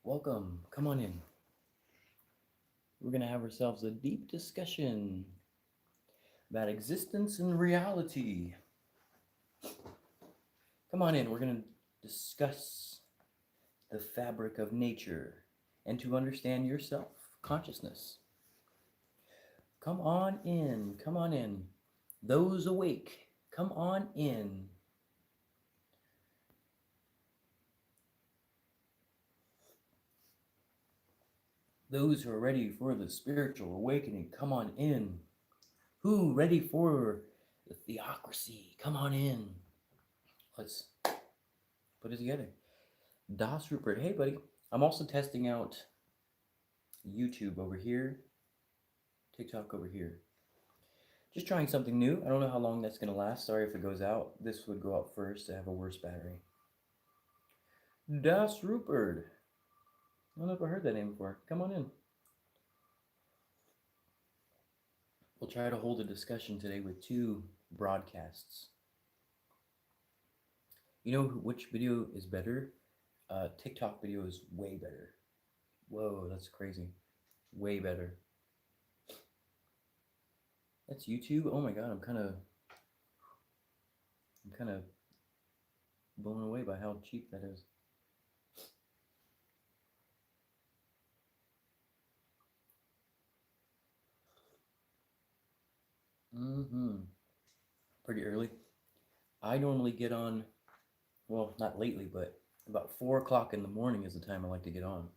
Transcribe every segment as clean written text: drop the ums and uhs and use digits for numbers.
Welcome. Come on in. We're going to have ourselves a deep discussion about existence and reality. Come on in. We're going to discuss the fabric of nature and to understand yourself, consciousness. Come on in. Come on in. Those awake, come on in. Those who are ready for the spiritual awakening, come on in. Who ready for the theocracy? Come on in. Let's put it together. Das Rupert, hey buddy. I'm also testing out YouTube over here, TikTok over here. Just trying something new. I don't know how long that's going to last. Sorry if it goes out. This would go out first to have a worse battery. Das Rupert. I don't know if I heard that name before. Come on in. We'll try to hold a discussion today with two broadcasts. You know which video is better? TikTok video is way better. Whoa, that's crazy. Way better. That's YouTube. Oh my god, I'm kind of blown away by how cheap that is. Pretty early. I normally get on, well, not lately, but about 4 o'clock in the morning is the time I like to get on.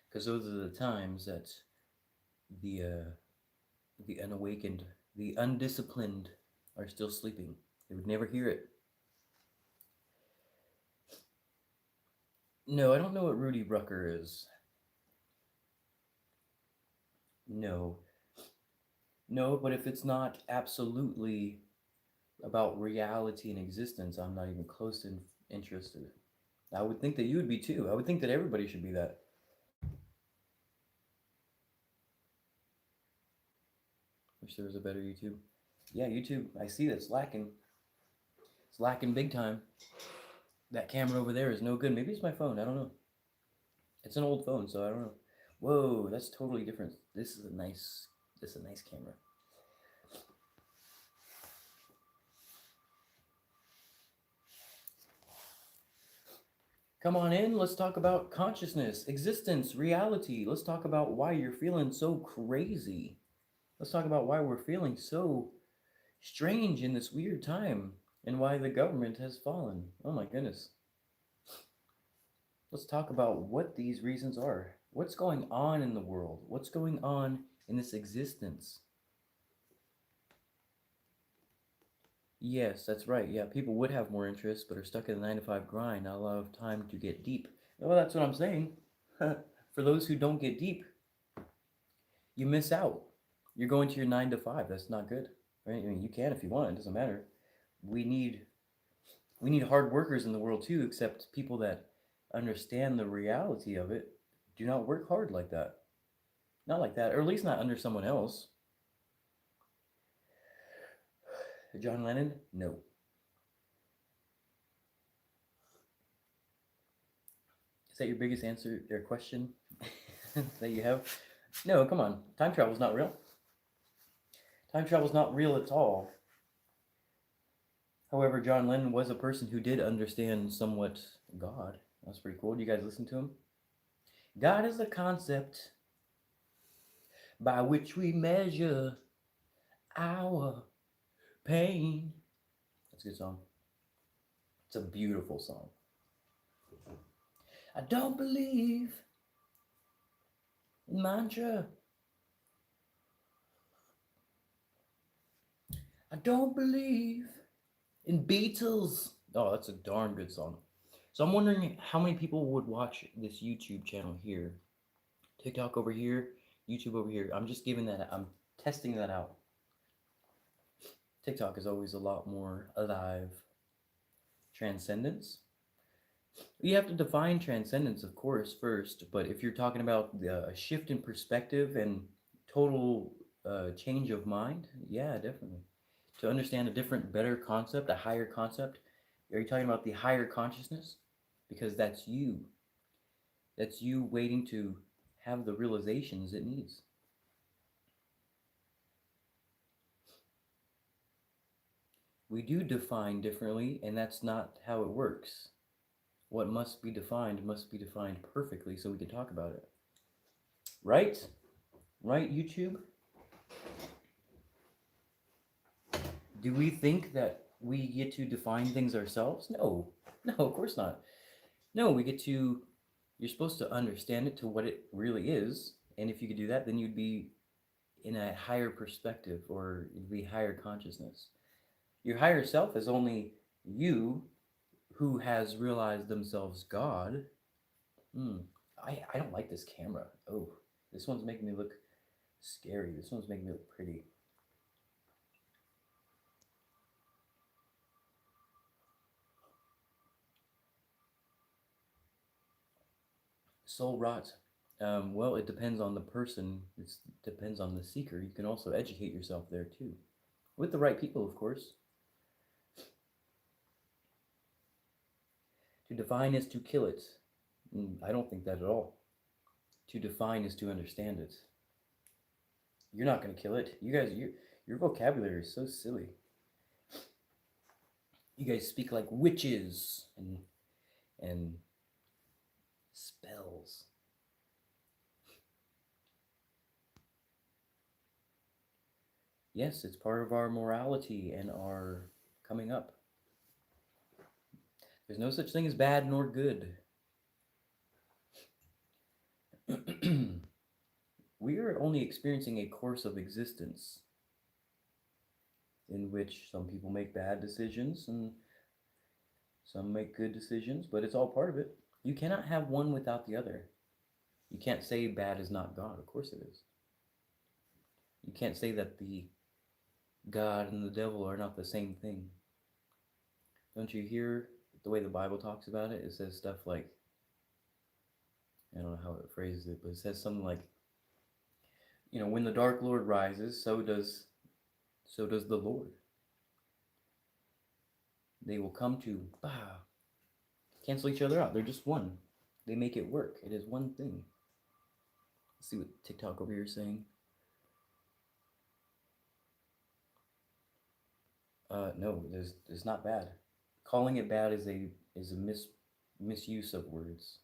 Because those are the times that the unawakened, the undisciplined are still sleeping. They would never hear it. No, I don't know what Rudy Brucker is. No. No, but if it's not absolutely about reality and existence, I'm not even close to interested. I would think that you would be too. I would think that everybody should be that. Wish there was a better YouTube. Yeah, YouTube, I see that's lacking. It's lacking big time. That camera over there is no good. Maybe it's my phone. I don't know. It's an old phone, so I don't know. Whoa, that's totally different. This is a nice camera. Come on in. Let's talk about consciousness, existence, reality. Let's talk about why you're feeling so crazy. Let's talk about why we're feeling so strange in this weird time and why the government has fallen. Oh my goodness. Let's talk about what these reasons are. What's going on in the world? What's going on in this existence? Yes, that's right. Yeah, people would have more interest, but are stuck in the 9 to 5 grind, not a lot of time to get deep. Well, that's what I'm saying. For those who don't get deep, you miss out. You're going to your 9 to 5. That's not good, right? I mean, you can if you want. It doesn't matter. We need hard workers in the world too, except people that understand the reality of it do not work hard like that. Not like that, or at least not under someone else. John Lennon? No. Is that your biggest answer or question that you have? No, come on. Time travel's not real. Time travel's not real at all. However, John Lennon was a person who did understand somewhat God. That's pretty cool. Do you guys listen to him? God is a concept by which we measure our pain. That's a good song. It's a beautiful song. I don't believe in mantra. I don't believe in Beatles. Oh, that's a darn good song. So I'm wondering how many people would watch this YouTube channel here. TikTok over here, YouTube over here. I'm just giving that, I'm testing that out. TikTok is always a lot more alive. Transcendence. You have to define transcendence, of course, first. But if you're talking about a shift in perspective and total change of mind, yeah, definitely. To understand a different, better concept, a higher concept. Are you talking about the higher consciousness? Because that's you. That's you waiting to have the realizations it needs. We do define differently, and that's not how it works. What must be defined perfectly so we can talk about it. Right? Right, YouTube? Do we think that we get to define things ourselves? No. No, of course not. No, we get to, you're supposed to understand it to what it really is. And if you could do that, then you'd be in a higher perspective, or you'd be higher consciousness. Your higher self is only you who has realized themselves God. I don't like this camera. Oh, this one's making me look scary. This one's making me look pretty. Soul rot. Well, it depends on the person. It depends on the seeker. You can also educate yourself there too. With the right people, of course. To define is to kill it. I don't think that at all. To define is to understand it. You're not going to kill it. You guys, your vocabulary is so silly. You guys speak like witches and spells. Yes, it's part of our morality and our coming up. There's no such thing as bad nor good. We are only experiencing a course of existence in which some people make bad decisions and some make good decisions, but it's all part of it. You cannot have one without the other. You can't say bad is not God. Of course it is. You can't say that the God and the devil are not the same thing. Don't you hear the way the Bible talks about it? It says stuff like, I don't know how it phrases it, but it says something like, when the Dark Lord rises, so does the Lord. They will come to cancel each other out. They're just one. They make it work. It is one thing. Let's see what TikTok over here is saying. No, there's not bad. Calling it bad is a misuse of words.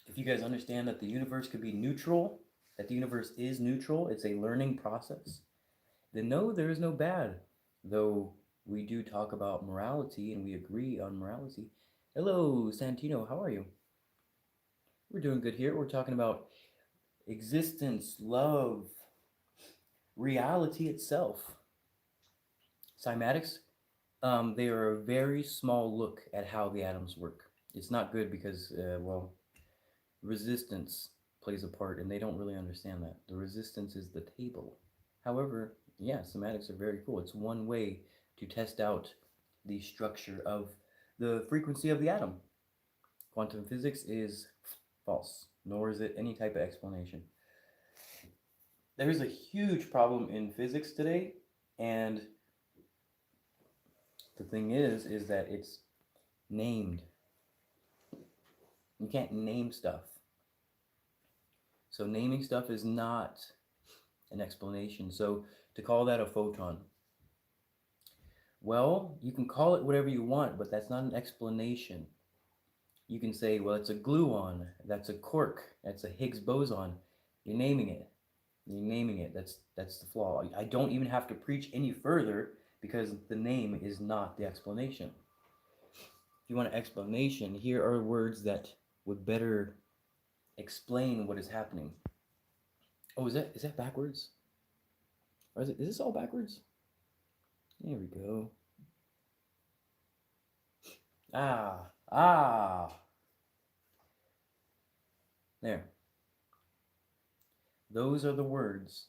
If you guys understand that the universe could be neutral, that the universe is neutral, it's a learning process, then no, there is no bad. Though we do talk about morality and we agree on morality. Hello, Santino, how are you? We're doing good here. We're talking about existence, love, reality itself. Cymatics, they are a very small look at how the atoms work. It's not good because, resistance plays a part, and they don't really understand that. The resistance is the table. However, yeah, cymatics are very cool. It's one way to test out the structure of the frequency of the atom. Quantum physics is false, nor is it any type of explanation. There's a huge problem in physics today, and the thing is that it's named. You can't name stuff. So naming stuff is not an explanation. So to call that a photon, well, you can call it whatever you want, but that's not an explanation. You can say, well, it's a gluon, that's a quark, that's a Higgs boson. You're naming it. That's the flaw. I don't even have to preach any further because the name is not the explanation. If you want an explanation, here are words that would better explain what is happening. Oh, is that backwards? Or is this all backwards? There we go. There. Those are the words.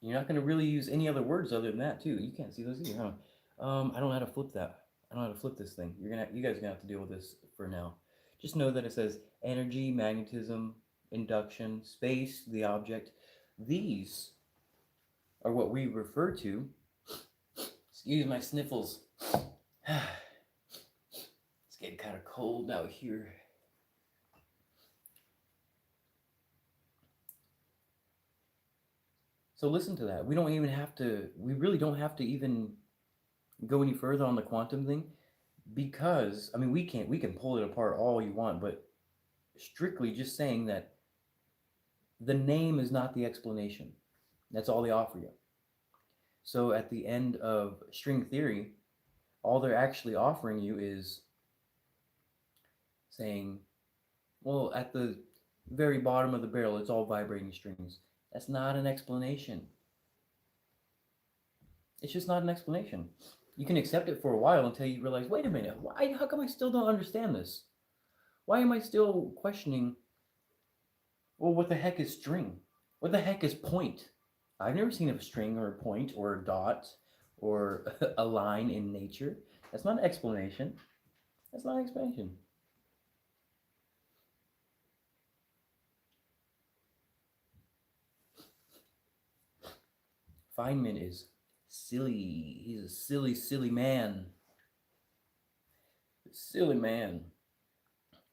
You're not going to really use any other words other than that, too. You can't see those either, huh? I don't know how to flip that. I don't know how to flip this thing. You guys are going to have to deal with this for now. Just know that it says energy, magnetism, induction, space, the object. These are what we refer to. Excuse my sniffles. It's getting kind of cold out here. So listen to that. We don't even have to, we really don't have to even go any further on the quantum thing because, I mean, we can pull it apart all you want, but strictly just saying that the name is not the explanation. That's all they offer you. So at the end of string theory, all they're actually offering you is saying, well, at the very bottom of the barrel, it's all vibrating strings. That's not an explanation. It's just not an explanation. You can accept it for a while until you realize, wait a minute, why? How come I still don't understand this? Why am I still questioning, well, what the heck is string? What the heck is point? I've never seen a string or a point or a dot or a line in nature. That's not an explanation. That's not an explanation. Feynman is silly. He's a silly, silly man. Silly man.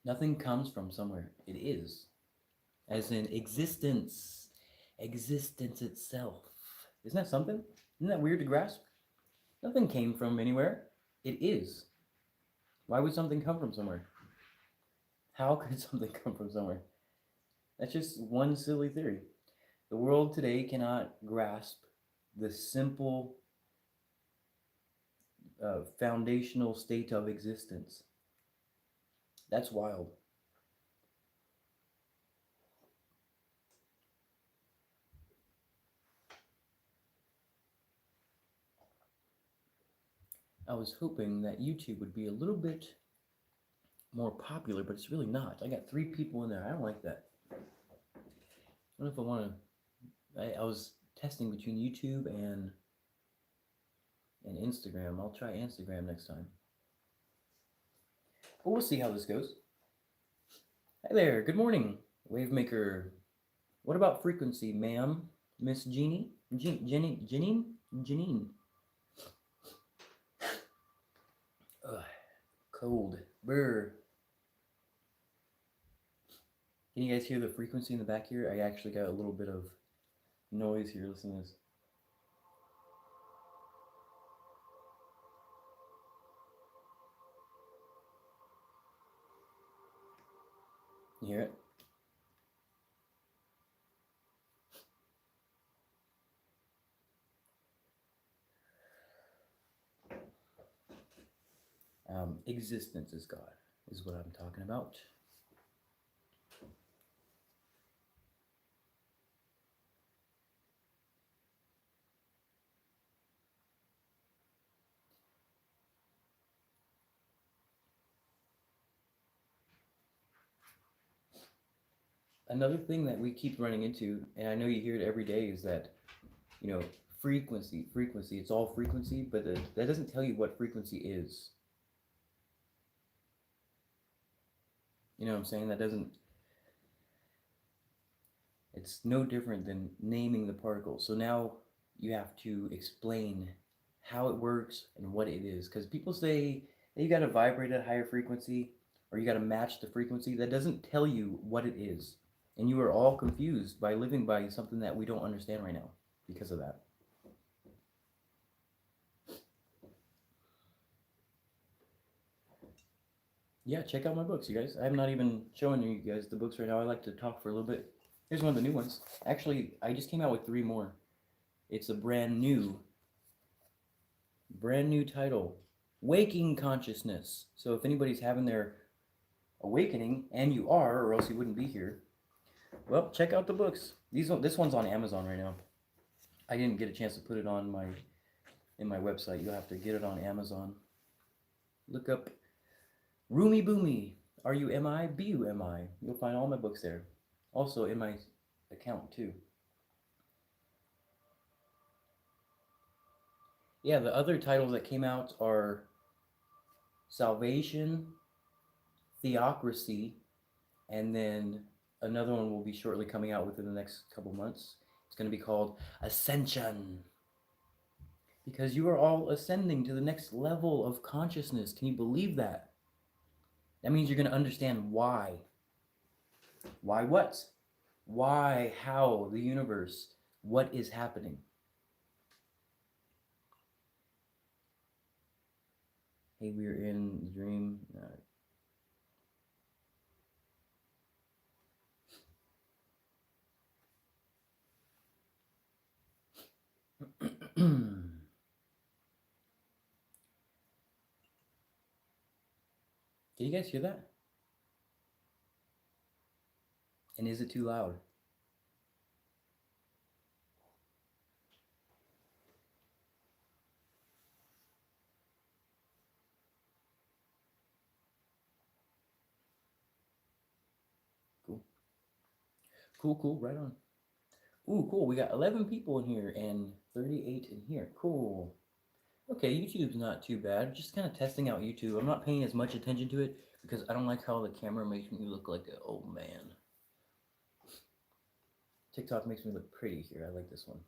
Nothing comes from somewhere. It is. As in existence. Existence itself. Isn't that something? Isn't that weird to grasp? Nothing came from anywhere. It is. Why would something come from somewhere? How could something come from somewhere? That's just one silly theory. The world today cannot grasp the simple foundational state of existence. That's wild. I was hoping that YouTube would be a little bit more popular, but it's really not. I got 3 people in there. I don't like that. I don't know if I want to. I was testing between YouTube and Instagram. I'll try Instagram next time. But we'll see how this goes. Hi there. Good morning, Wavemaker. What about frequency, ma'am? Miss Jeannie? Janine? Ugh, cold. Brr. Can you guys hear the frequency in the back here? I actually got a little bit of noise here. Listen to this. You hear it? Existence is God, is what I'm talking about. Another thing that we keep running into, and I know you hear it every day, is that, frequency, it's all frequency, but that doesn't tell you what frequency is. You know what I'm saying? That doesn't, it's no different than naming the particle. So now you have to explain how it works and what it is. Because people say that you got to vibrate at a higher frequency or you got to match the frequency. That doesn't tell you what it is. And you are all confused by living by something that we don't understand right now because of that. Yeah, check out my books, you guys. I'm not even showing you guys the books right now. I like to talk for a little bit. Here's one of the new ones. Actually, I just came out with 3 more. It's a brand new title, Waking Consciousness. So if anybody's having their awakening, and you are, or else you wouldn't be here, well, check out the books. This one's on Amazon right now. I didn't get a chance to put it on in my website. You'll have to get it on Amazon. Look up RumiBumi, RumiBumi. You'll find all my books there. Also in my account too. Yeah, the other titles that came out are Salvation, Theocracy, and then another one will be shortly coming out within the next couple months. It's going to be called Ascension. Because you are all ascending to the next level of consciousness. Can you believe that? That means you're going to understand why. Why what? Why, how the universe What is happening? Hey, we're in the dream. Can you guys hear that? And is it too loud? Cool. Cool, cool, right on. Ooh, cool. We got 11 people in here and 38 in here. Cool. Okay, YouTube's not too bad. Just kind of testing out YouTube. I'm not paying as much attention to it because I don't like how the camera makes me look like an old man. TikTok makes me look pretty here. I like this one.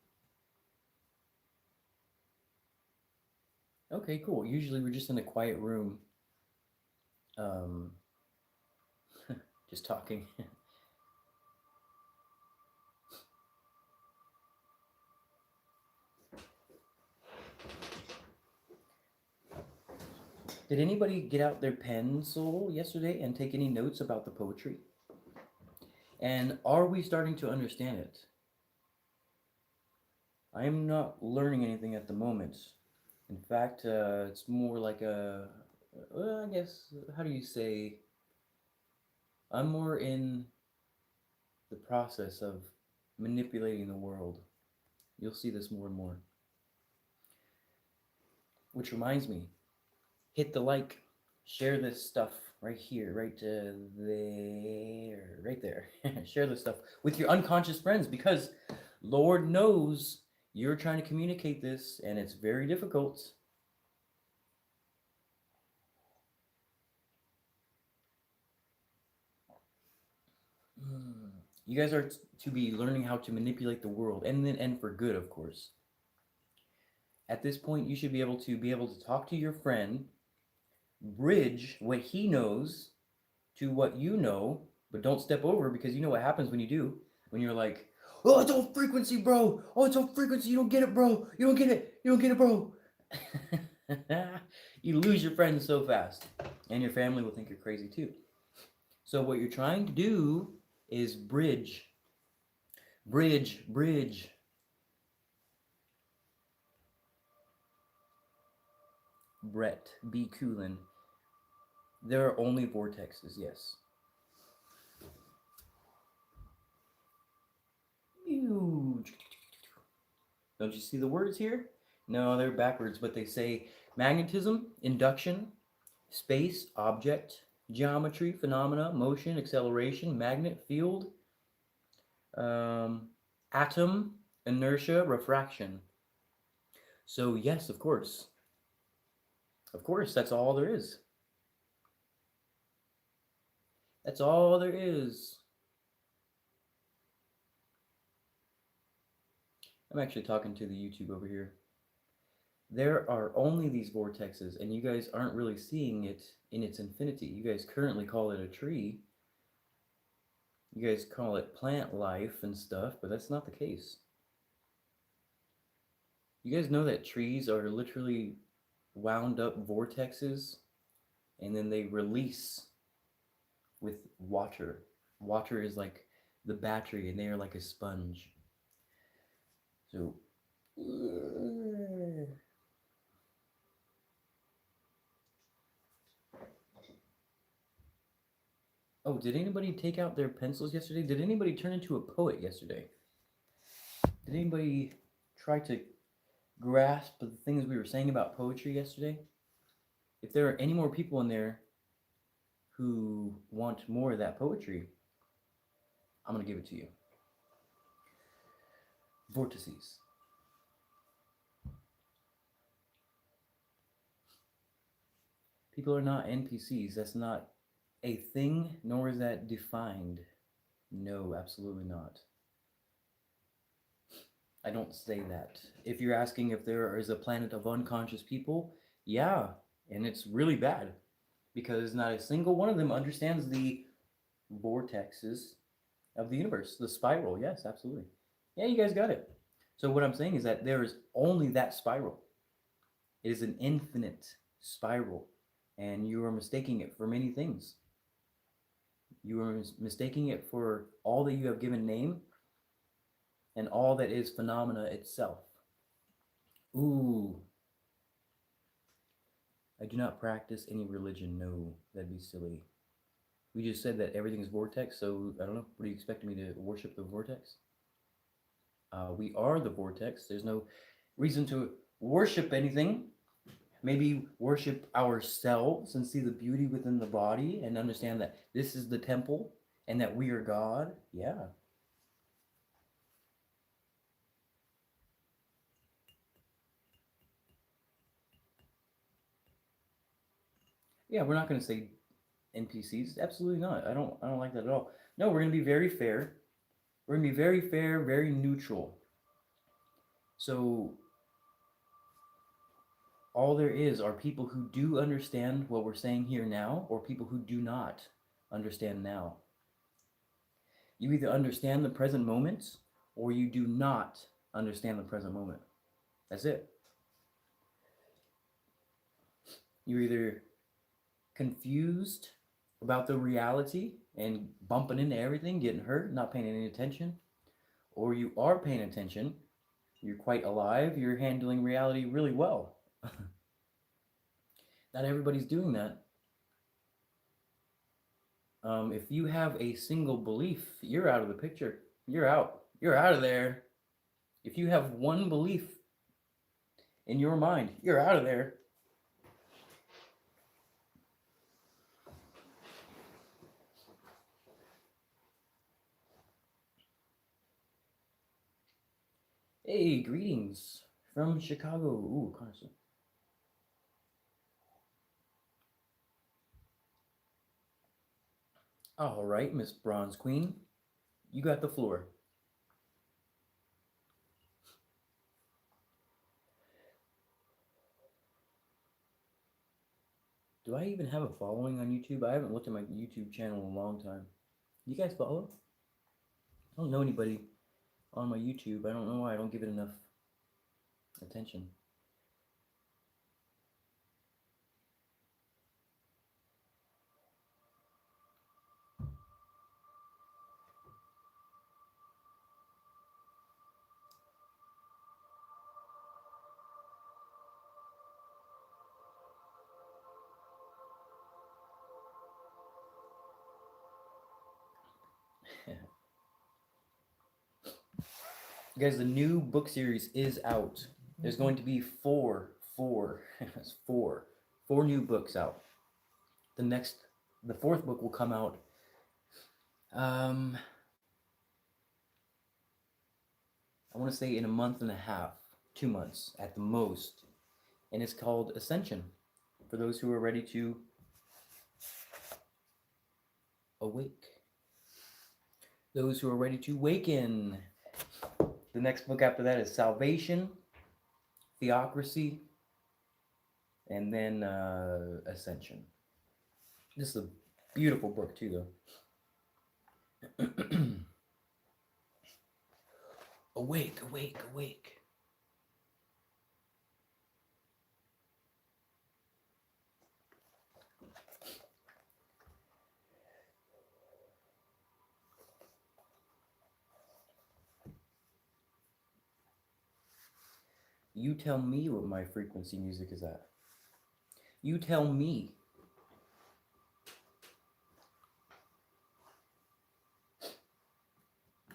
Okay, cool. Usually we're just in a quiet room, um, just talking. Did anybody get out their pencil yesterday and take any notes about the poetry? And are we starting to understand it? I am not learning anything at the moment. In fact, it's more like a, well, I guess, how do you say? I'm more in the process of manipulating the world. You'll see this more and more. Which reminds me, hit the like, share this stuff right here, right there, right there. Share this stuff with your unconscious friends because Lord knows you're trying to communicate this and it's very difficult. You guys are to be learning how to manipulate the world and for good, of course. At this point, you should be able to talk to your friend, bridge what he knows to what you know, but don't step over because you know what happens when you do. When you're like, oh, it's on frequency, bro. Oh, it's on frequency. You don't get it, bro. You don't get it. You don't get it, bro. You lose your friends so fast, and your family will think you're crazy too. So what you're trying to do is bridge, bridge, bridge. Brett B. Coolin. There are only vortexes, yes. Don't you see the words here? No, they're backwards, but they say magnetism, induction, space, object, geometry, phenomena, motion, acceleration, magnet, field, atom, inertia, refraction. So yes, of course. Of course, that's all there is. That's all there is. I'm actually talking to the YouTube over here. There are only these vortexes, and you guys aren't really seeing it in its infinity. You guys currently call it a tree. You guys call it plant life and stuff, but that's not the case. You guys know that trees are literally wound up vortexes, and then they release with water. Water is like the battery, and they are like a sponge. So, oh, did anybody take out their pencils yesterday? Did anybody turn into a poet yesterday? Did anybody try to grasp the things we were saying about poetry yesterday? If there are any more people in there who want more of that poetry, I'm going to give it to you. Vortices. People are not NPCs. That's not a thing, nor is that defined. No, absolutely not. I don't say that. If you're asking if there is a planet of unconscious people, yeah, and it's really bad because not a single one of them understands the vortexes of the universe, the spiral. Yes, absolutely. Yeah, you guys got it. So what I'm saying is that there is only that spiral. It is an infinite spiral, and you are mistaking it for many things. You are mistaking it for all that you have given name and all that is phenomena itself. Ooh, I do not practice any religion. No, that'd be silly. We just said that everything is vortex, so I don't know. What do you expect me to worship the vortex? We are the vortex. There's no reason to worship anything. Maybe worship ourselves and see the beauty within the body and understand that this is the temple and that we are God. Yeah. Yeah, we're not going to say NPCs. Absolutely not. I don't like that at all. No, we're going to be very fair. We're going to be very fair, very neutral. So all there is are people who do understand what we're saying here now or people who do not understand now. You either understand the present moment or you do not understand the present moment. That's it. You're either confused about the reality and bumping into everything, getting hurt, not paying any attention, or you are paying attention, you're quite alive, you're handling reality really well. Not everybody's doing that. If you have a single belief, you're out of the picture. You're out. You're out of there. If you have one belief in your mind, you're out of there. Hey, greetings from Chicago. Ooh, constant. All right, Miss Bronze Queen, you got the floor. Do I even have a following on YouTube? I haven't looked at my YouTube channel in a long time. You guys follow? I don't know anybody on my YouTube. I don't know why I don't give it enough attention. Guys, the new book series is out. There's going to be four new books out. The fourth book will come out. Um, I want to say in a month and a half, 2 months at the most, and it's called Ascension. For those who are ready to awake, those who are ready to waken. The next book after that is Salvation, Theocracy, and then Ascension. This is a beautiful book too, though. Awake, awake, awake. You tell me what my frequency music is at. You tell me.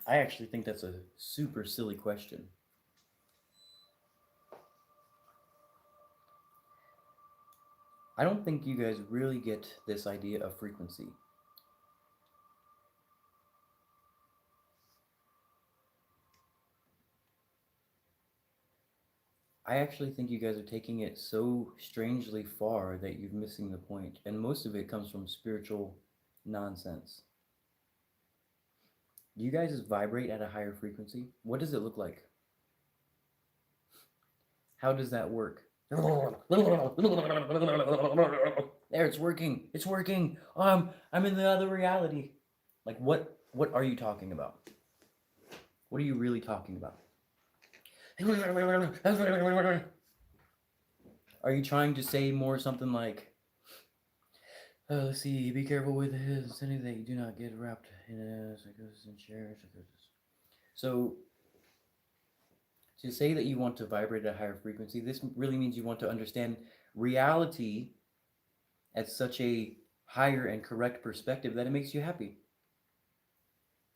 I actually think that's a super silly question. I don't think you guys really get this idea of frequency. I actually think you guys are taking it so strangely far that you're missing the point, and most of it comes from spiritual nonsense. Do you guys vibrate at a higher frequency? What does it look like? How does that work? There, it's working. It's working. I'm in the other reality. Like what are you talking about? What are you really talking about? Are you trying to say more something like, let's see, be careful with his anything, do not get wrapped in a psychosis and share psychosis. So to say that you want to vibrate at a higher frequency, this really means you want to understand reality at such a higher and correct perspective that it makes you happy.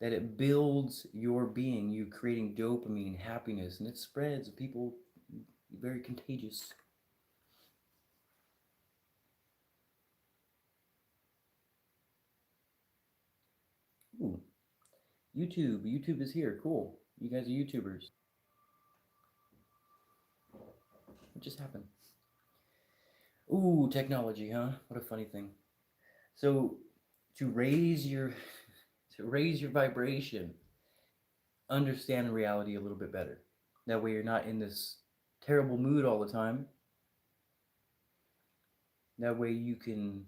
That it builds your being, you creating dopamine, happiness, and it spreads. People, very contagious. Ooh, YouTube. YouTube is here. Cool. You guys are YouTubers. What just happened? Ooh, technology, huh? What a funny thing. So to raise your vibration, understand reality a little bit better. That way you're not in this terrible mood all the time. That way you can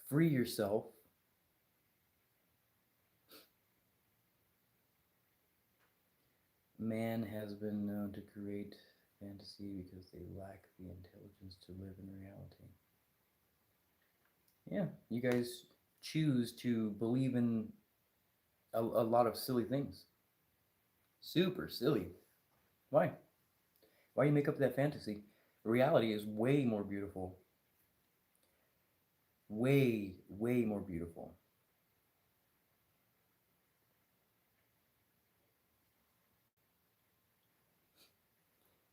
free yourself. Man has been known to create fantasy because they lack the intelligence to live in reality. Yeah, you guys choose to believe in a lot of silly things. Super silly. Why? Why you make up that fantasy? Reality is way more beautiful. Way, way more beautiful.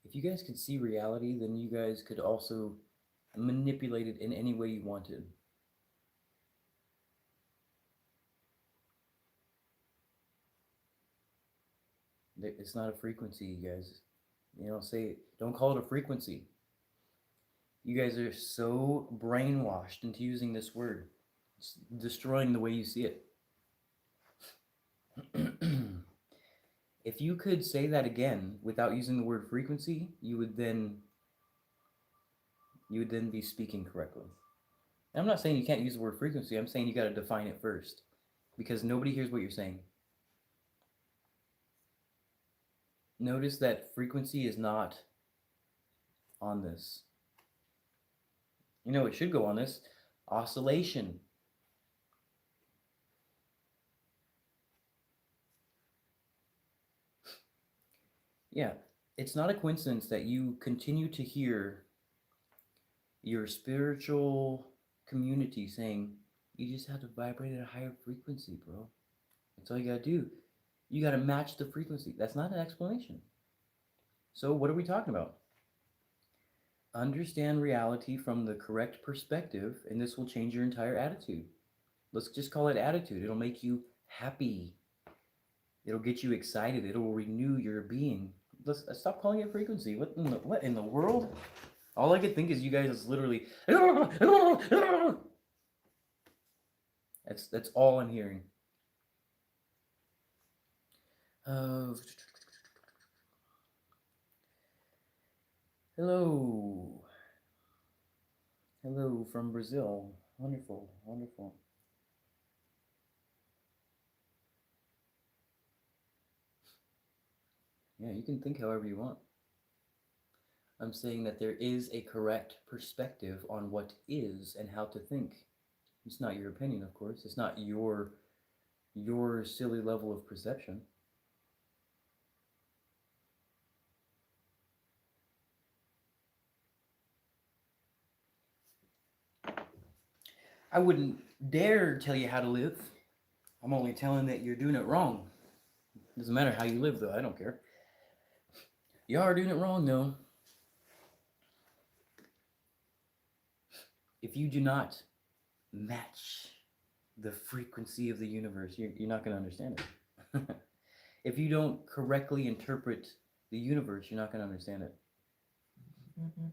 If you guys could see reality, then you guys could also manipulate it in any way you wanted. It's not a frequency, you guys. You know, don't call it a frequency. You guys are so brainwashed into using this word. It's destroying the way you see it. If you could say that again without using the word frequency, you would then be speaking correctly. And I'm not saying you can't use the word frequency. I'm saying you got to define it first because nobody hears what you're saying. Notice that frequency is not on this. You know, it should go on this oscillation. Yeah, it's not a coincidence that you continue to hear your spiritual community saying, you just have to vibrate at a higher frequency, bro. That's all you gotta do. You gotta match the frequency. That's not an explanation. So, what are we talking about? Understand reality from the correct perspective, and this will change your entire attitude. Let's just call it attitude. It'll make you happy. It'll get you excited. It'll renew your being. Let's stop calling it frequency. What in the world? All I could think is you guys is literally. That's all I'm hearing. Hello. Hello from Brazil. Wonderful, wonderful. Yeah, you can think however you want. I'm saying that there is a correct perspective on what is and how to think. It's not your opinion, of course. It's not your silly level of perception. I wouldn't dare tell you how to live. I'm only telling that you're doing it wrong. Doesn't matter how you live, though. I don't care. You are doing it wrong, though. If you do not match the frequency of the universe, you're not going to understand it. If you don't correctly interpret the universe, you're not going to understand it. Mm-hmm.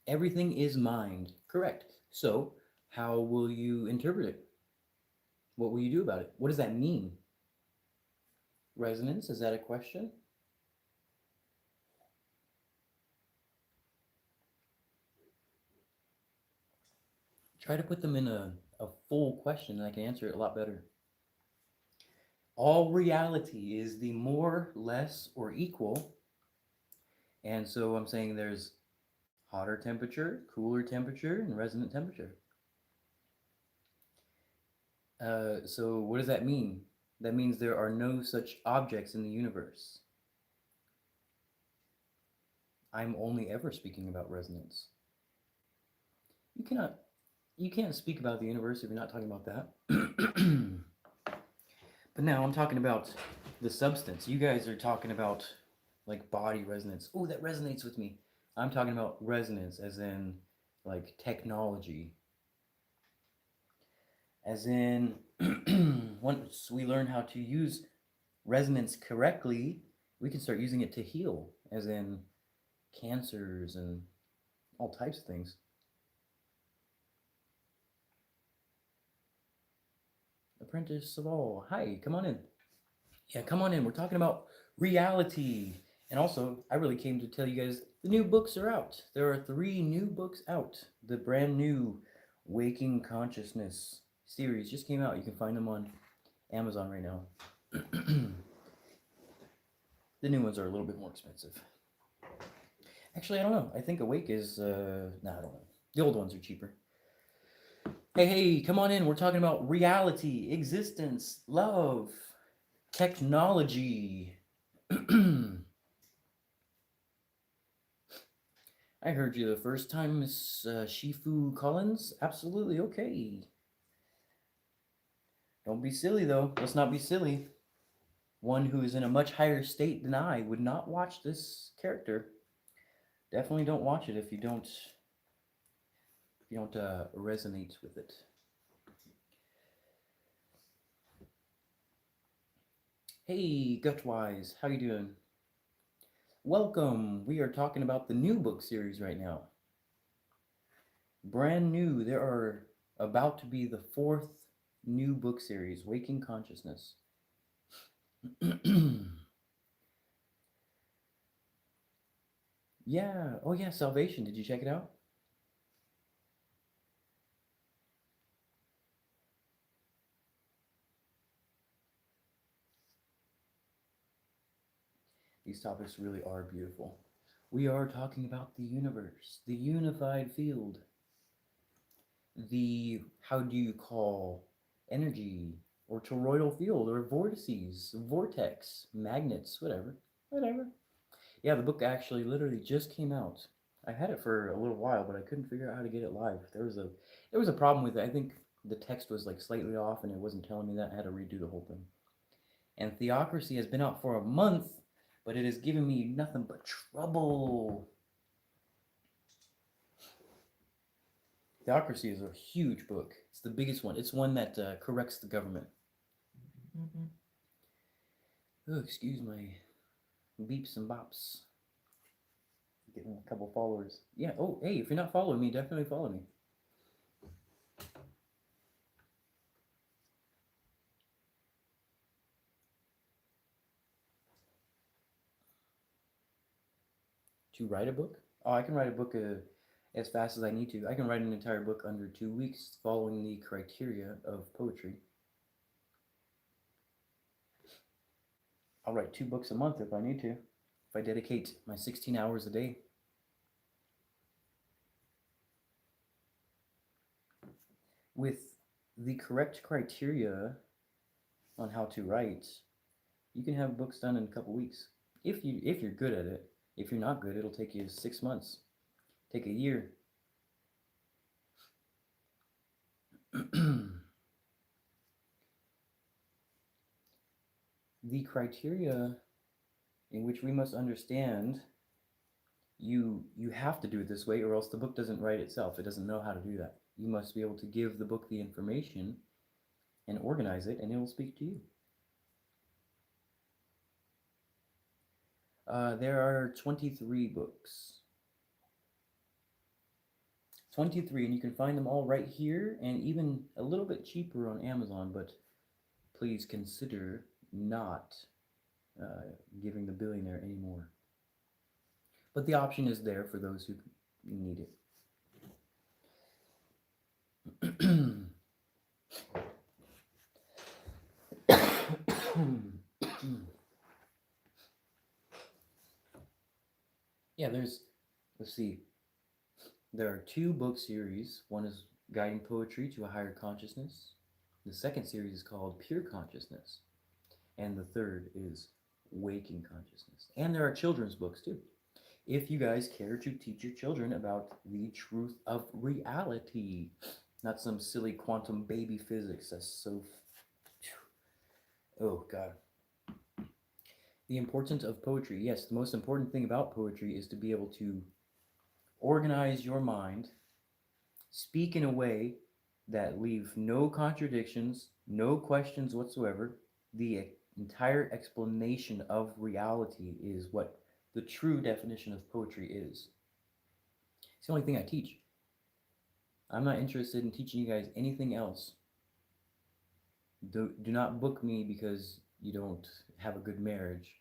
Everything is mind. Correct. So, how will you interpret it? What will you do about it? What does that mean? Resonance, is that a question? Try to put them in a full question and I can answer it a lot better. All reality is the more, less, or equal. And so I'm saying there's hotter temperature, cooler temperature, and resonant temperature. So what does that mean? That means there are no such objects in the universe. I'm only ever speaking about resonance. You cannot, you can't speak about the universe if you're not talking about that. But now I'm talking about the substance. You guys are talking about like body resonance. Oh, that resonates with me. I'm talking about resonance as in like technology. As in, once we learn how to use resonance correctly, we can start using it to heal, as in cancers and all types of things. Apprentice of all, hi, come on in. Yeah, come on in. We're talking about reality. And also, I really came to tell you guys the new books are out. There are 3 new books out. The brand new Waking Consciousness series just came out. You can find them on Amazon right now. The new ones are a little bit more expensive. Actually, I don't know. I think Awake is, I don't know. The old ones are cheaper. Hey, come on in. We're talking about reality, existence, love, technology. I heard you the first time, Miss Shifu Collins. Absolutely okay. Don't be silly, though. Let's not be silly. One who is in a much higher state than I would not watch this character. Definitely don't watch it if you don't resonate with it. Hey, Gutwise, how you doing? Welcome. We are talking about the new book series right now. Brand new. There are about to be the 4th new book series, Waking Consciousness. Yeah. Oh, yeah. Salvation. Did you check it out? These topics really are beautiful. We are talking about the universe, the unified field, the, how do you call energy, or toroidal field, or vortices, vortex, magnets, whatever. Whatever. Yeah, the book actually literally just came out. I had it for a little while, but I couldn't figure out how to get it live. There was a problem with it. I think the text was like slightly off and it wasn't telling me that. I had to redo the whole thing. And Theocracy has been out for a month, but it has given me nothing but trouble. Theocracy is a huge book. It's the biggest one. It's one that corrects the government. Oh, excuse my beeps and bops. Getting a couple followers. Yeah. Oh, hey, if you're not following me, definitely follow me. To write a book? Oh, I can write a book as fast as I need to. I can write an entire book under 2 weeks following the criteria of poetry. I'll write 2 books a month if I need to, if I dedicate my 16 hours a day. With the correct criteria on how to write, you can have books done in a couple weeks. If you're good at it. If you're not good, it'll take you 6 months. Take a year. The criteria in which we must understand, you have to do it this way or else the book doesn't write itself. It doesn't know how to do that. You must be able to give the book the information and organize it, and it will speak to you. There are 23 books. 23, and you can find them all right here and even a little bit cheaper on Amazon, but please consider not giving the billionaire any more. But the option is there for those who need it. Yeah, let's see, there are two book series. One is Guiding Poetry to a Higher Consciousness. The second series is called Pure Consciousness. And the third is Waking Consciousness. And there are children's books too. If you guys care to teach your children about the truth of reality, not some silly quantum baby physics. That's so. Oh, God. The importance of poetry. Yes, the most important thing about poetry is to be able to organize your mind, speak in a way that leave no contradictions, no questions whatsoever. The entire explanation of reality is what the true definition of poetry is. It's the only thing I teach. I'm not interested in teaching you guys anything else. Do not book me because you don't have a good marriage.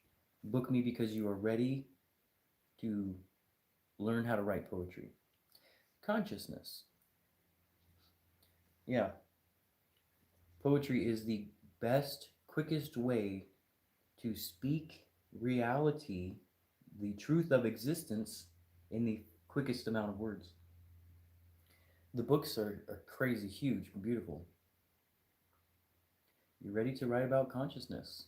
Book me because you are ready to learn how to write poetry. Consciousness. Yeah. Poetry is the best, quickest way to speak reality, the truth of existence, in the quickest amount of words. The books are crazy huge and beautiful. You ready to write about consciousness?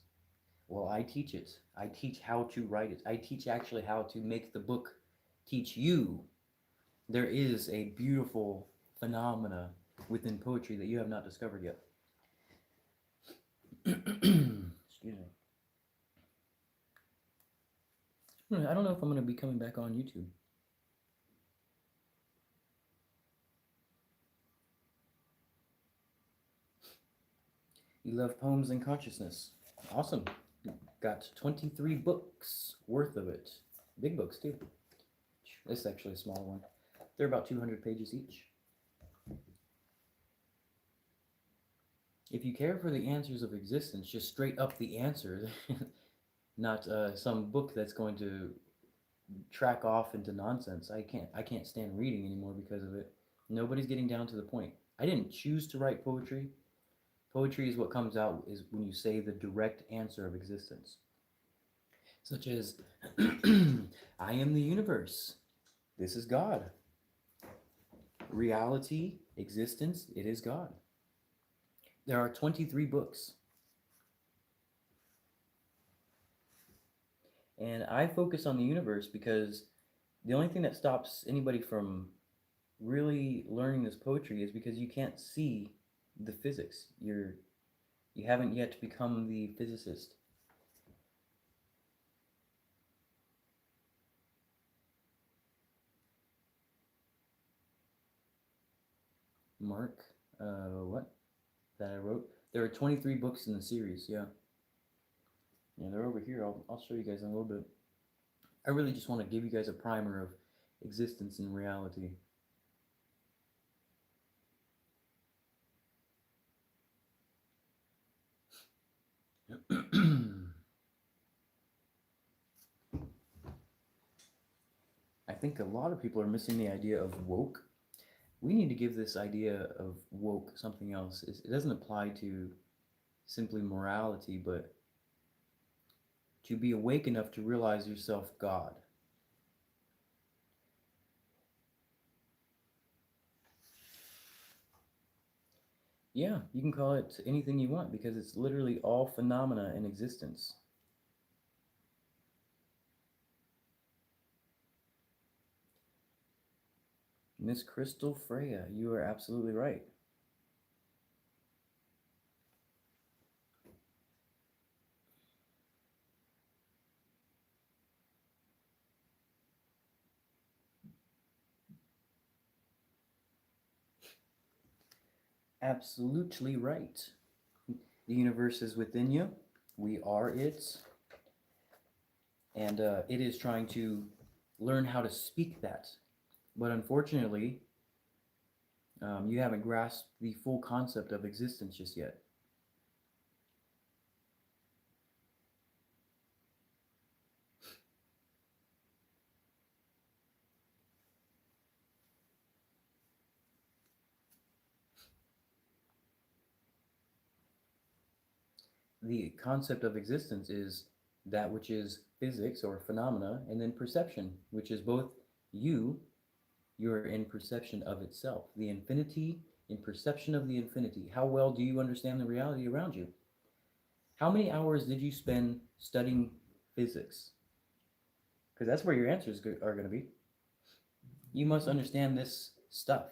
Well, I teach it. I teach how to write it. I teach actually how to make the book teach you. There is a beautiful phenomena within poetry that you have not discovered yet. Excuse me. I don't know if I'm going to be coming back on YouTube. You love poems and consciousness. Awesome. Got 23 books worth of it. Big books, too. This is actually a small one. They're about 200 pages each. If you care for the answers of existence, just straight up the answer, not some book that's going to track off into nonsense. I can't stand reading anymore because of it. Nobody's getting down to the point. I didn't choose to write poetry. Poetry is what comes out is when you say the direct answer of existence. Such as, I am the universe. This is God. Reality, existence, it is God. There are 23 books. And I focus on the universe because the only thing that stops anybody from really learning this poetry is because you can't see the physics. You haven't yet become the physicist. Mark, what? That I wrote. There are 23 books in the series, yeah. Yeah, they're over here. I'll show you guys in a little bit. I really just want to give you guys a primer of existence and reality. I think a lot of people are missing the idea of woke. We need to give this idea of woke something else. It doesn't apply to simply morality, but to be awake enough to realize yourself God. Yeah, you can call it anything you want because it's literally all phenomena in existence. Miss Crystal Freya, you are absolutely right. Absolutely right. The universe is within you. We are it. And it is trying to learn how to speak that. But unfortunately, you haven't grasped the full concept of existence just yet. the concept of existence is that which is physics or phenomena, and then perception, which is both you, you're in perception of itself, the infinity in perception of the infinity. How well do you understand the reality around you? How many hours did you spend studying physics? Because that's where your answers are going to be. You must understand this stuff.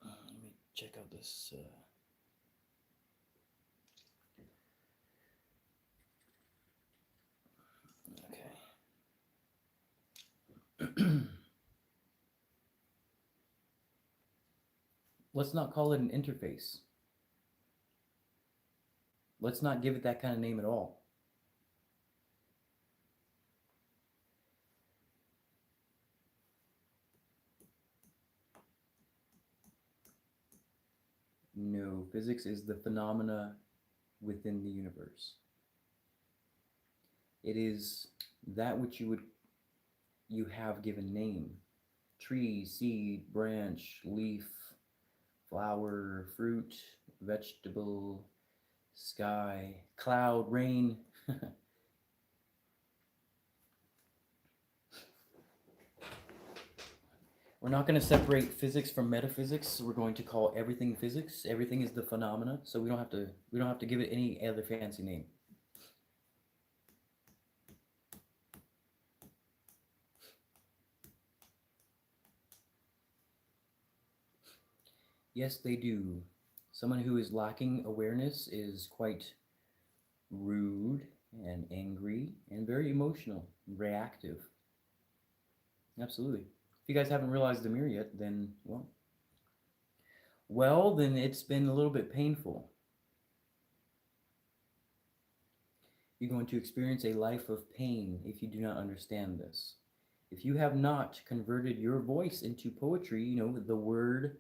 Let me check out this. Okay. Let's not call it an interface. Let's not give it that kind of name at all. No, physics is the phenomena within the universe. It is that which you have given name. Tree, seed, branch, leaf, flower, fruit, vegetable, sky, cloud, rain. We're not going to separate physics from metaphysics. We're going to call everything physics. Everything is the phenomena, so we don't have to give it any other fancy name. Yes, they do. Someone who is lacking awareness is quite rude and angry and very emotional, reactive. Absolutely. If you guys haven't realized the mirror yet, then, then it's been a little bit painful. You're going to experience a life of pain if you do not understand this. If you have not converted your voice into poetry, the word,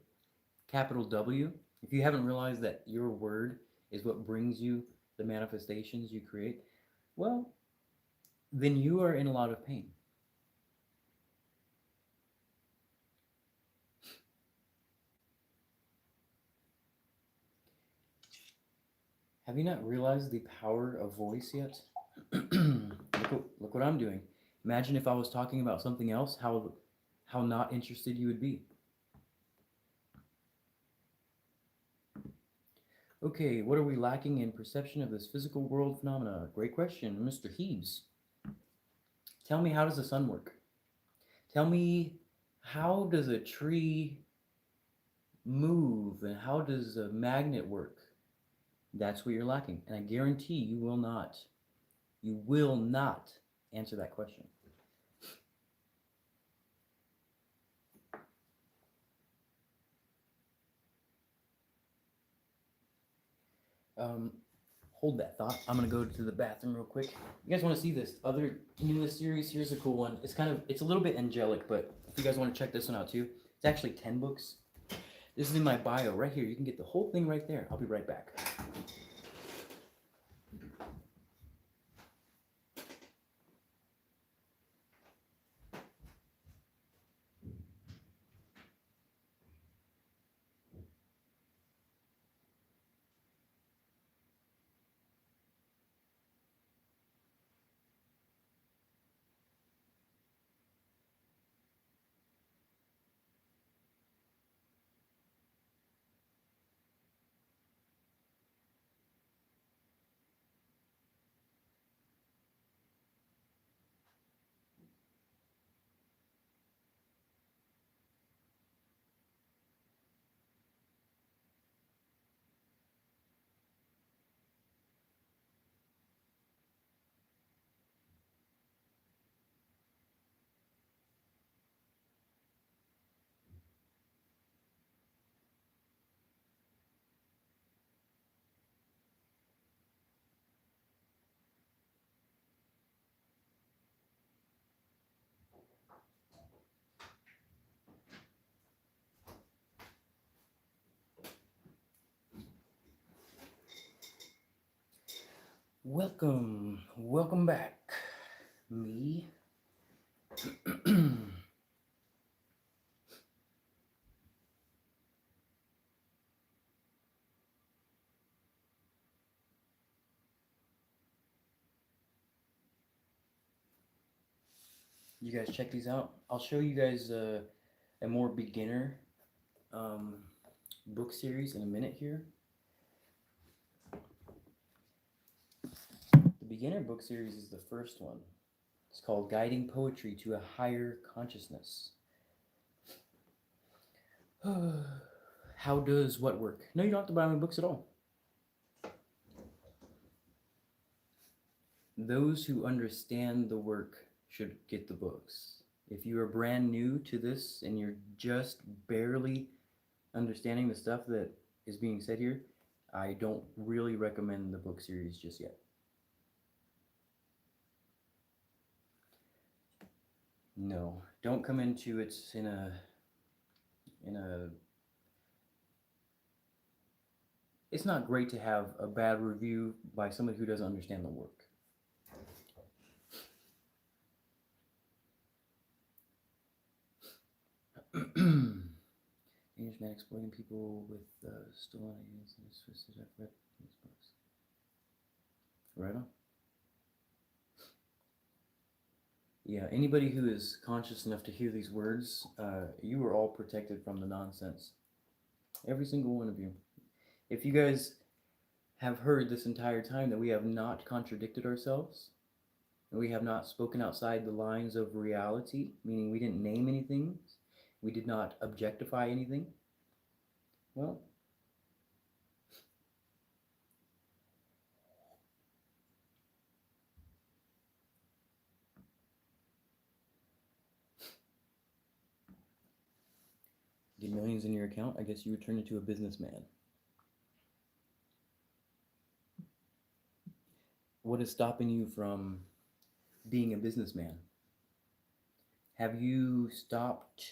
capital W, if you haven't realized that your word is what brings you the manifestations you create, well, then you are in a lot of pain. Have you not realized the power of voice yet? Look what I'm doing. Imagine if I was talking about something else, how not interested you would be. Okay, what are we lacking in perception of this physical world phenomena? Great question, Mr. Heaves. Tell me, how does the sun work? Tell me, how does a tree move and how does a magnet work? That's what you're lacking. And I guarantee you will not answer that question. Hold that thought. I'm gonna go to the bathroom real quick. You guys want to see this other newest series? Here's a cool one. It's a little bit angelic, but if you guys want to check this one out too, it's actually 10 books. This is in my bio right here. You can get the whole thing right there. I'll be right back. Welcome back, me. You guys check these out. I'll show you guys a more beginner um, book series in a minute here. The beginner book series is the first one. It's called Guiding Poetry to a Higher Consciousness. How does what work? No, you don't have to buy my books at all. Those who understand the work should get the books. If you are brand new to this and you're just barely understanding the stuff that is being said here, I don't really recommend the book series just yet. No, don't come into it in a it's not great to have a bad review by somebody who doesn't understand the work. English man exploiting people with stolen ideas and twisted effort. Right on. Yeah, anybody who is conscious enough to hear these words, you are all protected from the nonsense. Every single one of you. If you guys have heard this entire time that we have not contradicted ourselves, and we have not spoken outside the lines of reality, meaning we didn't name anything, we did not objectify anything, well, get millions in your account, I guess you would turn into a businessman. What is stopping you from being a businessman? Have you stopped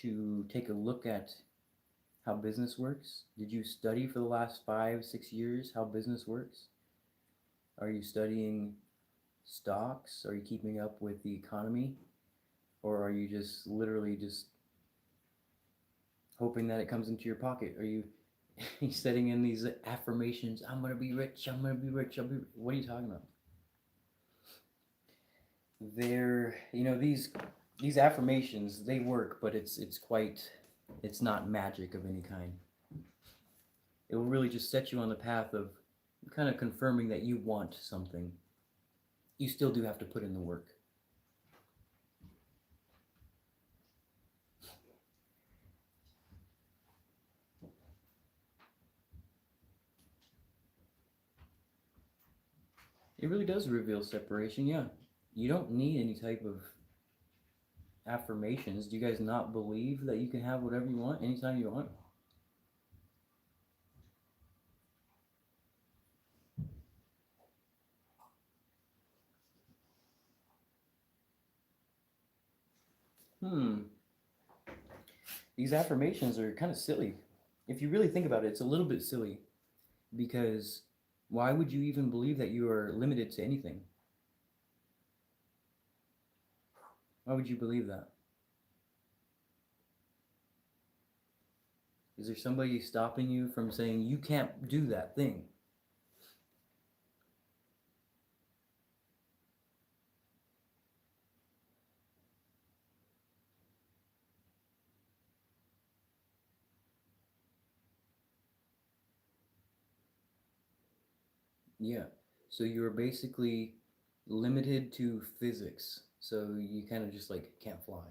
to take a look at how business works? Did you study for the last 5-6 years how business works? Are you studying stocks? Are you keeping up with the economy? Or are you just literally just hoping that it comes into your pocket? Are you setting in these affirmations? I'm gonna be rich. I'm gonna be rich. What are you talking about? They're these affirmations, they work, but it's not magic of any kind. It will really just set you on the path of kind of confirming that you want something. You still do have to put in the work. It really does reveal separation, yeah. You don't need any type of affirmations. Do you guys not believe that you can have whatever you want anytime you want? These affirmations are kind of silly. If you really think about it, it's a little bit silly because why would you even believe that you are limited to anything? Why would you believe that? Is there somebody stopping you from saying you can't do that thing? Yeah. So you're basically limited to physics. So you kind of just like can't fly.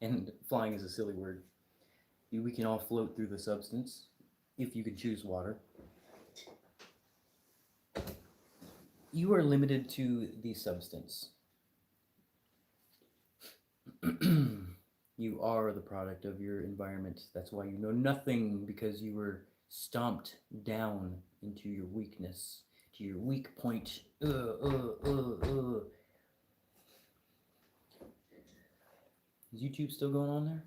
And flying is a silly word. We can all float through the substance if you can choose water. You are limited to the substance. You are the product of your environment. That's why you know nothing, because you were stomped down into your weakness, to your weak point. Is YouTube still going on there?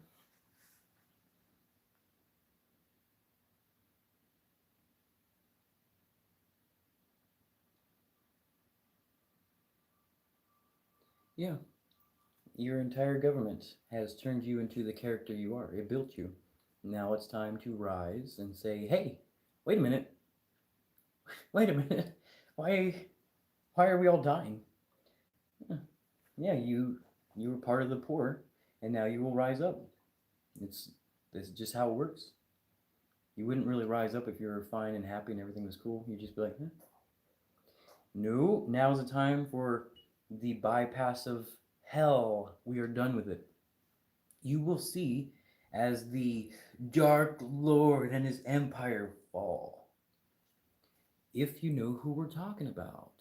Yeah. Your entire government has turned you into the character you are. It built you. Now it's time to rise and say, hey, wait a minute. Wait a minute. Why are we all dying? Yeah, You were part of the poor, and now you will rise up. It's This is just how it works. You wouldn't really rise up if you were fine and happy and everything was cool. You'd just be like, no, now's the time for the bypass of hell. We are done with it. You will see as the Dark Lord and his empire fall. If you know who we're talking about.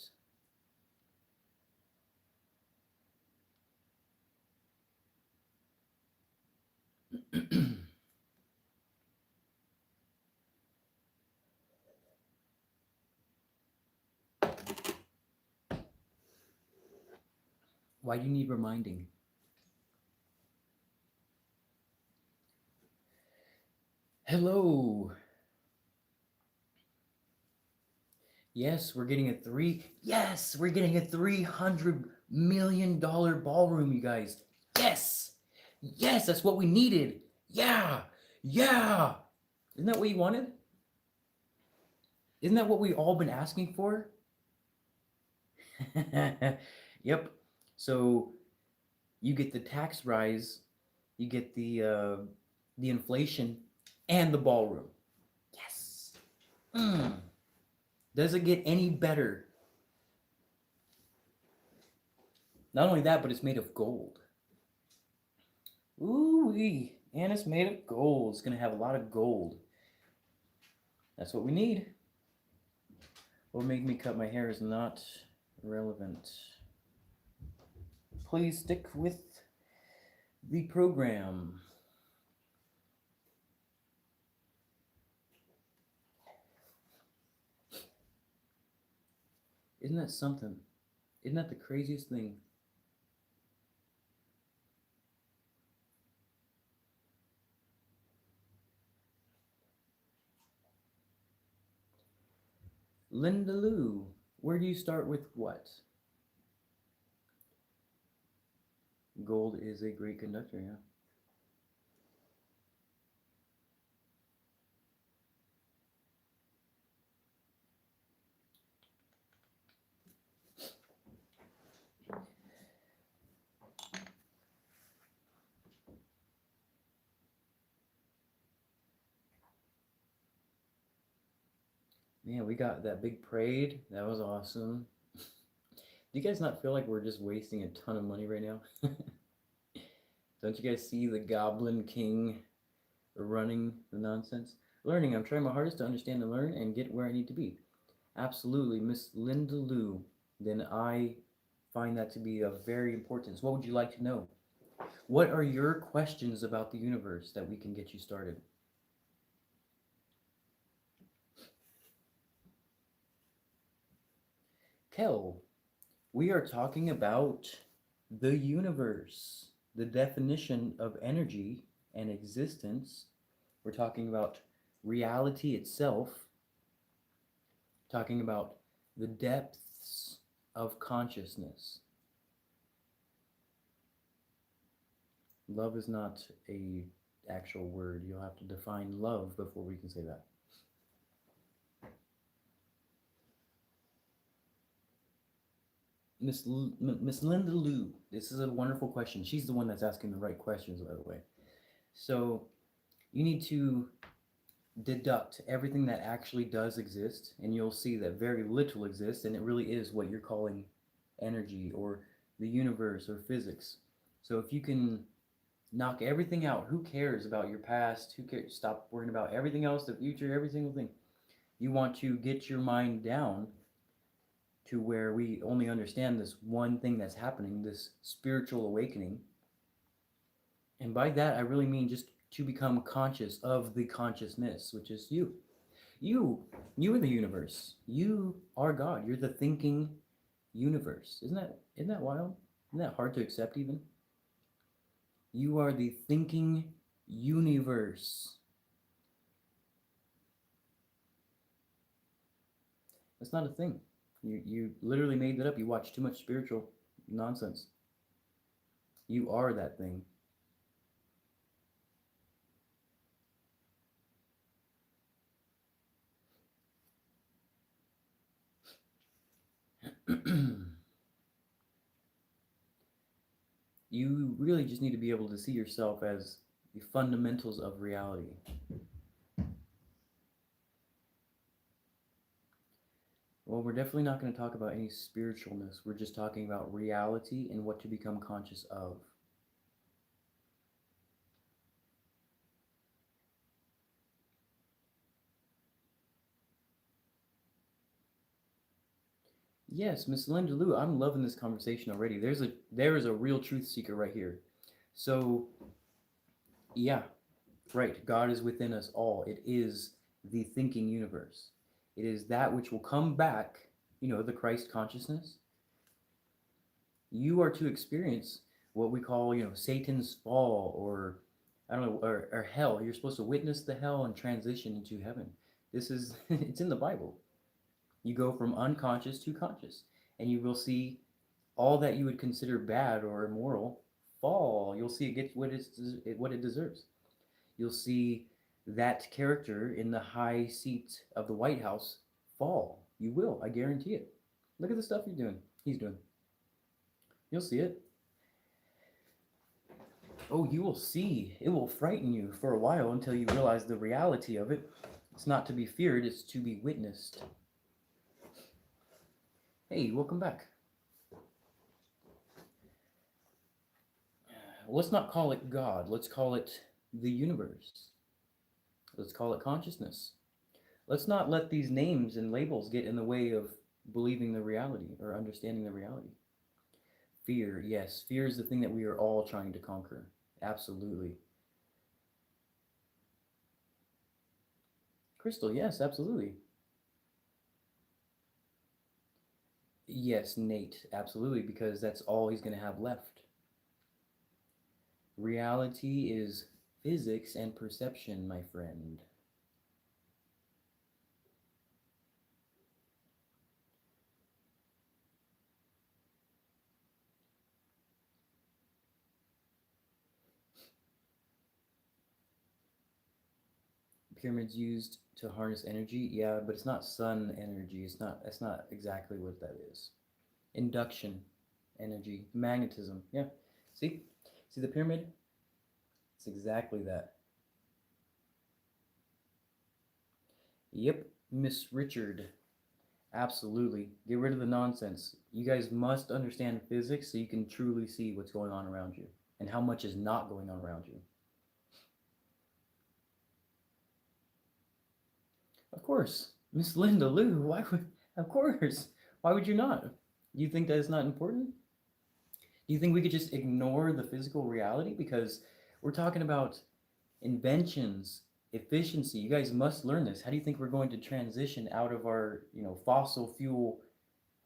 Why do you need reminding? Hello. Yes, we're getting a $300 million ballroom, you guys. Yes. Yes, that's what we needed. Yeah. Yeah. Isn't that what you wanted? Isn't that what we all been asking for? Yep. So you get the tax rise, you get the inflation, and the ballroom. Yes. Does it get any better? Not only that, but it's made of gold. Ooh-wee. And it's made of gold. It's gonna have a lot of gold. That's what we need. What made me cut my hair is not relevant. Please stick with the program. Isn't that something? Isn't that the craziest thing? Linda Lou, where do you start with what? Gold is a great conductor, yeah. Man, we got that big parade. That was awesome. Do you guys not feel like we're just wasting a ton of money right now? Don't you guys see the Goblin King running the nonsense? Learning. I'm trying my hardest to understand and learn and get where I need to be. Absolutely, Miss Linda Lou. Then I find that to be of very importance. What would you like to know? What are your questions about the universe that we can get you started? Kel, we are talking about the universe, the definition of energy and existence. We're talking about reality itself, talking about the depths of consciousness. Love is not a actual word. You'll have to define love before we can say that. Miss Linda Lou, this is a wonderful question. She's the one that's asking the right questions, by the way. So you need to deduct everything that actually does exist, and you'll see that very little exists, and it really is what you're calling energy or the universe or physics. So if you can knock everything out, who cares about your past? Who cares? Stop worrying about everything else, the future, every single thing. You want to get your mind down to where we only understand this one thing that's happening, this spiritual awakening. And by that, I really mean just to become conscious of the consciousness, which is you. You, you are the universe. You are God. You're the thinking universe. Isn't that wild? Isn't that hard to accept even? You are the thinking universe. That's not a thing. You literally made that up. You watch too much spiritual nonsense. You are that thing. You really just need to be able to see yourself as the fundamentals of reality. Well, we're definitely not going to talk about any spiritualness. We're just talking about reality and what to become conscious of. Yes, Miss Linda Lou, I'm loving this conversation already. There is a real truth seeker right here. So, yeah, right. God is within us all. It is the thinking universe. It is that which will come back, the Christ consciousness. You are to experience what we call, Satan's fall, or I don't know, or hell. You're supposed to witness the hell and transition into heaven. This is it's in the Bible. You go from unconscious to conscious, and you will see all that you would consider bad or immoral fall. You'll see it gets what it deserves. You'll see that character in the high seat of the White House fall. You will, I guarantee it. Look at the stuff you're doing. He's doing. You'll see it. Oh, you will see. It will frighten you for a while until you realize the reality of it. It's not to be feared, it's to be witnessed. Hey, welcome back. Let's not call it God. Let's call it the universe. Let's call it consciousness. Let's not let these names and labels get in the way of believing the reality or understanding the reality. Fear, yes. Fear is the thing that we are all trying to conquer. Absolutely. Crystal, yes, absolutely. Yes, Nate, absolutely, because that's all he's going to have left. Reality is physics and perception, my friend. Pyramids used to harness energy, yeah, but it's not sun energy. That's not exactly what that is. Induction energy, magnetism. Yeah. See? See the pyramid? It's exactly that. Yep, Miss Richard. Absolutely. Get rid of the nonsense. You guys must understand physics so you can truly see what's going on around you and how much is not going on around you. Of course. Miss Linda Lou, why would of course. Why would you not? You think that is not important? Do you think we could just ignore the physical reality? Because we're talking about inventions, efficiency. You guys must learn this. How do you think we're going to transition out of our, fossil fuel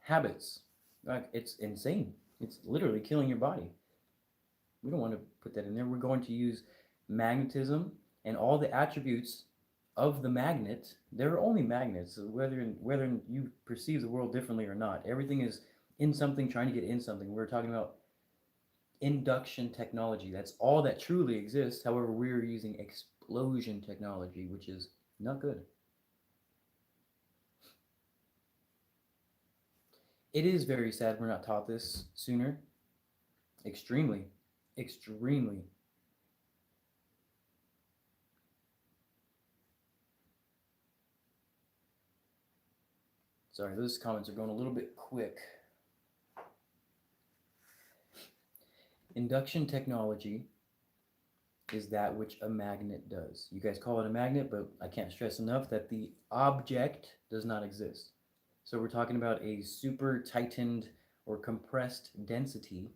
habits? Like, it's insane. It's literally killing your body. We don't want to put that in there. We're going to use magnetism and all the attributes of the magnet. They're only magnets, whether you perceive the world differently or not. Everything is in something, trying to get in something. We're talking about induction technology. That's all that truly exists. However, we're using explosion technology, which is not good. It is very sad we're not taught this sooner. Extremely. Extremely. Sorry, those comments are going a little bit quick. Induction technology is that which a magnet does. You guys call it a magnet, but I can't stress enough that the object does not exist. So we're talking about a super tightened or compressed density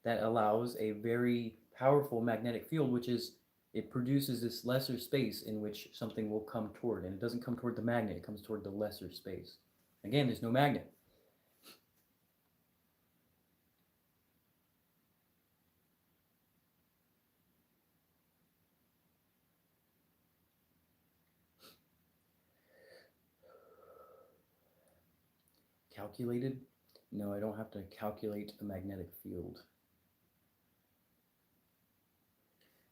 that allows a very powerful magnetic field, which is it produces this lesser space in which something will come toward. And it doesn't come toward the magnet, it comes toward the lesser space. Again, there's no magnet. Calculated? No, I don't have to calculate a magnetic field.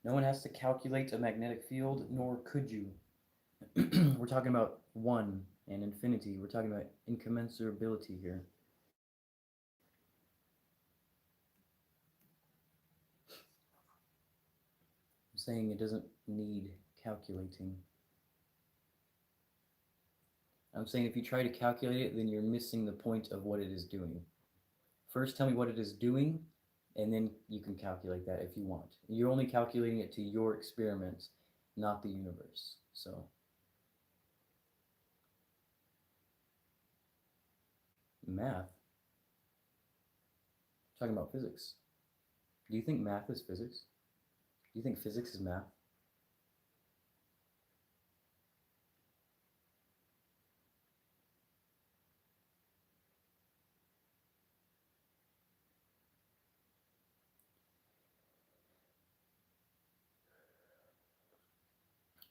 No one has to calculate a magnetic field, nor could you. We're talking about one and infinity. We're talking about incommensurability here. saying it doesn't need calculating. I'm saying if you try to calculate it, then you're missing the point of what it is doing. First, tell me what it is doing, and then you can calculate that if you want. You're only calculating it to your experiments, not the universe. So, math, talking about physics. Do you think math is physics? Do you think physics is math?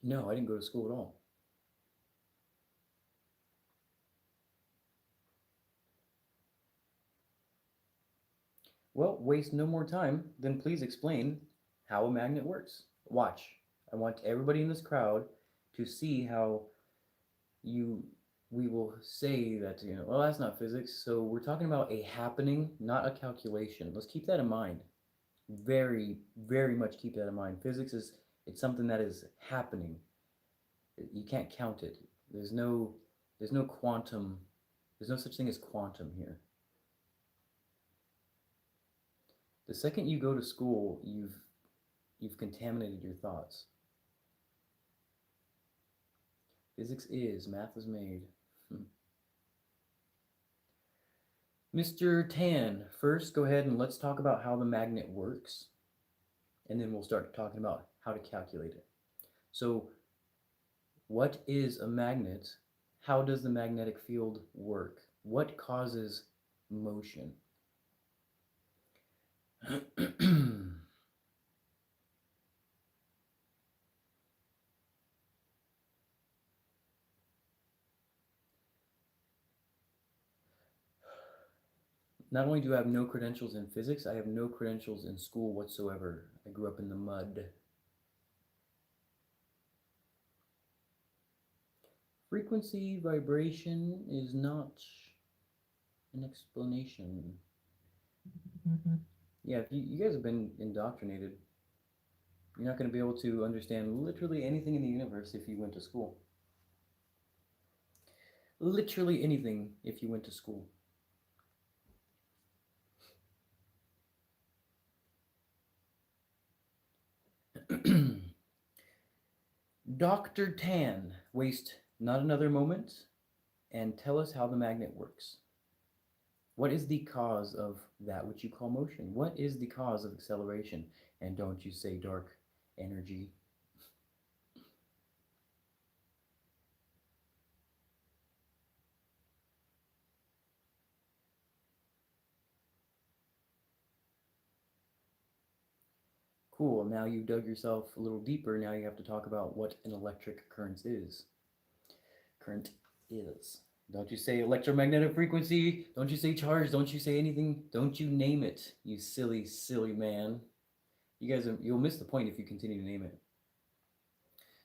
No, I didn't go to school at all. Well, waste no more time, then please explain how a magnet works. Watch. I want everybody in this crowd to see how you we will say that, well, that's not physics. So we're talking about a happening, not a calculation. Let's keep that in mind. Very, very much keep that in mind. Physics is it's something that is happening. You can't count it. There's no quantum. There's no such thing as quantum here. The second you go to school, you've contaminated your thoughts. Physics is, math is made. Mr. Tan, first go ahead and let's talk about how the magnet works, and then we'll start talking about how to calculate it. So, what is a magnet? How does the magnetic field work? What causes motion? Not only do I have no credentials in physics, I have no credentials in school whatsoever. I grew up in the mud. Frequency vibration is not an explanation. Yeah, if you guys have been indoctrinated. You're not going to be able to understand literally anything in the universe if you went to school. Literally anything if you went to school. Dr. Tan, waste not another moment and tell us how the magnet works. What is the cause of that which you call motion? What is the cause of acceleration? And don't you say dark energy. Cool, now you dug yourself a little deeper. Now you have to talk about what an electric current is. Current is. Don't you say electromagnetic frequency. Don't you say charge. Don't you say anything. Don't you name it, you silly, silly man. You'll miss the point if you continue to name it.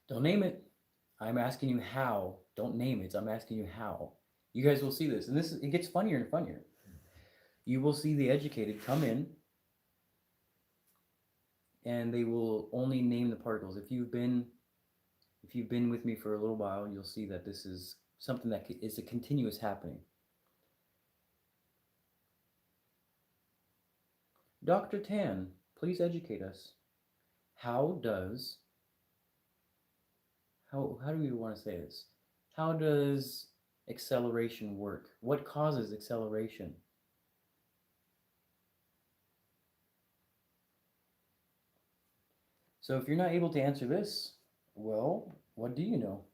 Don't name it. I'm asking you how. Don't name it. I'm asking you how. You guys will see this. And it gets funnier and funnier. You will see the educated come in and they will only name the particles. If you've been with me for a little while, you'll see that this is something that is a continuous happening. Dr. Tan, please educate us. How do we want to say this? How does acceleration work? What causes acceleration? So if you're not able to answer this, well, what do you know?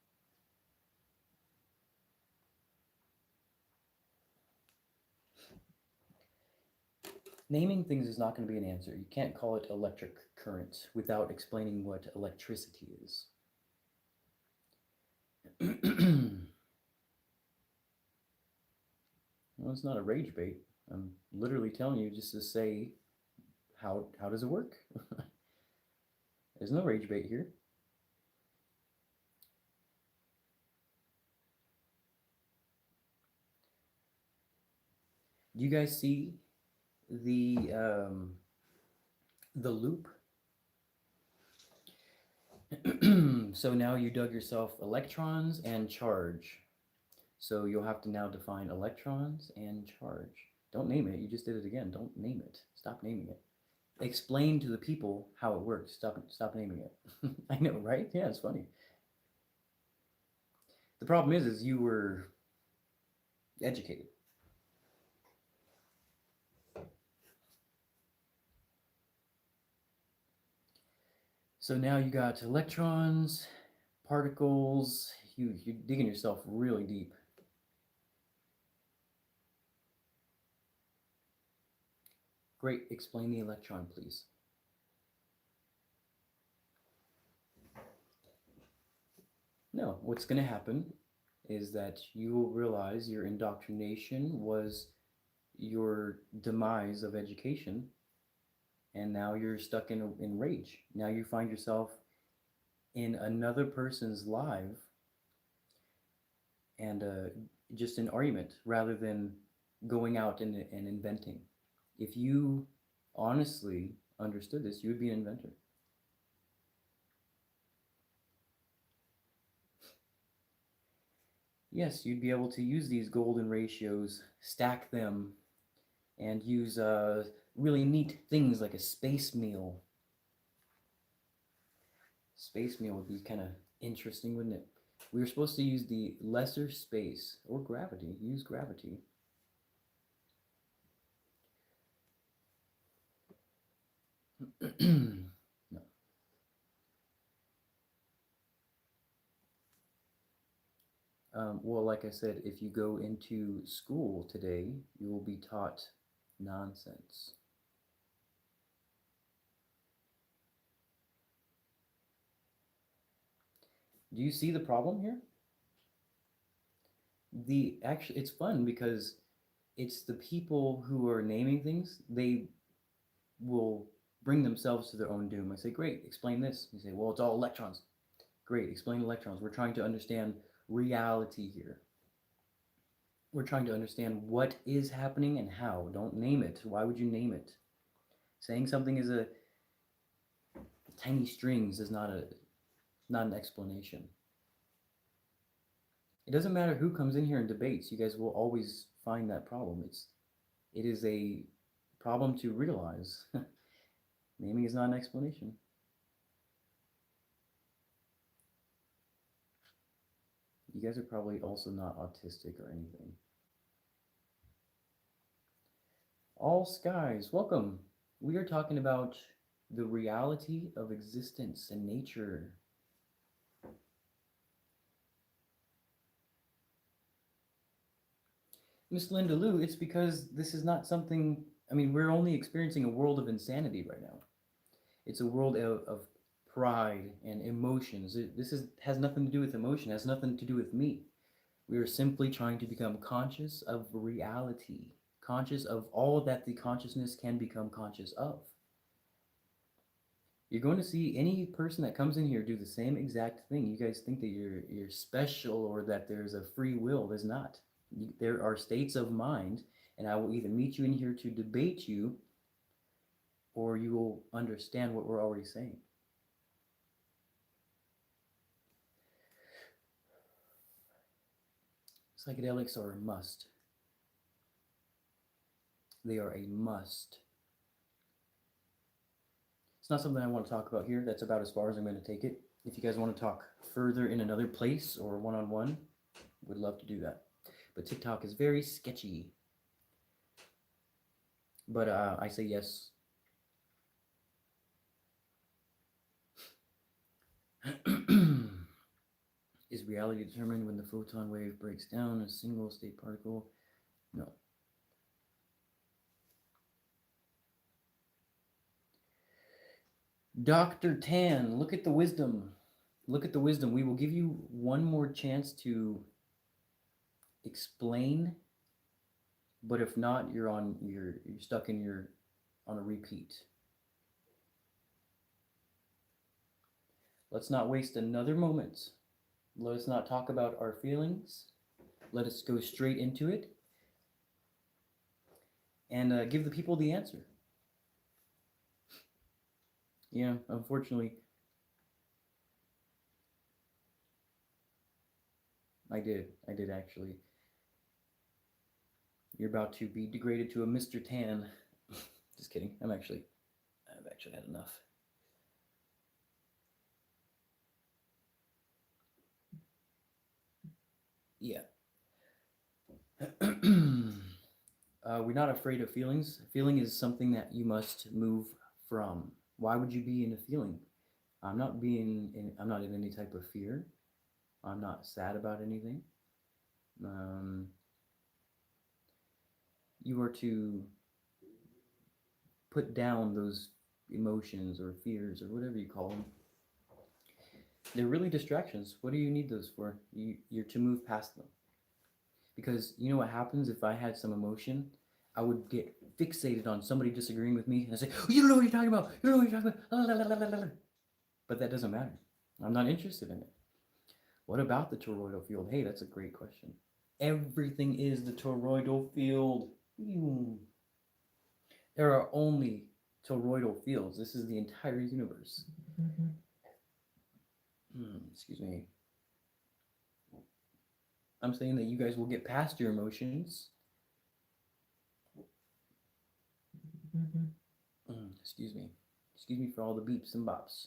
Naming things is not going to be an answer. You can't call it electric current without explaining what electricity is. Well, it's not a rage bait. I'm literally telling you just to say, how does it work? There's no rage bait here. Do you guys see the loop? So now you dug yourself electrons and charge. So you'll have to now define electrons and charge. Don't name it. You just did it again. Don't name it. Stop naming it. Explain to the people how it works. Stop naming it. I know, right? Yeah, it's funny. The problem is you were educated. So now you got electrons, particles. You're digging yourself really deep. Great. Explain the electron, please. No, what's going to happen is that you will realize your indoctrination was your demise of education, and now you're stuck in rage. Now you find yourself in another person's life and just an argument rather than going out and inventing. If you honestly understood this, you would be an inventor. Yes, you'd be able to use these golden ratios, stack them, and use really neat things like a space meal. Space meal would be kind of interesting, wouldn't it? We were supposed to use the lesser space or gravity. Use gravity. No. Well, like I said, if you go into school today, you will be taught nonsense. Do you see the problem here? It's fun because it's the people who are naming things. They will bring themselves to their own doom. I say, great, explain this. You say, well, it's all electrons. Great, explain electrons. We're trying to understand reality here. We're trying to understand what is happening and how. Don't name it. Why would you name it? Saying something is a tiny strings is not an explanation. It doesn't matter who comes in here and debates. You guys will always find that problem. It is a problem to realize. Naming is not an explanation. You guys are probably also not autistic or anything. All skies, welcome. We are talking about the reality of existence and nature. Miss Linda Lou, it's because this is not something, I mean, we're only experiencing a world of insanity right now. It's a world of pride and emotions. Has nothing to do with emotion, has nothing to do with me. We are simply trying to become conscious of reality, conscious of all that the consciousness can become conscious of. You're going to see any person that comes in here do the same exact thing. You guys think that you're special or that there's a free will. There's not. There are states of mind, and I will either meet you in here to debate you, or you will understand what we're already saying. Psychedelics are a must. They are a must. It's not something I want to talk about here. That's about as far as I'm going to take it. If you guys want to talk further in another place or one-on-one, would love to do that. But TikTok is very sketchy. But I say yes. Is reality determined when the photon wave breaks down a single state particle? No. Dr. Tan, look at the wisdom. Look at the wisdom. We will give you one more chance to explain, but if not, you're stuck on a repeat. Let's not waste another moment. Let us not talk about our feelings. Let us go straight into it and give the people the answer. Yeah, unfortunately, I did actually. You're about to be degraded to a Mr. Tan. Just kidding. I've actually had enough. Yeah. We're not afraid of feelings. Feeling is something that you must move from. Why would you be in a feeling? I'm not in any type of fear. I'm not sad about anything. Um, you are to put down those emotions or fears or whatever you call them. They're really distractions. What do you need those for? You're to move past them. Because you know what happens if I had some emotion? I would get fixated on somebody disagreeing with me and I say, oh, you don't know what you're talking about. You don't know what you're talking about. But that doesn't matter. I'm not interested in it. What about the toroidal field? Hey, that's a great question. Everything is the toroidal field. There are only toroidal fields. This is the entire universe. Excuse me. I'm saying that you guys will get past your emotions. Excuse me. Excuse me for all the beeps and bops.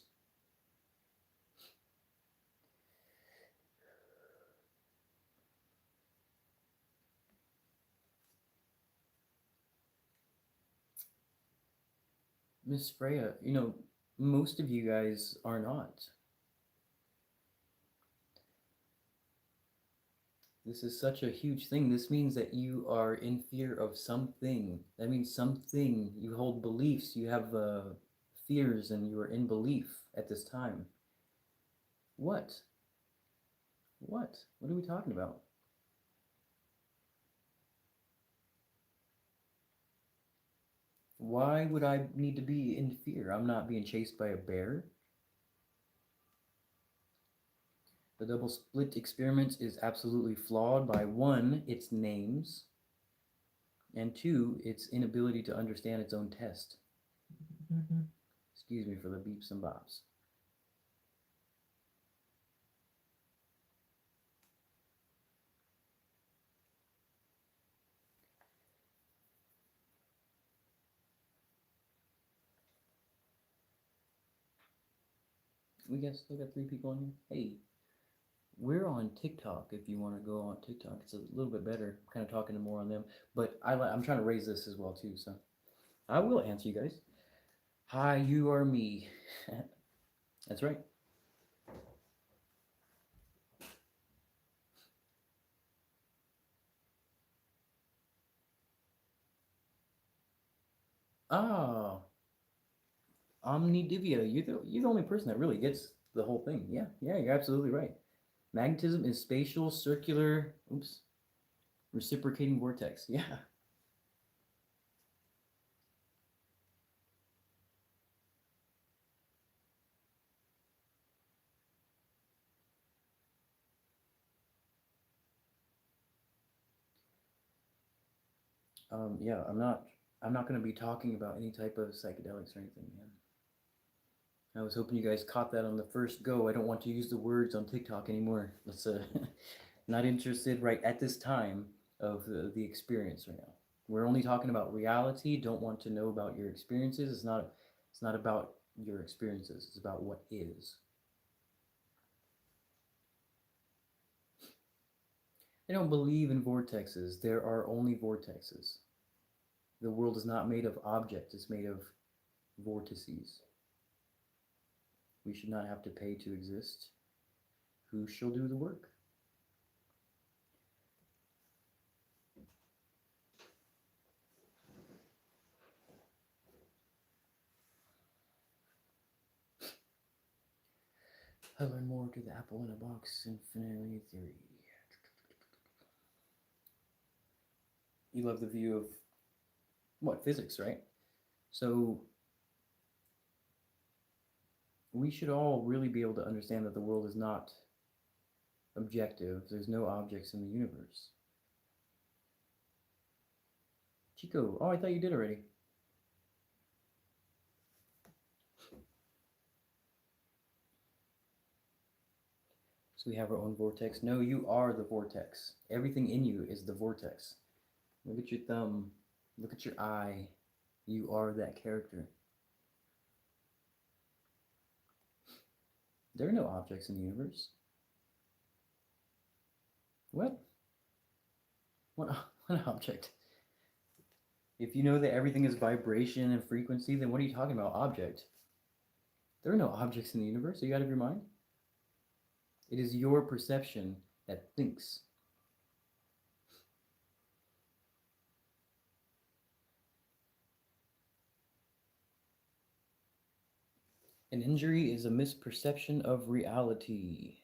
Miss Freya, most of you guys are not. This is such a huge thing. This means that you are in fear of something. That means something. You hold beliefs. You have fears and you are in belief at this time. What? What? What are we talking about? Why would I need to be in fear? I'm not being chased by a bear. The double split experiment is absolutely flawed by one, its names, and two, its inability to understand its own test. Excuse me for the beeps and bops. We still got 3 people on here. Hey, we're on TikTok. If you want to go on TikTok, it's a little bit better. I'm kind of talking more on them, but I'm trying to raise this as well too. So I will answer you guys. Hi, you are me. That's right. Ah, Omnidivia. You're the only person that really gets the whole thing. Yeah, yeah, you're absolutely right. Magnetism is spatial, circular, reciprocating vortex. Yeah. Yeah, I'm not going to be talking about any type of psychedelics or anything, man. I was hoping you guys caught that on the first go. I don't want to use the words on TikTok anymore. Let's not interested right at this time of the experience right now. We're only talking about reality. Don't want to know about your experiences. It's not about your experiences. It's about what is. I don't believe in vortexes. There are only vortexes. The world is not made of objects. It's made of vortices. We should not have to pay to exist. Who shall do the work? I learn more to the apple in a box infinity theory. You love the view of what? Physics, right? So we should all really be able to understand that the world is not objective. There's no objects in the universe. Chico, oh, I thought you did already. So we have our own vortex. No, you are the vortex. Everything in you is the vortex. Look at your thumb. Look at your eye. You are that character. There are no objects in the universe. What? What object? If you know that everything is vibration and frequency, then what are you talking about, object? There are no objects in the universe. Are you out of your mind? It is your perception that thinks. An injury is a misperception of reality.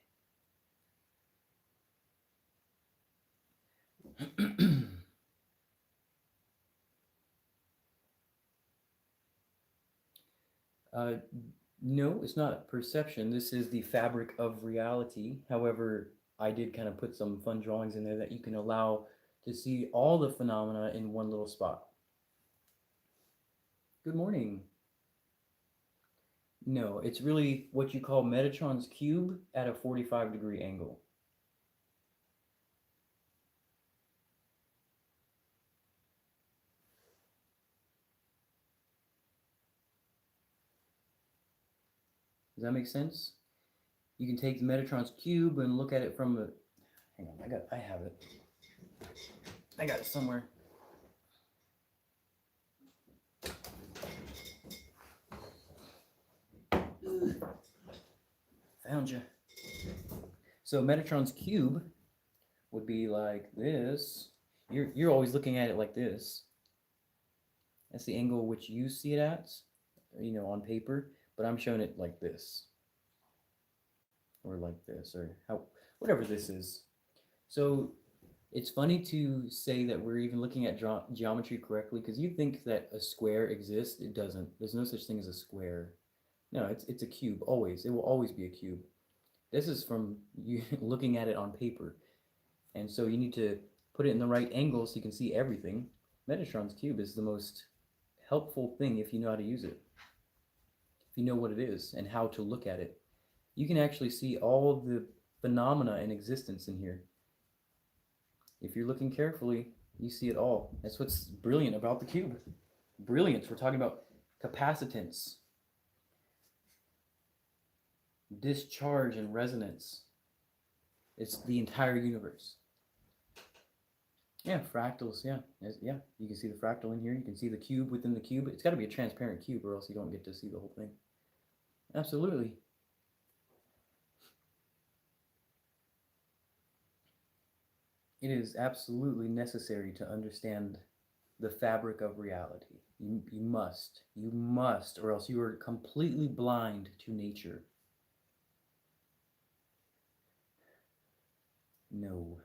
No, it's not perception. This is the fabric of reality. However, I did kind of put some fun drawings in there that you can allow to see all the phenomena in one little spot. Good morning. No, it's really what you call Metatron's cube at a 45-degree angle. Does that make sense? You can take the Metatron's cube and look at it from a... Hang on, I have it. I got it somewhere. Found you. So Metatron's cube would be like this. You're always looking at it like this. That's the angle which you see it at, you know, on paper. But I'm showing it like this, or like this, or how, whatever this is. So it's funny to say that we're even looking at geometry correctly, because you think that a square exists. It doesn't. There's no such thing as a square. No, it's a cube, always. It will always be a cube. This is from you looking at it on paper. And so you need to put it in the right angle so you can see everything. Metatron's cube is the most helpful thing if you know how to use it. If you know what it is and how to look at it. You can actually see all of the phenomena in existence in here. If you're looking carefully, you see it all. That's what's brilliant about the cube. Brilliance. We're talking about capacitance, discharge, and resonance. It's the entire universe. Yeah, fractals, yeah. Yeah, you can see the fractal in here. You can see the cube within the cube. It's got to be a transparent cube or else you don't get to see the whole thing. Absolutely. It is absolutely necessary to understand the fabric of reality. You must, or else you are completely blind to nature. No,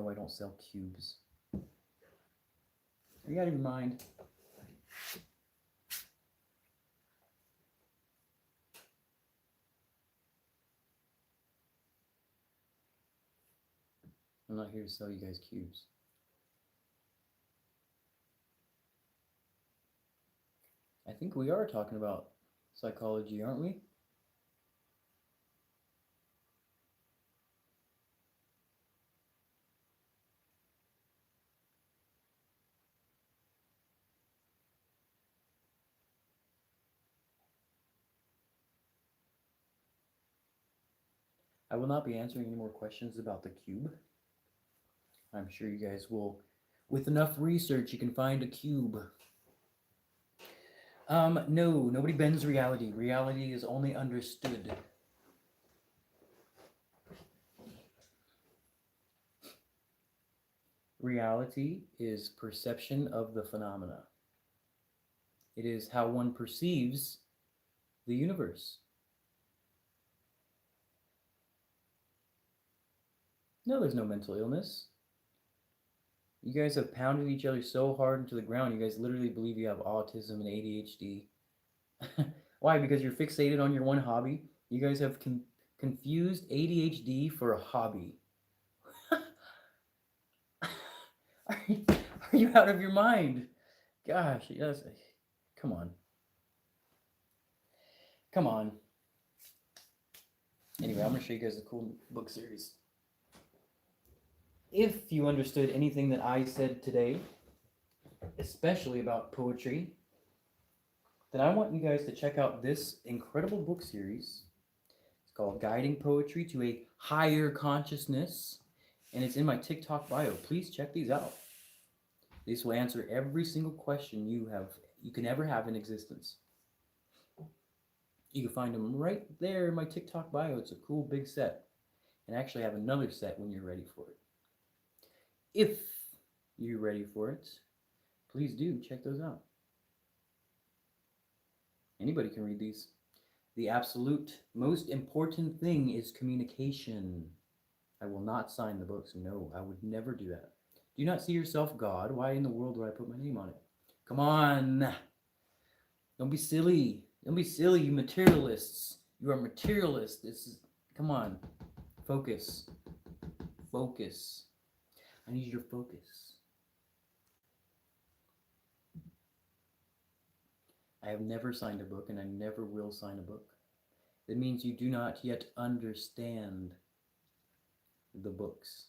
I don't sell cubes. Are you out of your mind? I'm not here to sell you guys cubes. I think we are talking about psychology, aren't we? I will not be answering any more questions about the cube. I'm sure you guys will, with enough research, you can find a cube. No, nobody bends reality. Reality is only understood. Reality is perception of the phenomena. It is how one perceives the universe. No, there's no mental illness. You guys have pounded each other so hard into the ground, you guys literally believe you have autism and ADHD. Why? Because you're fixated on your one hobby? You guys have confused ADHD for a hobby. Are you out of your mind? Gosh, yes. Come on. Come on. Anyway, I'm going to show you guys a cool book series. If you understood anything that I said today, especially about poetry, then I want you guys to check out this incredible book series. It's called Guiding Poetry to a Higher Consciousness, and it's in my TikTok bio. Please check these out. This will answer every single question you can ever have in existence. You can find them right there in my TikTok bio. It's a cool big set. And I actually have another set when you're ready for it. If you're ready for it, please do check those out. Anybody can read these. The absolute most important thing is communication. I will not sign the books. No, I would never do that. Do you not see yourself God? Why in the world would I put my name on it? Come on. Don't be silly. Don't be silly, you materialists. You are materialists. Come on. Focus. Focus. I need your focus. I have never signed a book, and I never will sign a book. That means you do not yet understand the books.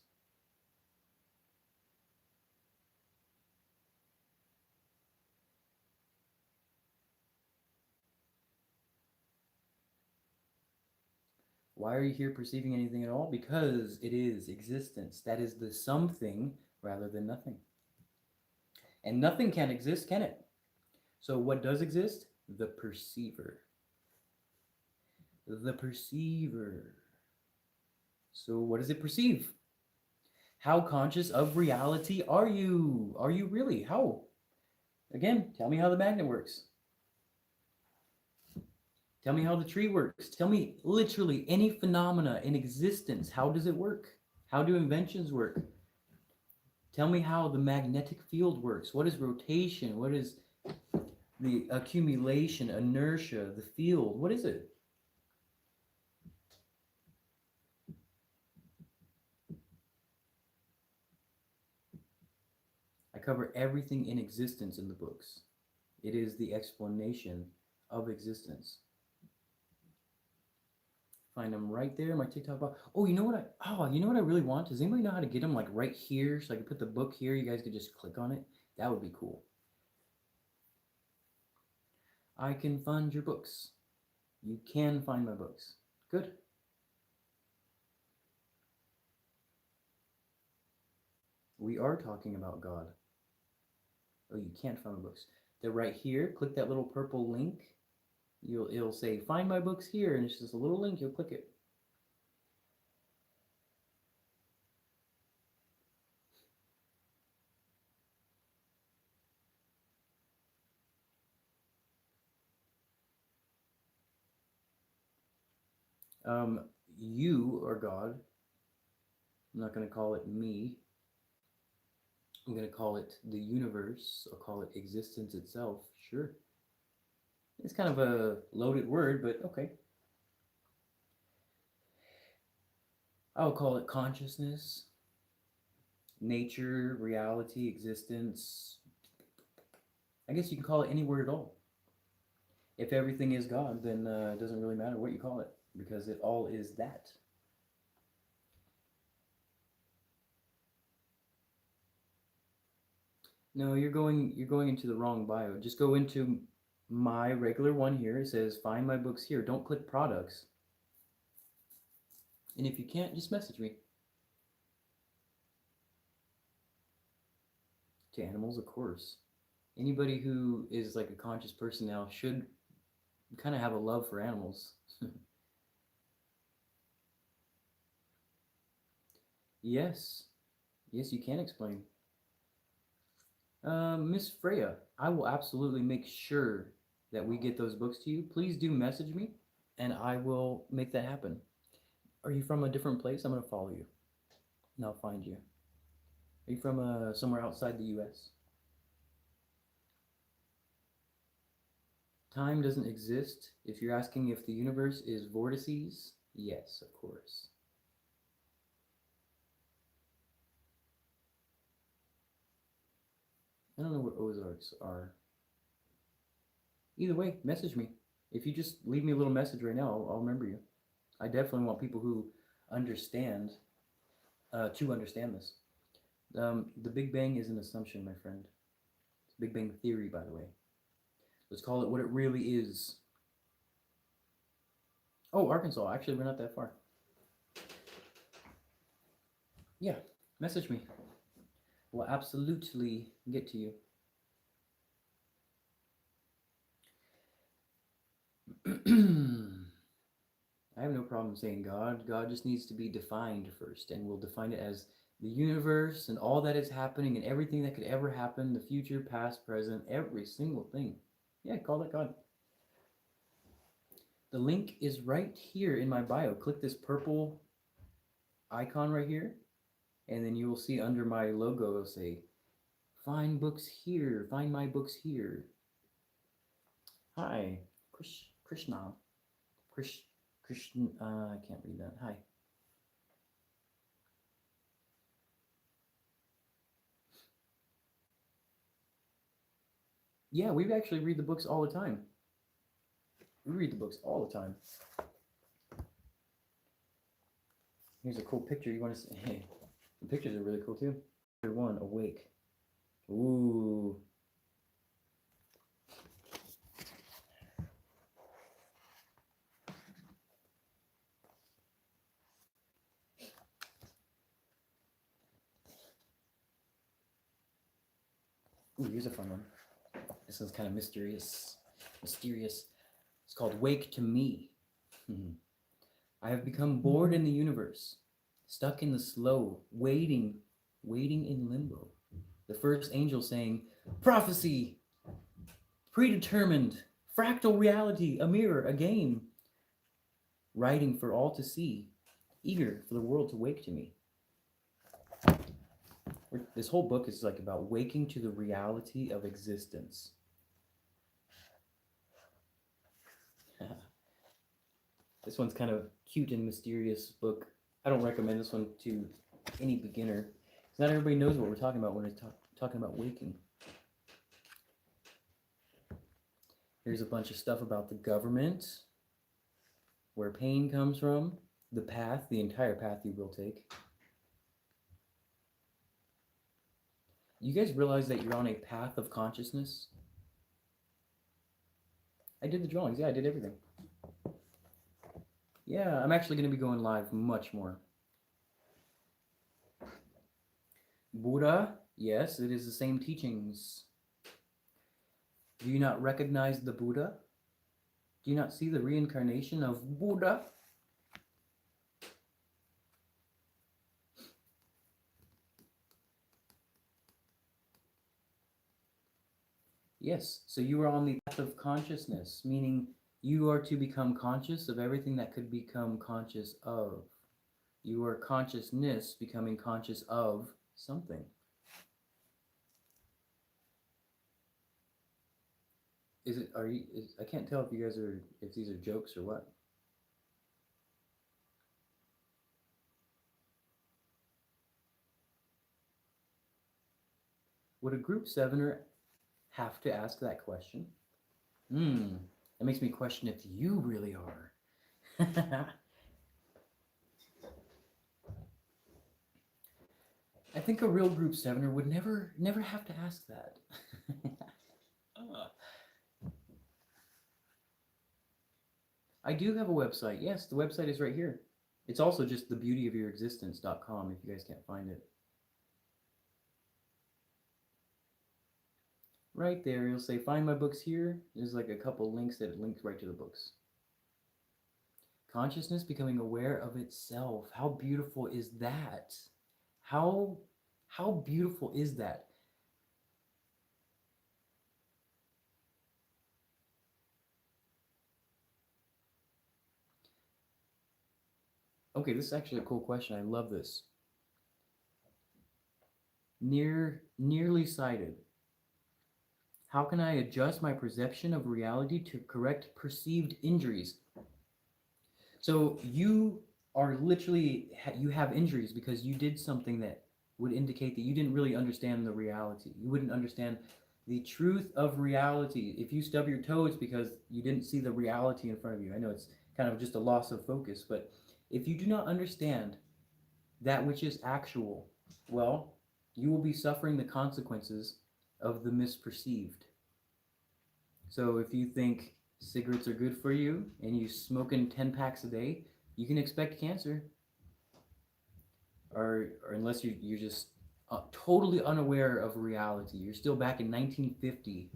Why are you here perceiving anything at all? Because it is existence. That is the something rather than nothing. And nothing can exist, can it? So what does exist? The perceiver. The perceiver. So what does it perceive? How conscious of reality are you? Are you really? How? Again, tell me how the magnet works. Tell me how the tree works. Tell me literally any phenomena in existence. How does it work? How do inventions work? Tell me how the magnetic field works. What is rotation? What is the accumulation, inertia, the field? What is it? I cover everything in existence in the books. It is the explanation of existence. Find them right there in my TikTok box. Oh, you know what I really want? Does anybody know how to get them like right here so I can put the book here? You guys could just click on it. That would be cool. I can fund your books. You can find my books. Good. We are talking about God. Oh, you can't find my books. They're right here. Click that little purple link. It'll say find my books here, and it's just a little link. You'll click it. You are God. I'm not going to call it me. I'm going to call it the universe. I'll call it existence itself. Sure. It's kind of a loaded word, but okay. I'll call it consciousness, nature, reality, existence. I guess you can call it any word at all. If everything is God, then it doesn't really matter what you call it, because it all is that. No, you're going into the wrong bio. Just go into my regular one here. It says find my books here. Don't click products. And if you can't, just message me. To animals, of course. Anybody who is like a conscious person now should kind of have a love for animals. Yes. Yes, you can explain. Miss Freya, I will absolutely make sure that we get those books to you. Please do message me, and I will make that happen. Are you from a different place? I'm going to follow you, and I'll find you. Are you from somewhere outside the U.S.? Time doesn't exist. If you're asking if the universe is vortices, yes, of course. I don't know what Ozarks are. Either way, message me. If you just leave me a little message right now, I'll remember you. I definitely want people who understand to understand this. The Big Bang is an assumption, my friend. It's Big Bang theory, by the way. Let's call it what it really is. Oh, Arkansas. Actually, we're not that far. Yeah, message me. We'll absolutely get to you. I have no problem saying God. God just needs to be defined first, and we'll define it as the universe and all that is happening and everything that could ever happen, the future, past, present, every single thing. Yeah, call that God. The link is right here in my bio. Click this purple icon right here, and then you will see under my logo, it'll say, find books here, find my books here. Hi, Krishna. Krishna, I can't read that. Hi. Yeah, we actually read the books all the time. We read the books all the time. Here's a cool picture. You want to see? Hey, the pictures are really cool too. Chapter 1, Awake. Ooh. Ooh, here's a fun one. This one's kind of mysterious. It's called Wake to Me. I have become bored in the universe, stuck in the slow, waiting in limbo. The first angel saying, prophecy, predetermined, fractal reality, a mirror, a game. Writing for all to see, eager for the world to wake to me. This whole book is like about waking to the reality of existence. This one's kind of cute and mysterious book. I don't recommend this one to any beginner. Not everybody knows what we're talking about when we're talking about waking. Here's a bunch of stuff about the government, where pain comes from, the path, the entire path you will take. You guys realize that you're on a path of consciousness? I did the drawings. Yeah, I did everything. Yeah, I'm actually going to be going live much more. Buddha, yes, it is the same teachings. Do you not recognize the Buddha? Do you not see the reincarnation of Buddha? Yes, so you are on the path of consciousness, meaning you are to become conscious of everything that could become conscious of. You are consciousness becoming conscious of something. I can't tell if you guys are, if these are jokes or what. Would a group sevener have to ask that question? That makes me question if you really are. I think a real group sevener would never have to ask that. I do have a website. Yes, the website is right here. It's also just thebeautyofyourexistence.com if you guys can't find it. Right there, you'll say find my books here. There's like a couple links that links right to the books. Consciousness becoming aware of itself. How beautiful is that? How beautiful is that? Okay, this is actually a cool question. I love this. Nearly sighted. How can I adjust my perception of reality to correct perceived injuries? So you are literally, you have injuries because you did something that would indicate that you didn't really understand the reality. You wouldn't understand the truth of reality. If you stub your toe, it's because you didn't see the reality in front of you. I know kind of just a loss of focus. But if you do not understand that which is actual, well, you will be suffering the consequences of the misperceived. So if you think cigarettes are good for you and you smoking 10 packs a day, you can expect cancer. Or unless you're just totally unaware of reality. You're still back in 1950.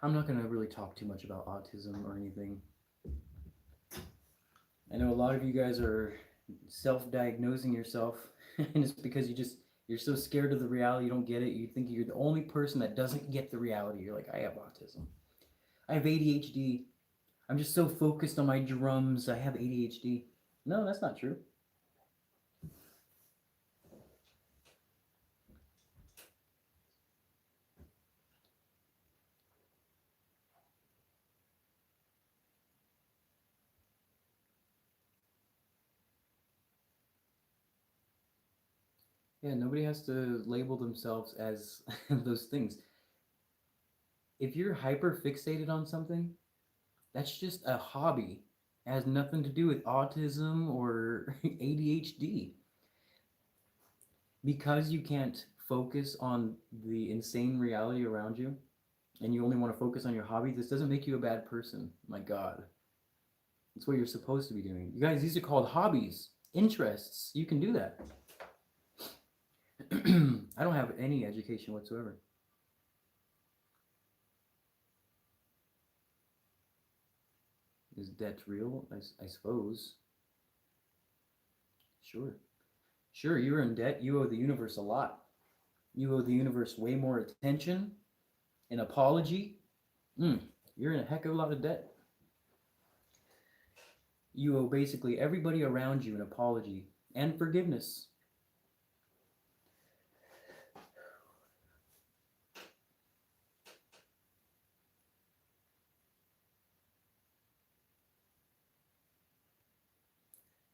I'm not going to really talk too much about autism or anything. I know a lot of you guys are self-diagnosing yourself, and it's because you're so scared of the reality, you don't get it. You think you're the only person that doesn't get the reality. You're like, I have autism. I have ADHD. I'm just so focused on my drums. I have ADHD. No, that's not true. Yeah, nobody has to label themselves as those things. If you're hyper fixated on something, that's just a hobby. It has nothing to do with autism or ADHD. Because you can't focus on the insane reality around you and you only want to focus on your hobby, this doesn't make you a bad person. My God. It's what you're supposed to be doing. You guys, these are called hobbies, interests. You can do that. I don't have any education whatsoever. Is debt real? I suppose. Sure. Sure, you're in debt. You owe the universe a lot. You owe the universe way more attention, an apology. You're in a heck of a lot of debt. You owe basically everybody around you an apology and forgiveness.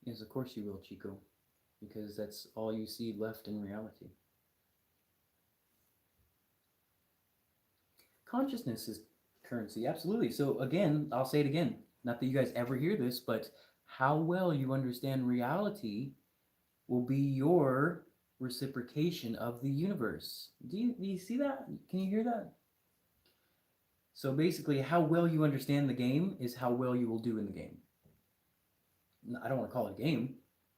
Yes, of course you will, Chico, because that's all you see left in reality. Consciousness is currency, absolutely. So again, I'll say it again. Not that you guys ever hear this, but how well you understand reality will be your reciprocation of the universe. Do you see that? Can you hear that? So basically, how well you understand the game is how well you will do in the game. I don't want to call it a game,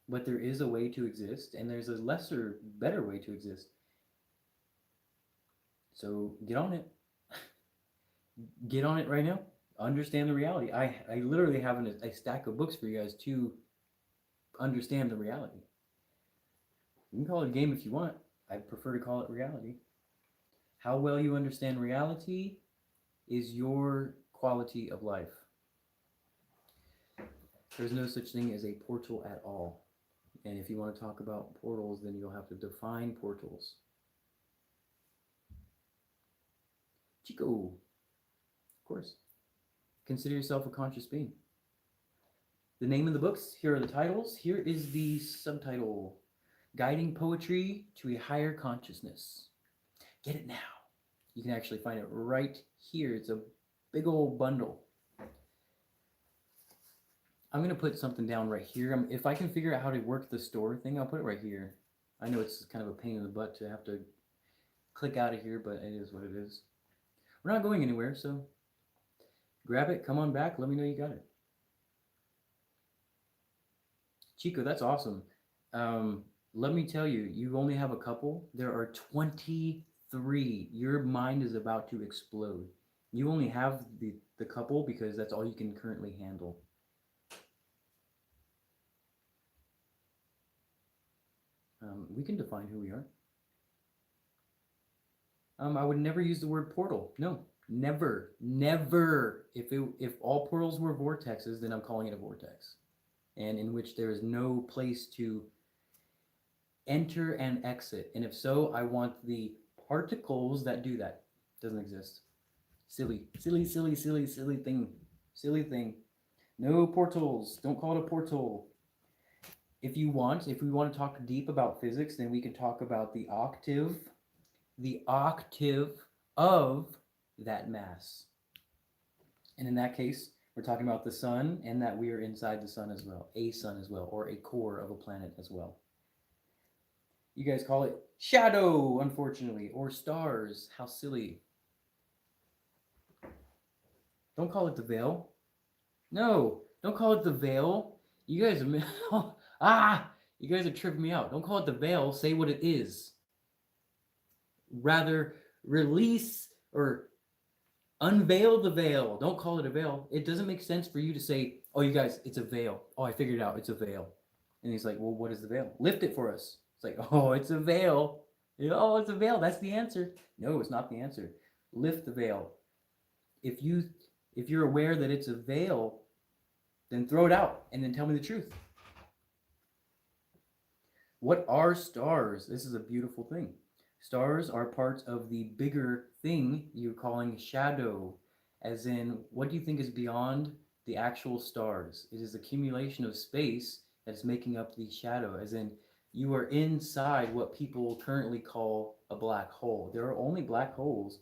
but there is a way to exist, and there's a lesser, better way to exist. So get on it. Get on it right now. Understand the reality. I literally have a stack of books for you guys to understand the reality. You can call it a game if you want. I prefer to call it reality. How well you understand reality is your quality of life. There's no such thing as a portal at all. And if you want to talk about portals, then you'll have to define portals. Chico, of course. Consider yourself a conscious being. The name of the books, here are the titles. Here is the subtitle, Guiding Poetry to a Higher Consciousness. Get it now. You can actually find it right here. It's a big old bundle. I'm going to put something down right here. If I can figure out how to work the store thing, I'll put it right here. I know it's kind of a pain in the butt to have to click out of here, but it is what it is. We're not going anywhere, so grab it, come on back, let me know you got it. Chico, that's awesome. Let me tell you, you only have a couple. There are 23. Your mind is about to explode. You only have the couple because that's all you can currently handle. We can define who we are. I would never use the word portal. No, never, never. If all portals were vortexes, then I'm calling it a vortex, and in which there is no place to enter and exit. And if so, I want the particles that do that. Doesn't exist. Silly, silly, silly, silly, silly thing. Silly thing. No portals. Don't call it a portal. If we want to talk deep about physics, then we can talk about the octave, the octave of that mass. And in that case, we're talking about the sun and that we are inside the sun as well, a sun as well, or a core of a planet as well. You guys call it shadow, unfortunately, or stars. How silly. Don't call it the veil. No, don't call it the veil. You guys are you guys are tripping me out. Don't call it the veil. Say what it is. Rather, release or unveil the veil. Don't call it a veil. It doesn't make sense for you to say, "Oh, you guys, it's a veil. Oh, I figured it out. It's a veil." And he's like, "Well, what is the veil? Lift it for us." It's like, "Oh, it's a veil. Oh, it's a veil. That's the answer." No, it's not the answer. Lift the veil. If you're aware that it's a veil, then throw it out and then tell me the truth. What are stars? This is a beautiful thing. Stars are parts of the bigger thing you're calling shadow, as in, what do you think is beyond the actual stars? It is accumulation of space that's making up the shadow, as in, you are inside what people currently call a black hole. There are only black holes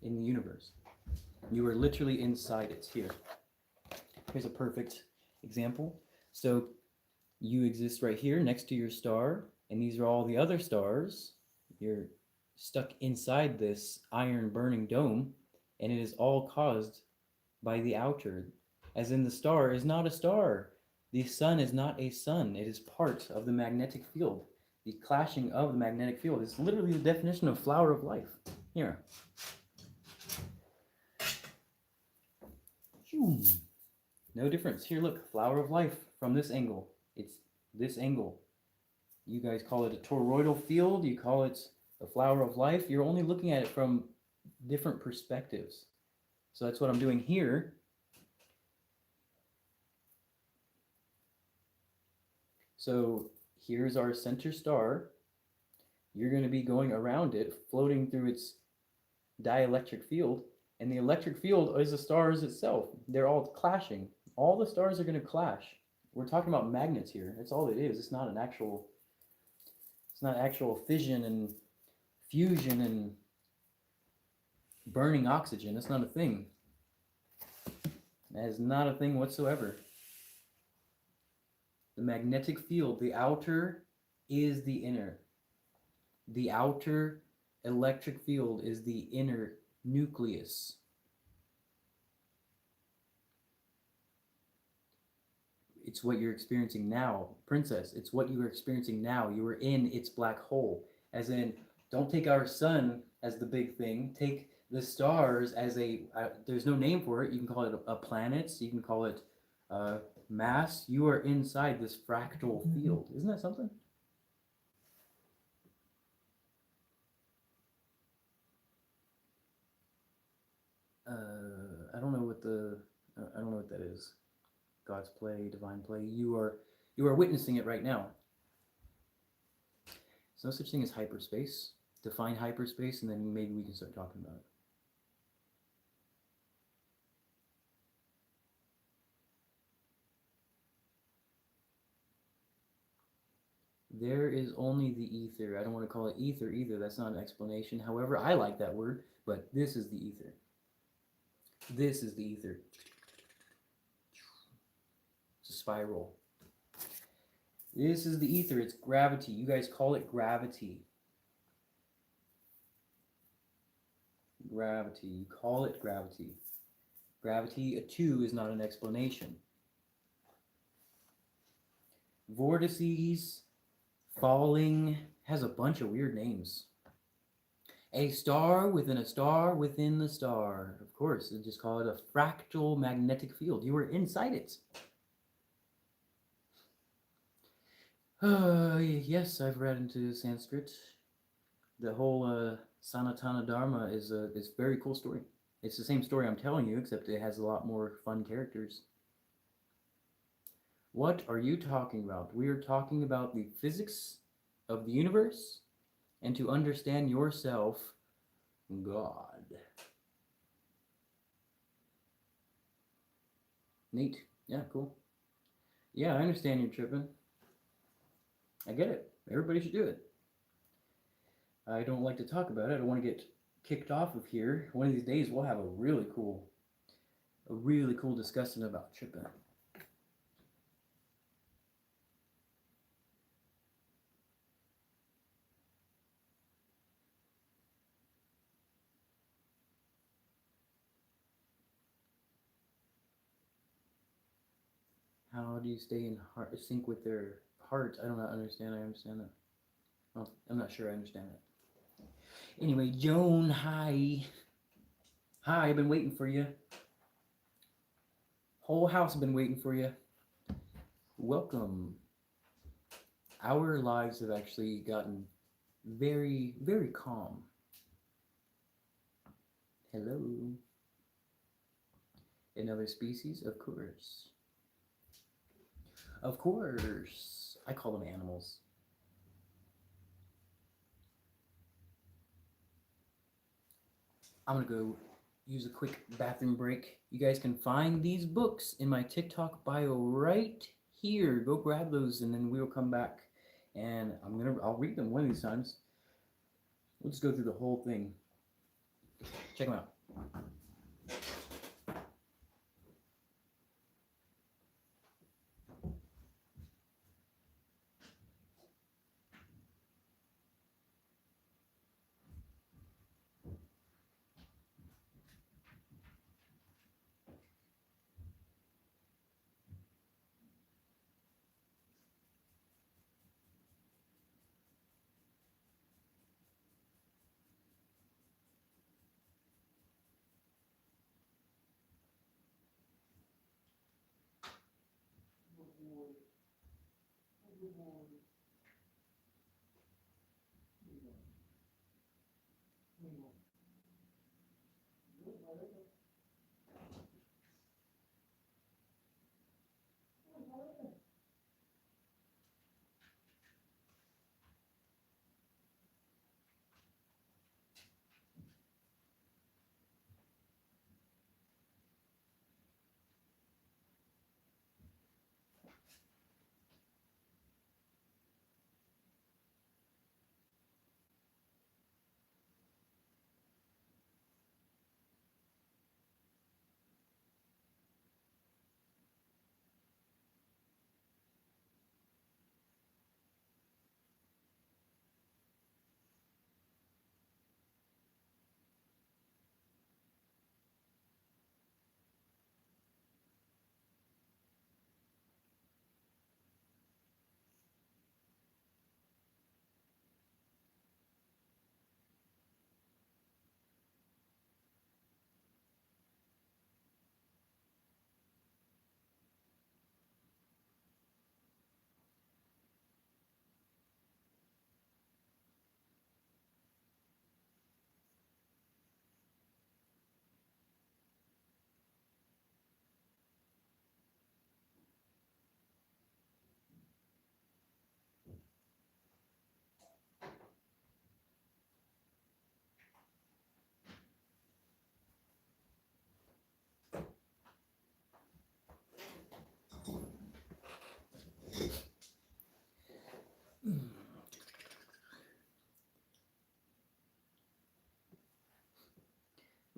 in the universe. You are literally inside it. Here's a perfect example. So you exist right here next to your star, and these are all the other stars. You're stuck inside this iron burning dome, and it is all caused by the outer. As in, the star is not a star. The sun is not a sun. It is part of the magnetic field. The clashing of the magnetic field is literally the definition of flower of life. Here. No difference. Here, look, flower of life from this angle. It's this angle. You guys call it a toroidal field. You call it a flower of life. You're only looking at it from different perspectives. So that's what I'm doing here. So here's our center star. You're going to be going around it, floating through its dielectric field. And the electric field is the stars itself. They're all clashing. All the stars are going to clash. We're talking about magnets here. That's all it is. It's not actual fission and fusion and burning oxygen. That's not a thing. That is not a thing whatsoever. The magnetic field, the outer is the inner. The outer electric field is the inner nucleus. It's what you're experiencing now, princess. It's what you are experiencing now. You are in its black hole. As in, don't take our sun as the big thing. Take the stars as there's no name for it. You can call it a planet. You can call it mass. You are inside this fractal field. Isn't that something? I don't know what that is. God's play, divine play. You are witnessing it right now. There's no such thing as hyperspace. Define hyperspace, and then maybe we can start talking about it. There is only the ether. I don't want to call it ether either. That's not an explanation. However, I like that word, but this is the ether. This is the ether. It's a spiral. This is the ether. It's gravity. You guys call it gravity. Gravity. You call it gravity. Gravity, too, is not an explanation. Vortices, falling, has a bunch of weird names. A star within a star within the star. Of course, they just call it a fractal magnetic field. You are inside it. Yes, I've read into Sanskrit. The whole Sanatana Dharma is a very cool story. It's the same story I'm telling you, except it has a lot more fun characters. What are you talking about? We are talking about the physics of the universe and to understand yourself, God. Neat. Yeah, cool. Yeah, I understand you're tripping. I get it. Everybody should do it. I don't like to talk about it. I don't want to get kicked off of here. One of these days we'll have a really cool discussion about tripping. How do you stay in sync with their heart? I don't understand. I understand that. Well, I'm not sure I understand that. Anyway, Joan, hi. Hi, I've been waiting for you. Whole house been waiting for you. Welcome. Our lives have actually gotten very, very calm. Hello. Another species? Of course. Of course. I call them animals. I'm gonna go use a quick bathroom break. You guys can find these books in my TikTok bio right here. Go grab those and then we'll come back and I'll read them one of these times. We'll just go through the whole thing. Check them out.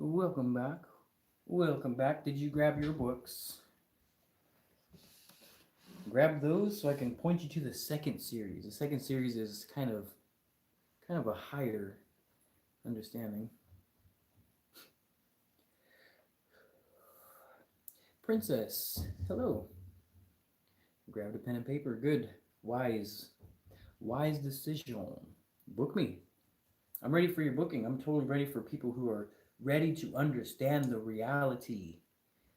Welcome back. Welcome back. Did you grab your books? Grab those so I can point you to the second series. The second series is kind of a higher understanding. Princess, hello. Grabbed a pen and paper. Good. Wise. Wise decision. Book me. I'm ready for your booking. I'm totally ready for people who are ready to understand the reality,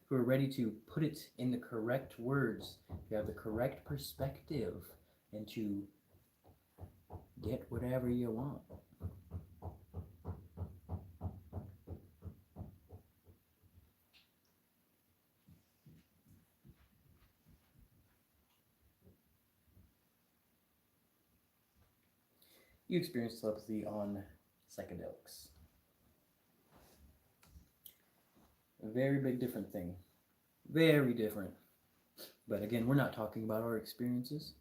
who are ready to put it in the correct words, to have the correct perspective, and to get whatever you want. You experience telepathy on psychedelics. A very big different thing. Very different. But again, we're not talking about our experiences.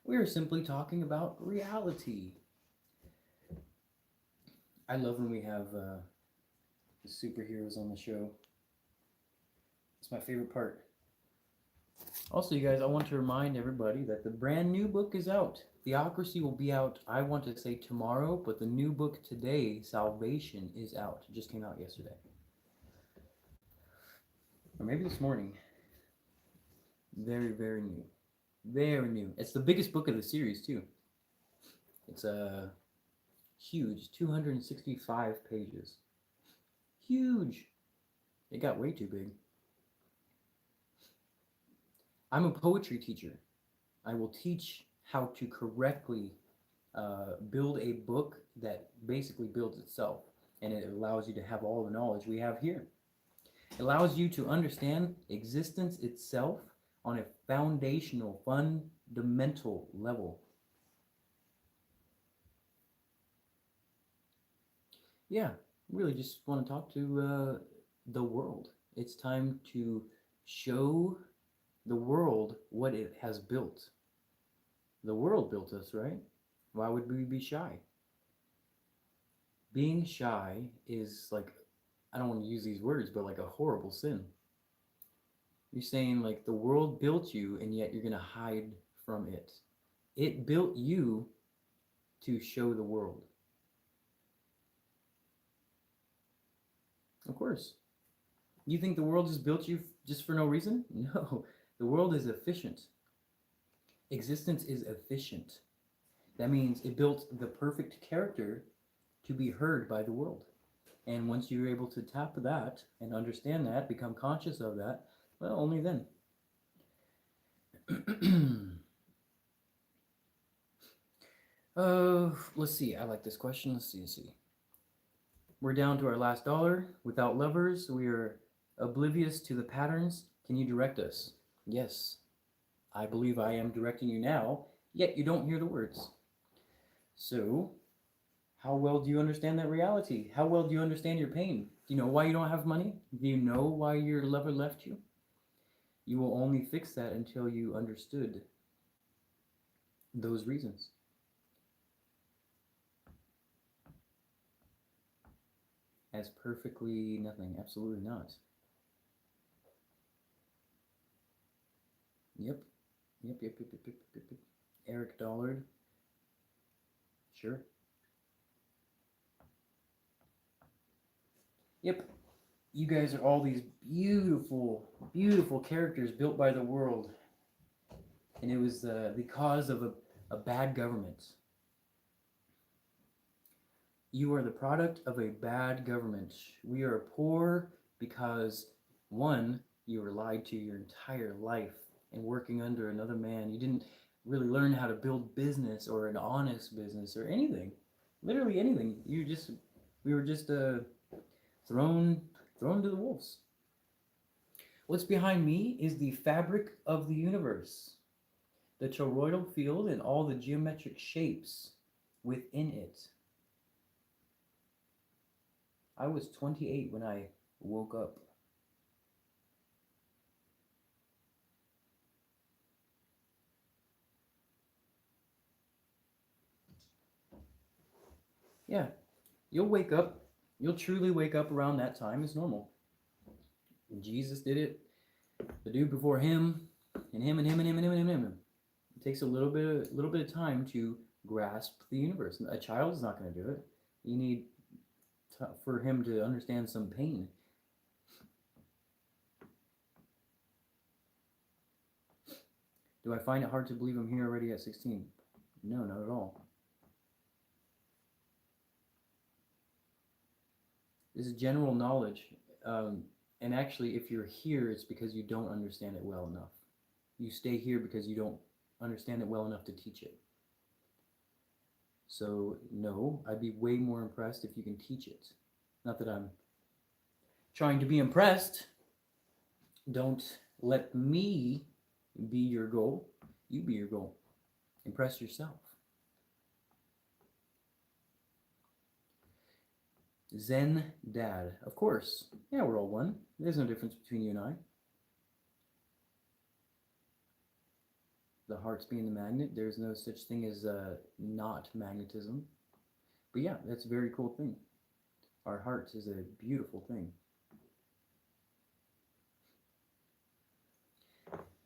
We are simply talking about reality. I love when we have the superheroes on the show. It's my favorite part. Also, you guys, I want to remind everybody that the brand new book is out. Theocracy will be out, I want to say tomorrow, but the new book today, Salvation, is out. It just came out yesterday. Or maybe this morning. Very, very new. Very new. It's the biggest book of the series, too. It's a huge, 265 pages. Huge. It got way too big. I'm a poetry teacher. I will teach how to correctly build a book that basically builds itself, and it allows you to have all the knowledge we have here. It allows you to understand existence itself on a foundational, fundamental level. Yeah, really just want to talk to the world. It's time to show the world what it has built. The world built us, right? Why would we be shy? Being shy is like, I don't want to use these words, but like a horrible sin. You're saying like the world built you and yet you're going to hide from it. It built you to show the world. Of course. You think the world just built you just for no reason? No. The world is efficient. Existence is efficient. That means it built the perfect character to be heard by the world. And once you're able to tap that and understand that, become conscious of that, well, only then. Let's see. I like this question. Let's see. We're down to our last dollar. Without lovers, we are oblivious to the patterns. Can you direct us? Yes. I believe I am directing you now, yet you don't hear the words. So, how well do you understand that reality? How well do you understand your pain? Do you know why you don't have money? Do you know why your lover left you? You will only fix that until you understood those reasons. As perfectly nothing. Absolutely not. Yep. Yep. Eric Dollard. Sure. Yep. You guys are all these beautiful, beautiful characters built by the world. And it was the cause of a bad government. You are the product of a bad government. We are poor because, one, you were lied to your entire life and working under another man. You didn't really learn how to build business or an honest business or anything. Literally anything. We were just thrown to the wolves. What's behind me is the fabric of the universe, the toroidal field and all the geometric shapes within it. I was 28 when I woke up. Yeah, you'll wake up. You'll truly wake up around that time. It's normal. Jesus did it. The dude before him, and him, and him, and him, and him, and him, and him. It takes a little bit of time to grasp the universe. A child is not going to do it. You need for him to understand some pain. Do I find it hard to believe I'm here already at 16? No, not at all. This is general knowledge. And actually, if you're here, it's because you don't understand it well enough. You stay here because you don't understand it well enough to teach it. So, no, I'd be way more impressed if you can teach it. Not that I'm trying to be impressed. Don't let me be your goal. You be your goal. Impress yourself. Zen Dad. Of course. Yeah, we're all one. There's no difference between you and I. The heart's being the magnet. There's no such thing as not magnetism. But yeah, that's a very cool thing. Our heart is a beautiful thing.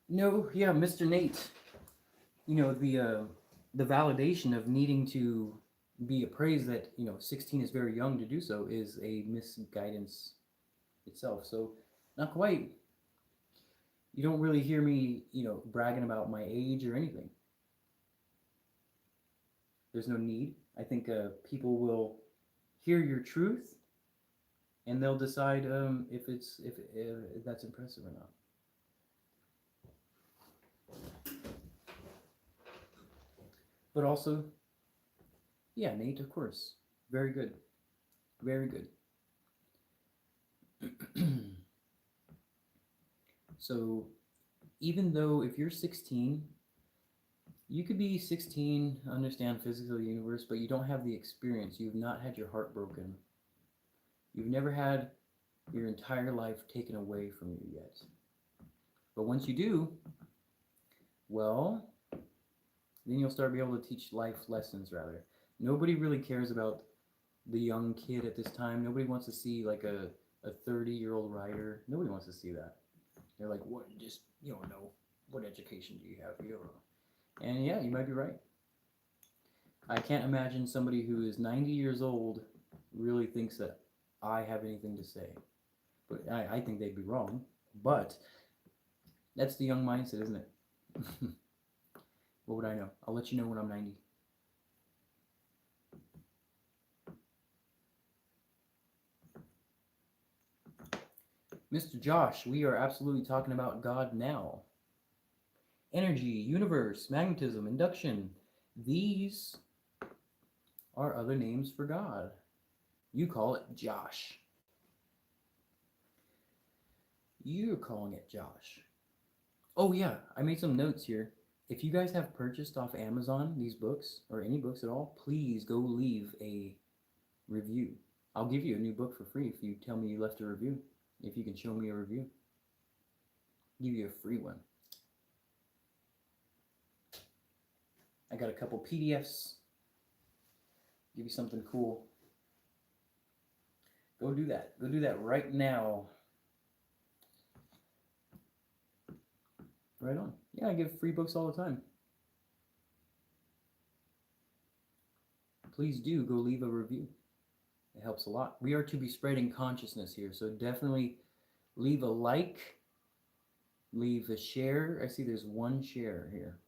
No, yeah, Mr. Nate. You know, the validation of needing to be appraised that, 16 is very young to do so is a misguidance itself. So, not quite. You don't really hear me, bragging about my age or anything. There's no need. I think people will hear your truth and they'll decide if that's impressive or not. But also, yeah, Nate, of course, very good, very good. So, even though if you're 16, you could be 16, understand physics of the universe, but you don't have the experience. You've not had your heart broken. You've never had your entire life taken away from you yet. But once you do, well, then you'll start being able to teach life lessons rather. Nobody really cares about the young kid at this time. Nobody wants to see like a 30-year-old writer. Nobody wants to see that. They're like, what? Just, you don't know. What education do you have? You don't know. And yeah, you might be right. I can't imagine somebody who is 90 years old really thinks that I have anything to say. But I think they'd be wrong. But that's the young mindset, isn't it? What would I know? I'll let you know when I'm 90. Mr. Josh, we are absolutely talking about God now. Energy, universe, magnetism, induction. These are other names for God. You call it Josh. You're calling it Josh. Oh yeah, I made some notes here. If you guys have purchased off Amazon these books, or any books at all, please go leave a review. I'll give you a new book for free if you tell me you left a review. If you can show me a review. I'll give you a free one. I got a couple PDFs. Give you something cool. Go do that. Go do that right now. Right on. Yeah, I give free books all the time. Please do go leave a review. It helps a lot. We are to be spreading consciousness here, so definitely leave a like, leave a share. I see there's one share here.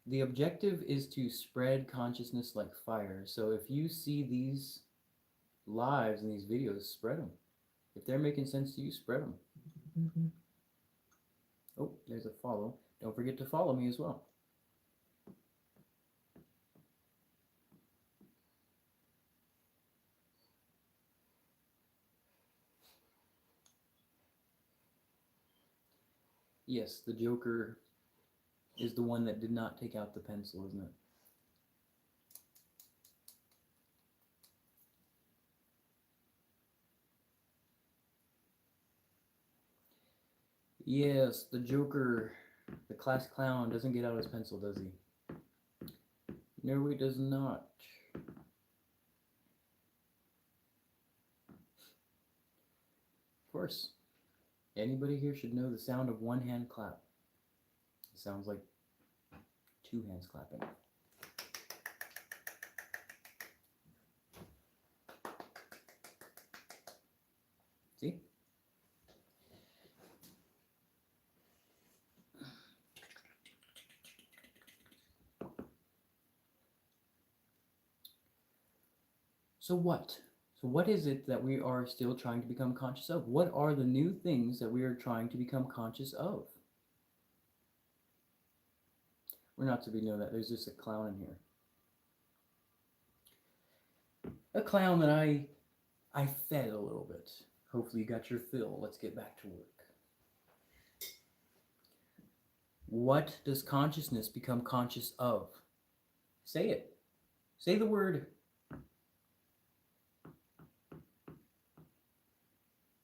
The objective is to spread consciousness like fire. So if you see these lives and these videos, spread them. If they're making sense to you, spread them. Mm-hmm. Oh, there's a follow. Don't forget to follow me as well. Yes, the Joker is the one that did not take out the pencil, isn't it? Yes, the Joker, the class clown, doesn't get out his pencil, does he? No, he does not. Of course. Anybody here should know the sound of one hand clap. It sounds like two hands clapping. See? So what? So what is it that we are still trying to become conscious of? What are the new things that we are trying to become conscious of? We're not to be know that. There's just a clown in here. A clown that I fed a little bit. Hopefully you got your fill. Let's get back to work. What does consciousness become conscious of? Say it. Say the word.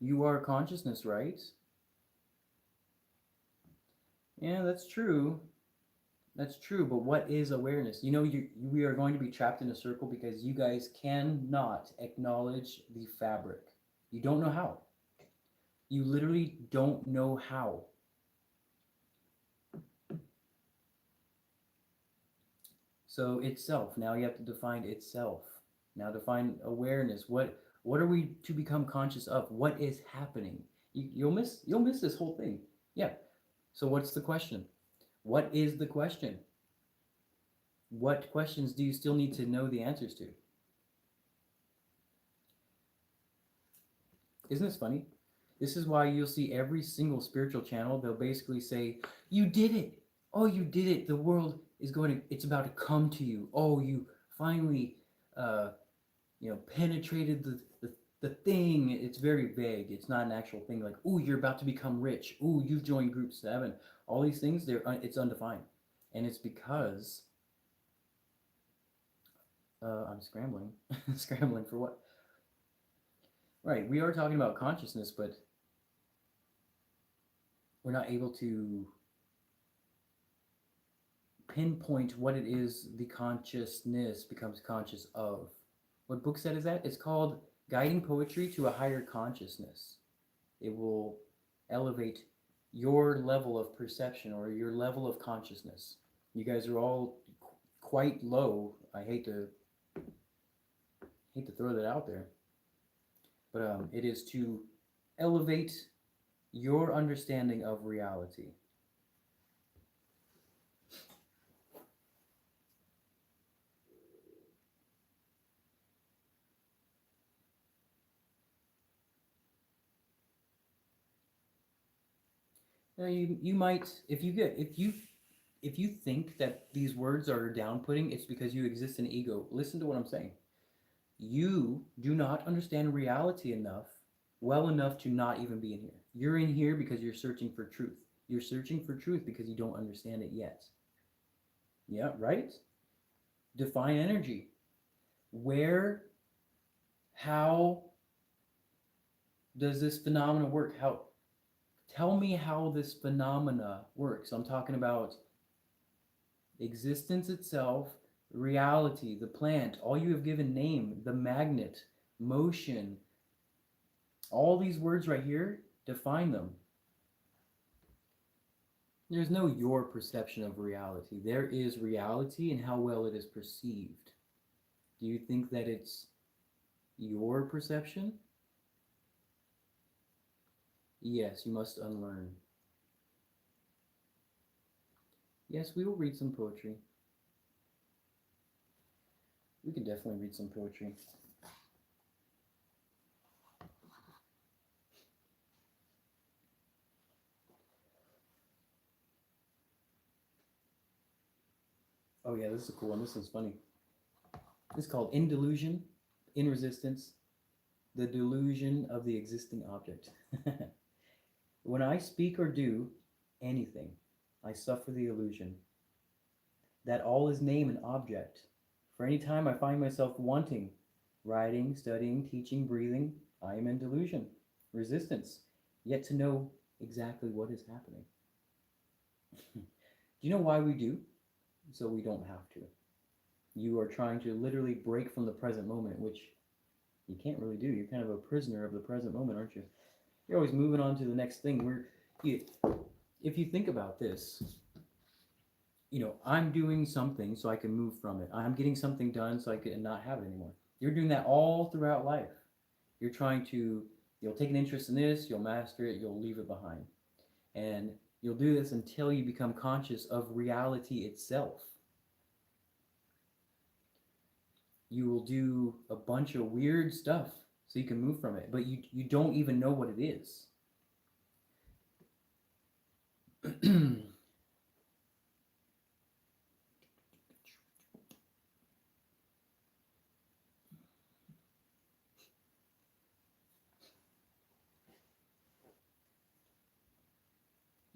You are consciousness, right? Yeah, that's true. That's true, but what is awareness? You know, we are going to be trapped in a circle because you guys cannot acknowledge the fabric. You don't know how. You literally don't know how. So itself. Now you have to define itself. Now define awareness. What are we to become conscious of? What is happening? You'll miss this whole thing. Yeah. So what's the question? What is the question? What questions do you still need to know the answers to? Isn't this funny? This is why you'll see every single spiritual channel, they'll basically say, "You did it. Oh, you did it. The world is going to, it's about to come to you. Oh, you finally, uh, penetrated the thing." It's very vague. It's not an actual thing like, "Oh, you're about to become rich. Oh, you've joined group 7." All these things, it's undefined. And it's because I'm scrambling. Scrambling for what? Right, we are talking about consciousness, but we're not able to pinpoint what it is the consciousness becomes conscious of. What book set is that? It's called Guiding Poetry to a Higher Consciousness. It will elevate your level of perception or your level of consciousness. You guys are all quite low. I hate to throw that out there, but it is to elevate your understanding of reality. Now you might, if you think that these words are down-putting, it's because you exist in ego. Listen to what I'm saying. You do not understand reality well enough to not even be in here. You're in here because you're searching for truth. You're searching for truth because you don't understand it yet. Yeah, right? Define energy. Where, how does this phenomena work? Tell me how this phenomena works. I'm talking about existence itself, reality, the plant, all you have given name, the magnet, motion, all these words right here, define them. There's no your perception of reality. There is reality and how well it is perceived. Do you think that it's your perception? Yes, you must unlearn. Yes, we will read some poetry. We can definitely read some poetry. Oh yeah, this is a cool one. This is funny. It's called In Delusion, In Resistance, the Delusion of the Existing Object. When I speak or do anything, I suffer the illusion that all is name and object. For any time I find myself wanting, writing, studying, teaching, breathing, I am in delusion, resistance, yet to know exactly what is happening. Do you know why we do? So we don't have to. You are trying to literally break from the present moment, which you can't really do. You're kind of a prisoner of the present moment, aren't you? You're always moving on to the next thing. If you think about this, I'm doing something so I can move from it. I'm getting something done so I can not have it anymore. You're doing that all throughout life. You're trying to, you'll take an interest in this, you'll master it, you'll leave it behind. And you'll do this until you become conscious of reality itself. You will do a bunch of weird stuff so you can move from it, but you don't even know what it is.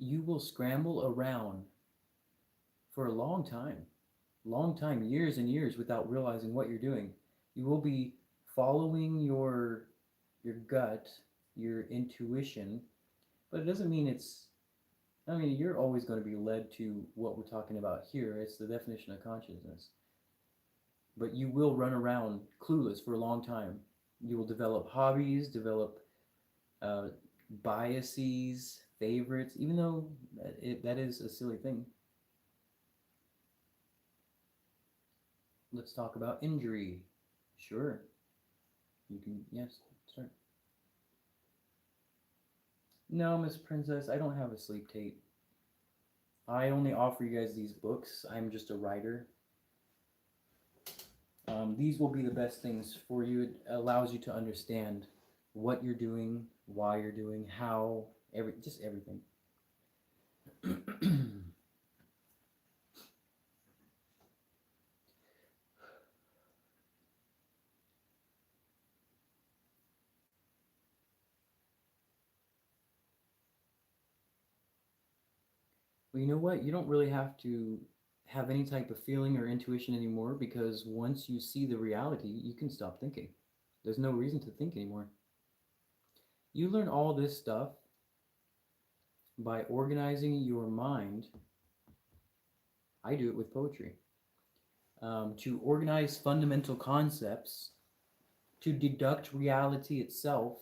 You will scramble around for a long time, years and years, without realizing what you're doing. You will be following your gut, your intuition, but it doesn't mean it's I mean, you're always going to be led to what we're talking about here. It's the definition of consciousness. But you will run around clueless for a long time. You will develop hobbies, develop uh, biases, favorites, even though that is a silly thing. Let's talk about injury. Sure. You can, yes, start. No, Miss Princess, I don't have a sleep tape. I only offer you guys these books. I'm just a writer. These will be the best things for you. It allows you to understand what you're doing, why you're doing, how, just everything. Well, you know what? You don't really have to have any type of feeling or intuition anymore, because once you see the reality, you can stop thinking. There's no reason to think anymore. You learn all this stuff by organizing your mind. I do it with poetry. To organize fundamental concepts, to deduct reality itself.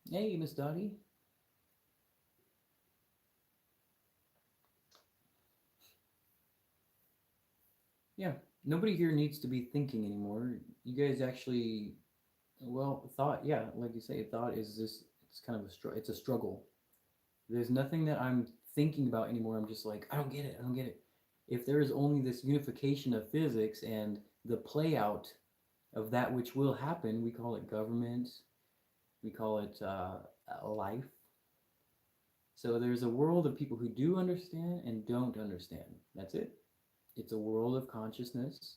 Hey, Miss Dottie. Yeah, nobody here needs to be thinking anymore. You guys actually, well, thought, yeah, like you say, thought is this, it's kind of it's a struggle. There's nothing that I'm thinking about anymore. I'm just like, I don't get it, I don't get it. If there is only this unification of physics and the play out of that which will happen, we call it government, we call it life. So there's a world of people who do understand and don't understand. That's it. It's a world of consciousness,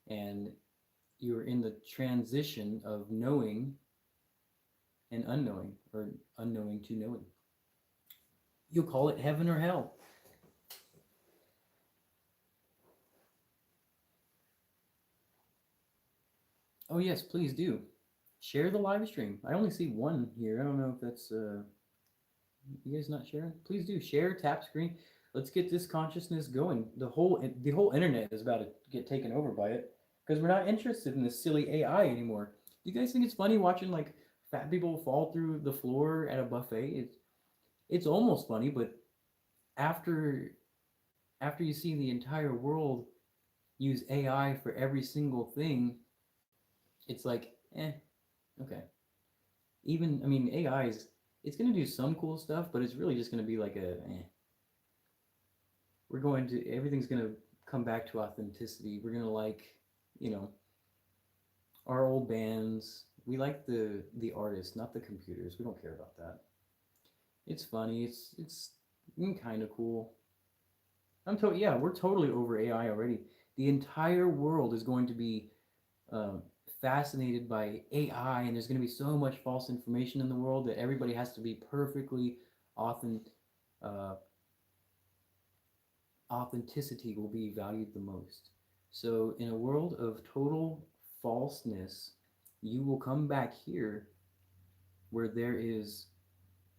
and you're in the transition of knowing and unknowing, or unknowing to knowing. You'll call it heaven or hell. Oh yes, please do. Share the live stream. I only see one here. I don't know if that's you guys not sharing. Please do share, tap screen. Let's get this consciousness going. The whole internet is about to get taken over by it, because we're not interested in this silly AI anymore. Do you guys think it's funny watching like fat people fall through the floor at a buffet? It's almost funny, but after after you see the entire world use AI for every single thing, it's like, okay. Even, I mean, AI is, it's going to do some cool stuff, but it's really just going to be like we're going to, everything's going to come back to authenticity. We're going to like, you know, our old bands. We like the artists, not the computers. We don't care about that. It's funny. It's kind of cool. Yeah, we're totally over AI already. The entire world is going to be um, fascinated by AI, and there's going to be so much false information in the world that everybody has to be perfectly authentic. Authenticity will be valued the most. So, in a world of total falseness, you will come back here where there is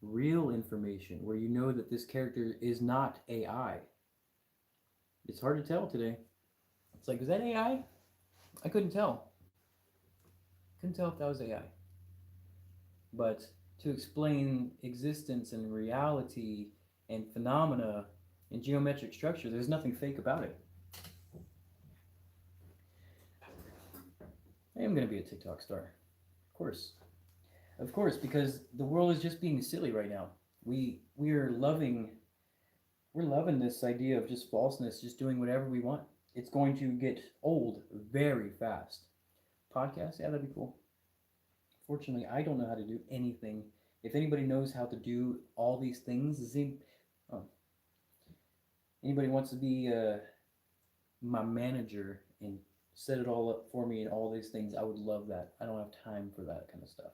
real information, where you know that this character is not AI. It's hard to tell today. It's like, is that AI? I couldn't tell. Couldn't tell if that was AI. But to explain existence and reality and phenomena and geometric structure, there's nothing fake about it. I am going to be a TikTok star. Of course. Of course, because the world is just being silly right now. We are we're loving this idea of just falseness, just doing whatever we want. It's going to get old very fast. Podcast, yeah, that'd be cool. Fortunately, I don't know how to do anything. If anybody knows how to do all these things, oh, anybody wants to be my manager and set it all up for me and all these things, I would love that. I don't have time for that kind of stuff.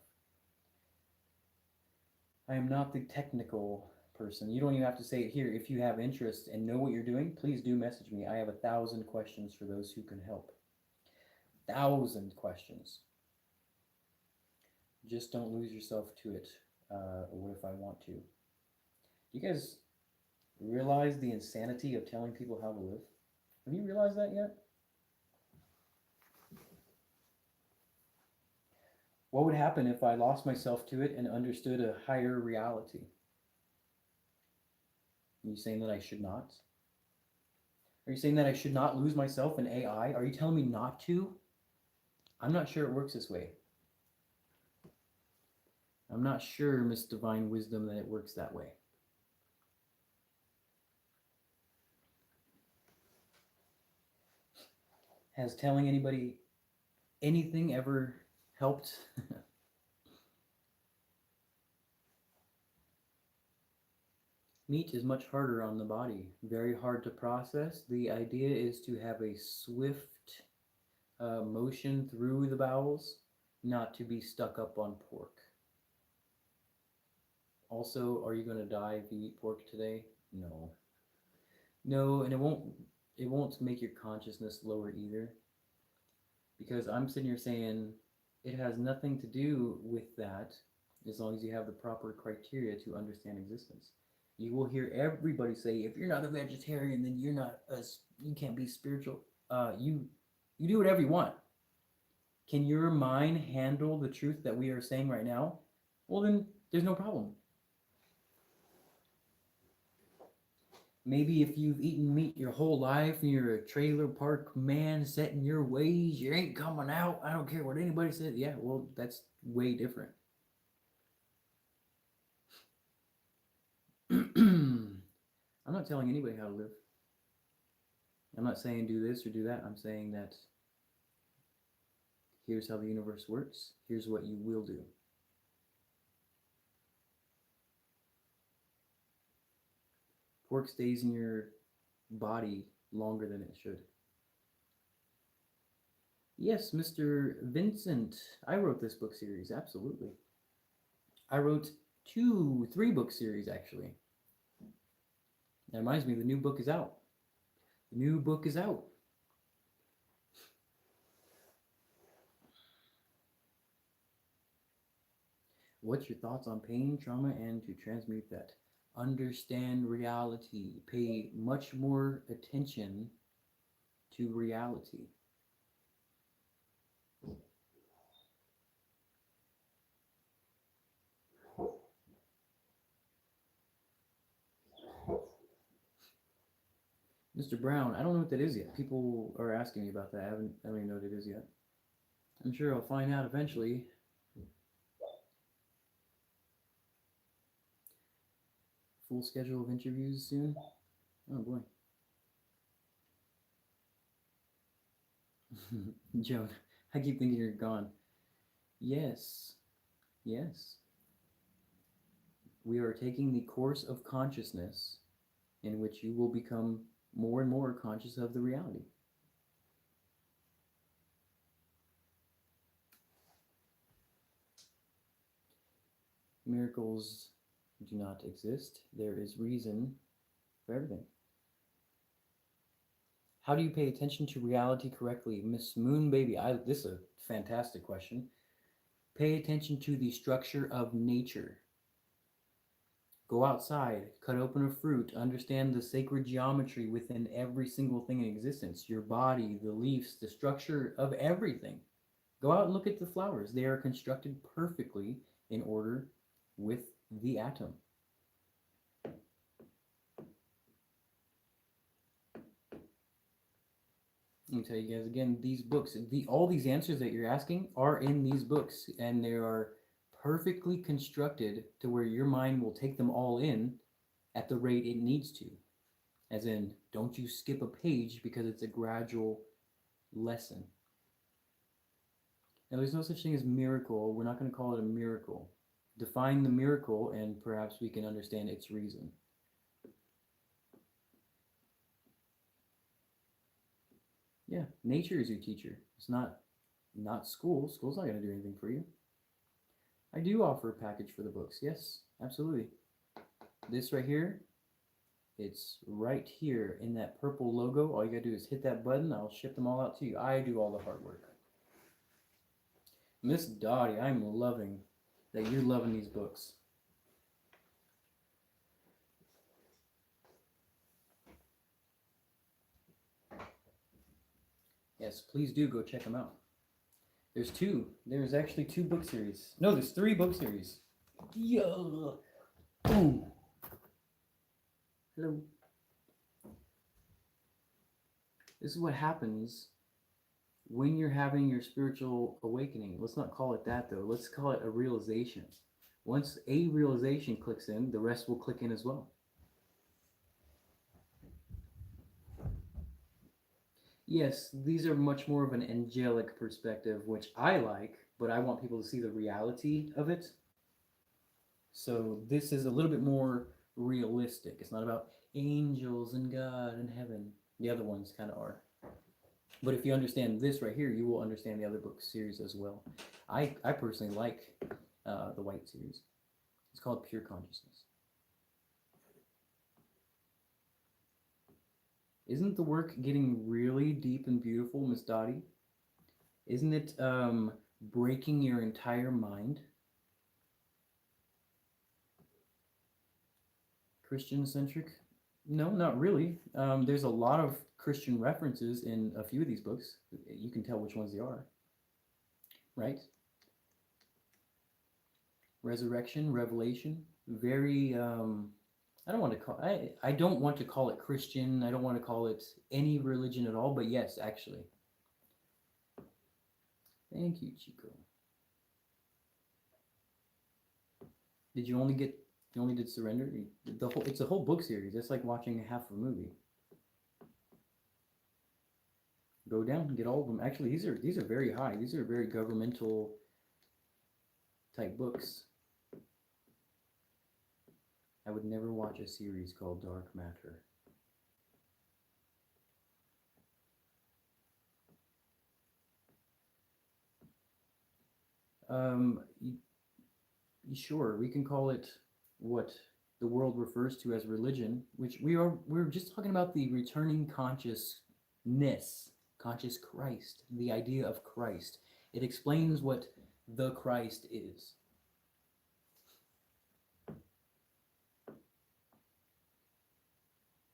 I am not the technical person. You don't even have to say it here. If you have interest and know what you're doing, please do message me. I have 1,000 questions for those who can help. 1,000 questions. Just don't lose yourself to it. What if I want to? You guys realize the insanity of telling people how to live? Have you realized that yet? What would happen if I lost myself to it and understood a higher reality? Are you saying that I should not? Are you saying that I should not lose myself in AI? Are you telling me not to? I'm not sure it works this way. I'm not sure, Miss Divine Wisdom, that it works that way. Has telling anybody anything ever helped? Meat is much harder on the body, very hard to process. The idea is to have a swift motion through the bowels, not to be stuck up on pork. Also, are you going to die if you eat pork today? No. No, and it won't make your consciousness lower either. Because I'm sitting here saying it has nothing to do with that as long as you have the proper criteria to understand existence. You will hear everybody say, if you're not a vegetarian, then you can't be spiritual. You do whatever you want. Can your mind handle the truth that we are saying right now? Well, then there's no problem. Maybe if you've eaten meat your whole life and you're a trailer park man set in your ways, you ain't coming out. I don't care what anybody says. Yeah, well, that's way different. I'm not telling anybody how to live. I'm not saying do this or do that. I'm saying that here's how the universe works. Here's what you will do. Pork stays in your body longer than it should. Yes, Mr. Vincent, I wrote this book series, absolutely. I wrote 3 book series, actually. That reminds me, the new book is out. The new book is out. What's your thoughts on pain, trauma, and to transmute that? Understand reality. Pay much more attention to reality. Mr. Brown, I don't know what that is yet. People are asking me about that. I don't even know what it is yet. I'm sure I'll find out eventually. Full schedule of interviews soon? Oh boy. Joan, I keep thinking you're gone. Yes. Yes. We are taking the course of consciousness in which you will become more and more conscious of the reality. Miracles do not exist. There is reason for everything. How do you pay attention to reality correctly? Miss Moon Baby, this is a fantastic question. Pay attention to the structure of nature. Go outside, cut open a fruit, understand the sacred geometry within every single thing in existence. Your body, the leaves, the structure of everything. Go out and look at the flowers. They are constructed perfectly in order with the atom. Let me tell you guys again, these books, all these answers that you're asking are in these books, and they are perfectly constructed to where your mind will take them all in at the rate it needs to. As in, don't you skip a page because it's a gradual lesson. Now, there's no such thing as miracle. We're not going to call it a miracle. Define the miracle, and perhaps we can understand its reason. Yeah, nature is your teacher. It's not school. School's not going to do anything for you. I do offer a package for the books. Yes, absolutely. This right here, it's right here in that purple logo. All you got to do is hit that button. I'll ship them all out to you. I do all the hard work. Miss Dottie, I'm loving that you're loving these books. Yes, please do go check them out. There's two. There's actually two book series. No, there's three book series. Yo. Boom. Hello. This is what happens when you're having your spiritual awakening. Let's not call it that though. Let's call it a realization. Once a realization clicks in, the rest will click in as well. Yes, these are much more of an angelic perspective, which I like, but I want people to see the reality of it. So this is a little bit more realistic. It's not about angels and God and heaven. The other ones kind of are. But if you understand this right here, you will understand the other book series as well. I personally like the White series. It's called Pure Consciousness. Isn't the work getting really deep and beautiful, Miss Dottie? Isn't it breaking your entire mind? Christian-centric? No, not really. There's a lot of Christian references in a few of these books. You can tell which ones they are, right? Resurrection, Revelation, very I don't want to call I don't want to call it Christian. I don't want to call it any religion at all, but yes, actually. Thank you, Chico. Did you only get you only did Surrender? It's a whole book series. It's like watching half of a movie. Go down and get all of them. Actually, these are very high. These are very governmental type books. I would never watch a series called Dark Matter. Sure, we can call it what the world refers to as religion, which we're just talking about the returning consciousness, conscious Christ, the idea of Christ. It explains what the Christ is.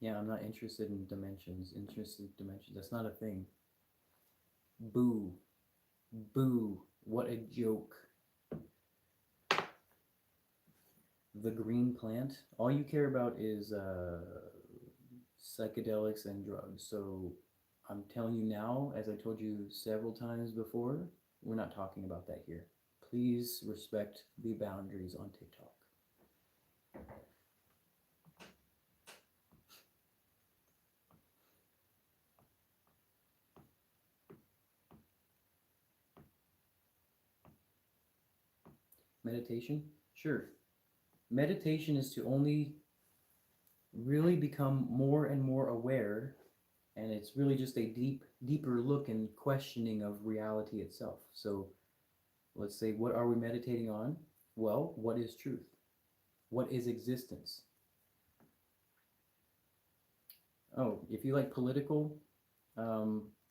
Yeah, I'm not interested in dimensions. That's not a thing. Boo. Boo. What a joke. The green plant. All you care about is psychedelics and drugs. So I'm telling you now, as I told you several times before, we're not talking about that here. Please respect the boundaries on TikTok. Meditation? Sure. Meditation is to only really become more and more aware, and it's really just a deeper look and questioning of reality itself. So let's say, what are we meditating on? Well, what is truth? What is existence? Oh, if you like political,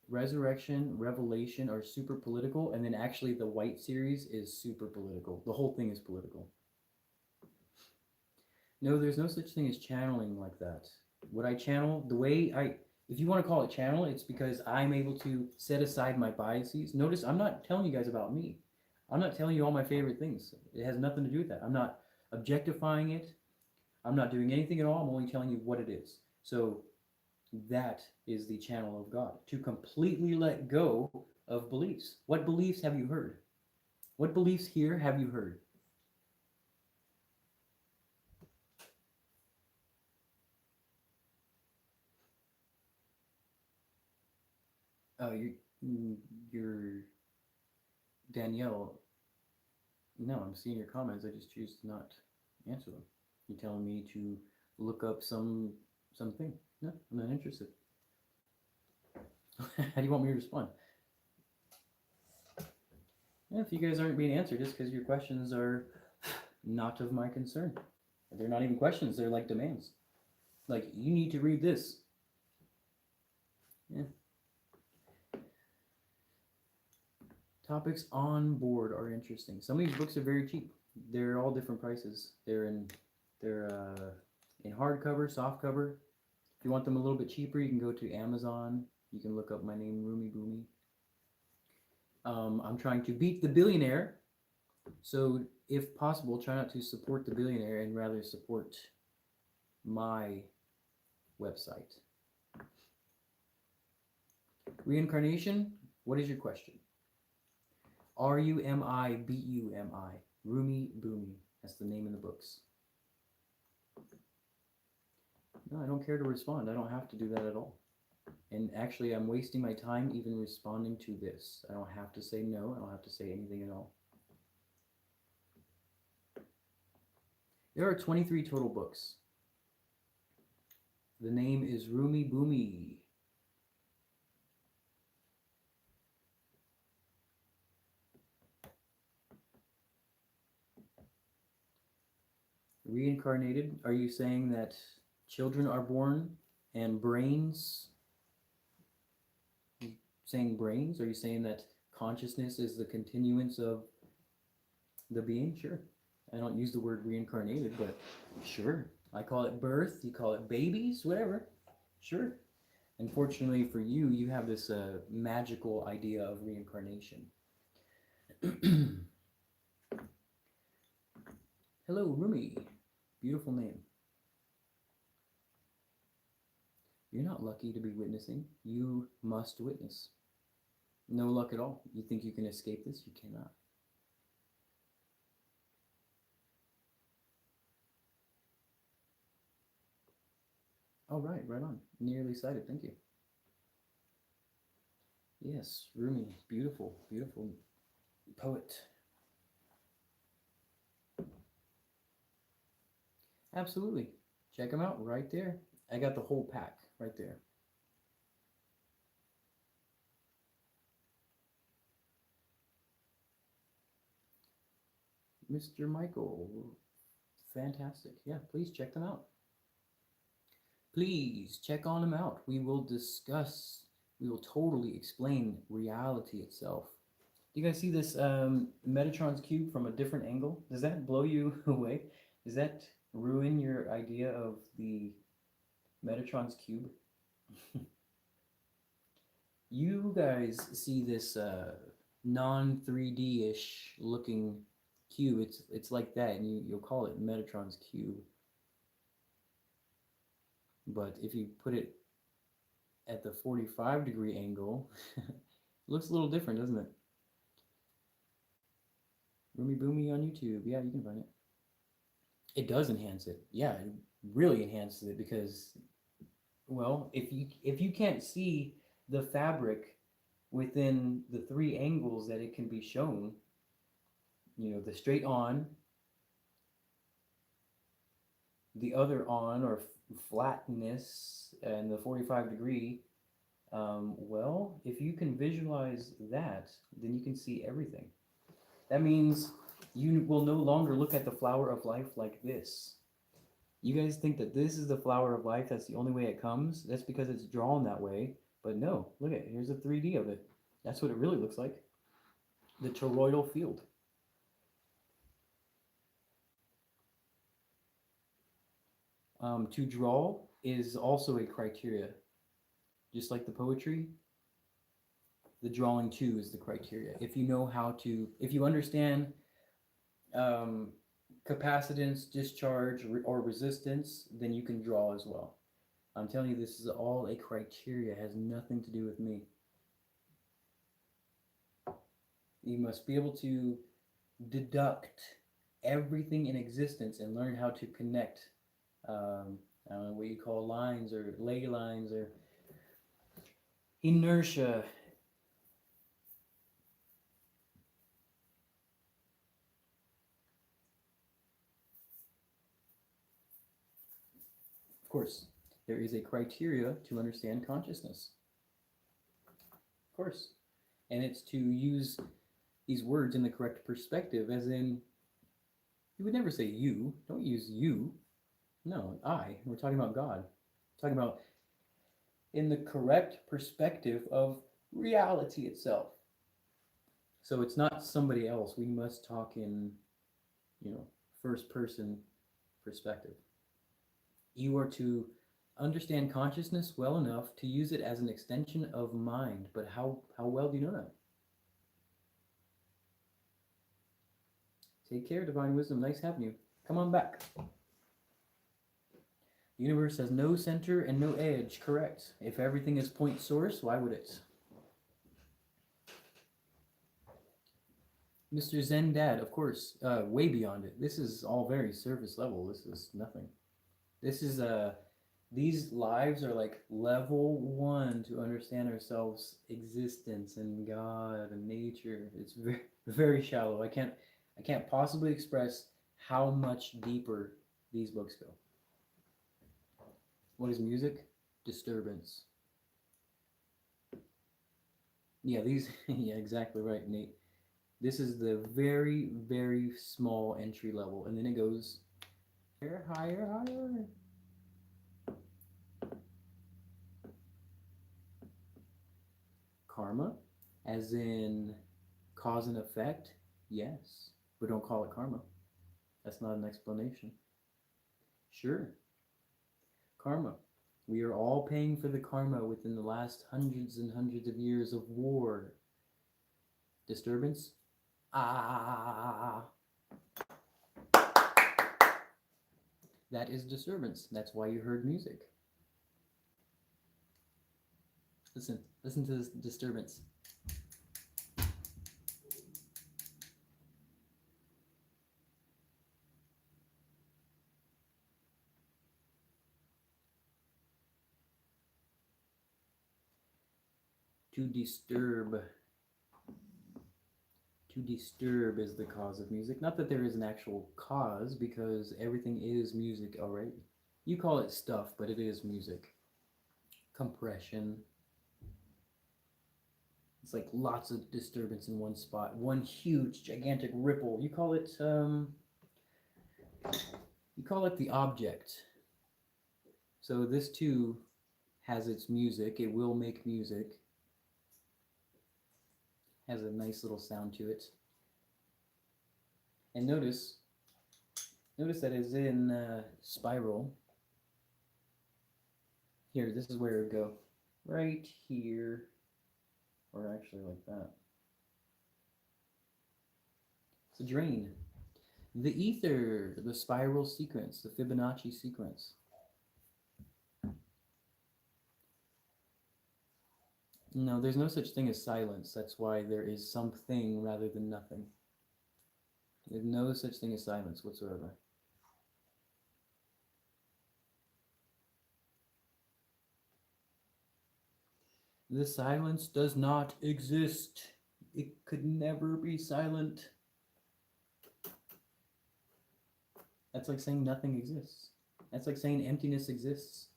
Resurrection, Revelation are super political, and then actually the White series is super political. The whole thing is political. No, there's no such thing as channeling like that. What I channel, if you want to call it channel, it's because I'm able to set aside my biases. Notice I'm not telling you guys about me. I'm not telling you all my favorite things. It has nothing to do with that. I'm not objectifying it. I'm not doing anything at all. I'm only telling you what it is. So that is the channel of God. To completely let go of beliefs. What beliefs have you heard? What beliefs here have you heard? Oh, you're Danielle. No, I'm seeing your comments. I just choose to not answer them. You're telling me to look up something. No, I'm not interested. How do you want me to respond? Yeah, if you guys aren't being answered, it's because your questions are not of my concern. They're not even questions. They're like demands. Like, you need to read this. Yeah. Topics on board are interesting. Some of these books are very cheap. They're all different prices. They're in hardcover, softcover. If you want them a little bit cheaper, you can go to Amazon You can look up my name, RumiBumi. I'm trying to beat the billionaire. So, if possible, try not to support the billionaire and rather support my website. Reincarnation, what is your question? RumiBumi. RumiBumi. That's the name in the books. No, I don't care to respond. I don't have to do that at all. And actually, I'm wasting my time even responding to this. I don't have to say no. I don't have to say anything at all. There are 23 total books. The name is RumiBumi. Reincarnated, are you saying that children are born and brains? Are you saying brains? Are you saying that consciousness is the continuance of the being? Sure. I don't use the word reincarnated, but sure. I call it birth, you call it babies, whatever. Sure. Unfortunately for you, you have this magical idea of reincarnation. Hello, Rumi. Beautiful name. You're not lucky to be witnessing. You must witness. No luck at all. You think you can escape this? You cannot. Oh, right on. Nearly sighted. Thank you. Yes, Rumi. Beautiful, beautiful poet. Absolutely. Check them out right there. I got the whole pack right there. Mr. Michael, fantastic. Yeah, please check them out. Please check on them out. We will discuss, we will totally explain reality itself. Do you guys see this Metatron's cube from a different angle? Does that blow you away? Does that ruin your idea of the Metatron's cube? You guys see this non 3D-ish looking cube. It's like that, and you'll call it Metatron's cube. But if you put it at the 45-degree angle, it looks a little different, doesn't it? RumiBumi on YouTube. Yeah, you can find it. It does enhance it. Yeah, it really enhances it because, well, if you can't see the fabric within the three angles that it can be shown, you know, the straight on, the other on or flatness, and the 45-degree, well, if you can visualize that, then you can see everything. That means you will no longer look at the flower of life like this. You guys think that this is the flower of life, that's the only way it comes? That's because it's drawn that way. But no, look at it. Here's a 3D of it. That's what it really looks like. The toroidal field. To draw is also a criteria. Just like the poetry, the drawing too is the criteria. If you know how to, if you understand capacitance, discharge, or resistance, then you can draw as well. I'm telling you, this is all a criteria. It has nothing to do with me. You must be able to deduct everything in existence and learn how to connect I don't know what you call lines or ley lines or inertia. Of course, there is a criteria to understand consciousness. Of course. And it's to use these words in the correct perspective, as in, you would never say you. Don't use you. No, I. We're talking about God. We're talking about in the correct perspective of reality itself. So it's not somebody else. We must talk in, you know, first person perspective. You are to understand consciousness well enough to use it as an extension of mind. But how well do you know that? Take care, Divine Wisdom. Nice having you. Come on back. The universe has no center and no edge. Correct. If everything is point source, why would it? Mr. Zen Dad, of course, way beyond it. This is all very surface level. This is nothing. This is these lives are like level 1 to understand ourselves, existence and God and nature. It's very very shallow. I can't possibly express how much deeper these books go. What is music? Disturbance. Yeah, these yeah, exactly right, Nate. This is the very, very small entry level, and then it goes higher, higher, higher. Karma, as in cause and effect, yes, but don't call it karma. That's not an explanation. Sure, karma. We are all paying for the karma within the last hundreds and hundreds of years of war. Disturbance? Ah. That is disturbance. That's why you heard music. Listen to this disturbance. To disturb. To disturb is the cause of music. Not that there is an actual cause, because everything is music already. You call it stuff, but it is music. Compression. It's like lots of disturbance in one spot. One huge, gigantic ripple. You call it the object. So this too has its music. It will make music. Has a nice little sound to it. And notice that it's in spiral. Here, this is where it would go. Right here. Or actually like that. It's a drain. The ether, the spiral sequence, the Fibonacci sequence. No, there's no such thing as silence. That's why there is something rather than nothing. There's no such thing as silence whatsoever. The silence does not exist. It could never be silent. That's like saying nothing exists. That's like saying emptiness exists.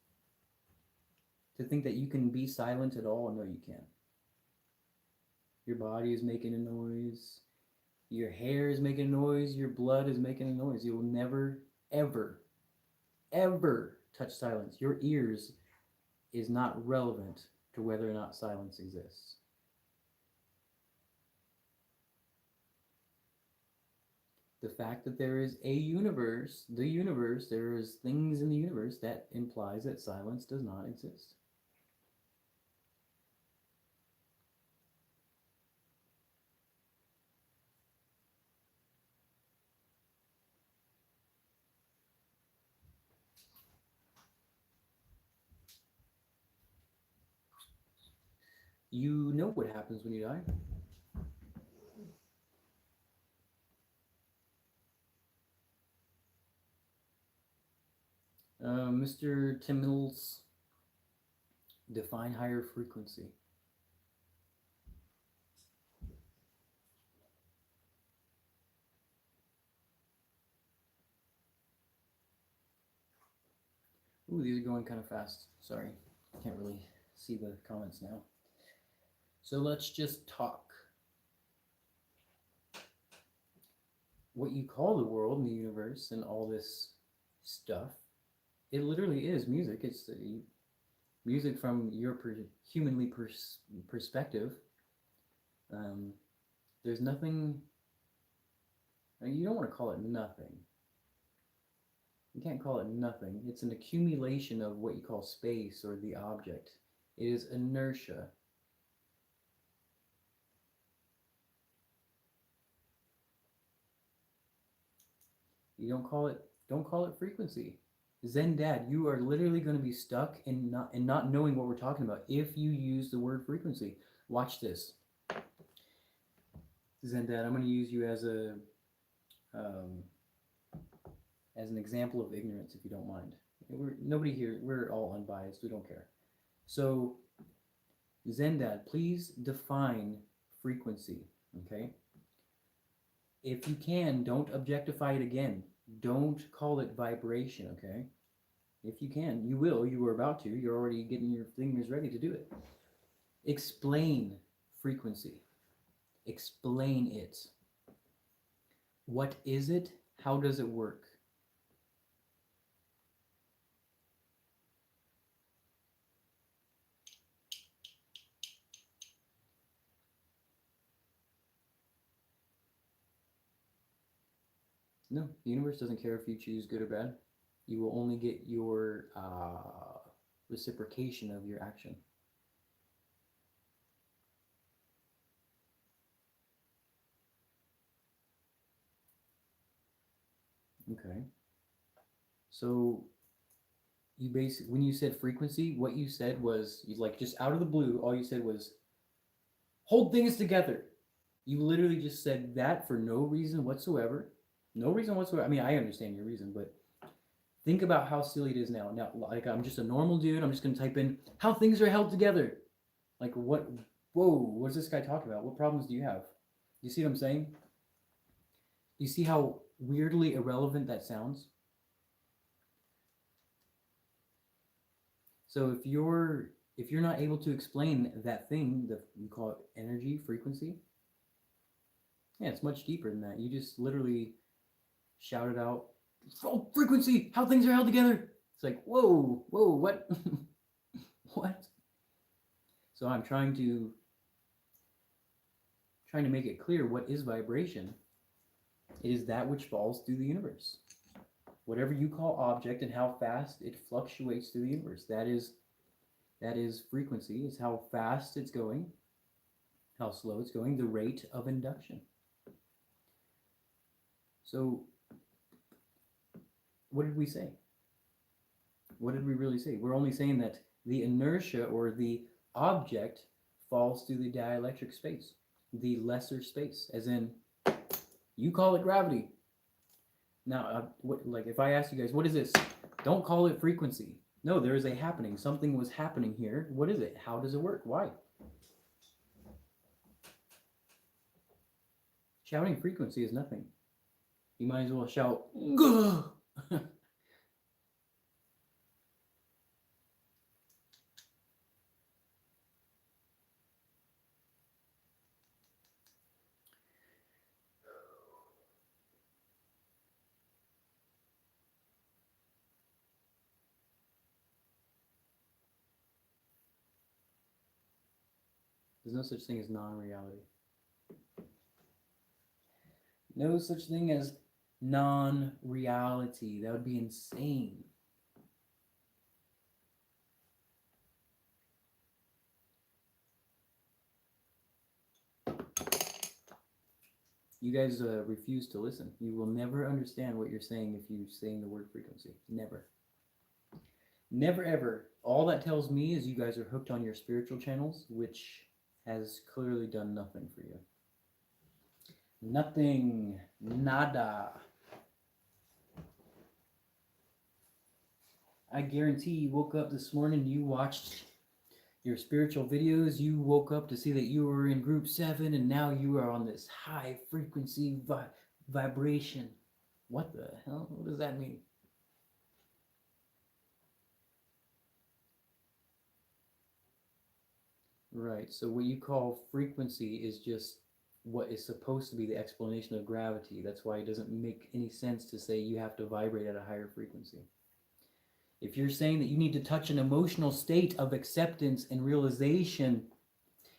To think that you can be silent at all, no, you can't. Your body is making a noise. Your hair is making a noise. Your blood is making a noise. You will never, ever, ever touch silence. Your ears is not relevant to whether or not silence exists. The fact that there is a universe, the universe, there is things in the universe, that implies that silence does not exist. You know what happens when you die. Mr. Tim Mills, define higher frequency. Ooh, these are going kind of fast. Sorry, can't really see the comments now. So let's just talk. What you call the world and the universe and all this stuff, it literally is music. It's music from your humanly perspective. There's nothing. You don't want to call it nothing. You can't call it nothing. It's an accumulation of what you call space or the object. It is inertia. You don't call it frequency. Zen Dad, you are literally going to be stuck in not knowing what we're talking about if you use the word frequency. Watch this. Zen Dad, I'm going to use you as um, an example of ignorance, if you don't mind. Nobody here, we're all unbiased. We don't care. So, Zen Dad, please define frequency. Okay. If you can, don't objectify it again. Don't call it vibration, okay? If you can, you will. You were about to. You're already getting your fingers ready to do it. Explain frequency. Explain it. What is it? How does it work? No, the universe doesn't care if you choose good or bad. You will only get your reciprocation of your action. Okay. So you basically, when you said frequency, what you said was, you like just out of the blue, all you said was, hold things together. You literally just said that for no reason whatsoever. No reason whatsoever. I mean, I understand your reason, but think about how silly it is now. Now, like, I'm just a normal dude. I'm just going to type in how things are held together. Like, what? Whoa, what's this guy talking about? What problems do you have? You see what I'm saying? You see how weirdly irrelevant that sounds? So if you're not able to explain that thing that you call it energy, frequency, yeah, it's much deeper than that. You just literally shouted out, oh, frequency, how things are held together. It's like, whoa, what? What? So I'm trying to make it clear what is vibration. It is that which falls through the universe. Whatever you call object and how fast it fluctuates through the universe. That is frequency. It's how fast it's going, how slow it's going, the rate of induction. So what did we say? What did we really say? We're only saying that the inertia or the object falls through the dielectric space, the lesser space, as in, you call it gravity. Now, like if I ask you guys, what is this? Don't call it frequency. No, there is a happening. Something was happening here. What is it? How does it work? Why? Shouting frequency is nothing. You might as well shout, gah! There's no such thing as non-reality. No such thing as non-reality. That would be insane. You guys refuse to listen. You will never understand what you're saying if you're saying the word frequency. Never. Never ever. All that tells me is you guys are hooked on your spiritual channels, which has clearly done nothing for you. Nothing. Nada. I guarantee you woke up this morning, you watched your spiritual videos, you woke up to see that you were in group 7 and now you are on this high frequency vibration. What the hell? What does that mean? Right, so what you call frequency is just what is supposed to be the explanation of gravity. That's why it doesn't make any sense to say you have to vibrate at a higher frequency. If you're saying that you need to touch an emotional state of acceptance and realization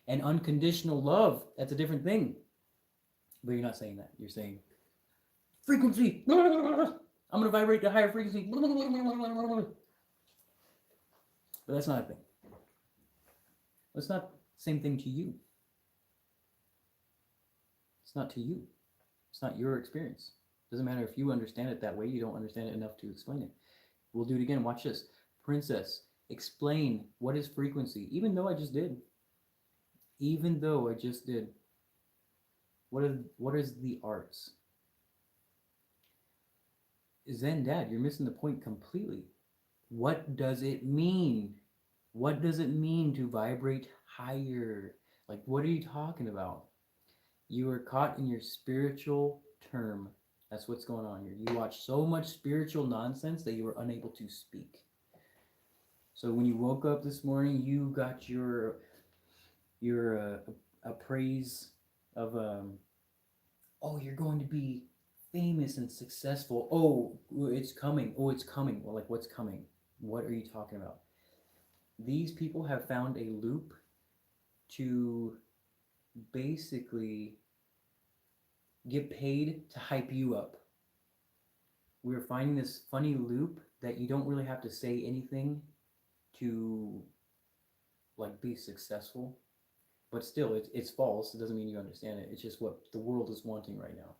and unconditional love, that's a different thing. But you're not saying that. You're saying frequency. I'm going to vibrate to higher frequency. But that's not a thing. That's not the same thing to you. It's not to you. It's not your experience. Doesn't matter if you understand it that way. You don't understand it enough to explain it. We'll do it again. Watch this. Princess, explain what is frequency. Even though I just did. Even though I just did. What is the arts? Zen Dad, you're missing the point completely. What does it mean? What does it mean to vibrate higher? Like, what are you talking about? You are caught in your spiritual term. That's what's going on here. You watch so much spiritual nonsense that you were unable to speak. So when you woke up this morning, you got your appraise of oh, you're going to be famous and successful. Oh, it's coming. Oh, it's coming. Well, like, what's coming? What are you talking about? These people have found a loop to basically get paid to hype you up. We're finding this funny loop that you don't really have to say anything to like be successful, but still it's false. It doesn't mean you understand it. It's just what the world is wanting right now.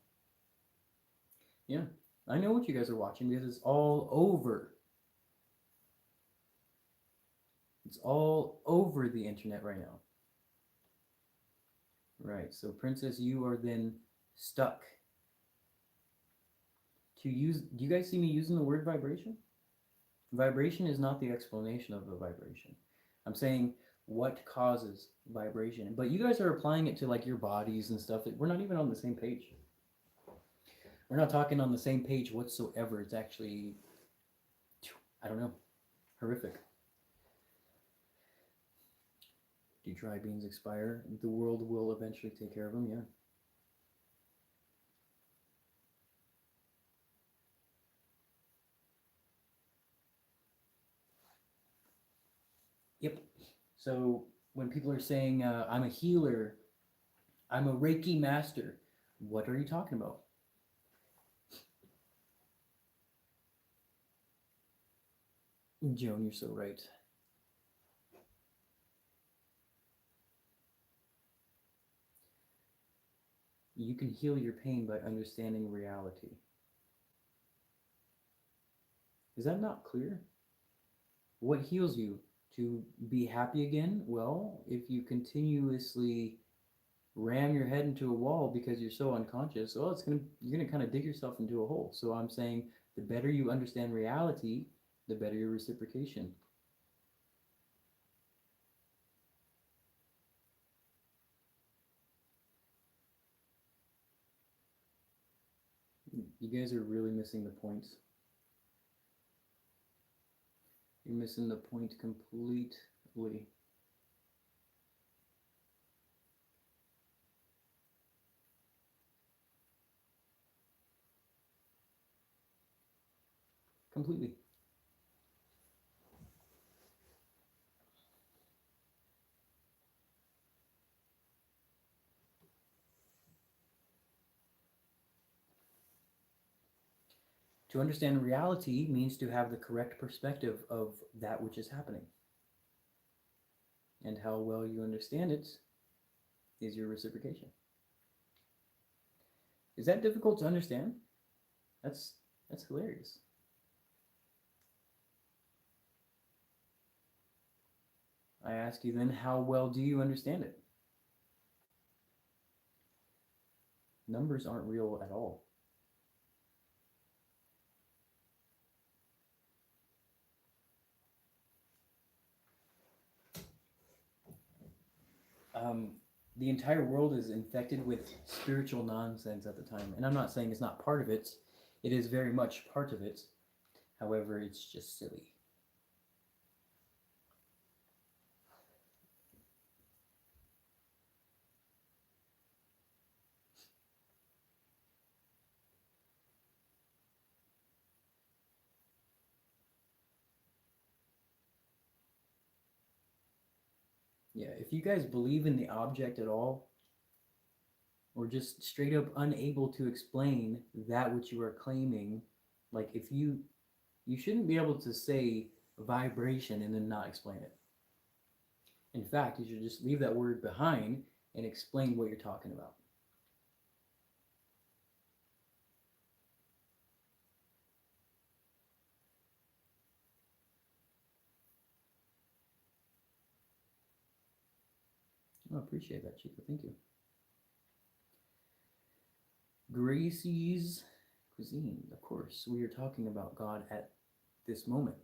Yeah, I know what you guys are watching because it's all over. It's all over the internet right now. Right, so Princess, you are then stuck. Do you guys see me using the word vibration? Vibration is not the explanation of the vibration. I'm saying what causes vibration. But you guys are applying it to like your bodies and stuff. We're not even on the same page. We're not talking on the same page whatsoever. It's actually, I don't know, horrific. Do dry beans expire? The world will eventually take care of them, yeah. Yep. So when people are saying, I'm a healer, I'm a Reiki master, what are you talking about? Joan, you're so right. You can heal your pain by understanding reality. Is that not clear? What heals you? To be happy again? Well, if you continuously ram your head into a wall because you're so unconscious, well, you're gonna kind of dig yourself into a hole. So I'm saying the better you understand reality, the better your reciprocation. You guys are really missing the point. You're missing the point completely. Completely. To understand reality means to have the correct perspective of that which is happening. And how well you understand it is your reciprocation. Is that difficult to understand? That's hilarious. I ask you then, how well do you understand it? Numbers aren't real at all. The entire world is infected with spiritual nonsense at the time. And I'm not saying it's not part of it. It is very much part of it. However, it's just silly. Yeah, if you guys believe in the object at all, or just straight up unable to explain that which you are claiming, Like if you shouldn't be able to say vibration and then not explain it. In fact, you should just leave that word behind and explain what you're talking about. I appreciate that, Chico. Thank you. Gracie's cuisine. Of course, we are talking about God at this moment.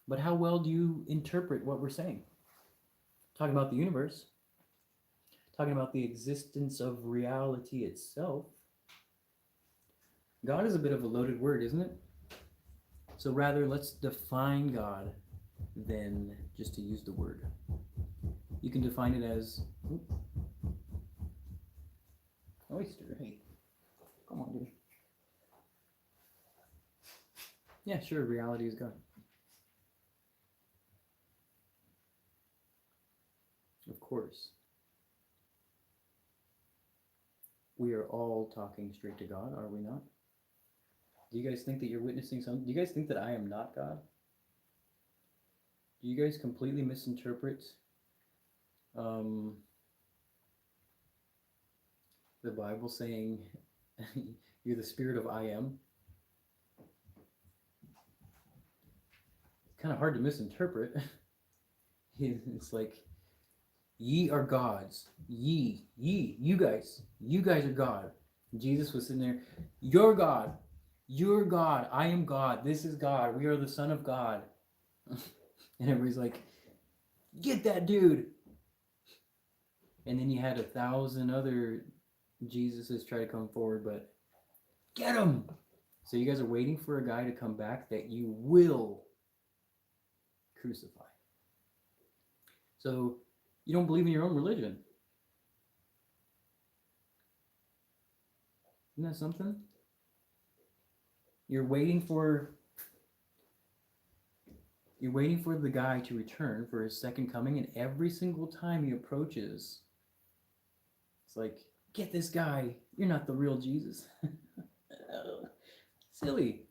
But how well do you interpret what we're saying? Talking about the universe, talking about the existence of reality itself. God is a bit of a loaded word, isn't it? So rather, let's define God than just to use the word. You can define it as oyster. Hey, come on, dude. Yeah, sure, reality is God. Of course. We are all talking straight to God, are we not? Do you guys think that you're witnessing something? Do you guys think that I am not God? Do you guys completely misinterpret um, the Bible saying you're the spirit of I am? It's kind of hard to misinterpret. It's like, ye are gods. You guys are God. Jesus was sitting there, you're God. You're God. I am God. This is God. We are the Son of God. And everybody's like, get that dude. And then you had 1,000 other Jesuses try to come forward, but get him. So you guys are waiting for a guy to come back that you will crucify. So you don't believe in your own religion. Isn't that something? You're waiting for the guy to return for his second coming, and every single time he approaches, it's like, get this guy. You're not the real Jesus. Silly.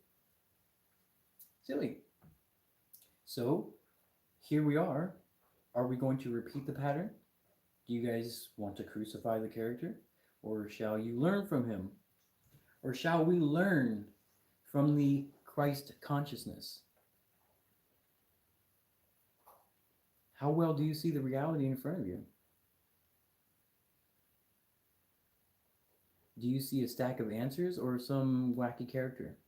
Silly. So here we are. Are we going to repeat the pattern? Do you guys want to crucify the character? Or shall you learn from him? Or shall we learn from the Christ consciousness? How well do you see the reality in front of you? Do you see a stack of answers or some wacky character?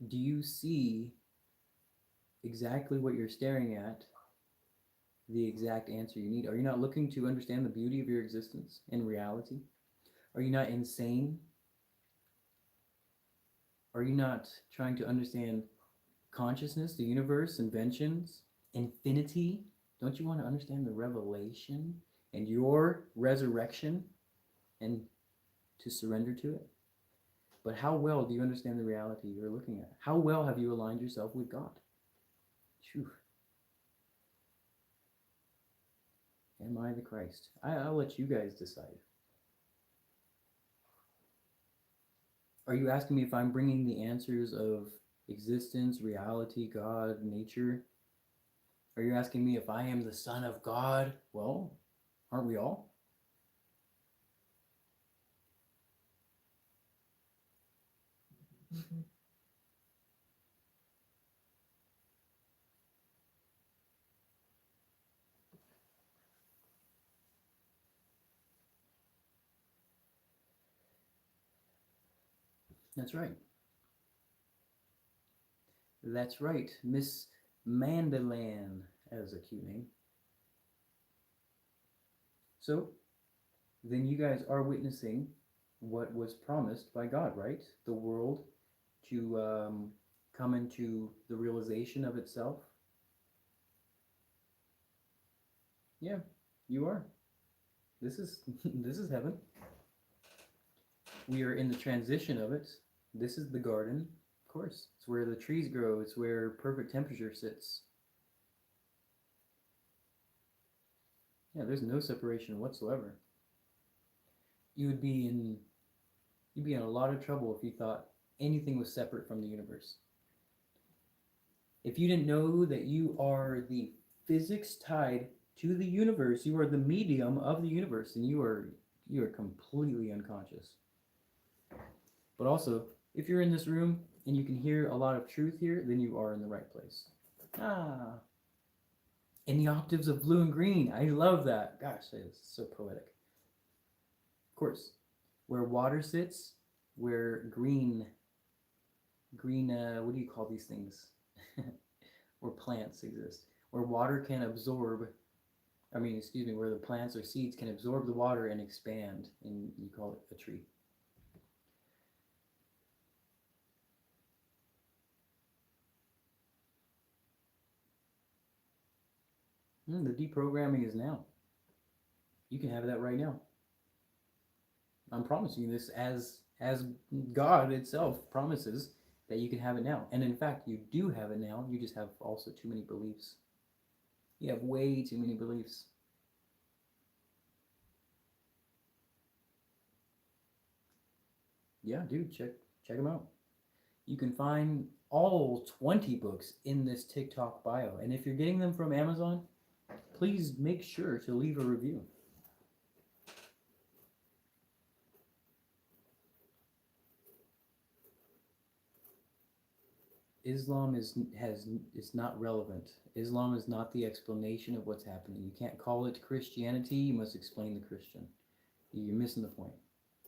Do you see exactly what you're staring at, the exact answer you need? Are you not looking to understand the beauty of your existence and reality? Are you not insane? Are you not trying to understand consciousness, the universe, inventions, infinity? Don't you want to understand the revelation and your resurrection and to surrender to it? But how well do you understand the reality you're looking at? How well have you aligned yourself with God? Phew. Am I the Christ? I'll let you guys decide. Are you asking me if I'm bringing the answers of existence, reality, God, nature? Are you asking me if I am the Son of God? Well, aren't we all? Mm-hmm. That's right. That's right. Miss Mandalan as a cute name. So, then you guys are witnessing what was promised by God, right? The world to come into the realization of itself. Yeah, you are. This is this is heaven. We are in the transition of it. This is the garden, of course. It's where the trees grow. It's where perfect temperature sits. Yeah, there's no separation whatsoever. You would be in You'd be in a lot of trouble if you thought anything was separate from the universe. If you didn't know that you are the physics tied to the universe, you are the medium of the universe, and you are completely unconscious. But also, if you're in this room and you can hear a lot of truth here, then you are in the right place. Ah. In the octaves of blue and green. I love that. Gosh, it's so poetic. Of course, where water sits, where green, what do you call these things? Where plants exist. Where water can absorb, where the plants or seeds can absorb the water and expand, and you call it a tree. The deprogramming is now. You can have that right now. I'm promising you this as God itself promises that you can have it now. And in fact, you do have it now. You just have also too many beliefs. You have way too many beliefs. Yeah, dude, check them out. You can find all 20 books in this TikTok bio. And if you're getting them from Amazon, please make sure to leave a review. Islam is not relevant. Islam is not the explanation of what's happening. You can't call it Christianity. You must explain the Christian. You're missing the point.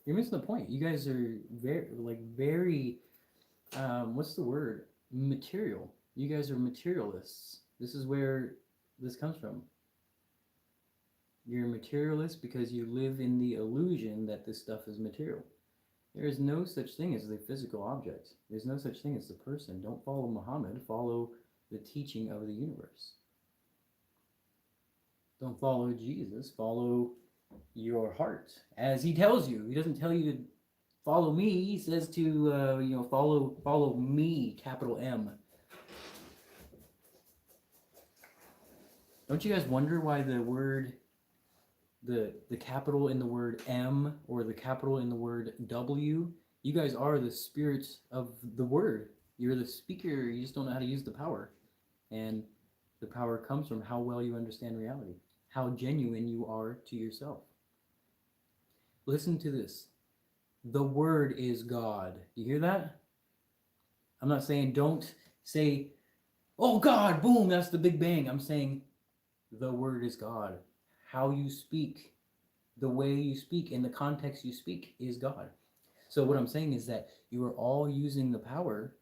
You're missing the point. You guys are very what's the word? Material. You guys are materialists. This is where this comes from. You're a materialist because you live in the illusion that this stuff is material. There is no such thing as the physical object. There's no such thing as the person. Don't follow Muhammad. Follow the teaching of the universe. Don't follow Jesus. Follow your heart, as he tells you. He doesn't tell you to follow me. He says to follow me, capital M. Don't you guys wonder why the word, the capital in the word M or the capital in the word W? You guys are the spirits of the word. You're the speaker. You just don't know how to use the power, and the power comes from how well you understand reality, how genuine you are to yourself. Listen to this. The word is God. You hear that? I'm not saying don't say, oh God, boom, that's the Big Bang. I'm saying the word is God. How you speak, the way you speak, in the context you speak is God. So what I'm saying is that you are all using the power.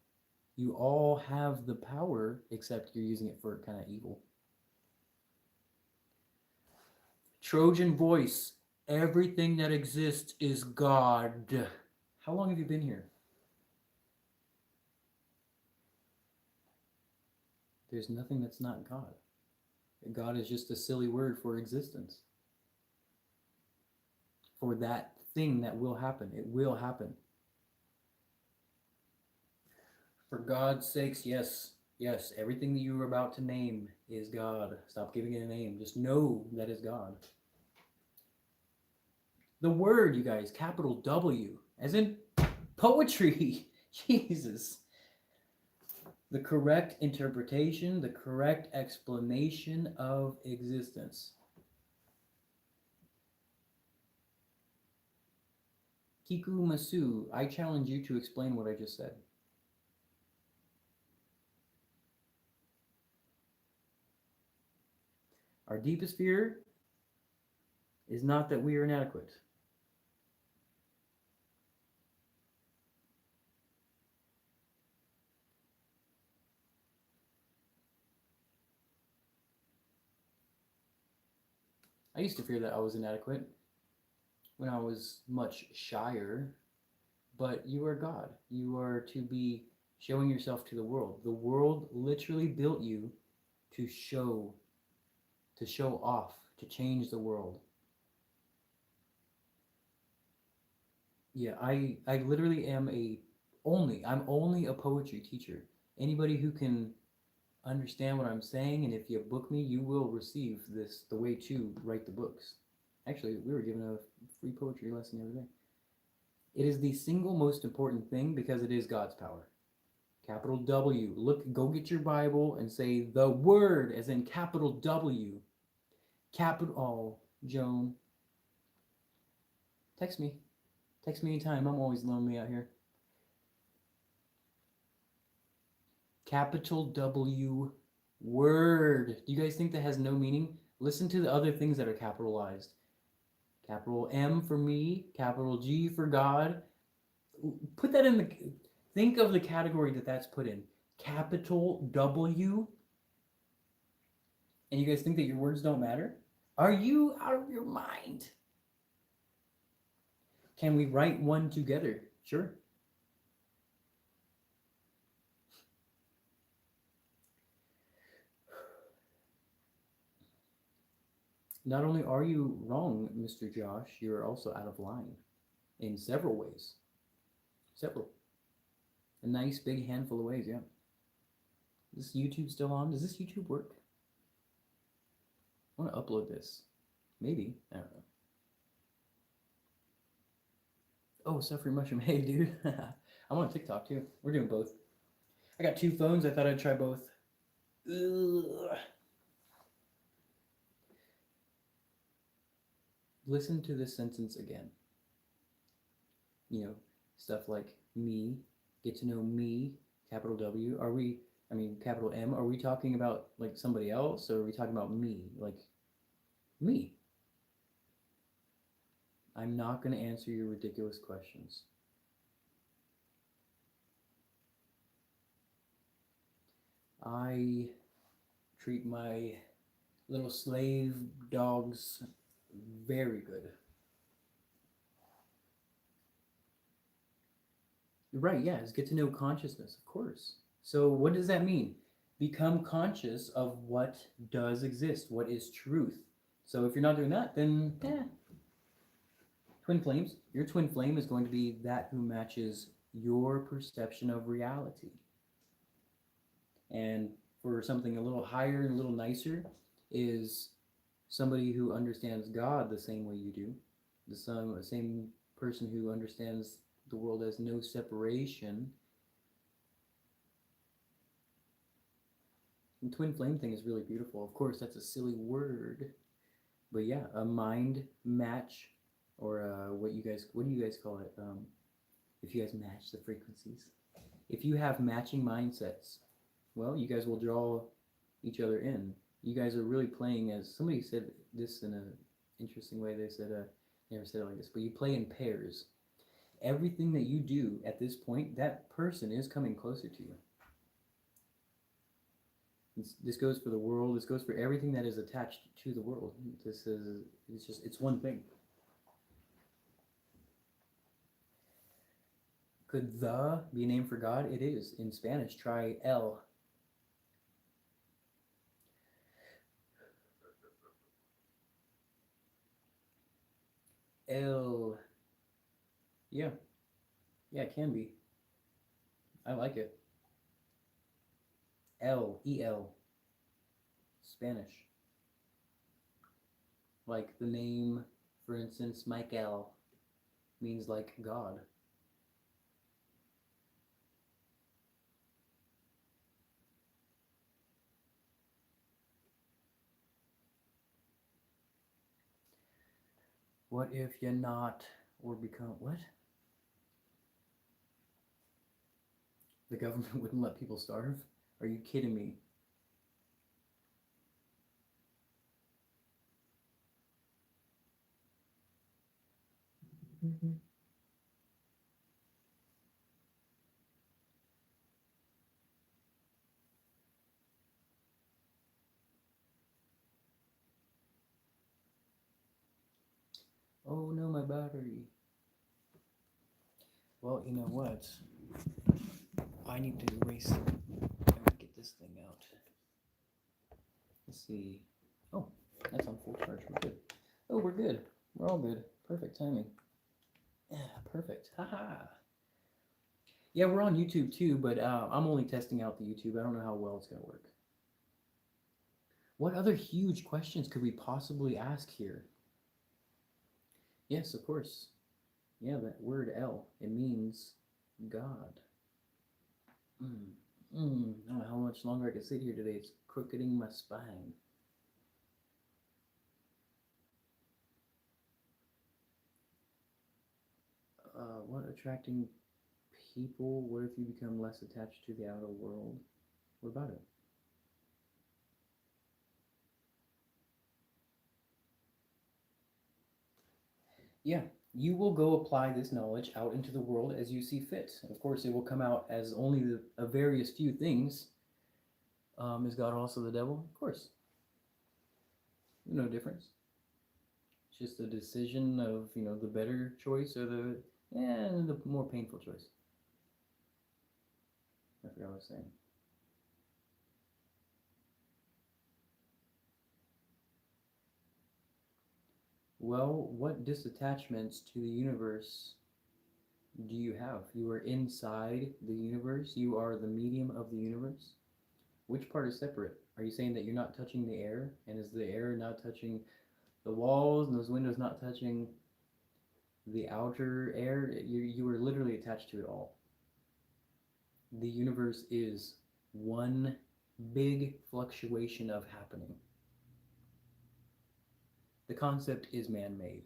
You all have the power, except you're using it for kind of evil. Trojan voice. Everything that exists is God. How long have you been here? There's nothing that's not God. God is just a silly word for existence. For that thing that will happen. It will happen. For God's sakes, yes. Yes, everything that you are about to name is God. Stop giving it a name. Just know that is God. The word, you guys, capital W, as in poetry. Jesus. The correct interpretation, the correct explanation of existence. Kiku Masu, I challenge you to explain what I just said. Our deepest fear is not that we are inadequate. I used to fear that I was inadequate when I was much shyer, but you are God. You are to be showing yourself to the world. The world literally built you to show off, to change the world. Yeah, I literally am I'm only a poetry teacher. Anybody who can understand what I'm saying, and if you book me, you will receive the way to write the books. Actually, we were given a free poetry lesson the other day. It is the single most important thing because it is God's power. Capital W. Look, go get your Bible and say the word as in capital W. Capital, oh, Joan. Text me. Text me anytime. I'm always lonely out here. Capital W word. Do you guys think that has no meaning? Listen to the other things that are capitalized. Capital M for me, capital G for God. Put that in the, think of the category that that's put in. Capital W. And you guys think that your words don't matter? Are you out of your mind? Can we write one together? Sure. Not only are you wrong, Mr. Josh, you're also out of line in several ways. Several. A nice big handful of ways, yeah. Is this YouTube still on? Does this YouTube work? I want to upload this. Maybe. I don't know. Oh, Suffering Mushroom. Hey, dude. I'm on TikTok too. We're doing both. I got two phones. I thought I'd try both. Ugh. Listen to this sentence again. You know, stuff like me, get to know me, capital W. Are we, I mean, capital M, are we talking about like somebody else or are we talking about me? Like, me. I'm not going to answer your ridiculous questions. I treat my little slave dogs very good. Right, yeah, it's get to know consciousness, of course. So what does that mean? Become conscious of what does exist, what is truth. So if you're not doing that, then twin flames. Your twin flame is going to be that who matches your perception of reality. And for something a little higher and a little nicer is somebody who understands God the same way you do. The same person who understands the world as no separation. The twin flame thing is really beautiful. Of course, that's a silly word. But yeah, a mind match, or what do you guys call it? If you guys match the frequencies. If you have matching mindsets, well, you guys will draw each other in. You guys are really playing as, somebody said this in an interesting way. They said, never said it like this, but you play in pairs. Everything that you do at this point, that person is coming closer to you. This goes for the world. This goes for everything that is attached to the world. It's one thing. Could the be a name for God? It is. In Spanish, try El. El. Yeah. Yeah, it can be. I like it. El. E-L. Spanish. Like the name, for instance, Michael means like God. What if you're not, or become, what? The government wouldn't let people starve? Are you kidding me? Mm-hmm. Oh no, my battery. Well, you know what? I need to erase it. I need to get this thing out. Let's see. Oh, that's on full charge. We're good. Oh, we're good. We're all good. Perfect timing. Yeah, perfect. Haha. Yeah, we're on YouTube too, but I'm only testing out the YouTube. I don't know how well it's going to work. What other huge questions could we possibly ask here? Yes, of course. Yeah, that word El, it means God. Mm. I don't know how much longer I can sit here today. It's crooketing my spine. What attracting people? What if you become less attached to the outer world? What about it? Yeah, you will go apply this knowledge out into the world as you see fit. Of course, it will come out as only a various few things. Is God also the devil? Of course. No difference. It's just a decision of, the better choice or the more painful choice. I forgot what I was saying. Well, what disattachments to the universe do you have? You are inside the universe. You are the medium of the universe. Which part is separate? Are you saying that you're not touching the air? And is the air not touching the walls and those windows not touching the outer air? You are literally attached to it all. The universe is one big fluctuation of happening. The concept is man-made.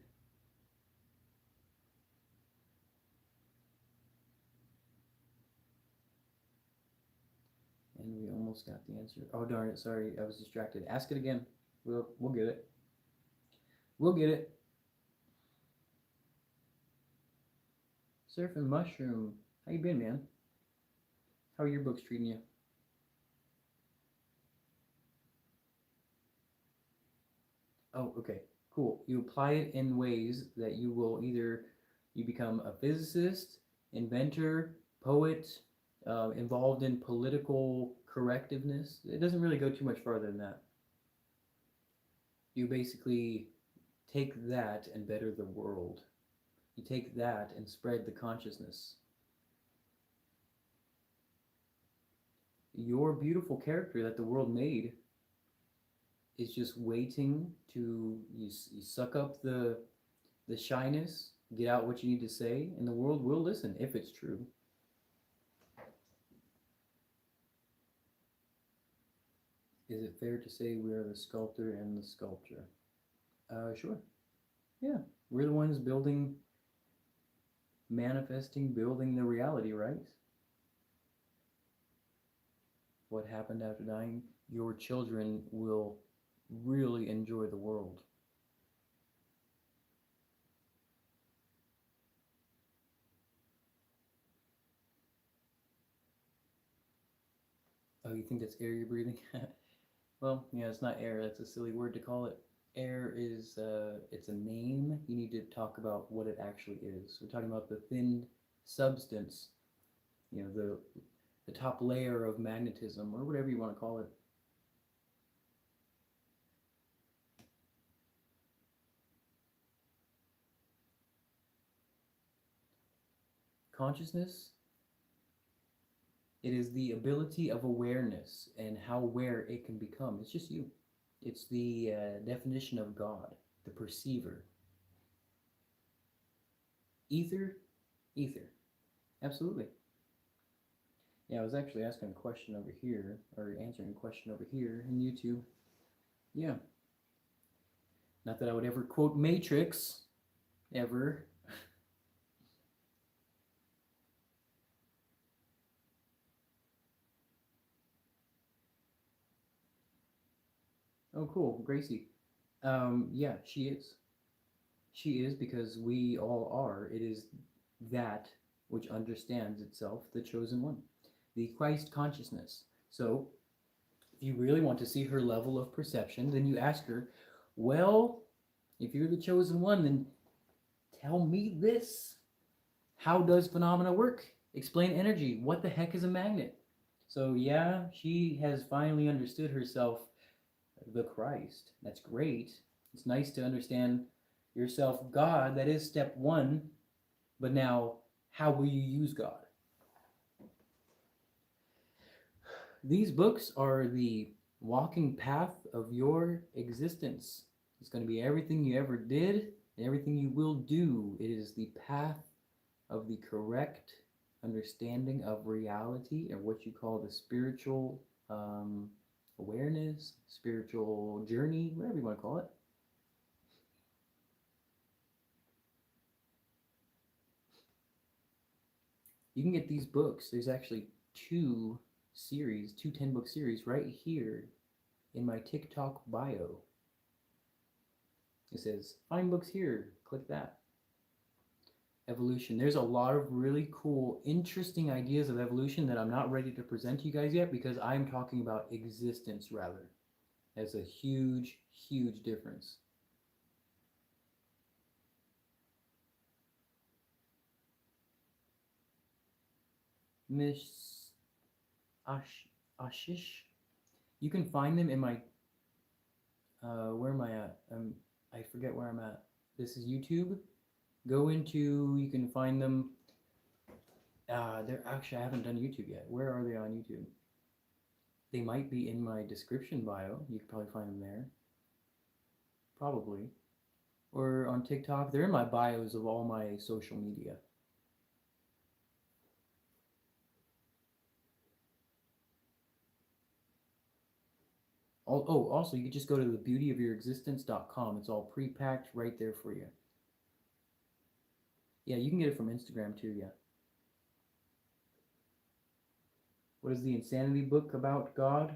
And we almost got the answer. Oh darn it! Sorry, I was distracted. Ask it again. We'll get it. We'll get it. Surfing Mushroom, how you been, man? How are your books treating you? Oh, okay, cool. You apply it in ways that you become a physicist, inventor, poet, involved in political correctiveness. It doesn't really go too much farther than that. You basically take that and better the world. You take that and spread the consciousness. Your beautiful character that the world made is just waiting to you suck up the shyness, get out what you need to say, and the world will listen if it's true. Is it fair to say we are the sculptor and the sculpture? Sure. Yeah, we're the ones building, manifesting, building the reality, right? What happened after dying? Your children will really enjoy the world. Oh, you think that's air you're breathing? Well, yeah, it's not air. That's a silly word to call it. Air is it's a name. You need to talk about what it actually is. We're talking about the thin substance, the top layer of magnetism or whatever you want to call it. Consciousness, it is the ability of awareness and how aware it can become. It's just you. It's the definition of God, the perceiver. Ether, ether. Absolutely. Yeah, I was actually asking a question over here, or answering a question over here in YouTube. Yeah. Not that I would ever quote Matrix, ever. Oh, cool. Gracie. Yeah, she is. She is because we all are. It is that which understands itself, the chosen one, the Christ consciousness. So, if you really want to see her level of perception, then you ask her, well, if you're the chosen one, then tell me this. How does phenomena work? Explain energy. What the heck is a magnet? So, yeah, she has finally understood herself, the Christ. That's great. It's nice to understand yourself, God. That is step one. But now, how will you use God? These books are the walking path of your existence. It's going to be everything you ever did And everything you will do, it is the path of the correct understanding of reality, or what you call the spiritual awareness, spiritual journey, whatever you want to call it. You can get these books. There's actually two 10-book series right here in my TikTok bio. It says, find books here. Click that. Evolution. There's a lot of really cool, interesting ideas of evolution that I'm not ready to present to you guys yet, because I'm talking about existence rather. As a huge, huge difference. Miss Ashish. You can find them in my, where am I at? I forget where I'm at. This is YouTube. Go into, you can find them. They're actually, I haven't done YouTube yet. Where are they on YouTube? They might be in my description bio. You could probably find them there. Probably. Or on TikTok. They're in my bios of all my social media. Oh, also, you could just go to thebeautyofyourexistence.com. It's all pre-packed right there for you. Yeah, you can get it from Instagram too, yeah. What is the Insanity book about God?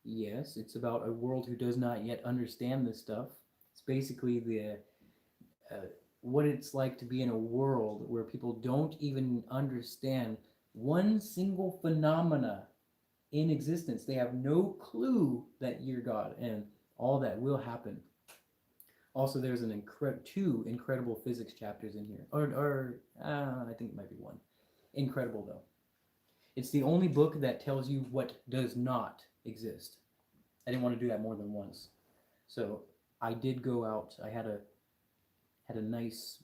Yes, it's about a world who does not yet understand this stuff. It's basically the what it's like to be in a world where people don't even understand one single phenomena in existence. They have no clue that you're God, and all that will happen. Also, there's two incredible physics chapters in here, or I think it might be one. Incredible though. It's the only book that tells you what does not exist. I didn't want to do that more than once, so I did go out. I had a nice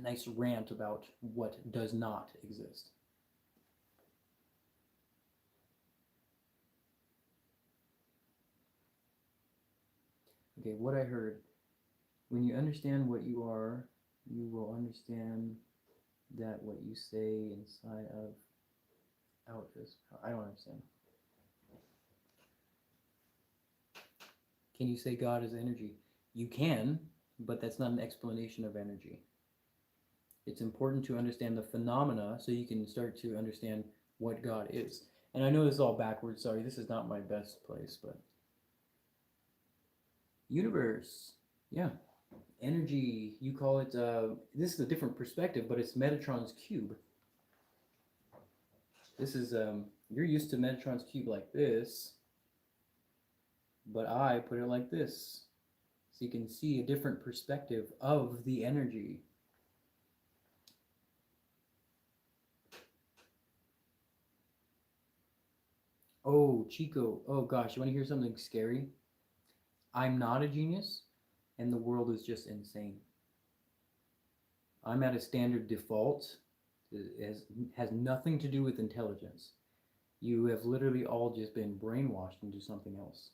nice rant about what does not exist. Okay, what I heard. When you understand what you are, you will understand that what you say inside of out is. I don't understand. Can you say God is energy? You can, but that's not an explanation of energy. It's important to understand the phenomena so you can start to understand what God is. And I know this is all backwards. Sorry, this is not my best place, but universe, yeah, energy. You call it. This is a different perspective, but it's Metatron's cube. This is you're used to Metatron's cube like this, but I put it like this, so you can see a different perspective of the energy. Oh, Chico. Oh gosh, you want to hear something scary? I'm not a genius, and the world is just insane. I'm at a standard default. It has nothing to do with intelligence. You have literally all just been brainwashed into something else.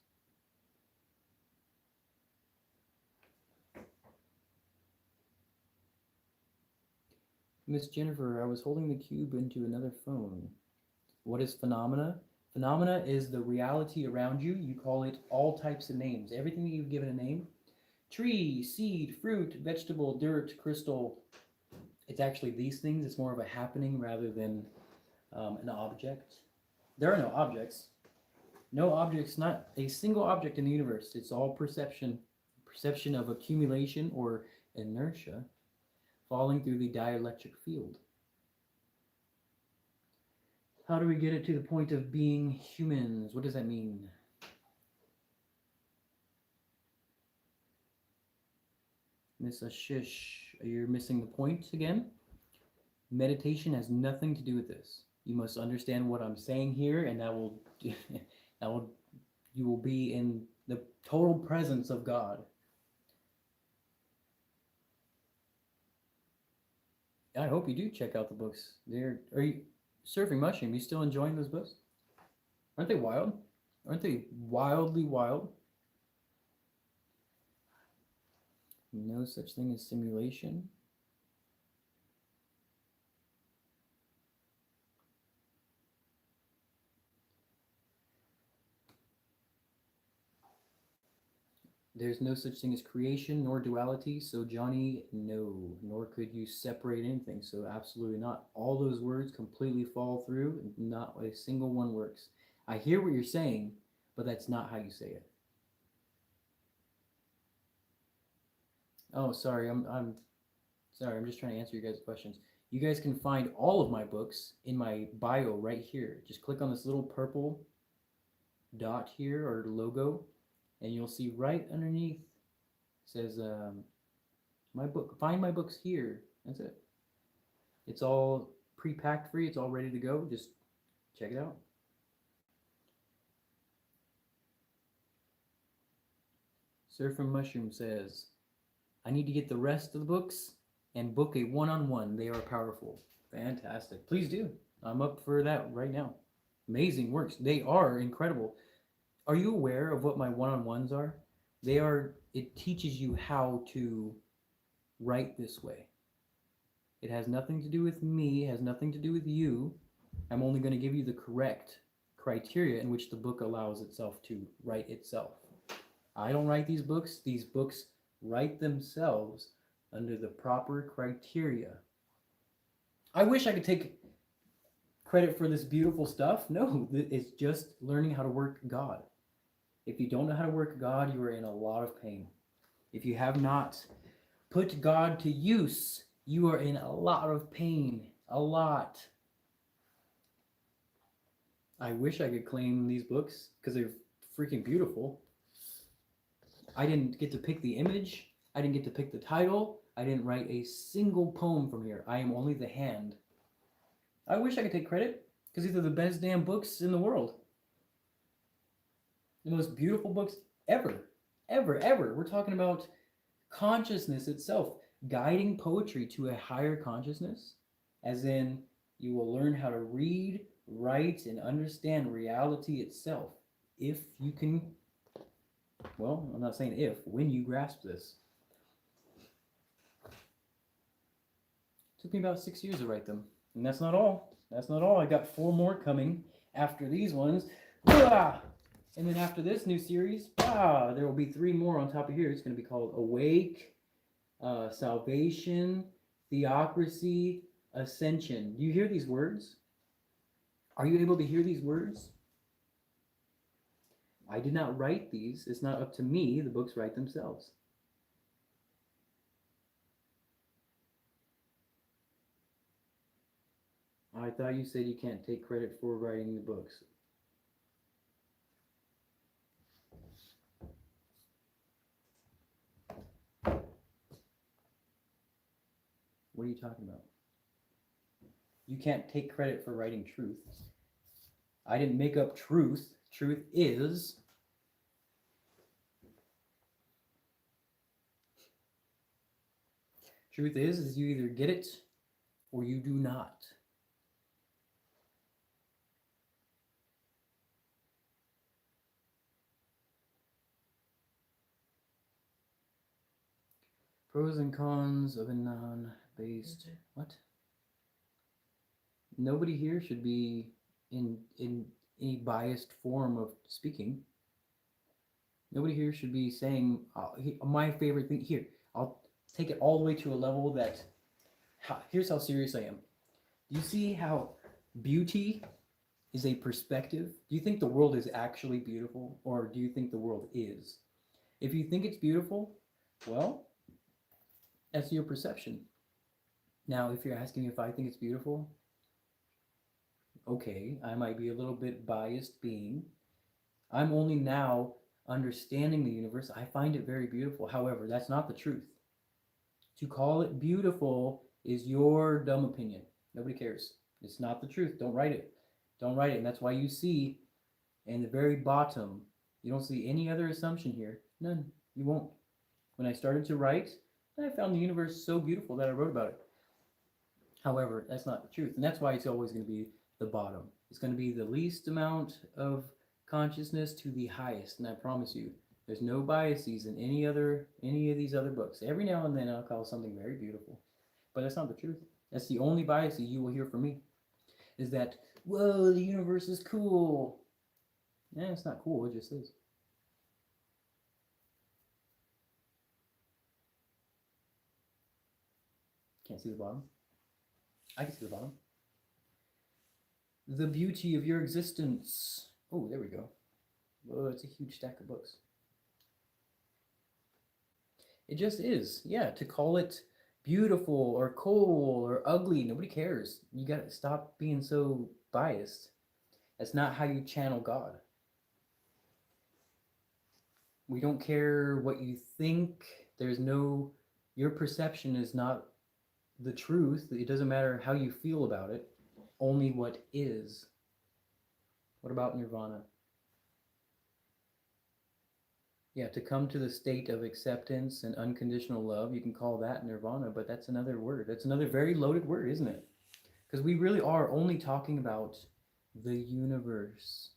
Miss Jennifer, I was holding the cube into another phone. What is phenomena? Phenomena is the reality around you. You call it all types of names. Everything that you've given a name. Tree, seed, fruit, vegetable, dirt, crystal. It's actually these things. It's more of a happening rather than an object. There are no objects. No objects, not a single object in the universe. It's all perception. Perception of accumulation or inertia falling through the dielectric field. How do we get it to the point of being humans? What does that mean? Miss Ashish, you're missing the point again. Meditation has nothing to do with this. You must understand what I'm saying here, and you will be in the total presence of God. I hope you do check out the books. Are you Surfing Mushroom? You still enjoying those books? Aren't they wild? Aren't they wildly wild? No such thing as simulation. There's no such thing as creation nor duality. So, Johnny, no. Nor could you separate anything. So, absolutely not. All those words completely fall through. Not a single one works. I hear what you're saying, but that's not how you say it. Oh, sorry. I'm sorry. I'm just trying to answer your guys' questions. You guys can find all of my books in my bio right here. Just click on this little purple dot here or logo, and you'll see right underneath says my book. Find my books here. That's it. It's all pre-packed for you. It's all ready to go. Just check it out. Surf and Mushroom says, I need to get the rest of the books and book a one-on-one. They are powerful. Fantastic. Please do. I'm up for that right now. Amazing works. They are incredible. Are you aware of what my one-on-ones are? They are, it teaches you how to write this way. It has nothing to do with me, it has nothing to do with you. I'm only going to give you the correct criteria in which the book allows itself to write itself. I don't write these books write themselves under the proper criteria. I wish I could take credit for this beautiful stuff. No, it's just learning how to work God. If you don't know how to work God, you are in a lot of pain. If you have not put God to use, you are in a lot of pain. A lot. I wish I could claim these books because they're freaking beautiful. I didn't get to pick the image. I didn't get to pick the title. I didn't write a single poem from here. I am only the hand. I wish I could take credit because these are the best damn books in the world. The most beautiful books ever. Ever, ever. We're talking about consciousness itself, guiding poetry to a higher consciousness, as in you will learn how to read, write, and understand reality itself if you can, well, I'm not saying if, when you grasp this. It took me about 6 years to write them, and that's not all. That's not all. I got 4 more coming after these ones. And then after this new series, there will be 3 more on top of here. It's going to be called Awake, Salvation, Theocracy, Ascension. Do you hear these words? Are you able to hear these words? I did not write these. It's not up to me. The books write themselves. I thought you said you can't take credit for writing the books. What are you talking about? You can't take credit for writing truth. I didn't make up truth. Truth is. Truth is you either get it or you do not. Pros and cons of a non-based what? Nobody here should be in any biased form of speaking. Nobody here should be saying my favorite thing here. I'll take it all the way to a level that here's how serious I am. Do you see how beauty is a perspective? Do you think the world is actually beautiful, or do you think the world is? If you think it's beautiful, well, that's your perception. Now, if you're asking me if I think it's beautiful, okay, I might be a little bit biased being. I'm only now understanding the universe. I find it very beautiful. However, that's not the truth. To call it beautiful is your dumb opinion. Nobody cares. It's not the truth. Don't write it. Don't write it. And that's why you see in the very bottom, you don't see any other assumption here. None. You won't. When I started to write, I found the universe so beautiful that I wrote about it. However, that's not the truth. And that's why it's always going to be the bottom. It's going to be the least amount of consciousness to the highest. And I promise you, There's no biases in any of these other books. Every now and then I'll call something very beautiful, but that's not the truth. That's the only bias you will hear from me. Is that, whoa, the universe is cool. Yeah, it's not cool. It just is. Can't see the bottom. I can see the bottom. The beauty of your existence. Oh, there we go. Oh, it's a huge stack of books. It just is. Yeah, to call it beautiful or cool or ugly, nobody cares. You gotta stop being so biased. That's not how you channel God. We don't care what you think. Your perception is not the truth. It doesn't matter how you feel about it, only what is. What about nirvana? Yeah, to come to the state of acceptance and unconditional love, you can call that nirvana, but that's another word. That's another very loaded word, isn't it? Because we really are only talking about the universe.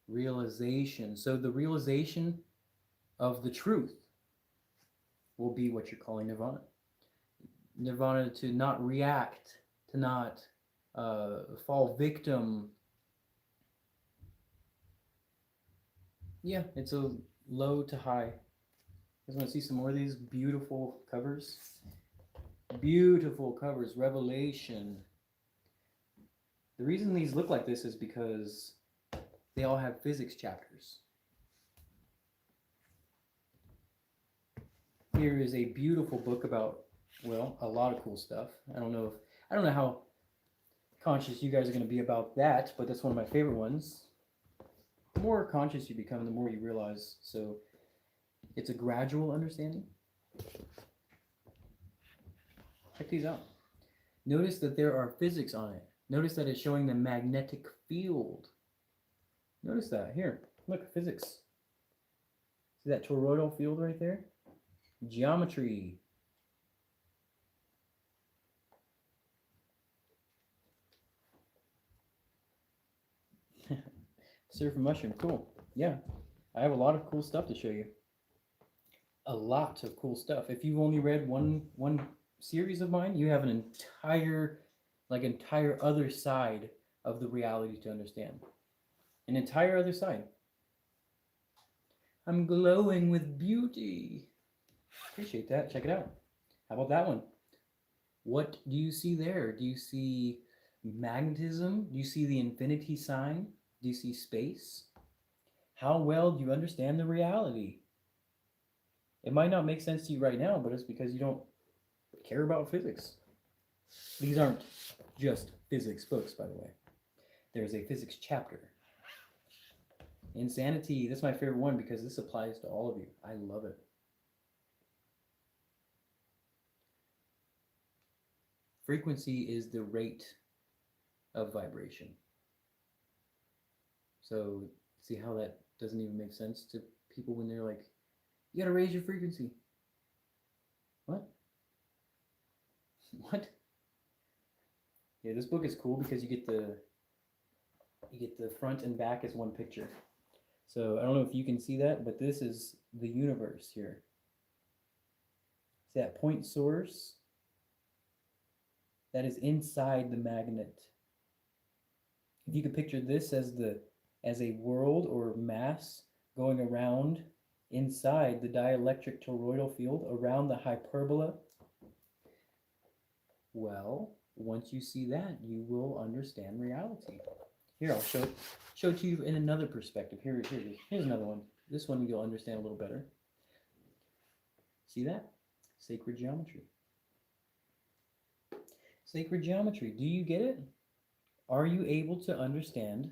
Realization. So the realization of the truth will be what you're calling nirvana. Nirvana, to not react, to not fall victim. Yeah, it's a low to high. You guys want to see some more of these beautiful covers? Beautiful covers, Revelation. The reason these look like this is because they all have physics chapters. Here is a beautiful book about, well, a lot of cool stuff. I don't know how conscious you guys are going to be about that, but that's one of my favorite ones. The more conscious you become, the more you realize. So it's a gradual understanding. Check these out. Notice that there are physics on it. Notice that it's showing the magnetic field. Notice that. Here, look, physics. See that toroidal field right there? Geometry. Surf mushroom, cool. Yeah, I have a lot of cool stuff to show you. A lot of cool stuff. If you've only read one series of mine, you have an entire other side of the reality to understand. An entire other side. I'm glowing with beauty. Appreciate that. Check it out. How about that one? What do you see there? Do you see magnetism? Do you see the infinity sign? Do you see space? How well do you understand the reality? It might not make sense to you right now, but it's because you don't care about physics. These aren't just physics books, by the way. There's a physics chapter. Insanity, that's my favorite one because this applies to all of you. I love it. Frequency is the rate of vibration. So see how that doesn't even make sense to people when they're like, you gotta raise your frequency. What? What? Yeah, this book is cool because you get the front and back as one picture. So I don't know if you can see that, but this is the universe here. See that point source? That is inside the magnet. If you could picture this as a world or mass going around inside the dielectric toroidal field around the hyperbola, well, once you see that, you will understand reality. Here, I'll show it to you in another perspective. Here's another one. This one you'll understand a little better. See that? Sacred geometry. Sacred geometry. Do you get it? Are you able to understand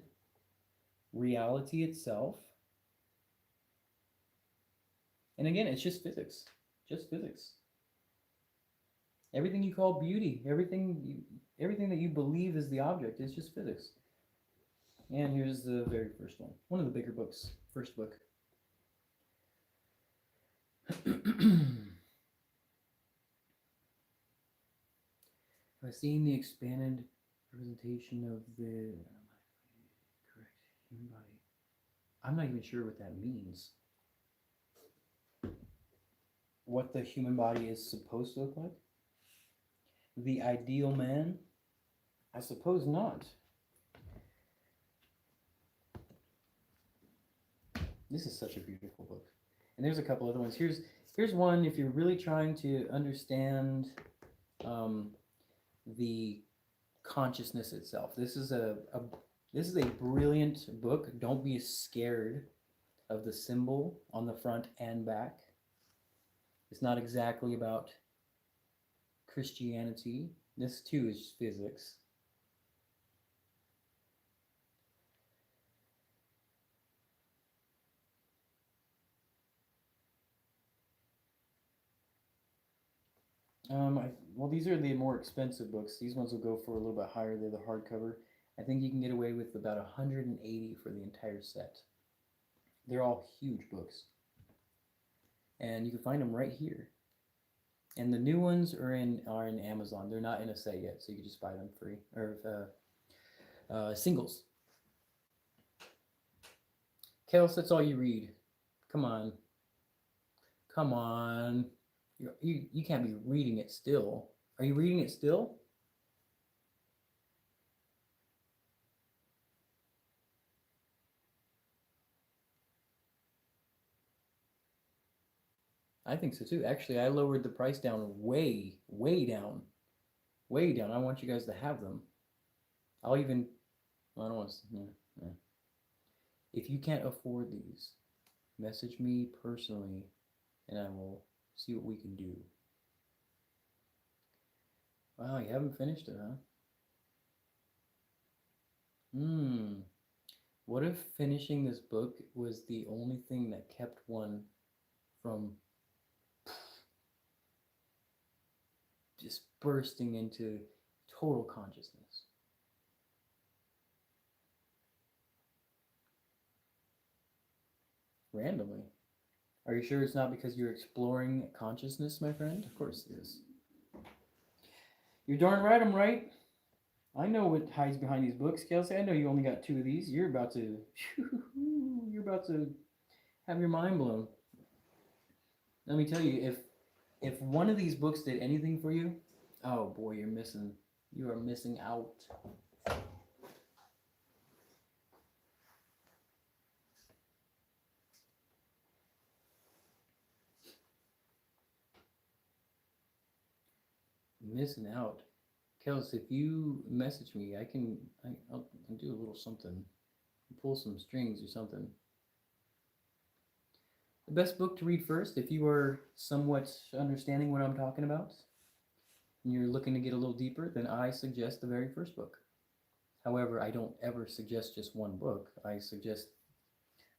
reality itself? And again, it's just physics. Just physics. Everything you call beauty, everything that you believe is the object is just physics. And here's the very first one. One of the bigger books. First book. I've seen the expanded representation of the correct human body. I'm not even sure what that means. What the human body is supposed to look like? The ideal man? I suppose not. This is such a beautiful book. And there's a couple other ones. Here's one if you're really trying to understand the consciousness itself. This is a brilliant book. Don't be scared of the symbol on the front and back. It's not exactly about Christianity. This too is physics. Well, these are the more expensive books. These ones will go for a little bit higher. They're the hardcover. I think you can get away with about 180 for the entire set. They're all huge books. And you can find them right here. And the new ones are in Amazon. They're not in a set yet, so you can just buy them free or singles. Kels, that's all you read. Come on. Come on. You can't be reading it still. Are you reading it still? I think so too. Actually, I lowered the price down way, way down. Way down. I want you guys to have them. I'll even, I don't want to, yeah. If you can't afford these, message me personally and I will see what we can do. Wow, you haven't finished it, huh? What if finishing this book was the only thing that kept one from just bursting into total consciousness? Randomly. Are you sure it's not because you're exploring consciousness, my friend? Of course it is. You're darn right I'm right. I know what hides behind these books, Kelsey. I know you only got 2 of these. You're about to have your mind blown. Let me tell you, if one of these books did anything for you, oh boy, you are missing out. Missing out. Kels, if you message me, I'll do a little something. Pull some strings or something. The best book to read first, if you are somewhat understanding what I'm talking about, and you're looking to get a little deeper, then I suggest the very first book. However, I don't ever suggest just one book. I suggest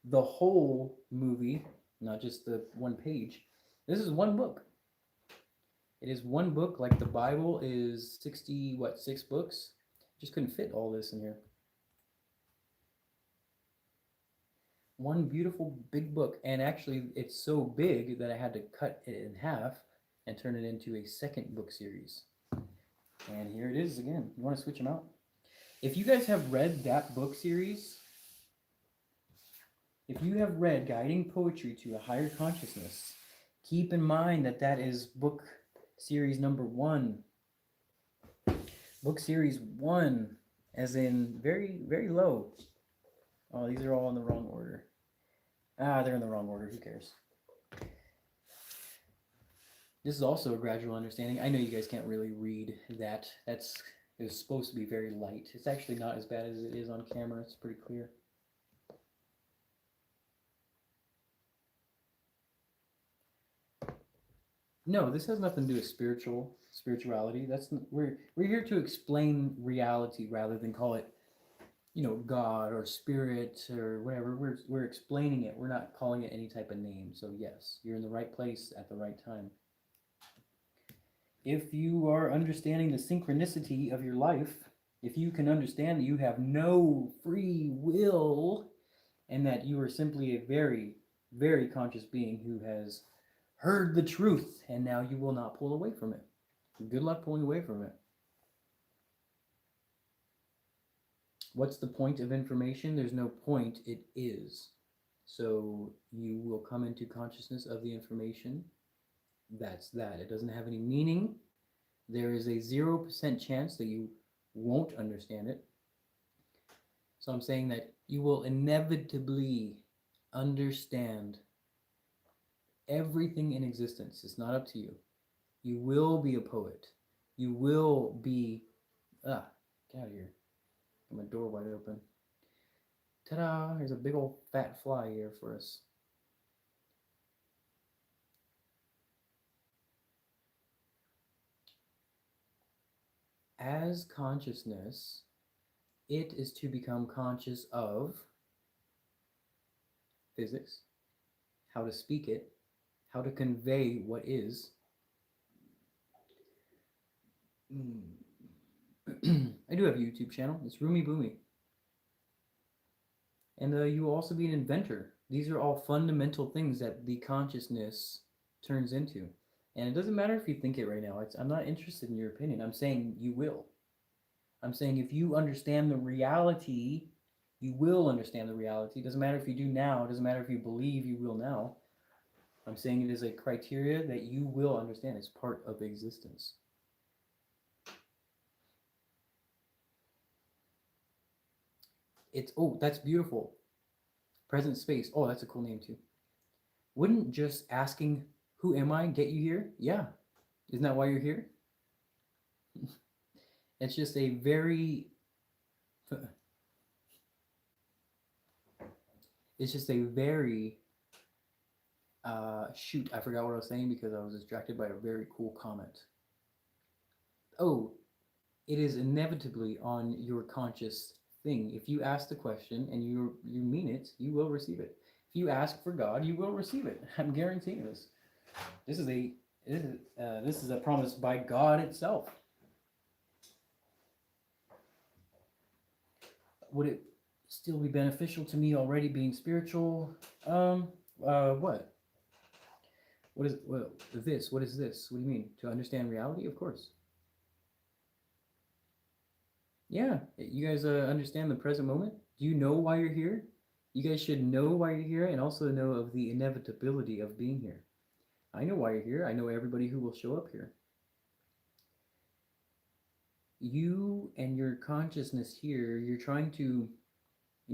the whole movie, not just the one page. This is one book. It is one book, like the Bible is 6 books? Just couldn't fit all this in here. One beautiful big book, and actually it's so big that I had to cut it in half and turn it into a second book series. And here it is again. You want to switch them out? If you guys have read that book series, if you have read Guiding Poetry to a Higher Consciousness, keep in mind that that is book series number 1. Book series 1, as in very, very low. Oh, these are all in the wrong order. They're in the wrong order. Who cares? This is also a gradual understanding. I know you guys can't really read that. It was supposed to be very light. It's actually not as bad as it is on camera. It's pretty clear. No, this has nothing to do with spirituality. We're here to explain reality rather than call it, God or spirit or whatever. We're explaining it. We're not calling it any type of name. So yes, you're in the right place at the right time. If you are understanding the synchronicity of your life, if you can understand that you have no free will and that you are simply a very, very conscious being who has heard the truth and now you will not pull away from it. Good luck pulling away from it. What's the point of information? There's no point. It is. So you will come into consciousness of the information. That's that. It doesn't have any meaning. There is a 0% chance that you won't understand it. So I'm saying that you will inevitably understand everything in existence. It's not up to you. You will be a poet. You will be. Get out of here. Got my door wide open. Ta-da! There's a big old fat fly here for us. As consciousness, it is to become conscious of physics, how to speak it, how to convey what is. I do have a YouTube channel. It's RumiBumi. And you will also be an inventor. These are all fundamental things that the consciousness turns into. And it doesn't matter if you think it right now. I'm not interested in your opinion. I'm saying you will. I'm saying if you understand the reality, you will understand the reality. It doesn't matter if you do now. It doesn't matter if you believe you will now. I'm saying it is a criteria that you will understand. It's part of existence. Oh, that's beautiful. Present space. Oh, that's a cool name too. Wouldn't just asking, who am I, get you here? Yeah. Isn't that why you're here? It's just a very... It's just a very... shoot, I forgot what I was saying because I was distracted by a very cool comment. Oh, it is inevitably on your conscious thing. If you ask the question and you mean it, you will receive it. If you ask for God, you will receive it. I'm guaranteeing this. This is a promise by God itself. Would it still be beneficial to me already being spiritual? What? What is this? What is this? What do you mean? To understand reality? Of course. Yeah, you guys understand the present moment? Do you know why you're here? You guys should know why you're here and also know of the inevitability of being here. I know why you're here. I know everybody who will show up here. You and your consciousness here, you're trying to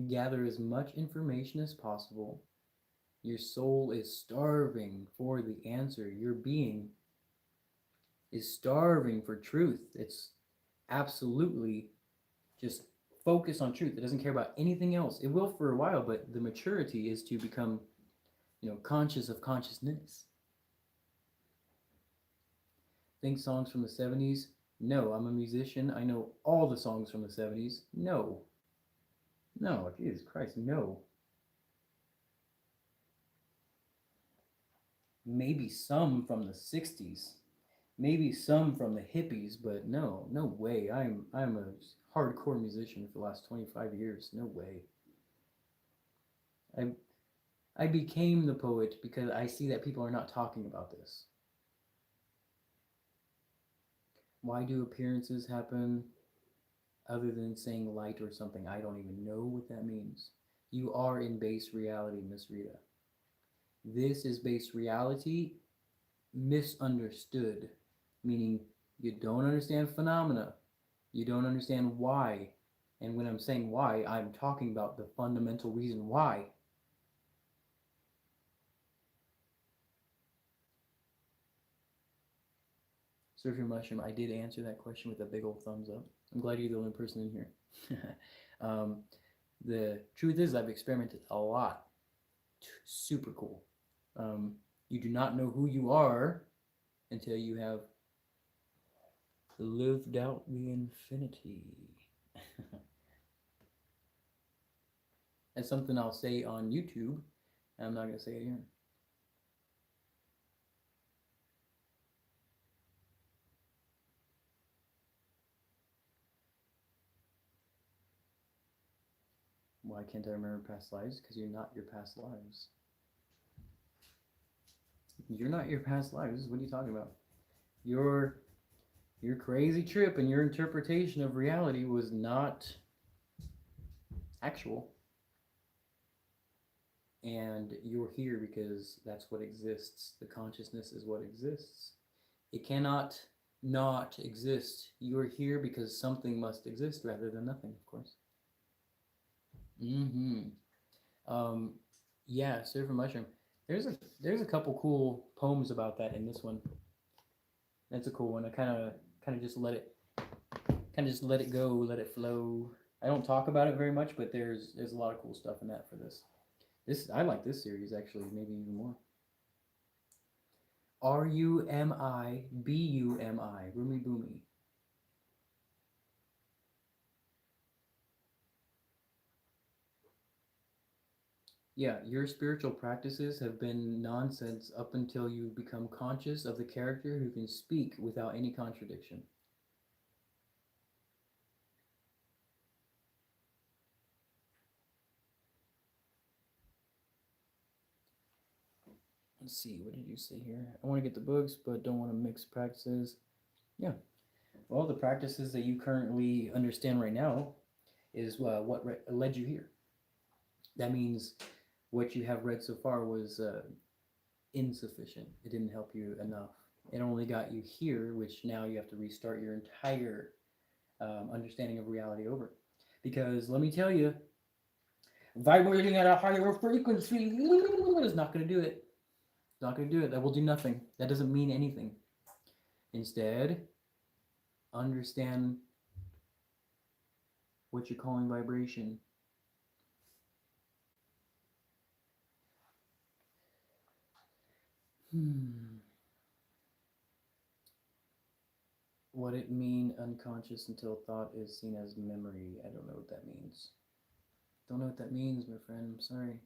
gather as much information as possible. Your soul is starving for the answer. Your being is starving for truth. It's absolutely just focused on truth. It doesn't care about anything else. It will for a while, but the maturity is to become, conscious of consciousness. Think songs from the 70s? No, I'm a musician. I know all the songs from the 70s. No. No, Jesus Christ, no. Maybe some from the 60s. Maybe some from the hippies, but no way. I'm a hardcore musician for the last 25 years. No way. I became the poet because I see that people are not talking about this. Why do appearances happen other than saying light or something? I don't even know what that means. You are in base reality, Miss Rita. This is base reality misunderstood, meaning you don't understand phenomena. You don't understand why. And when I'm saying why, I'm talking about the fundamental reason why. Surf your mushroom. I did answer that question with a big old thumbs up. I'm glad you're the only person in here. The truth is I've experimented a lot. Super cool. You do not know who you are until you have lived out the infinity. That's something I'll say on YouTube. I'm not going to say it here. Why can't I remember past lives? Because you're not your past lives. You're not your past lives. What are you talking about? Your crazy trip and your interpretation of reality was not actual. and you're here because that's what exists. The consciousness is what exists. It cannot not exist. You're here because something must exist rather than nothing, of course. Mm-hmm. Um, yeah, Surfer Mushroom. There's a couple cool poems about that in this one. That's a cool one. I kind of just let it go, let it flow. I don't talk about it very much, but there's a lot of cool stuff in that for this. I like this series actually, maybe even more. RumiBumi, RumiBumi. Yeah, your spiritual practices have been nonsense up until you become conscious of the character who can speak without any contradiction. Let's see, what did you say here? I want to get the books, but don't want to mix practices. Yeah. Well, the practices that you currently understand right now is what led you here. That means what you have read so far was insufficient. It didn't help you enough. It only got you here, which now you have to restart your entire understanding of reality over. Because let me tell you, vibrating at a higher frequency is not going to do it. It's not going to do it. That will do nothing. That doesn't mean anything. Instead, understand what you're calling vibration. What it mean unconscious until thought is seen as memory? I don't know what that means. Don't know what that means, my friend. I'm sorry.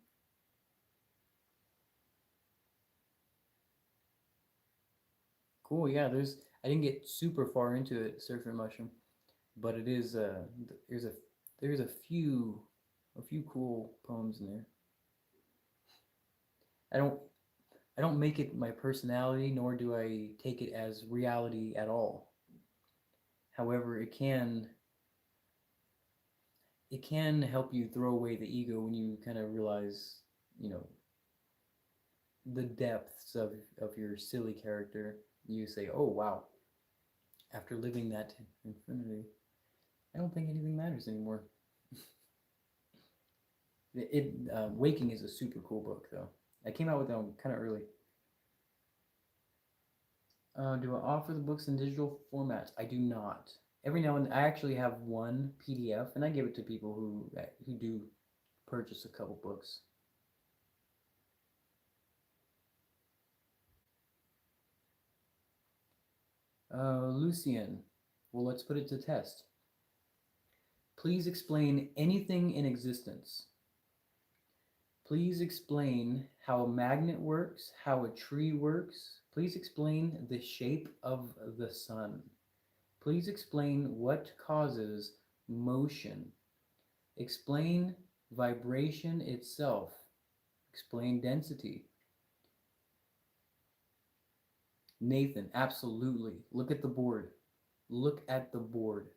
Cool. Yeah, I didn't get super far into it, Surfer Mushroom, but it is there's a few cool poems in there. I don't make it my personality, nor do I take it as reality at all. However, it can help you throw away the ego when you kind of realize, you know, the depths of your silly character. You say, oh wow, after living that infinity, I don't think anything matters anymore. Waking is a super cool book though. I came out with that one kind of early. Do I offer the books in digital formats? I do not. Every now and then, I actually have one PDF, and I give it to people who do purchase a couple books. Lucian, well, let's put it to test. Please explain anything in existence. Please explain how a magnet works, how a tree works. Please explain the shape of the sun. Please explain what causes motion. Explain vibration itself. Explain density. Nathan, absolutely. Look at the board. Look at the board.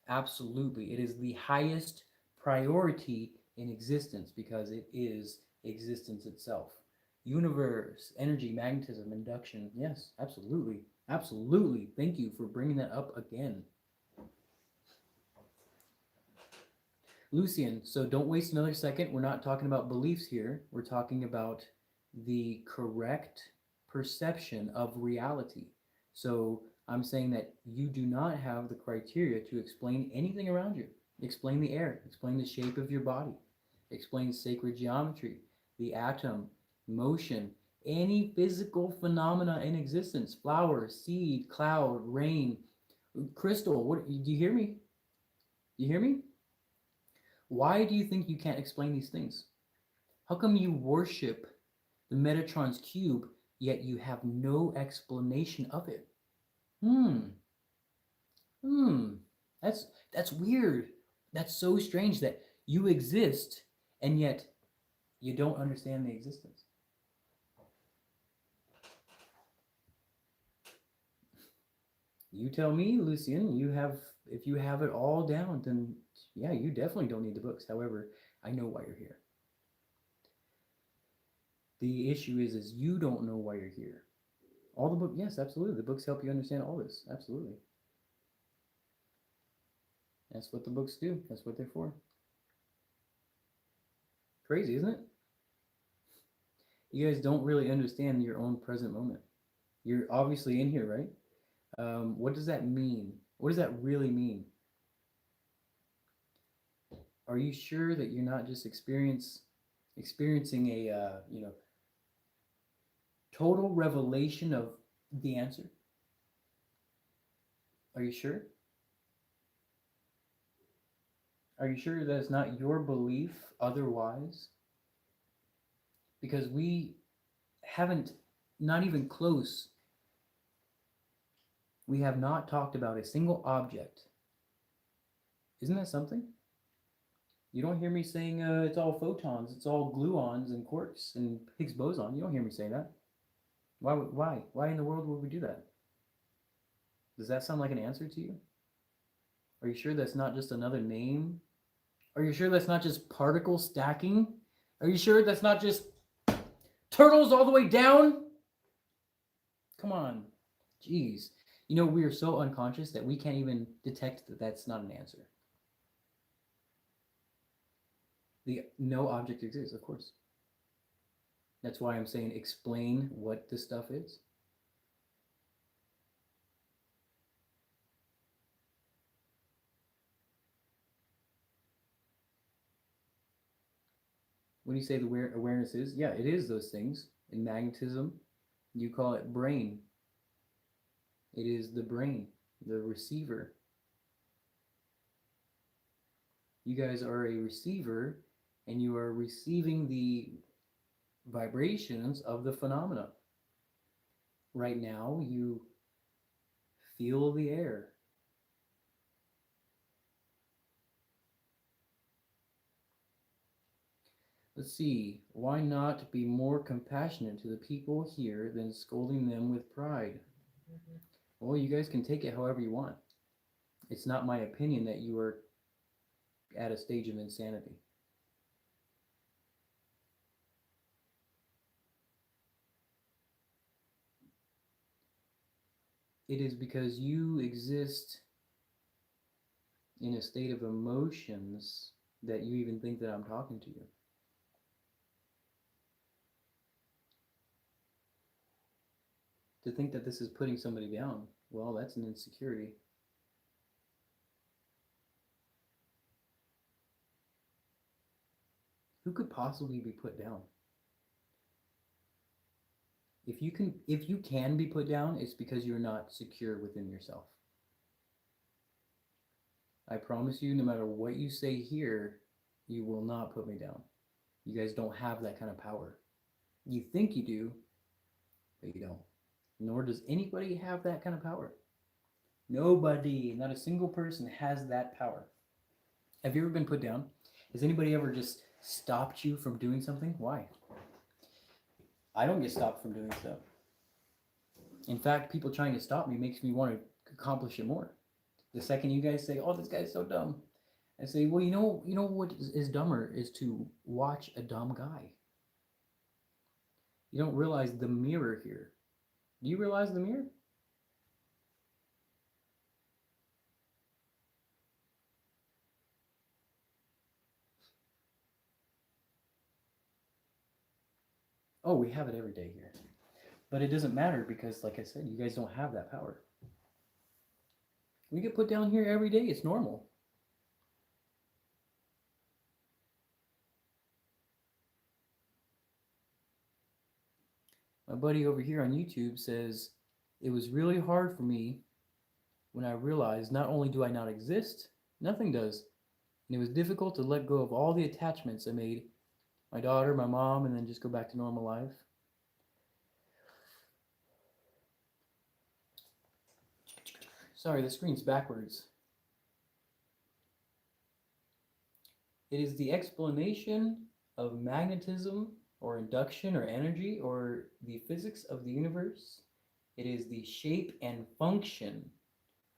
Absolutely. It is the highest priority in existence because it is existence itself. Universe, energy, magnetism, induction. Yes, absolutely. Absolutely. Thank you for bringing that up again. Lucian, so don't waste another second. We're not talking about beliefs here. We're talking about the correct perception of reality. So I'm saying that you do not have the criteria to explain anything around you. Explain the air, explain the shape of your body, explain sacred geometry, the atom, motion, any physical phenomena in existence, flower, seed, cloud, rain, crystal. What do you hear me? You hear me? Why do you think you can't explain these things? How come you worship the Metatron's cube, yet you have no explanation of it? That's weird. That's so strange that you exist and yet you don't understand the existence. You tell me, Lucian, if you have it all down, then yeah, you definitely don't need the books. However, I know why you're here. The issue is you don't know why you're here. All the book, yes, absolutely. The books help you understand all this. Absolutely. That's what the books do. That's what they're for. Crazy, isn't it? You guys don't really understand your own present moment. You're obviously in here, right? What does that mean? What does that really mean? Are you sure that you're not just experiencing a total revelation of the answer? Are you sure? Are you sure that it's not your belief otherwise? Because we haven't, not even close, we have not talked about a single object. Isn't that something? You don't hear me saying it's all photons, it's all gluons and quarks and Higgs boson. You don't hear me say that. Why in the world would we do that? Does that sound like an answer to you? Are you sure that's not just another name? Are you sure that's not just particle stacking? Are you sure that's not just turtles all the way down? Come on. Jeez. You know, we are so unconscious that we can't even detect that that's not an answer. No object exists, of course. That's why I'm saying explain what this stuff is. When you say the awareness is, yeah, it is those things. In magnetism, you call it brain. It is the brain, the receiver. You guys are a receiver, and you are receiving the vibrations of the phenomena. Right now, you feel the air. Let's see, why not be more compassionate to the people here than scolding them with pride? Well, you guys can take it however you want. It's not my opinion that you are at a stage of insanity. It is because you exist in a state of emotions that you even think that I'm talking to you. To think that this is putting somebody down, well, that's an insecurity. Who could possibly be put down? If you can be put down, it's because you're not secure within yourself. I promise you, no matter what you say here, you will not put me down. You guys don't have that kind of power. You think you do, but you don't. Nor does anybody have that kind of power. Nobody, not a single person has that power. Have you ever been put down? Has anybody ever just stopped you from doing something? Why? I don't get stopped from doing stuff. In fact, people trying to stop me makes me want to accomplish it more. The second you guys say, "Oh, this guy's so dumb," I say, "Well, you know what is dumber is to watch a dumb guy." You don't realize the mirror here. Do you realize the mirror? Oh, we have it every day here. But it doesn't matter because, like I said, you guys don't have that power. We get put down here every day. It's normal. My buddy over here on YouTube says, it was really hard for me when I realized not only do I not exist, nothing does. And it was difficult to let go of all the attachments I made. My daughter, my mom, and then just go back to normal life. Sorry, the screen's backwards. It is the explanation of magnetism or induction or energy or the physics of the universe. It is the shape and function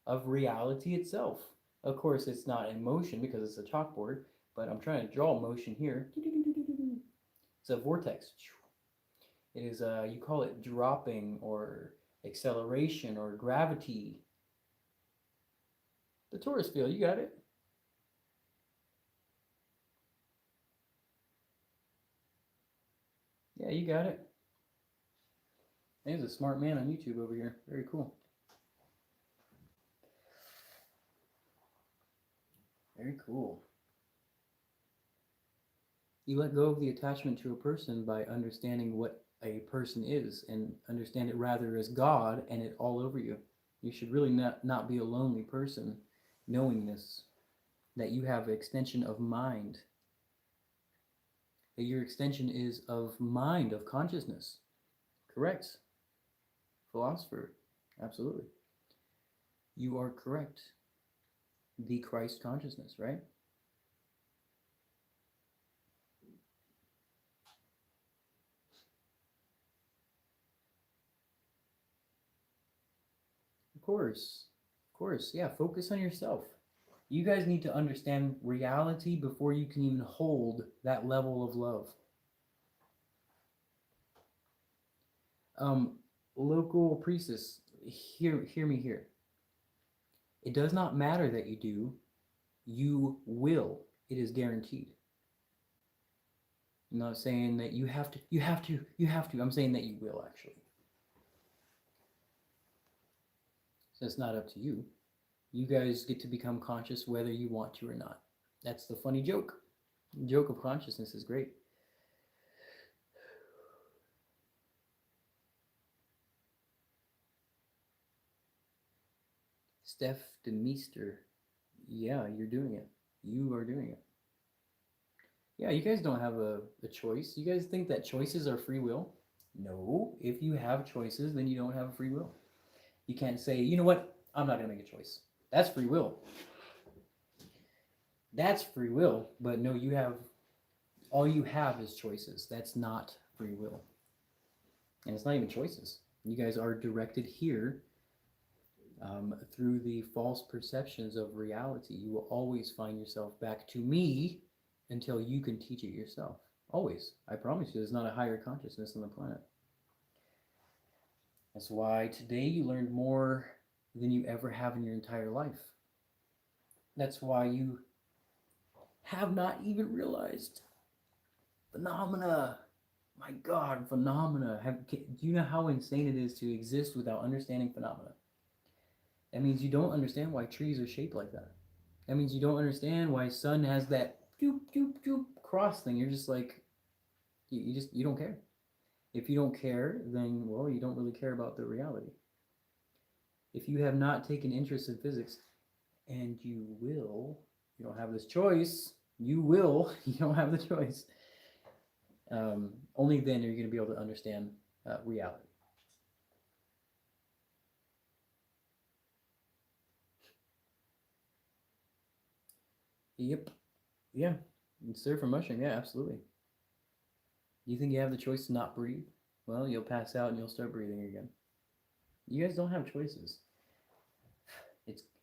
of reality itself. Of course, it's not in motion because it's a chalkboard, but I'm trying to draw motion here. It's a vortex. It is, you call it dropping or acceleration or gravity. The torus field, you got it. Yeah, you got it. He's a smart man on YouTube over here. Very cool. Very cool. You let go of the attachment to a person by understanding what a person is and understand it rather as God and it all over you. You should really not be a lonely person knowing this, that you have an extension of mind, that your extension is of mind, of consciousness. Correct. Philosopher. Absolutely. You are correct. The Christ consciousness, right? Of course, yeah, focus on yourself. You guys need to understand reality before you can even hold that level of love. Local priestess, hear me here. It does not matter that you do, you will. It is guaranteed. I'm not saying that you have to. I'm saying that you will, actually. So it's not up to you. You guys get to become conscious whether you want to or not. That's the funny joke. The joke of consciousness is great. Steph DeMeester. Yeah, you're doing it. You are doing it. Yeah, you guys don't have a choice. You guys think that choices are free will? No. If you have choices, then you don't have free will. You can't say, you know what, I'm not going to make a choice. That's free will. That's free will, but no, all you have is choices. That's not free will. And it's not even choices. You guys are directed here through the false perceptions of reality. You will always find yourself back to me until you can teach it yourself. Always. I promise you, there's not a higher consciousness on the planet. That's why today you learned more than you ever have in your entire life. That's why you have not even realized phenomena. My God, phenomena. Do you know how insane it is to exist without understanding phenomena? That means you don't understand why trees are shaped like that. That means you don't understand why sun has that doop doop doop cross thing. You're just like, you don't care. If you don't care, then well, you don't really care about the reality. If you have not taken interest in physics, and you will, you don't have this choice. You will. You don't have the choice. Only then are you going to be able to understand reality. Yep. Yeah. Surf or mushroom. Yeah, absolutely. You think you have the choice to not breathe? Well, you'll pass out and you'll start breathing again. You guys don't have choices.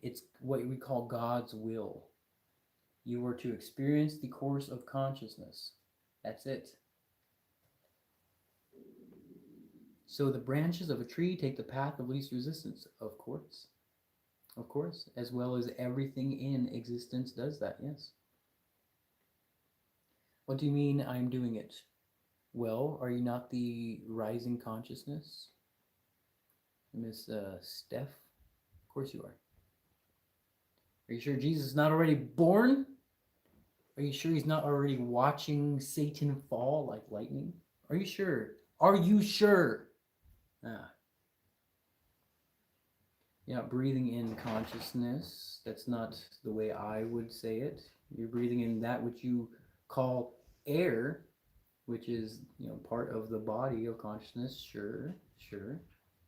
It's what we call God's will. You are to experience the course of consciousness. That's it. So the branches of a tree take the path of least resistance, of course. Of course, as well as everything in existence does that, yes. What do you mean I'm doing it? Well, are you not the rising consciousness? Miss Steph? Of course you are. Are you sure Jesus is not already born? Are you sure he's not already watching Satan fall like lightning? Are you sure? Are you sure? You're not breathing in consciousness. That's not the way I would say it. You're breathing in that which you call air, which is, part of the body of consciousness. Sure.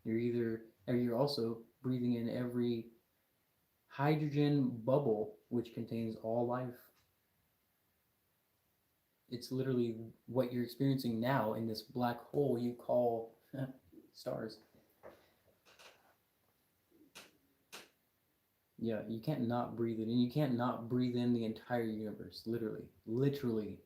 You're also breathing in every hydrogen bubble which contains all life. It's literally what you're experiencing now in this black hole you call stars. Yeah, you can't not breathe it in. You can't not breathe in the entire universe. Literally.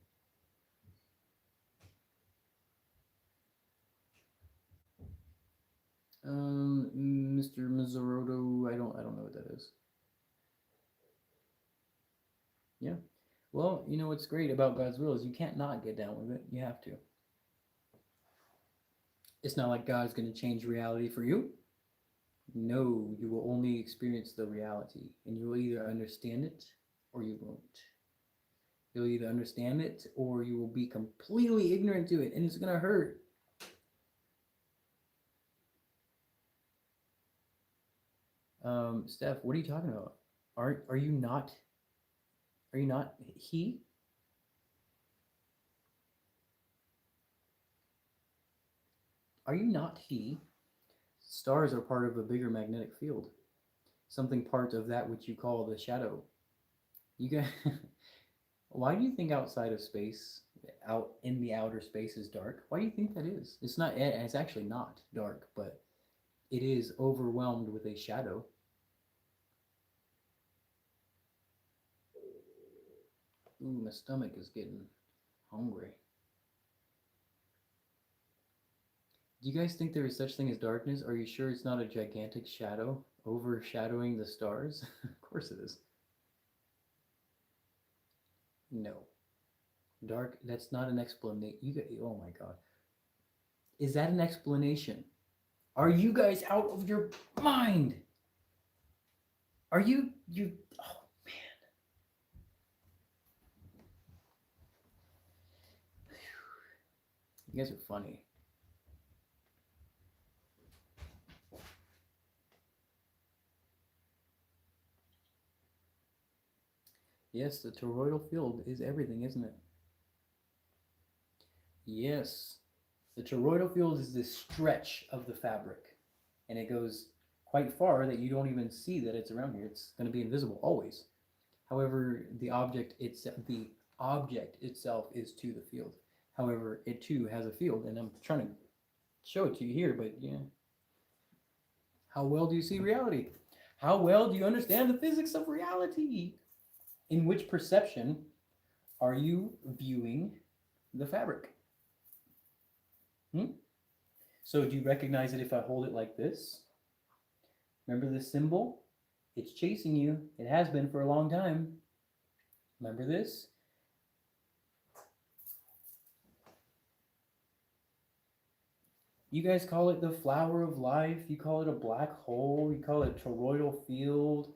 Mr. Mizoroto, I don't know what that is. Yeah. Well, you know what's great about God's will is you can't not get down with it. You have to. It's not like God's going to change reality for you. No, you will only experience the reality, and you will either understand it or you won't. You'll either understand it or you will be completely ignorant to it, and it's going to hurt. Steph, what are you talking about? Are you not? Are you not he? Are you not he? Stars are part of a bigger magnetic field, something part of that which you call the shadow. You guys, why do you think outside of space, out in the outer space, is dark? Why do you think that is? It's not. It's actually not dark, but it is overwhelmed with a shadow. Ooh, my stomach is getting hungry. Do you guys think there is such thing as darkness? Are you sure it's not a gigantic shadow overshadowing the stars? Of course it is. No. Dark, that's not an explanation. Oh my god. Is that an explanation? Are you guys out of your mind? Are you oh man. You guys are funny. Yes, the toroidal field is everything, isn't it? Yes. The toroidal field is this stretch of the fabric, and it goes quite far that you don't even see that it's around here. It's going to be invisible always. However, the object itself is to the field. However, it too has a field, and I'm trying to show it to you here, but yeah. How well do you see reality? How well do you understand the physics of reality? In which perception are you viewing the fabric? So do you recognize it if I hold it like this? Remember this symbol? It's chasing you. It has been for a long time. Remember this? You guys call it the flower of life. You call it a black hole. You call it toroidal field,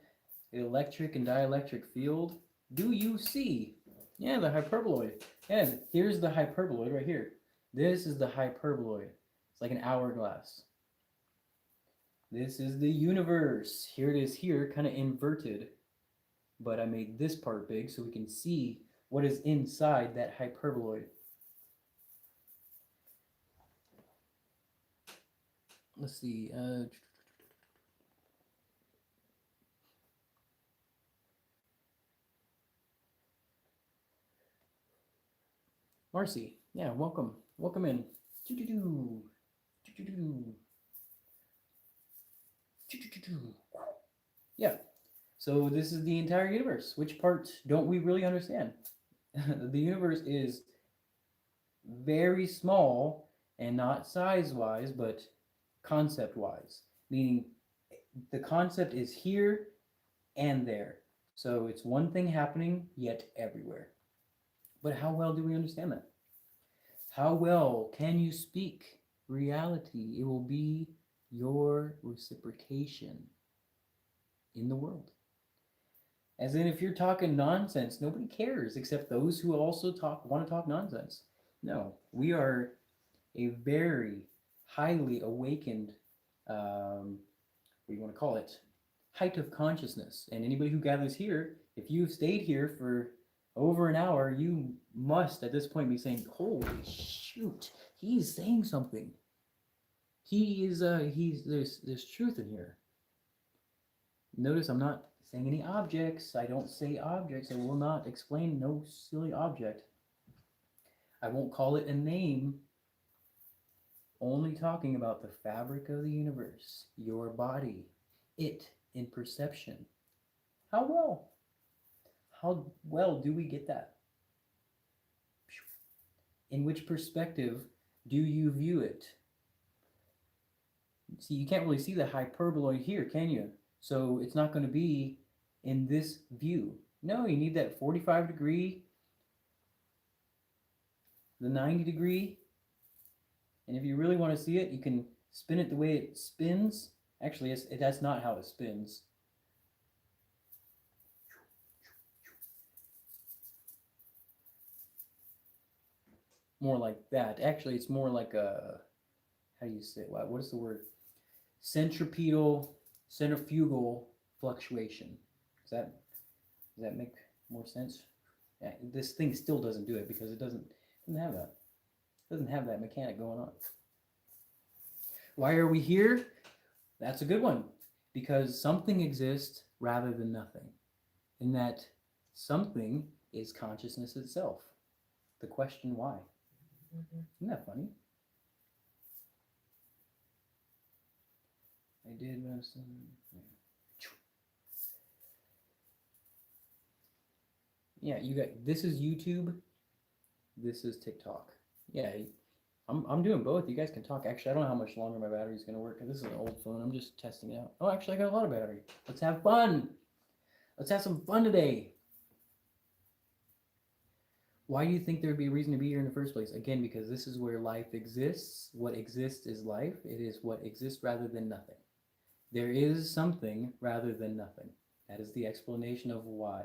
electric and dielectric field. Do you see? Yeah, the hyperboloid. And here's the hyperboloid right here. This is the hyperboloid. It's like an hourglass. This is the universe. Here it is here, kind of inverted. But I made this part big so we can see what is inside that hyperboloid. Let's see. Marcy, yeah, welcome. Welcome in. Yeah. So this is the entire universe. Which part don't we really understand? The universe is very small, and not size-wise, but concept-wise. Meaning the concept is here and there. So it's one thing happening, yet everywhere. But how well do we understand that? How well can you speak reality? It will be your reciprocation in the world. As in, if you're talking nonsense, nobody cares except those who also want to talk nonsense. No, we are a very highly awakened, what do you want to call it, height of consciousness. And anybody who gathers here, if you've stayed here for over an hour, you must at this point be saying, holy shoot, he's saying something. There's truth in here. Notice I'm not saying any objects. I don't say objects. I will not explain no silly object. I won't call it a name. Only talking about the fabric of the universe, your body, it in perception. How well? How well do we get that? In which perspective do you view it? see, you can't really see the hyperboloid here, can you? So it's not going to be in this view. No, you need that 45 degree, the 90 degree, and if you really want to see it, you can spin it the way it spins. Actually, that's not how it spins. More like that. Actually, it's more like a, how do you say it? What is the word? Centripetal, centrifugal fluctuation. Does that make more sense? Yeah, this thing still doesn't do it because it doesn't have that. It doesn't have that mechanic going on. Why are we here? That's a good one. Because something exists rather than nothing. And that something is consciousness itself. The question why? Isn't that funny? I did some. Yeah, you got, this is YouTube. This is TikTok. Yeah, I'm doing both. You guys can talk. Actually, I don't know how much longer my battery's going to work. This is an old phone. I'm just testing it out. Oh, actually, I got a lot of battery. Let's have fun. Let's have some fun today. Why do you think there would be a reason to be here in the first place? Again, because this is where life exists. What exists is life. It is what exists rather than nothing. There is something rather than nothing. That is the explanation of why.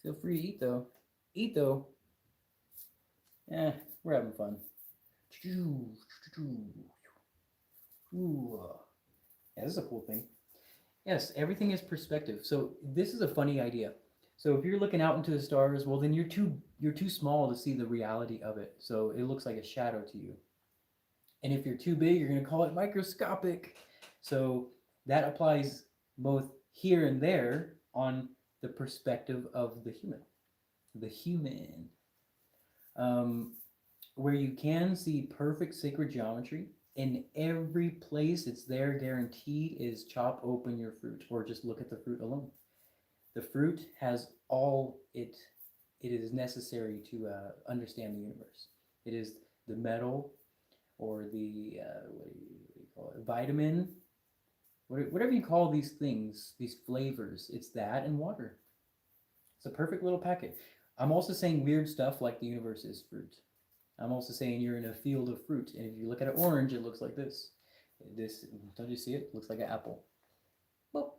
Feel free to eat, though. Eat, though. Yeah, we're having fun. Yeah, this is a cool thing. Yes, everything is perspective. So this is a funny idea. So if you're looking out into the stars, well, then you're too small to see the reality of it. So it looks like a shadow to you. And if you're too big, you're going to call it microscopic. So that applies both here and there on the perspective of the human. The human. Where you can see perfect sacred geometry, in every place it's there guaranteed is chop open your fruit or just look at the fruit alone. The fruit has all it is necessary to understand the universe. It is the metal or the what do you call it, vitamin, whatever you call these things, these flavors. It's that and water. It's a perfect little packet. I'm also saying weird stuff like the universe is fruit. I'm also saying you're in a field of fruit, and if you look at an orange, it looks like this. Don't you see it? It looks like an apple. Well,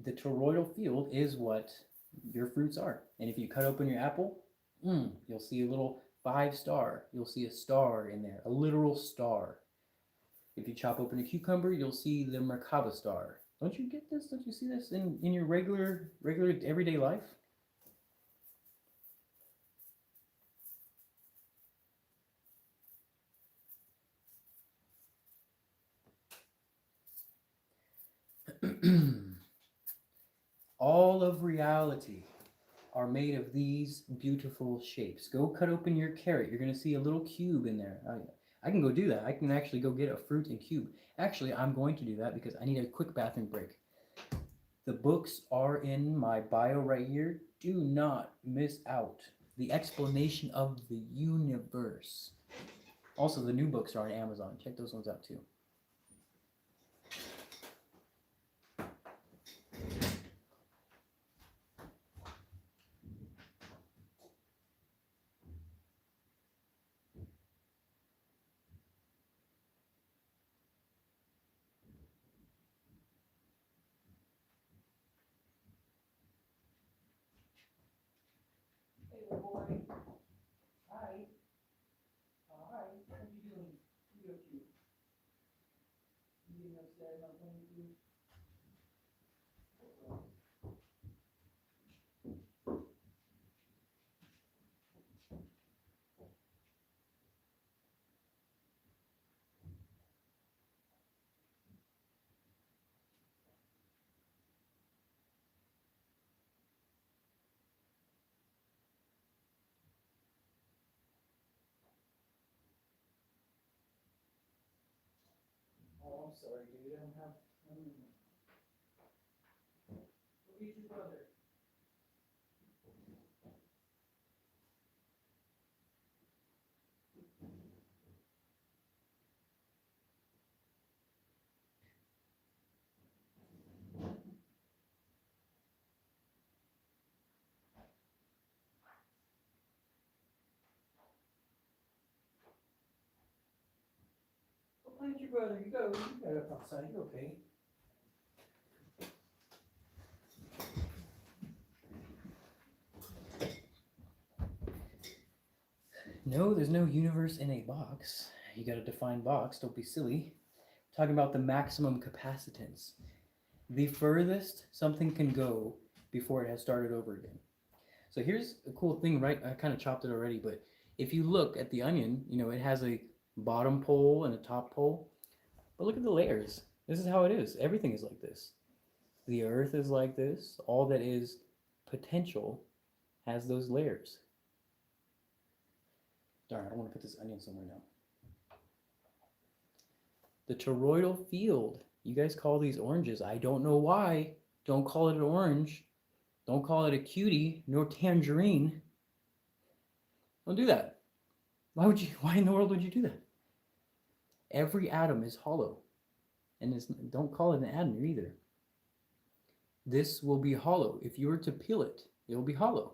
the toroidal field is what your fruits are. And if you cut open your apple, you'll see a little 5-star. You'll see a star in there, a literal star. If you chop open a cucumber, you'll see the Merkaba star. Don't you get this? Don't you see this in your regular everyday life? All of reality are made of these beautiful shapes. Go cut open your carrot. You're going to see a little cube in there. I can go do that. I can actually go get a fruit and cube. Actually, I'm going to do that because I need a quick bathroom break. The books are in my bio right here. Do not miss out. The explanation of the universe. Also, the new books are on Amazon. Check those ones out too. Oh, I'm sorry, dude. I don't have. What did you put Why did your brother? You got up outside. You're okay. No, there's no universe in a box. You got to define box. Don't be silly. Talking about the maximum capacitance. The furthest something can go before it has started over again. So here's a cool thing, right? I kind of chopped it already, but if you look at the onion, you know, it has a bottom pole and a top pole. But look at the layers. This is how it is. Everything is like this. The earth is like this. All that is potential has those layers. Darn, I don't want to put this onion somewhere now. The toroidal field. You guys call these oranges. I don't know why. Don't call it an orange. Don't call it a cutie nor tangerine. Don't do that. Why in the world would you do that? Every atom is hollow. And don't call it an atom either. This will be hollow. If you were to peel it, it will be hollow.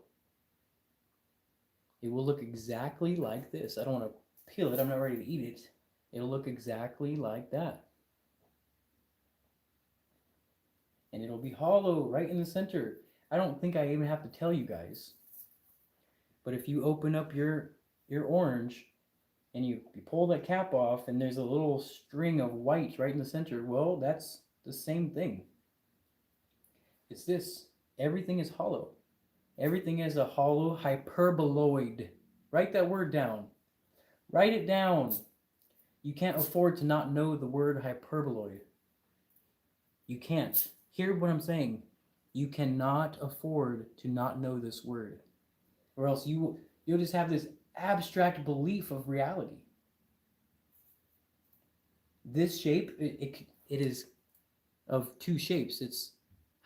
It will look exactly like this. I don't want to peel it. I'm not ready to eat it. It'll look exactly like that. And it'll be hollow right in the center. I don't think I even have to tell you guys. But if you open up your orange and you pull that cap off and there's a little string of white right in the center, well, that's the same thing. It's this. Everything is hollow. Everything is a hollow hyperboloid. Write that word down. Write it down. You can't afford to not know the word hyperboloid. You can't. Hear what I'm saying. You cannot afford to not know this word. Or else you'll just have this abstract belief of reality. This shape, it is of two shapes. It's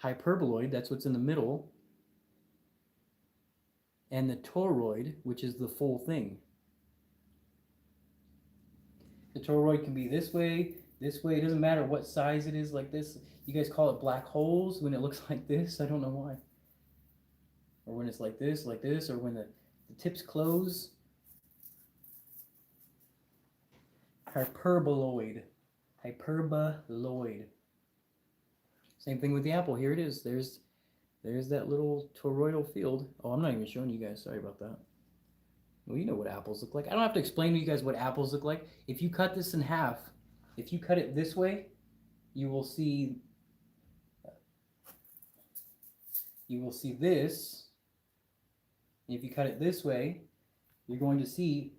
hyperboloid, that's what's in the middle, and the toroid, which is the full thing. The toroid can be this way, it doesn't matter what size it is, like this. You guys call it black holes when it looks like this, I don't know why. Or when it's like this, or when the tips close. Hyperboloid. Hyperboloid. Same thing with the apple. Here it is. There's that little toroidal field. Oh, I'm not even showing you guys. Sorry about that. Well, you know what apples look like. I don't have to explain to you guys what apples look like. If you cut this in half, if you cut it this way, you will see this. And if you cut it this way, you're going to see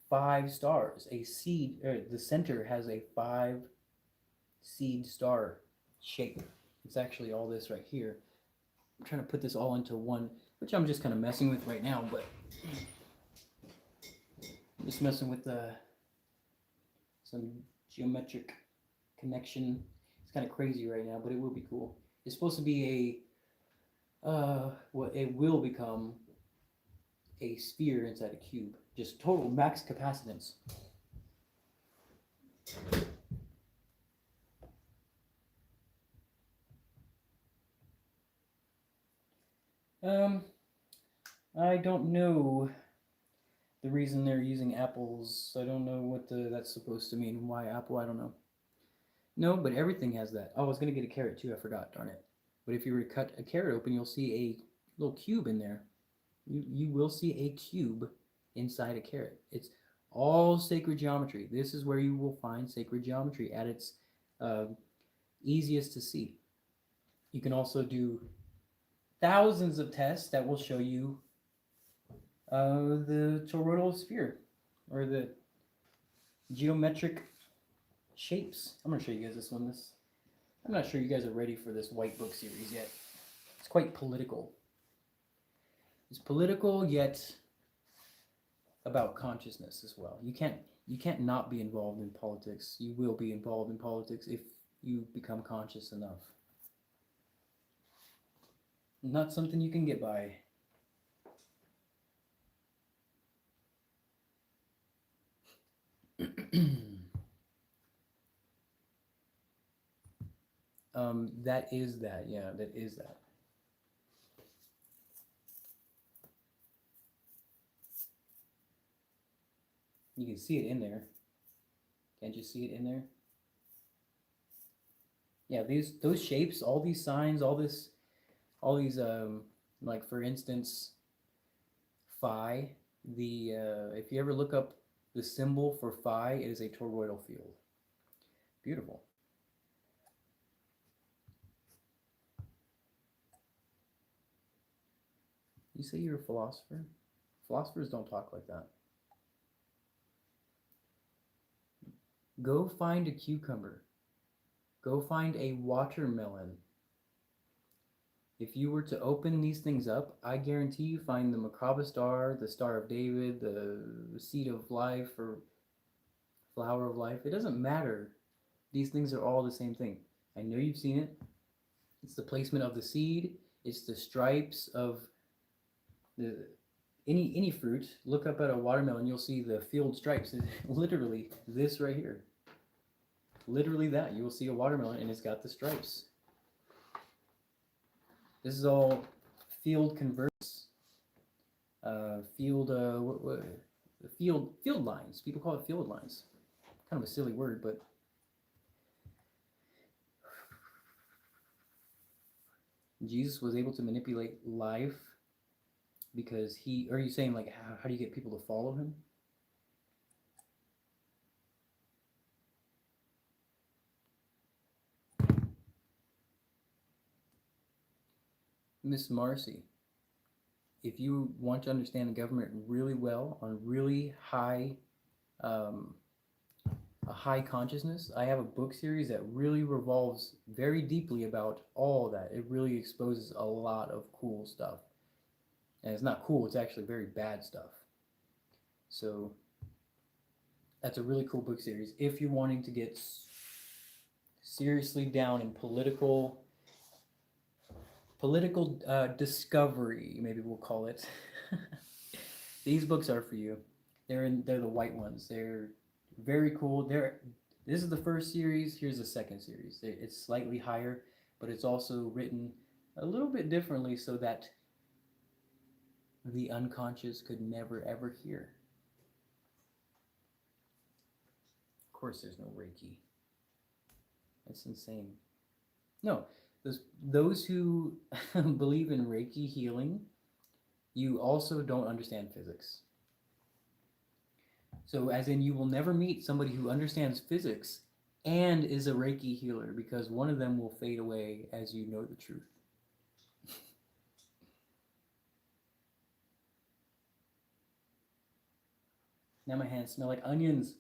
5 stars. A seed, the center has a 5 seed star shape. It's actually all this right here. I'm trying to put this all into one, which I'm just kind of messing with right now, but I'm just messing with some geometric connection. It's kind of crazy right now, but it will be cool. It's supposed to be it will become a sphere inside a cube. Just total max capacitance. I don't know the reason they're using apples. I don't know what that's supposed to mean. Why apple? I don't know. No, but everything has that. Oh, I was going to get a carrot too. I forgot. Darn it. But if you were to cut a carrot open, you'll see a little cube in there. You will see a cube inside a carrot. It's all sacred geometry. This is where you will find sacred geometry at its easiest to see. You can also do thousands of tests that will show you the toroidal sphere or the geometric shapes. I'm going to show you guys this one. I'm not sure you guys are ready for this white book series yet. It's quite political. It's political yet about consciousness as well. You can't not be involved in politics. You will be involved in politics if you become conscious enough. Not something you can get by. That is that. Yeah, that is that. You can see it in there. Can't you see it in there? Yeah, those shapes, all these signs, all these like for instance, phi. The if you ever look up the symbol for phi, it is a toroidal field. Beautiful. You say you're a philosopher? Philosophers don't talk like that. Go find a cucumber. Go find a watermelon. If you were to open these things up, I guarantee you find the macabre star, the Star of David, the seed of life, or flower of life. It doesn't matter. These things are all the same thing. I know you've seen it. It's the placement of the seed. It's the stripes of the any fruit. Look up at a watermelon, you'll see the field stripes. Literally this right here. Literally that. You will see a watermelon and it's got the stripes. This is all field converts. Field lines. People call it field lines. Kind of a silly word, but Jesus was able to manipulate life because he, are you saying like how do you get people to follow him? Miss Marcy, if you want to understand the government really well on really high, a high consciousness, I have a book series that really revolves very deeply about all that. It really exposes a lot of cool stuff. And it's not cool, it's actually very bad stuff. So that's a really cool book series. If you're wanting to get seriously down in political discovery, maybe we'll call it. These books are for you. They're the white ones. They're very cool. This is the first series. Here's the second series. It's slightly higher, but it's also written a little bit differently so that the unconscious could never ever hear. Of course, there's no Reiki. That's insane. No, those who believe in Reiki healing, you also don't understand physics. So as in you will never meet somebody who understands physics and is a Reiki healer, because one of them will fade away as you know the truth. Now my hands smell like onions,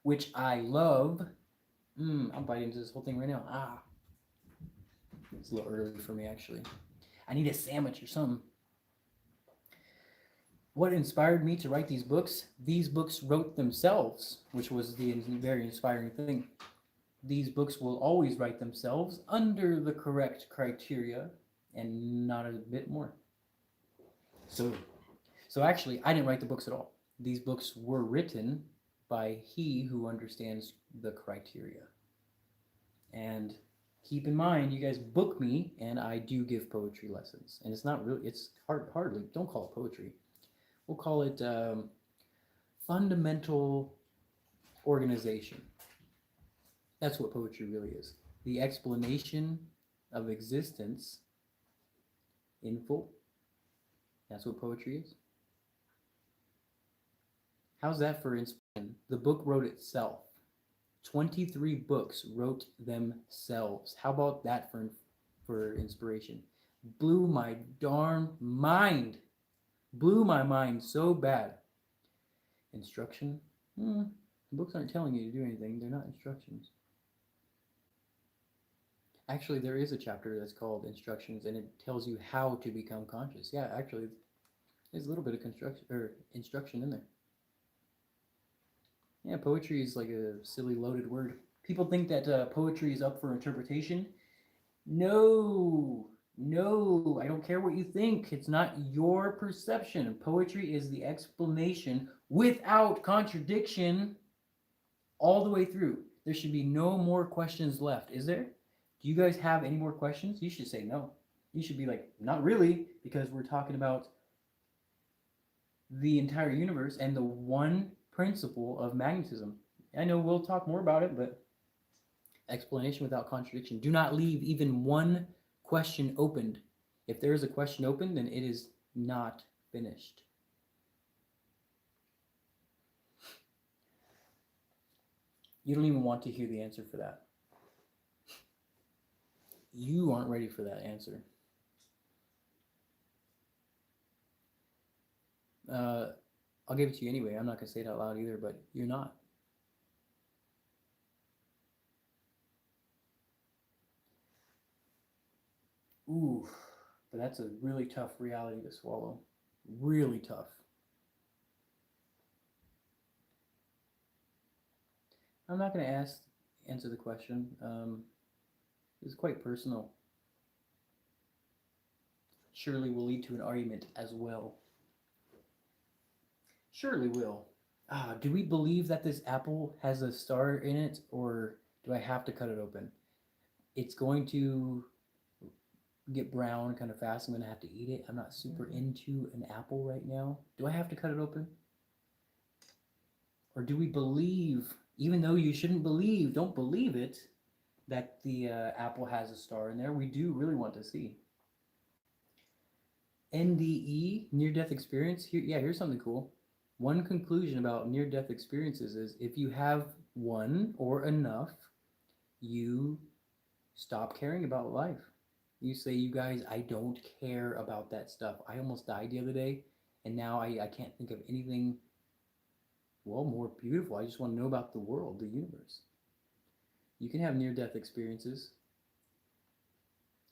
which I love. I'm biting into this whole thing right now. It's a little early for me, actually. I need a sandwich or something. What inspired me to write these books? These books wrote themselves, which was the very inspiring thing. These books will always write themselves under the correct criteria and not a bit more. So actually, I didn't write the books at all. These books were written by he who understands the criteria. And keep in mind, you guys book me, and I do give poetry lessons. And it's not really, it's hardly, don't call it poetry. We'll call it fundamental organization. That's what poetry really is. The explanation of existence in full. That's what poetry is. How's that for inspiration? The book wrote itself. 23 books wrote themselves. How about that for inspiration? Blew my darn mind. Blew my mind so bad. Instruction? The books aren't telling you to do anything. They're not instructions. Actually, there is a chapter that's called Instructions, and it tells you how to become conscious. Yeah, actually, there's a little bit of instruction in there. Yeah, poetry is like a silly loaded word. People think that poetry is up for interpretation. No, I don't care what you think. It's not your perception. Poetry is the explanation without contradiction all the way through. There should be no more questions left, is there? Do you guys have any more questions? You should say no. You should be like, not really, because we're talking about the entire universe and the one principle of magnetism. I know we'll talk more about it, but explanation without contradiction. Do not leave even one question opened. If there is a question open, then it is not finished. You don't even want to hear the answer for that. You aren't ready for that answer. I'll give it to you anyway. I'm not going to say it out loud either, but you're not. Ooh, but that's a really tough reality to swallow. Really tough. I'm not going to answer the question. It's quite personal. Surely will lead to an argument as well. Surely will. Do we believe that this apple has a star in it, or do I have to cut it open? It's going to get brown kind of fast. I'm going to have to eat it. I'm not super into an apple right now. Do I have to cut it open? Or do we believe, even though you shouldn't believe, don't believe it, that the apple has a star in there? We do really want to see. NDE, near-death experience. Here's something cool. One conclusion about near-death experiences is if you have one or enough, you stop caring about life. You say, you guys, I don't care about that stuff. I almost died the other day, and now I can't think of anything, well, more beautiful. I just want to know about the world, the universe. You can have near-death experiences.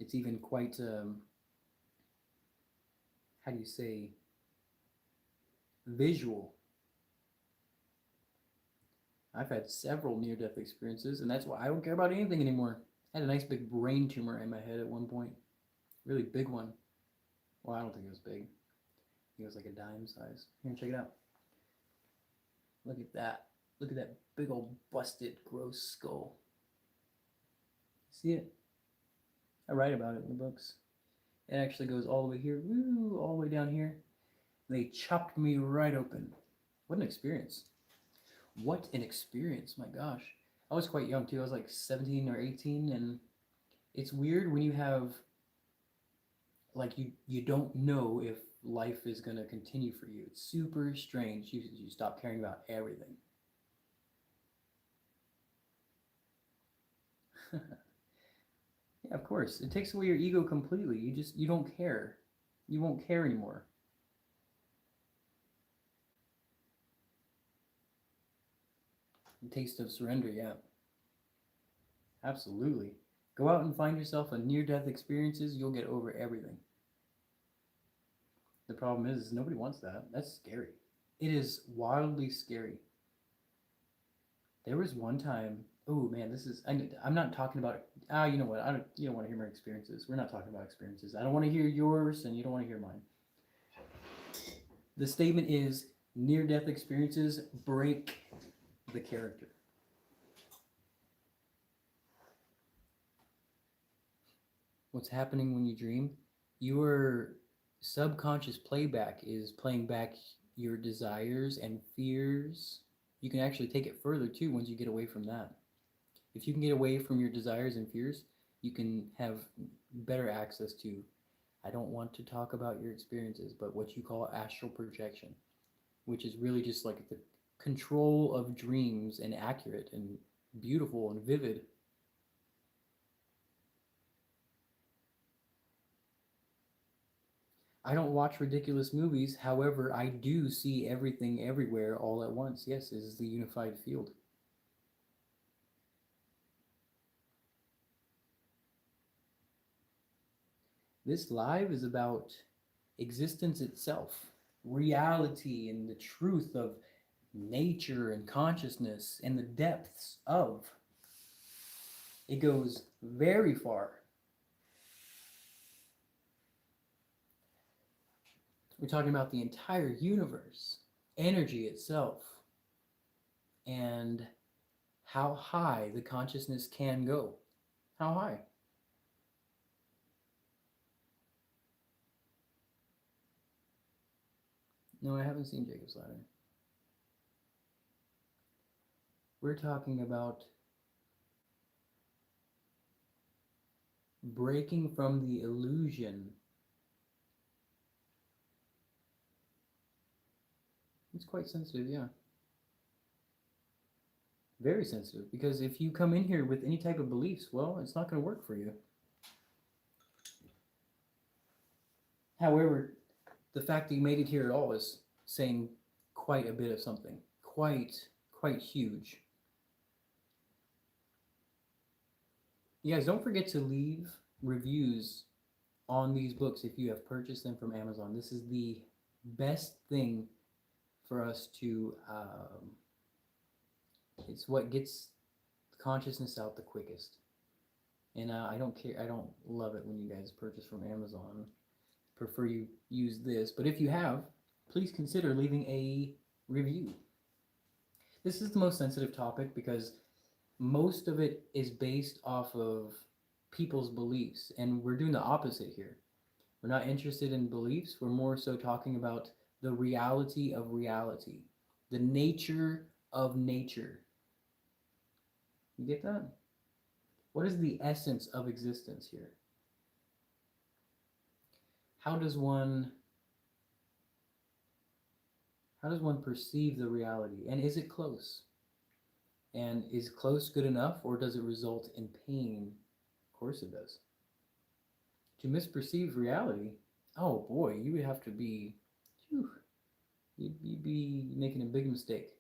It's even quite, how do you say, visual. I've had several near-death experiences, and that's why I don't care about anything anymore. I had a nice big brain tumor in my head at one point. Really big one. Well, I don't think it was big. It was like a dime size. Here, check it out. Look at that. Look at that big old busted, gross skull. See it? I write about it in the books. It actually goes all the way here, woo, all the way down here. They chopped me right open. What an experience. What an experience, my gosh. I was quite young too. I was like 17 or 18, and it's weird when you have, like, you don't know if life is going to continue for you. It's super strange. You stop caring about everything. Yeah, of course. It takes away your ego completely. You don't care. You won't care anymore. The taste of surrender, yeah. Absolutely. Go out and find yourself a near-death experiences. You'll get over everything. The problem is nobody wants that. That's scary. It is wildly scary. There was one time. Oh man, this is. I'm not talking about. You know what? You don't want to hear my experiences. We're not talking about experiences. I don't want to hear yours, and you don't want to hear mine. The statement is near-death experiences break the character. What's happening when you dream? Your subconscious playback is playing back your desires and fears. You can actually take it further too once you get away from that. If you can get away from your desires and fears, you can have better access to, I don't want to talk about your experiences, but what you call astral projection, which is really just like the control of dreams, and accurate and beautiful and vivid. I don't watch ridiculous movies. However, I do see everything everywhere all at once. Yes, it is the unified field. This live is about existence itself, reality, and the truth of nature and consciousness and the depths of. It goes very far. We're talking about the entire universe, energy itself, and how high the consciousness can go. How high? No, I haven't seen Jacob's Ladder. We're talking about breaking from the illusion. It's quite sensitive, yeah. Very sensitive, because if you come in here with any type of beliefs, well, it's not going to work for you. However, the fact that you made it here at all is saying quite a bit of something. Quite huge. You guys, don't forget to leave reviews on these books if you have purchased them from Amazon. This is the best thing for us to, it's what gets consciousness out the quickest. And I don't care, I don't love it when you guys purchase from Amazon. Prefer you use this, but if you have, please consider leaving a review. This is the most sensitive topic because most of it is based off of people's beliefs, and we're doing the opposite here. We're not interested in beliefs, we're more so talking about the reality of reality, the nature of nature. You get that? What is the essence of existence here? How does one perceive the reality? And is it close? And is close good enough, or does it result in pain? Of course it does. To misperceive reality, oh boy, you would have to be, you'd be making a big mistake.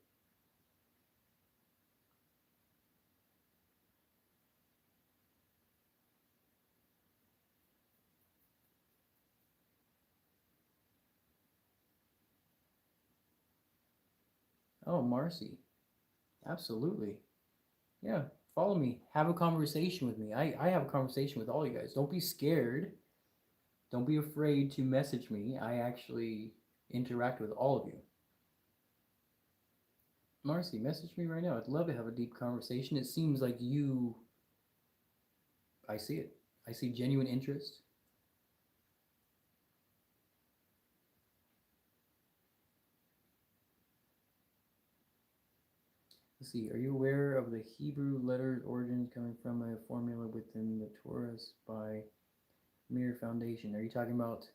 Oh, Marcy, absolutely. Yeah, follow me. Have a conversation with me. I have a conversation with all you guys. Don't be scared. Don't be afraid to message me. I actually interact with all of you. Marcy, message me right now. I'd love to have a deep conversation. It seems like you... I see it. I see genuine interest. Let's see. Are you aware of the Hebrew letters origins coming from a formula within the Torah by Mere Foundation? Are you talking about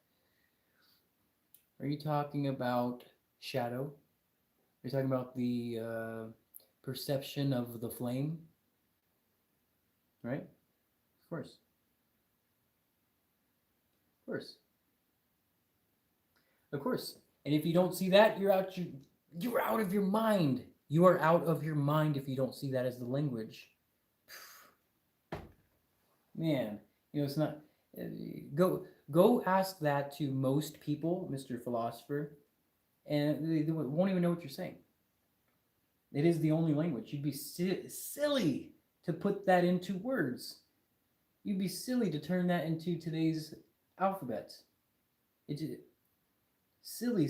shadow? Are you talking about the perception of the flame? Right? Of course. Of course. Of course. And if you don't see that, you're out of your mind. You are out of your mind if you don't see that as the language. Man, it's not... Go ask that to most people, Mr. Philosopher, and they won't even know what you're saying. It is the only language. You'd be silly to put that into words. You'd be silly to turn that into today's alphabet. It's silly.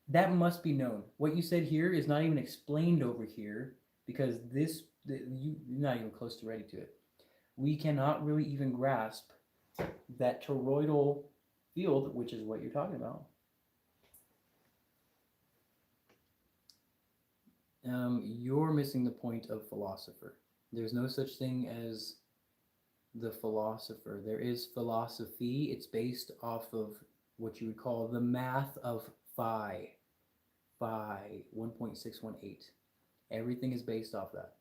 That must be known. What you said here is not even explained over here because you're not even close to ready to it. We cannot really even grasp that toroidal field, which is what you're talking about. You're missing the point of philosopher. There's no such thing as the philosopher. There is philosophy. It's based off of what you would call the math of phi 1.618. Everything is based off that.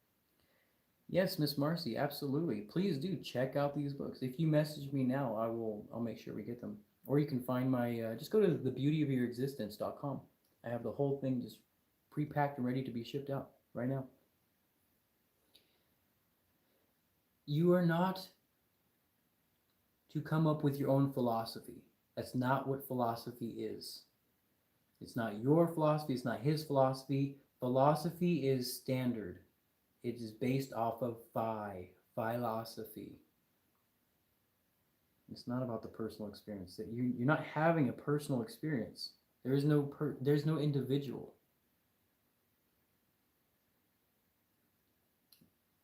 Yes, Miss Marcy, absolutely. Please do check out these books. If you message me now, I'll make sure we get them. Or you can find my just go to thebeautyofyourexistence.com. I have the whole thing just pre-packed and ready to be shipped out right now. You are not to come up with your own philosophy. That's not what philosophy is. It's not your philosophy. It's not his philosophy. Philosophy is standard. It is based off of philosophy. It's not about the personal experience. That you're not having a personal experience. There's no individual.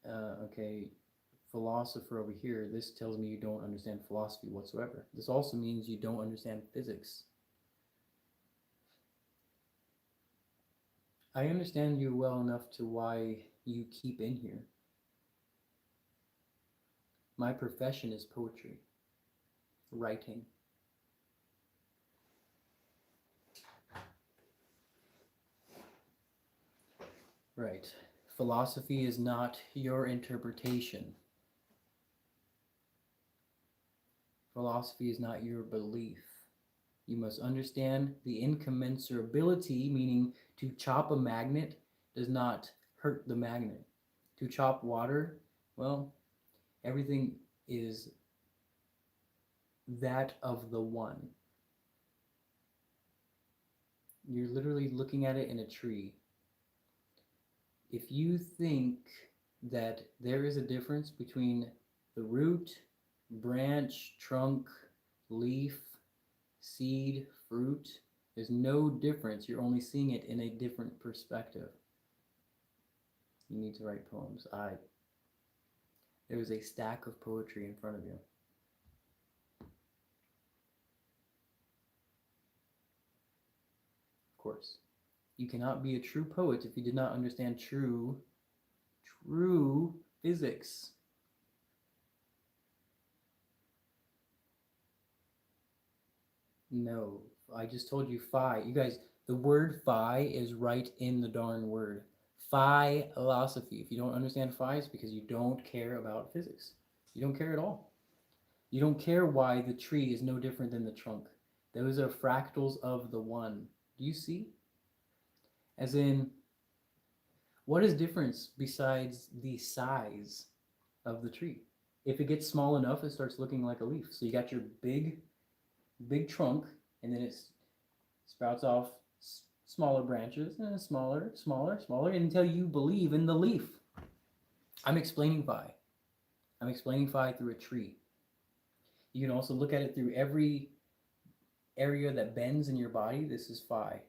Okay, philosopher over here. This tells me you don't understand philosophy whatsoever. This also means you don't understand physics. I understand you well enough to why you keep in here. My profession is poetry, writing. Right. Philosophy is not your interpretation. Philosophy is not your belief. You must understand the incommensurability, meaning to chop a magnet does not hurt the magnet. To chop water, well, everything is that of the one. You're literally looking at it in a tree. If you think that there is a difference between the root, branch, trunk, leaf, seed, fruit, there's no difference. You're only seeing it in a different perspective. You need to write poems. There is a stack of poetry in front of you. Of course. You cannot be a true poet if you did not understand true physics. No, I just told you phi. You guys, the word phi is right in the darn word. Philosophy. If you don't understand phi, it's because you don't care about physics. You don't care at all. You don't care why the tree is no different than the trunk. Those are fractals of the one. Do you see? As in, what is difference besides the size of the tree? If it gets small enough, it starts looking like a leaf. So you got your big trunk, and then it sprouts off smaller branches, and smaller, until you believe in the leaf. I'm explaining phi. I'm explaining phi through a tree. You can also look at it through every area that bends in your body. This is phi.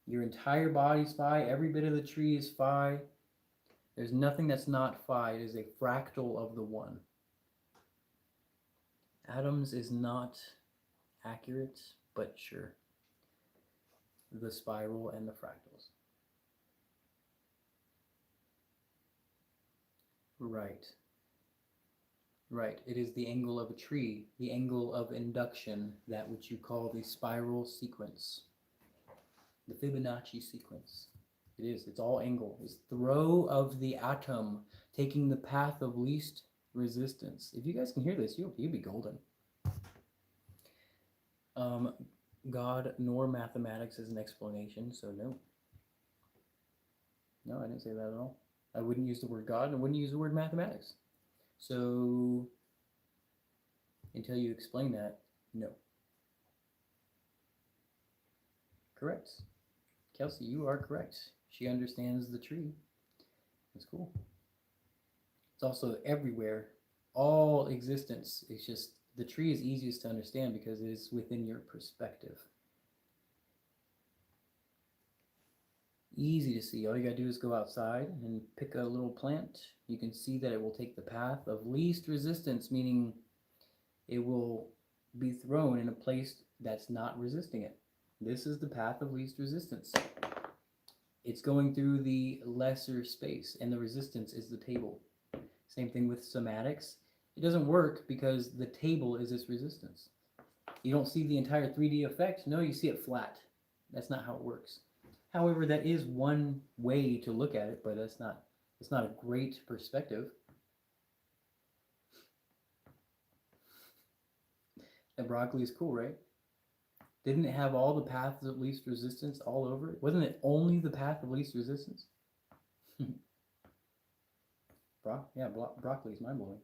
Your entire body's phi. Every bit of the tree is phi. There's nothing that's not phi. It is a fractal of the one. Atoms is not accurate, but sure. The spiral and the fractals. Right. Right. It is the angle of a tree, the angle of induction, that which you call the spiral sequence, the Fibonacci sequence. It is. It's all angle. It's the throw of the atom taking the path of least resistance. If you guys can hear this, you'll be golden. God nor mathematics is an explanation, so no. No, I didn't say that at all. I wouldn't use the word God and I wouldn't use the word mathematics. So, until you explain that, no. Correct. Kelsey, you are correct. She understands the tree. That's cool. It's also everywhere. All existence. It's just, the tree is easiest to understand because it is within your perspective. Easy to see. All you gotta do is go outside and pick a little plant. You can see that it will take the path of least resistance, meaning it will be thrown in a place that's not resisting it. This is the path of least resistance. It's going through the lesser space, and the resistance is the table. Same thing with somatics. It doesn't work because the table is its resistance. You don't see the entire 3D effect. No, you see it flat. That's not how it works. However, that is one way to look at it, but it's not a great perspective. That broccoli is cool, right? Didn't it have all the paths of least resistance all over it? Wasn't it only the path of least resistance? Broccoli is mind-blowing.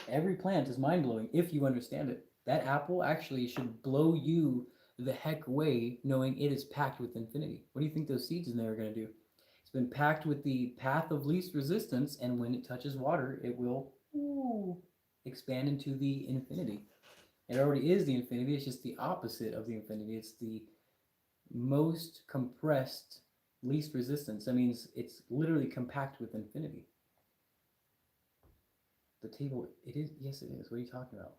Every plant is mind-blowing if you understand it. That apple actually should blow you the heck away knowing it is packed with infinity. What do you think those seeds in there are going to do? It's been packed with the path of least resistance, and when it touches water, it will expand into the infinity. It already is the infinity. It's just the opposite of the infinity. It's the most compressed least resistance. That means it's literally compact with infinity. The table, it is, yes it is. What are you talking about?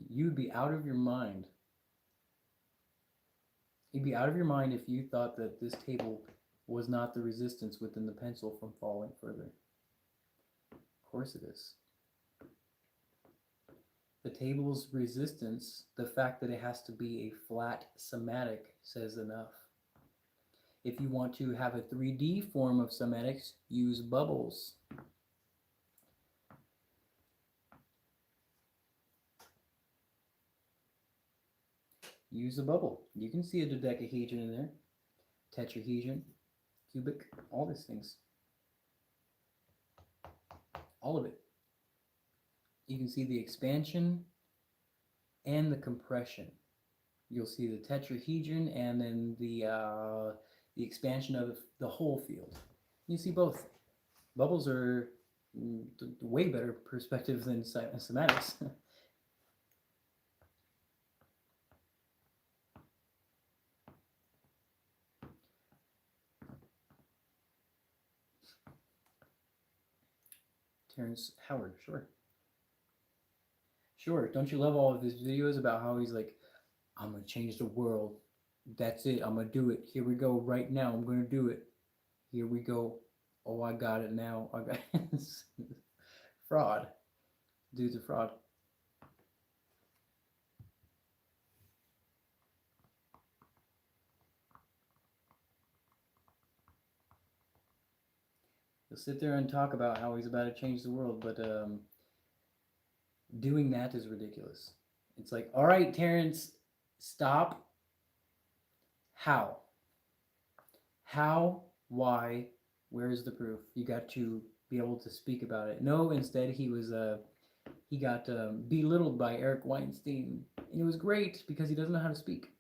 You'd be out of your mind. You'd be out of your mind if you thought that this table was not the resistance within the pencil from falling further. Of course it is. The table's resistance, the fact that it has to be a flat somatic, says enough. If you want to have a 3D form of somatics, use bubbles. Use a bubble. You can see a dodecahedron in there, tetrahedron, cubic, all these things. All of it. You can see the expansion and the compression. You'll see the tetrahedron and then the expansion of the whole field. You see both. Bubbles are way better perspective than somatics. Terrence Howard, sure. Sure, don't you love all of his videos about how he's like, I'm going to change the world. That's it. I'm going to do it. Here we go. Right now, I'm going to do it. Here we go. Oh, I got it now. I got it. Fraud. Dude's a fraud. He'll sit there and talk about how he's about to change the world, but doing that is ridiculous. It's like, all right, Terrence, stop. How? How? Why? Where's the proof? You got to be able to speak about it. No, instead he got belittled by Eric Weinstein, and it was great because he doesn't know how to speak.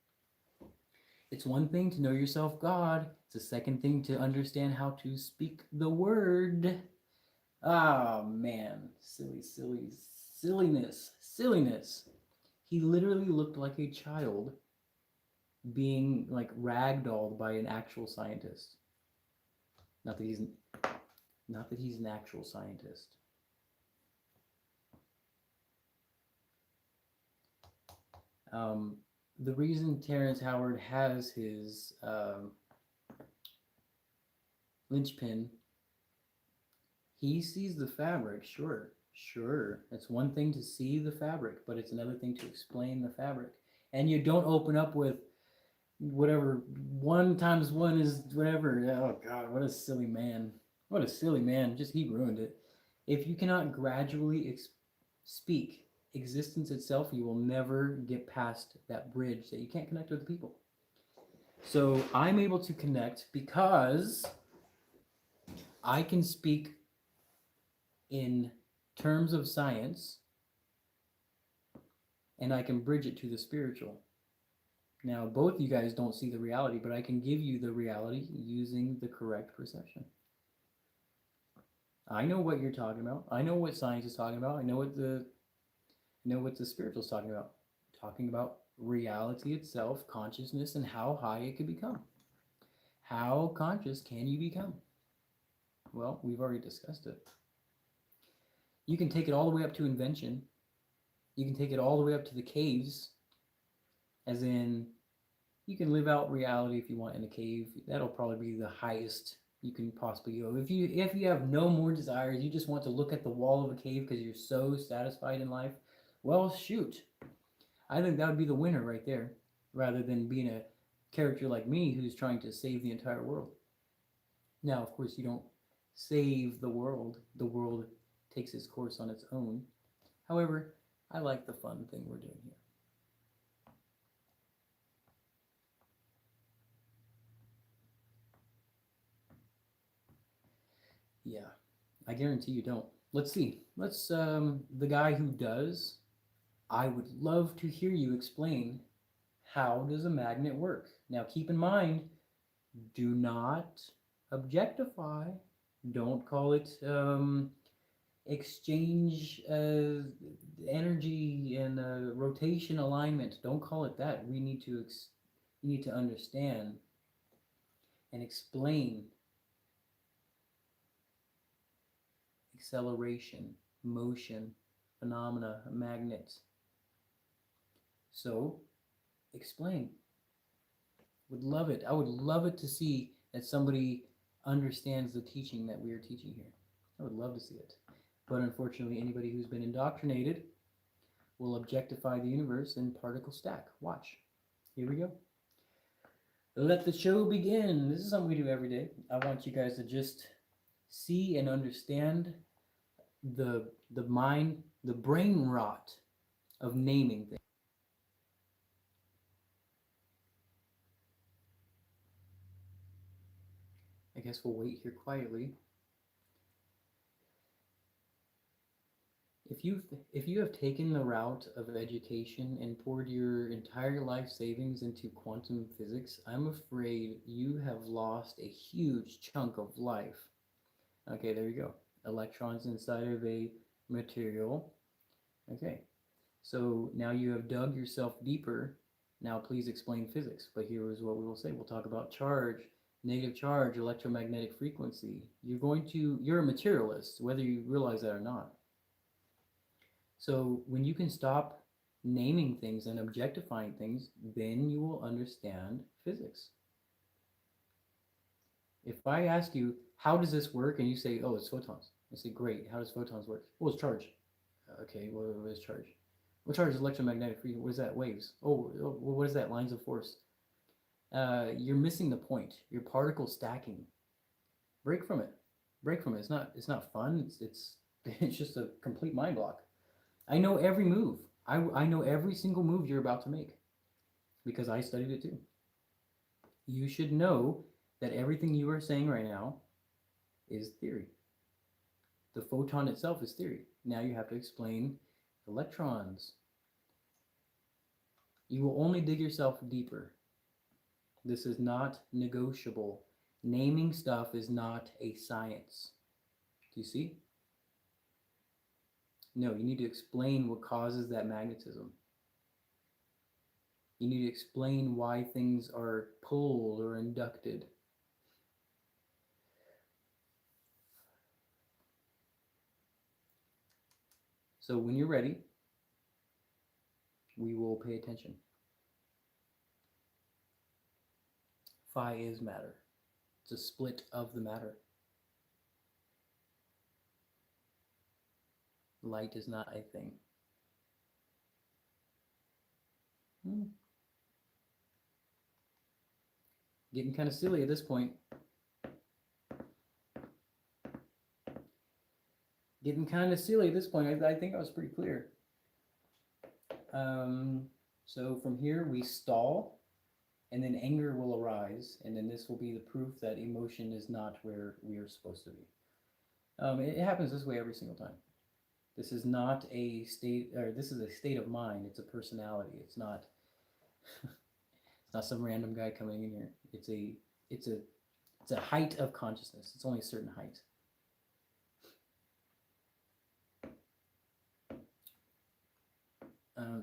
It's one thing to know yourself, God. It's a second thing to understand how to speak the word. Ah, man. Silliness. He literally looked like a child being like ragdolled by an actual scientist. Not that he's an actual scientist. The reason Terrence Howard has his linchpin, he sees the fabric, sure. It's one thing to see the fabric, but it's another thing to explain the fabric. And you don't open up with whatever 1 times 1 is whatever. Oh God, what a silly man. Just he ruined it. If you cannot gradually speak existence itself, you will never get past that bridge that you can't connect with people. So I'm able to connect because I can speak in terms of science and I can bridge it to the spiritual. Now, both you guys don't see the reality, but I can give you the reality using the correct perception. I know what you're talking about. I know what science is talking about. I know what the spiritual is talking about. Talking about reality itself, consciousness, and how high it could become. How conscious can you become? Well, we've already discussed it. You can take it all the way up to invention. You can take it all the way up to the caves. As in, you can live out reality if you want in a cave. That'll probably be the highest you can possibly go. If you have no more desires, you just want to look at the wall of a cave because you're so satisfied in life, well, shoot. I think that would be the winner right there, rather than being a character like me who's trying to save the entire world. Now, of course, you don't save the world. The world takes its course on its own. However, I like the fun thing we're doing here. Yeah, I guarantee you don't. Let's see. The guy who does, I would love to hear you explain how does a magnet work. Now, keep in mind, do not objectify. Don't call it exchange energy and rotation alignment. Don't call it that. We need to you need to understand and explain acceleration, motion, phenomena, magnets. So, explain. Would love it. I would love it to see that somebody understands the teaching that we are teaching here. I would love to see it. But unfortunately, anybody who's been indoctrinated will objectify the universe and particle stack. Watch. Here we go. Let the show begin. This is something we do every day. I want you guys to just see and understand the the brain rot of naming things. I guess we'll wait here quietly. If you have taken the route of education and poured your entire life savings into quantum physics, I'm afraid you have lost a huge chunk of life. Okay, there you go. Electrons inside of a material. Okay, so now you have dug yourself deeper. Now please explain physics. But here is what we will say. We'll talk about charge, negative charge, electromagnetic frequency. You're a materialist, whether you realize that or not. So when you can stop naming things and objectifying things, then you will understand physics. If I ask you, how does this work? And you say, oh, it's photons. I say, great. How does photons work? Well, it's charge. Okay, what is charge? Well, charge is electromagnetic frequency. What is that? Waves. Oh, what is that? Lines of force. You're missing the point. Your particle stacking. Break from it. Break from it. It's not fun. It's just a complete mind block. I know every move. I know every single move you're about to make because I studied it too. You should know that everything you are saying right now is theory. The photon itself is theory. Now you have to explain electrons. You will only dig yourself deeper. This is not negotiable. Naming stuff is not a science. Do you see? No, you need to explain what causes that magnetism. You need to explain why things are pulled or inducted. So when you're ready, we will pay attention. Phi is matter. It's a split of the matter. Light is not a thing. Getting kind of silly at this point. Getting kind of silly at this point. I think I was pretty clear. So from here we stall, and then anger will arise, and then this will be the proof that emotion is not where we are supposed to be. It happens this way every single time. This is not a state, or this is a state of mind. It's a personality. It's not. It's not some random guy coming in here. It's a height of consciousness. It's only a certain height.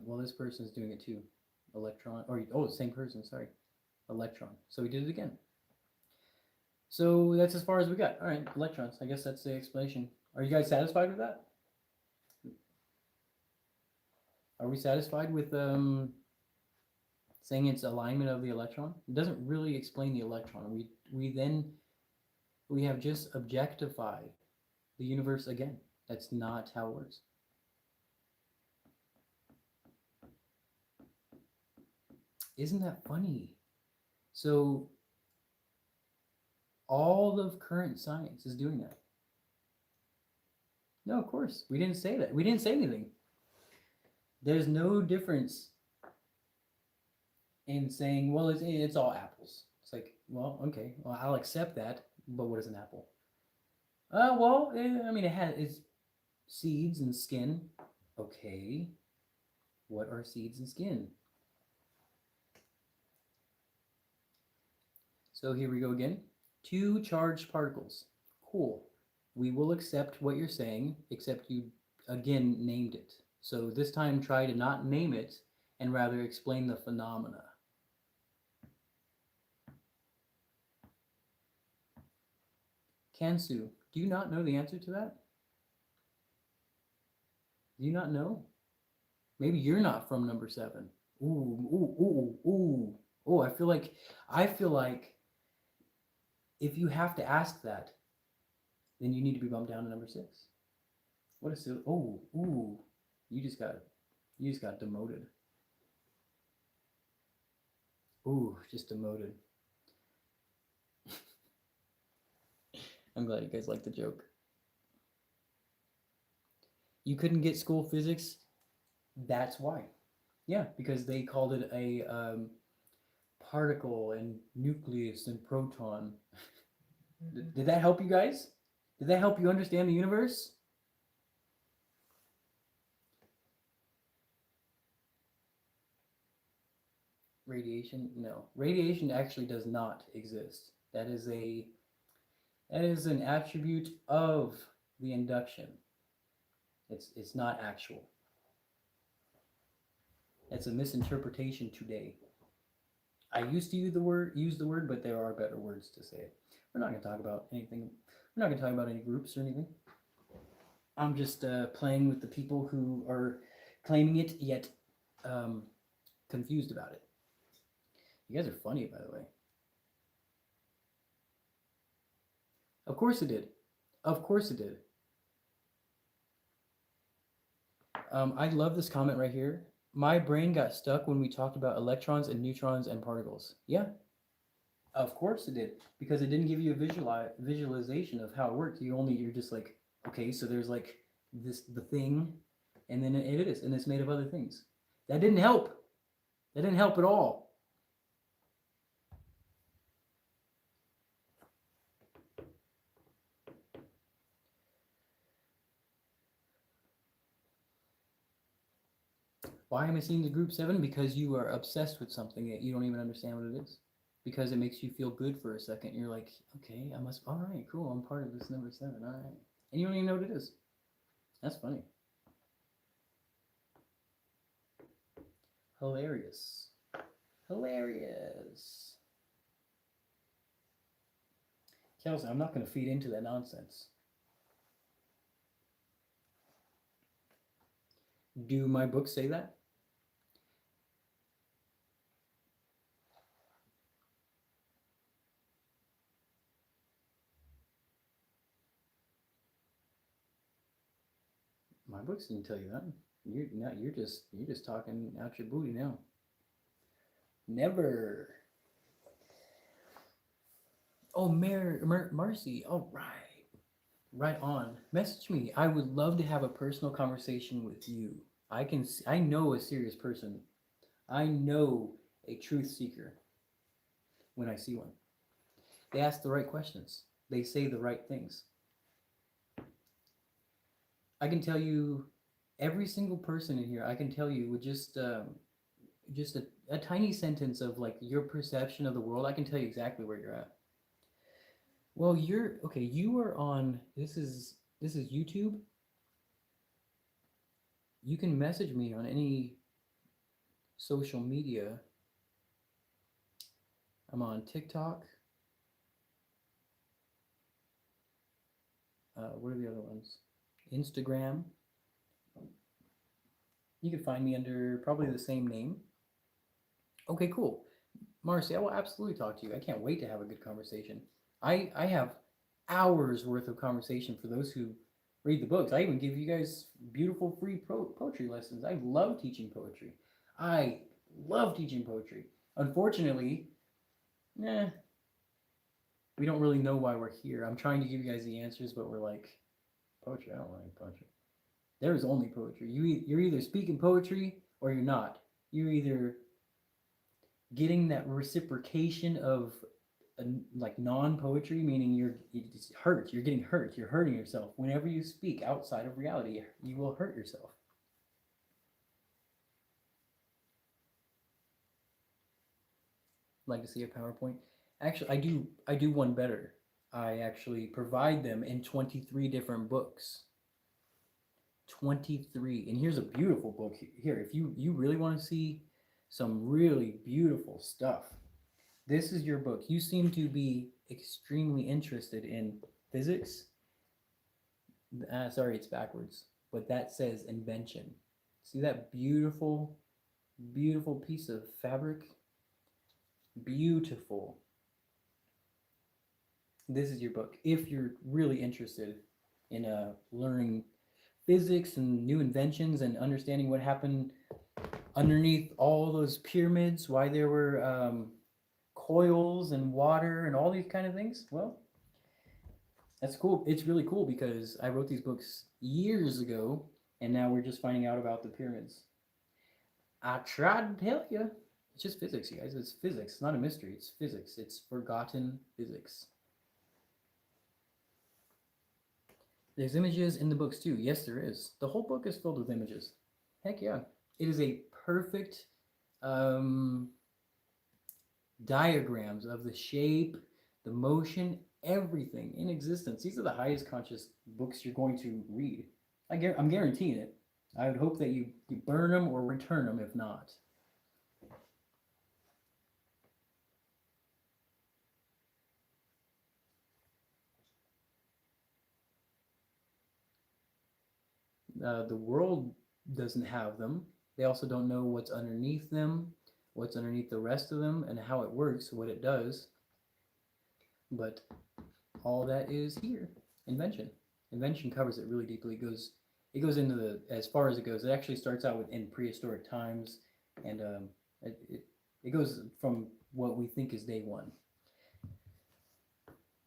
Well, this person is doing it too. Electron, the same person. Sorry, electron. So we did it again. So that's as far as we got. All right, electrons. I guess that's the explanation. Are you guys satisfied with that? Are we satisfied with saying it's alignment of the electron? It doesn't really explain the electron. We have just objectified the universe again. That's not how it works. Isn't that funny? So all of current science is doing that. No, of course. We didn't say that. We didn't say anything. There's no difference in saying, well, it's all apples. It's like, well, okay, well, I'll accept that, but what is an apple? It has it's seeds and skin. Okay, what are seeds and skin? So here we go again. 2 charged particles. Cool. We will accept what you're saying, except you again named it. So this time try to not name it and rather explain the phenomena. Kansu, do you not know the answer to that? Do you not know? Maybe you're not from number 7. Ooh. Oh, I feel like if you have to ask that, then you need to be bumped down to number 6. What a silly. Oh, ooh, you just got you just got demoted. Ooh, just demoted. I'm glad you guys like the joke. You couldn't get school physics. That's why. Yeah, because they called it a particle and nucleus and proton. Did that help you guys? Did that help you understand the universe? Radiation? No. Radiation actually does not exist. That is an attribute of the induction. It's not actual. It's a misinterpretation today. I used to use the word, but there are better words to say it. We're not going to talk about anything. We're not going to talk about any groups or anything. I'm just playing with the people who are claiming it yet confused about it. You guys are funny, by the way. Of course it did. Of course it did. I love this comment right here. My brain got stuck when we talked about electrons and neutrons and particles. Yeah, of course it did, because it didn't give you a visualization of how it worked. You're just like, okay, so there's like the thing, and then it is, and it's made of other things. That didn't help. That didn't help at all. Why am I seeing the group 7? Because you are obsessed with something that you don't even understand what it is. Because it makes you feel good for a second. You're like, okay, all right, cool, I'm part of this number 7, all right. And you don't even know what it is. That's funny. Hilarious. Hilarious. Kelsey, I'm not going to feed into that nonsense. Do my books say that? My books didn't tell you that. You're just talking out your booty now. Never. Oh, Marcy. All right. Right on. Message me. I would love to have a personal conversation with you. I know a serious person. I know a truth seeker when I see one. They ask the right questions. They say the right things. I can tell you every single person in here. I can tell you with just a tiny sentence of like your perception of the world. I can tell you exactly where you're at. Well, you're okay. You are on. This is YouTube. You can message me on any social media. I'm on TikTok. What are the other ones? Instagram. You can find me under probably the same name. Okay, cool. Marcy, I will absolutely talk to you. I can't wait to have a good conversation. I have hours worth of conversation for those who read the books. I even give you guys beautiful free poetry lessons. I love teaching poetry. I love teaching poetry. Unfortunately, we don't really know why we're here. I'm trying to give you guys the answers, but we're like, poetry, I don't like poetry. There is only poetry. You're either speaking poetry or you're not. You're either getting that reciprocation of like non-poetry, meaning you're hurt. You're getting hurt. You're hurting yourself. Whenever you speak outside of reality, you will hurt yourself. Like to see a PowerPoint? Actually, I do one better. I actually provide them in 23 different books. 23. And here's a beautiful book here. If you really want to see some really beautiful stuff, this is your book. You seem to be extremely interested in physics. Sorry, it's backwards. But that says invention. See that beautiful, beautiful piece of fabric? Beautiful. This is your book. If you're really interested in learning physics and new inventions and understanding what happened underneath all those pyramids, why there were coils and water and all these kind of things, well, that's cool. It's really cool because I wrote these books years ago, and now we're just finding out about the pyramids. I tried to tell you. It's just physics, you guys. It's physics. It's not a mystery. It's physics. It's forgotten physics. There's images in the books too. Yes, there is. The whole book is filled with images. Heck yeah. It is a perfect diagrams of the shape, the motion, everything in existence. These are the highest conscious books you're going to read. I'm guaranteeing it. I would hope that you burn them or return them if not. The world doesn't have them. They also don't know what's underneath them, what's underneath the rest of them, and how it works, what it does. But all that is here. Invention. Invention covers it really deeply. It goes into the, as far as it goes. It actually starts out in prehistoric times, and it goes from what we think is day one.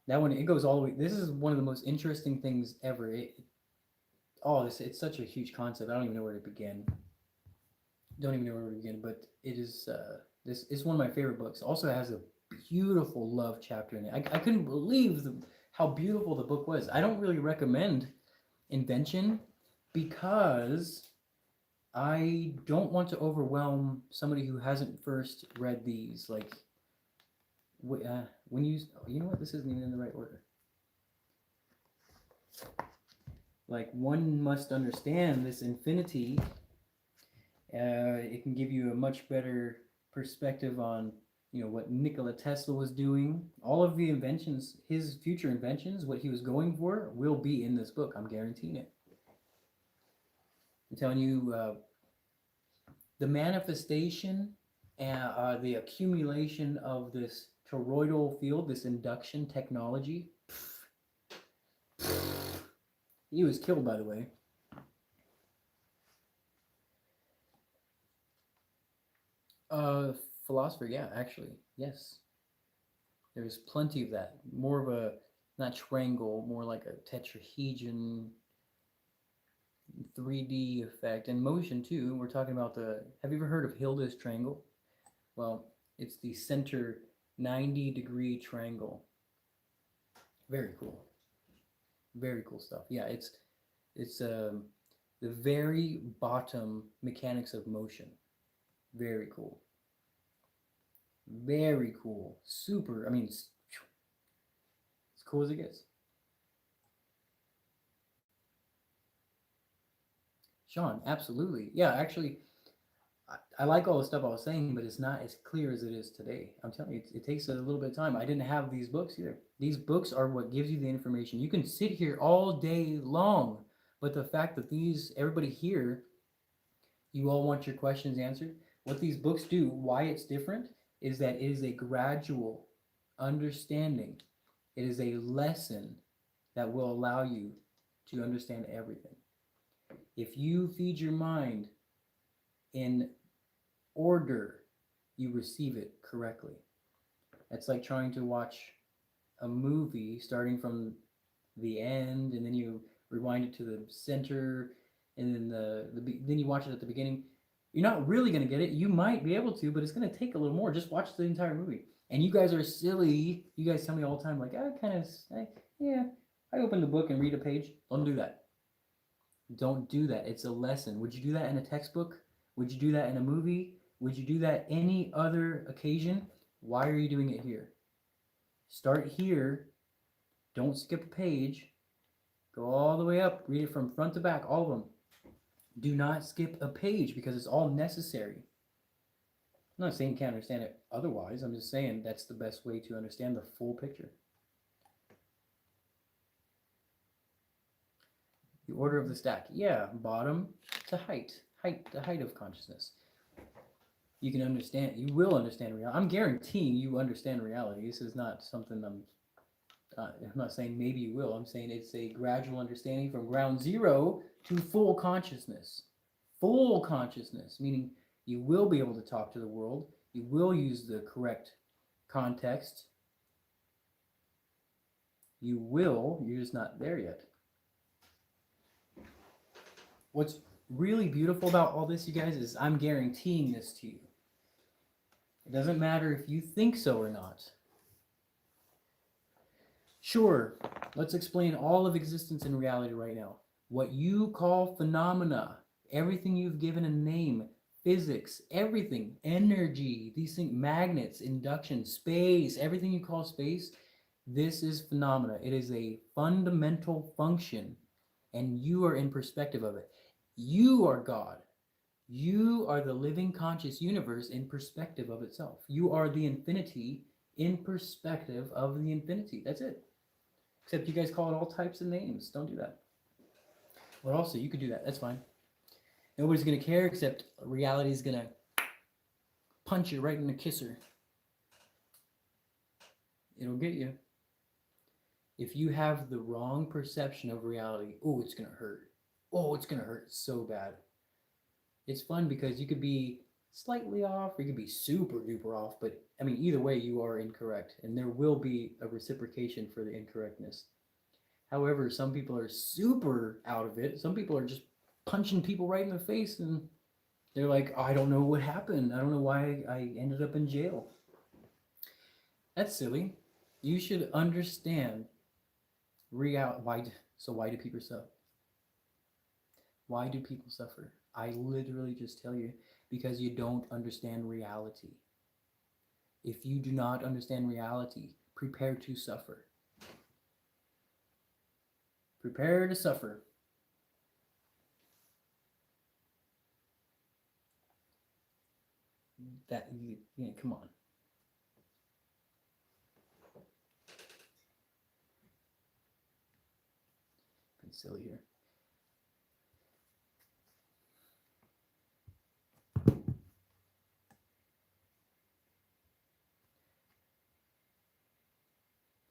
That one, it goes all the way. This is one of the most interesting things ever. It's such a huge concept. I don't even know where to begin. Don't even know where to begin. But it is this is one of my favorite books. Also has a beautiful love chapter in it. I couldn't believe how beautiful the book was. I don't really recommend Invention because I don't want to overwhelm somebody who hasn't first read these. Like when you know what, this isn't even in the right order. Like one must understand this infinity. It can give you a much better perspective on what Nikola Tesla was doing. All of the inventions, his future inventions, what he was going for, will be in this book. I'm guaranteeing it. I'm telling you, the manifestation and the accumulation of this toroidal field, this induction technology. He was killed, by the way. Philosopher, yeah, actually, yes. There's plenty of that. More of a, not triangle, more like a tetrahedron 3D effect. And motion, too. We're talking about have you ever heard of Hilda's triangle? Well, it's the center 90-degree triangle. Very cool. Very cool stuff. Yeah, it's the very bottom mechanics of motion. Very cool. Very cool. Super. I mean, it's as cool as it gets. Sean, absolutely. Yeah, actually, I like all the stuff I was saying, but it's not as clear as it is today. I'm telling you, it takes a little bit of time. I didn't have these books either. These books are what gives you the information. You can sit here all day long, but the fact that everybody here, you all want your questions answered. What these books do, why it's different, is that it is a gradual understanding. It is a lesson that will allow you to understand everything. If you feed your mind in order, you receive it correctly. It's like trying to watch a movie starting from the end, and then you rewind it to the center, and then then you watch it at the beginning. You're not really going to get it. You might be able to, but it's going to take a little more. Just watch the entire movie. And you guys are silly. You guys tell me all the time, like, I open the book and read a page. Don't do that. Don't do that. It's a lesson. Would you do that in a textbook? Would you do that in a movie? Would you do that any other occasion? Why are you doing it here? Start here. Don't skip a page. Go all the way up. Read it from front to back, all of them. Do not skip a page because it's all necessary. I'm not saying you can't understand it otherwise. I'm just saying that's the best way to understand the full picture. The order of the stack. Yeah, bottom to height. The height of consciousness. you can understand. You will understand reality. I'm guaranteeing you understand reality. This is not something I'm not saying maybe you will. I'm saying it's a gradual understanding from ground zero to full consciousness. Full consciousness, meaning you will be able to talk to the world. You will use the correct context. You will, you're just not there yet. What's really beautiful about all this, you guys, is I'm guaranteeing this to you. It doesn't matter if you think so or not. Sure, let's explain all of existence and reality right now. What you call phenomena, everything you've given a name, physics, everything, energy, these things, magnets, induction, space, everything you call space, this is phenomena. It is a fundamental function, and you are in perspective of it. You are God. You are the living conscious universe in perspective of itself. You are the infinity in perspective of the infinity. That's it. Except you guys call it all types of names. Don't do that. But also, you could do that. That's fine. Nobody's going to care except reality is going to punch you right in the kisser. It'll get you. If you have the wrong perception of reality, oh, it's going to hurt. Oh, it's going to hurt so bad. It's fun because you could be slightly off or you could be super duper off, but I mean, either way, you are incorrect, and there will be a reciprocation for the incorrectness. However, some people are super out of it. Some people are just punching people right in the face, and they're like, oh, I don't know what happened. I don't know why I ended up in jail. That's silly. You should understand reality. Why do people suffer? Why do people suffer? I literally just tell you, because you don't understand reality. If you do not understand reality, prepare to suffer. Prepare to suffer. Come on. Been silly here.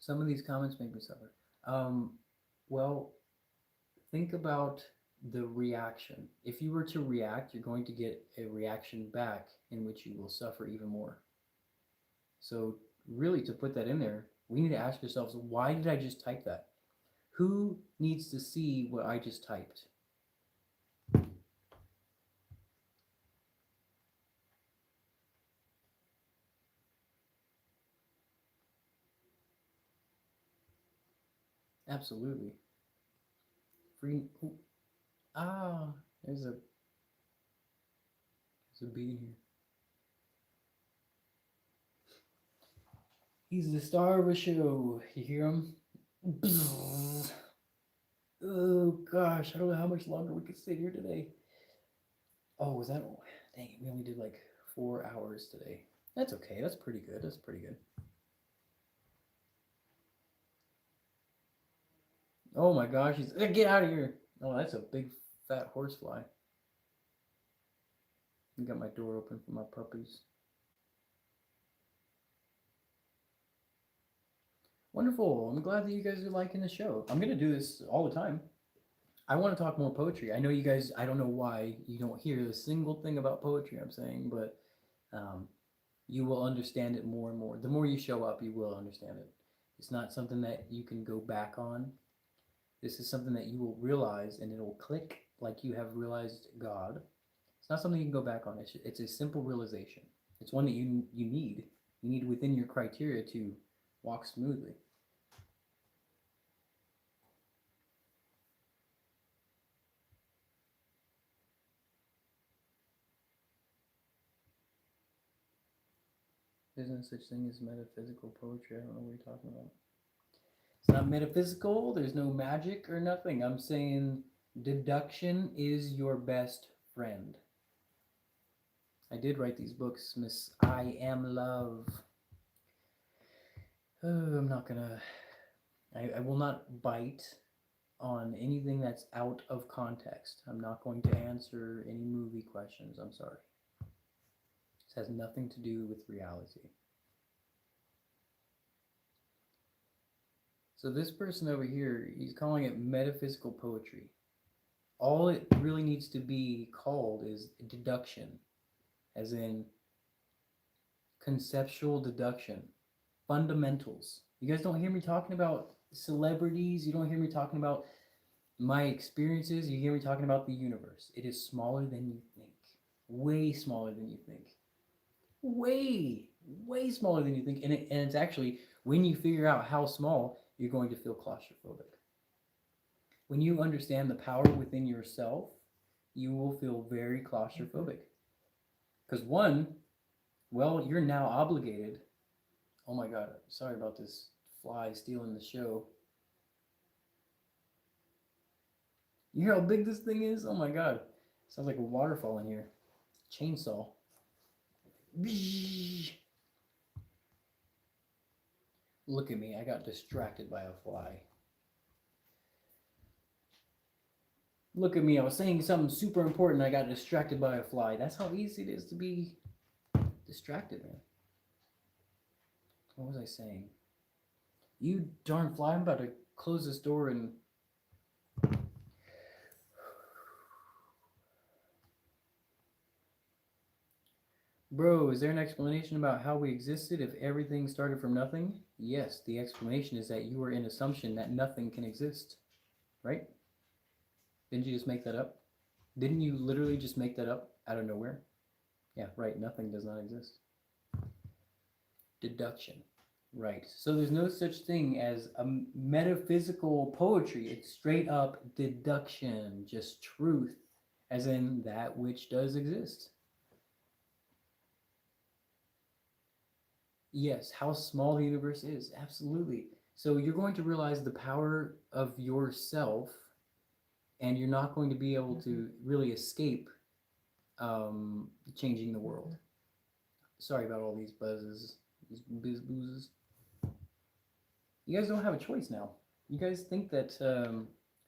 Some of these comments make me suffer. Well, think about the reaction. If you were to react, you're going to get a reaction back in which you will suffer even more. So really, to put that in there, we need to ask ourselves, why did I just type that? Who needs to see what I just typed? Absolutely. Free. Ooh, there's a bee in here. He's the star of a show. You hear him? Oh gosh, I don't know how much longer we could sit here today. Oh, was that? Dang it, we only did like 4 hours today. That's okay. That's pretty good. That's pretty good. Oh my gosh, he's get out of here. Oh, that's a big fat horsefly. I got my door open for my puppies. Wonderful. I'm glad that you guys are liking the show. I'm gonna do this all the time. I want to talk more poetry. I know you guys, I don't know why you don't hear a single thing about poetry I'm saying, but you will understand it more and more. The more you show up, you will understand it. It's not something that you can go back on. This is something that you will realize and it will click like you have realized God. It's not something you can go back on. It's a simple realization. It's one that you need. You need within your criteria to walk smoothly. There's no such thing as metaphysical poetry. I don't know what you're talking about. It's not metaphysical. There's no magic or nothing. I'm saying deduction is your best friend. I did write these books, Miss I Am Love. Oh, I'm not gonna... I will not bite on anything that's out of context. I'm not going to answer any movie questions. I'm sorry. This has nothing to do with reality. So this person over here, he's calling it metaphysical poetry. All it really needs to be called is deduction, as in conceptual deduction, fundamentals. You guys don't hear me talking about celebrities. You don't hear me talking about my experiences. You hear me talking about the universe. It is smaller than you think. Way smaller than you think. Way, way smaller than you think. And it's actually, when you figure out how small, you're going to feel claustrophobic. When you understand the power within yourself, you will feel very claustrophobic. Because one, well, you're now obligated. Oh my God, sorry about this fly stealing the show. You hear how big this thing is? Oh my God. Sounds like a waterfall in here. Chainsaw. Look at me, I got distracted by a fly. Look at me, I was saying something super important, I got distracted by a fly. That's how easy it is to be distracted, man. What was I saying? You darn fly, I'm about to close this door and... Bro, is there an explanation about how we existed if everything started from nothing? Yes, the explanation is that you are in assumption that nothing can exist. Right? Didn't you just make that up? Didn't you literally just make that up out of nowhere? Yeah, right, nothing does not exist. Deduction. Right. So there's no such thing as a metaphysical poetry. It's straight up deduction, just truth, as in that which does exist. Yes, how small the universe is. Absolutely. So you're going to realize the power of yourself, and you're not going to be able to really escape changing the world. Sorry about all these buzzes, these boozes. You guys don't have a choice now. You guys think that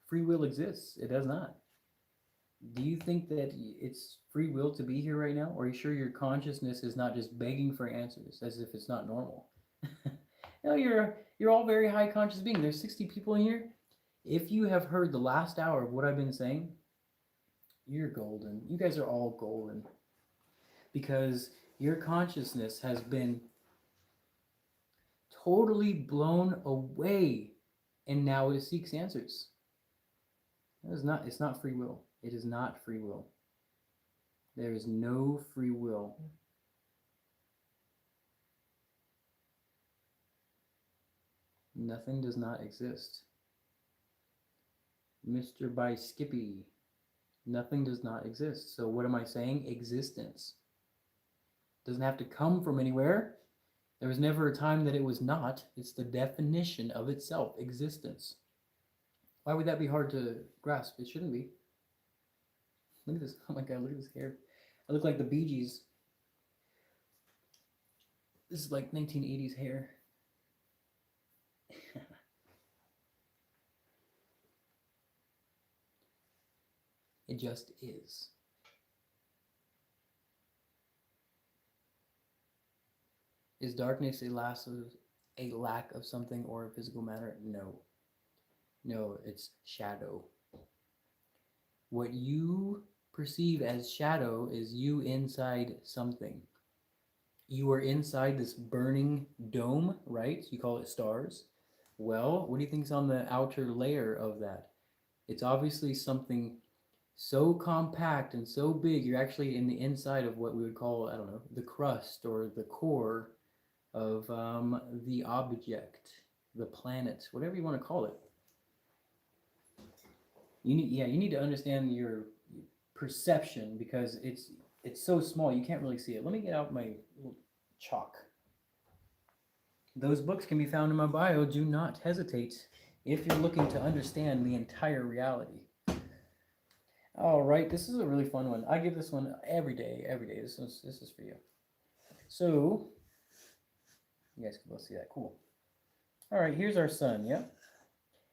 free will exists. It does not. Do you think that it's free will to be here right now? Or are you sure your consciousness is not just begging for answers as if it's not normal? No, you're all very high conscious beings. There's 60 people in here. If you have heard the last hour of what I've been saying, you're golden. You guys are all golden. Because your consciousness has been totally blown away, and now it seeks answers. It's not free will. It is not free will. There is no free will. Nothing does not exist. Mr. By Skippy, nothing does not exist. So what am I saying? Existence. Doesn't have to come from anywhere. There was never a time that it was not. It's the definition of itself, existence. Why would that be hard to grasp? It shouldn't be. Look at this. Oh my God, look at this hair. I look like the Bee Gees. This is like 1980s hair. It just is. Is darkness a lack of something or physical matter? No. No, it's shadow. What you perceive as shadow is you inside something. You are inside this burning dome, right? You call it stars. Well, what do you think is on the outer layer of that? It's obviously something so compact and so big, you're actually in the inside of what we would call, I don't know, the crust or the core of the object, the planet, whatever you want to call it. You need to understand your perception, because it's so small you can't really see it. Let me get out my little chalk. Those books can be found in my bio. Do not hesitate if you're looking to understand the entire reality. All right, this is a really fun one. I give this one every day. This is for you. So you guys can both see that. Cool. All right, here's our sun. Yep.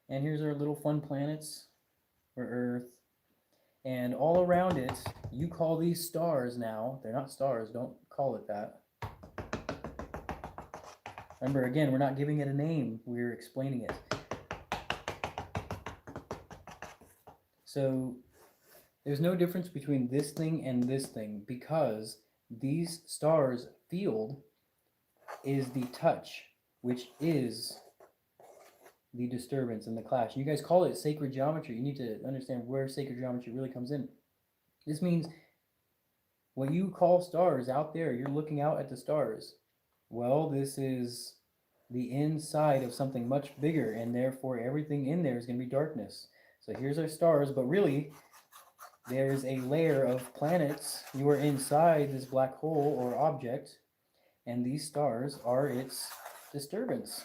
And here's our little fun planets, or Earth. And all around it, you call these stars now. They're not stars. Don't call it that. Remember, again, we're not giving it a name, we're explaining it. So there's no difference between this thing and this thing because these stars' field is the touch, which is the disturbance and the clash. You guys call it sacred geometry. You need to understand where sacred geometry really comes in. This means what you call stars out there, you're looking out at the stars. Well, this is the inside of something much bigger, and therefore everything in there is going to be darkness. So here's our stars, but really there's a layer of planets. You are inside this black hole or object, and these stars are its disturbance.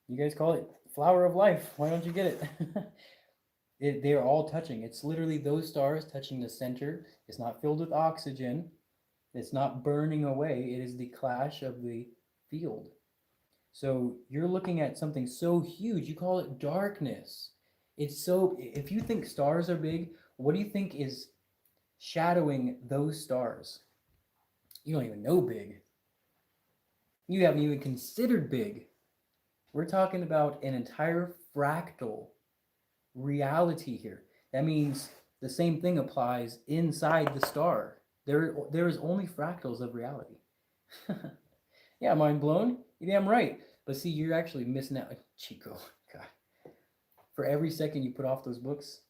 You guys call it flower of life. Why don't you get it? They're all touching. It's literally those stars touching the center. It's not filled with oxygen. It's not burning away. It is the clash of the field. So you're looking at something so huge. You call it darkness. It's so, if you think stars are big, what do you think is shadowing those stars? You don't even know big. You haven't even considered big. We're talking about an entire fractal reality here. That means the same thing applies inside the star. There is only fractals of reality. Yeah, mind blown? You're damn right. But see, you're actually missing out. Chico, God. For every second you put off those books,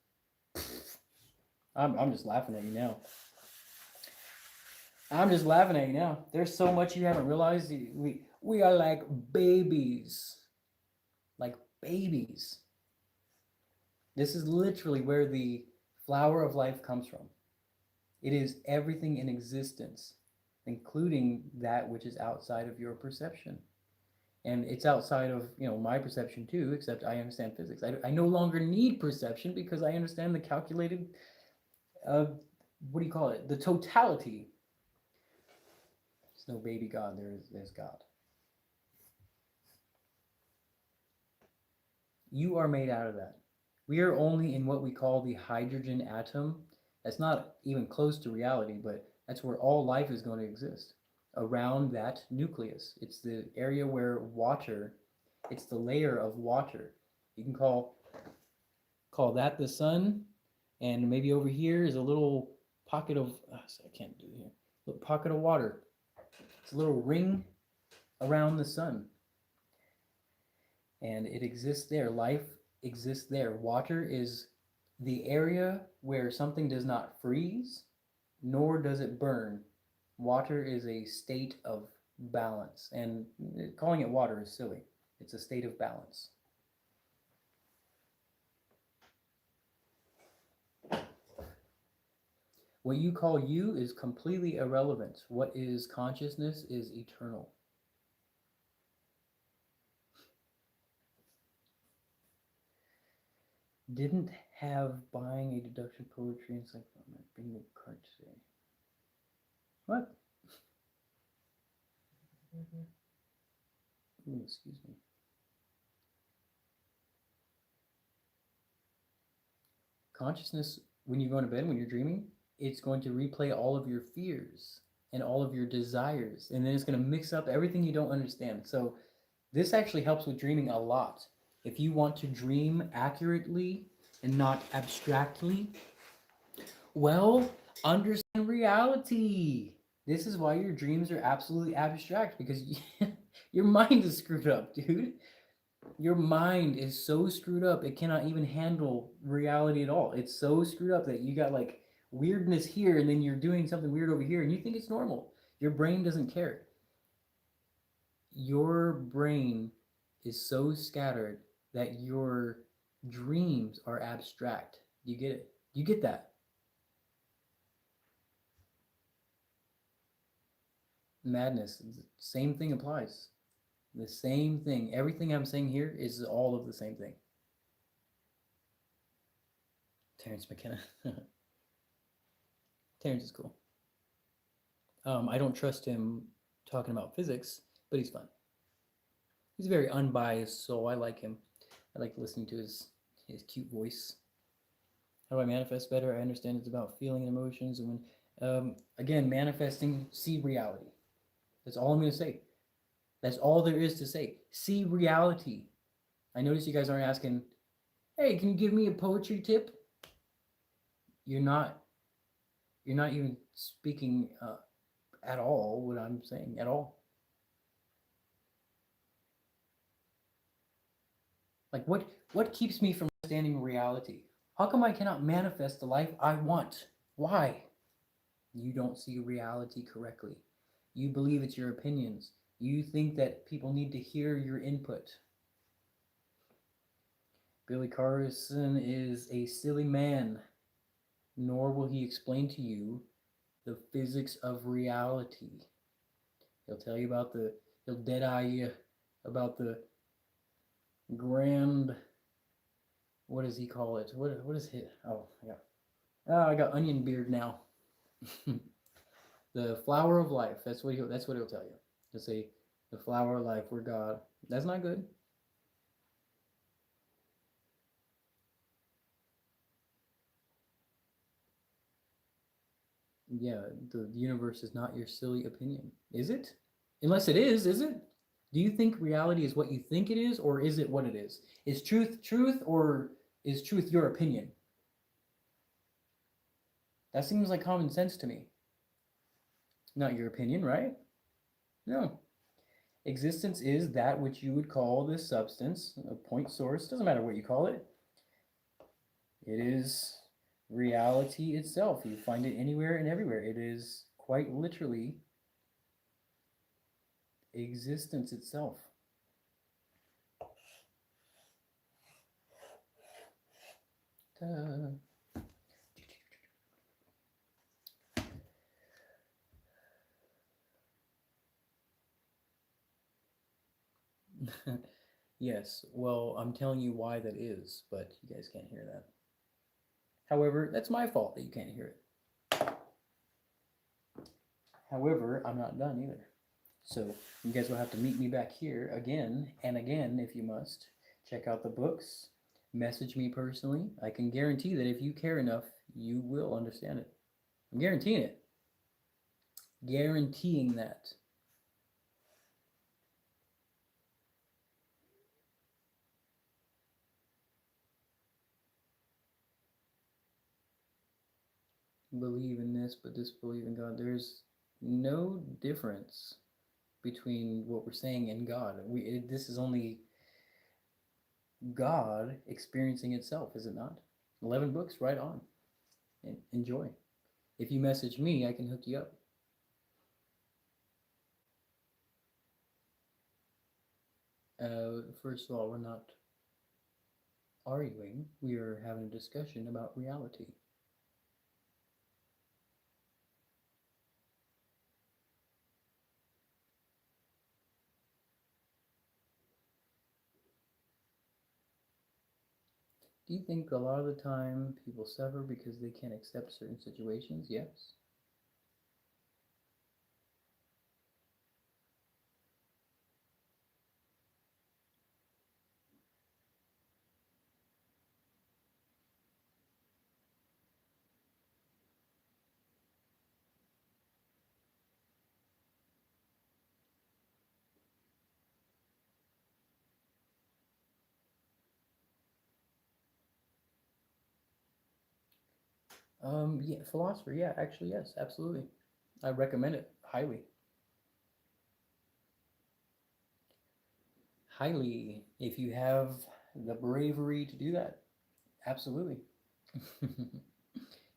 I'm just laughing at you now. I'm just laughing at you now. There's so much you haven't realized. We are like babies. Like babies. This is literally where the flower of life comes from. It is everything in existence, including that which is outside of your perception. And it's outside of, my perception too, except I understand physics. I no longer need perception because I understand the calculated, what do you call it? The totality. There's no baby God, there's God. You are made out of that. We are only in what we call the hydrogen atom. That's not even close to reality, but that's where all life is going to exist. Around that nucleus. It's the area where water, it's the layer of water. You can call that the sun, and maybe over here is a little pocket of, I can't do it here, a little pocket of water. It's a little ring around the sun. And it exists there. Life exists there. Water is the area where something does not freeze, nor does it burn. Water is a state of balance, and calling it water is silly. It's a state of balance. What you call you is completely irrelevant. What is consciousness is eternal. Didn't have buying a deduction poetry and like bingo card today. What? Ooh, excuse me. Consciousness, when you go to bed, when you're dreaming, it's going to replay all of your fears and all of your desires, and then it's going to mix up everything you don't understand. So this actually helps with dreaming a lot. If you want to dream accurately and not abstractly, well, understand reality. This is why your dreams are absolutely abstract, because your mind is screwed up, dude. Your mind is so screwed up, it cannot even handle reality at all. It's so screwed up that you got like weirdness here, and then you're doing something weird over here, and you think it's normal. Your brain doesn't care. Your brain is so scattered that your dreams are abstract. You get it? You get that? Madness. Same thing applies. The same thing. Everything I'm saying here is all of the same thing. Terrence McKenna. Terrence is cool. I don't trust him talking about physics, but he's fun. He's very unbiased, so I like him. I like listening to his cute voice. How do I manifest better? I understand it's about feeling and emotions, and Again, manifesting, see reality. That's all I'm going to say. That's all there is to say. See reality. I notice you guys aren't asking, hey, can you give me a poetry tip? You're not. You're not even speaking at all what I'm saying at all. Like what keeps me from understanding reality? How come I cannot manifest the life I want? Why? You don't see reality correctly. You believe it's your opinions. You think that people need to hear your input. Billy Carson is a silly man, nor will he explain to you the physics of reality. He'll tell you about he'll dead eye you about the grand, what does he call it? What is it? Oh, yeah. Oh, I got onion beard now. The flower of life. That's what he'll tell you. He'll say the flower of life, we're God. That's not good. Yeah, the universe is not your silly opinion. Is it? Unless it is it? Do you think reality is what you think it is, or is it what it is? Is truth truth, or is truth your opinion? That seems like common sense to me. Not your opinion, right? No. Existence is that which you would call this substance, a point source, doesn't matter what you call it. It is reality itself. You find it anywhere and everywhere. It is quite literally existence itself. Ta. Yes, well, I'm telling you why that is, but you guys can't hear that. However, that's my fault that you can't hear it. However, I'm not done either. So you guys will have to meet me back here again and again if you must. Check out the books. Message me personally. I can guarantee that if you care enough, you will understand it. I'm guaranteeing it. Guaranteeing that. Believe in this, but disbelieve in God. There's no difference between what we're saying and God. This is only God experiencing itself, is it not? 11 books, right on. Enjoy. If you message me, I can hook you up. First of all, we're not arguing. We are having a discussion about reality. Do you think a lot of the time people suffer because they can't accept certain situations? Yes. Yeah, philosopher. Yeah, actually, yes, absolutely. I recommend it highly. Highly, if you have the bravery to do that. Absolutely.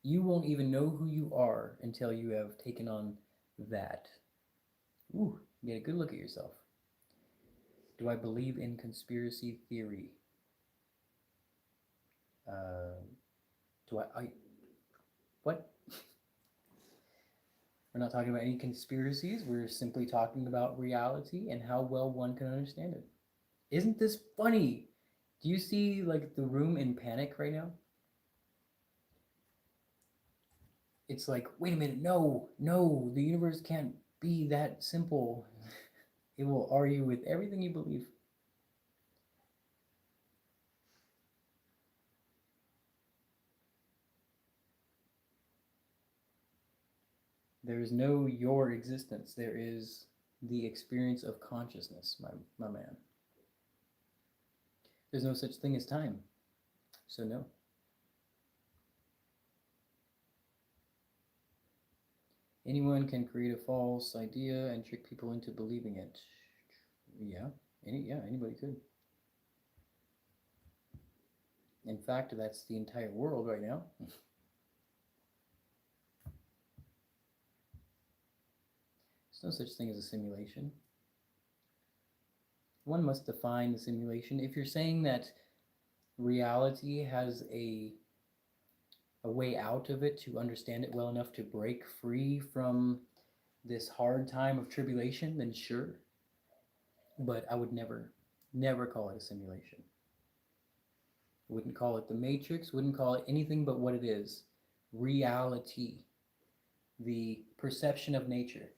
You won't even know who you are until you have taken on that. Ooh, get a good look at yourself. Do I believe in conspiracy theory? Uh, do I what? We're not talking about any conspiracies. We're simply talking about reality and how well one can understand it. Isn't this funny? Do you see like the room in panic right now? It's like, wait a minute, no, no, the universe can't be that simple. It will argue with everything you believe. There is no your existence. There is the experience of consciousness, my man. There's no such thing as time. So no. Anyone can create a false idea and trick people into believing it. Yeah, anybody could. In fact, that's the entire world right now. There's no such thing as a simulation. One must define the simulation. If you're saying that reality has a way out of it, to understand it well enough to break free from this hard time of tribulation, then sure. But I would never call it a simulation. Wouldn't call it the Matrix, wouldn't call it anything but what it is. Reality. The perception of nature.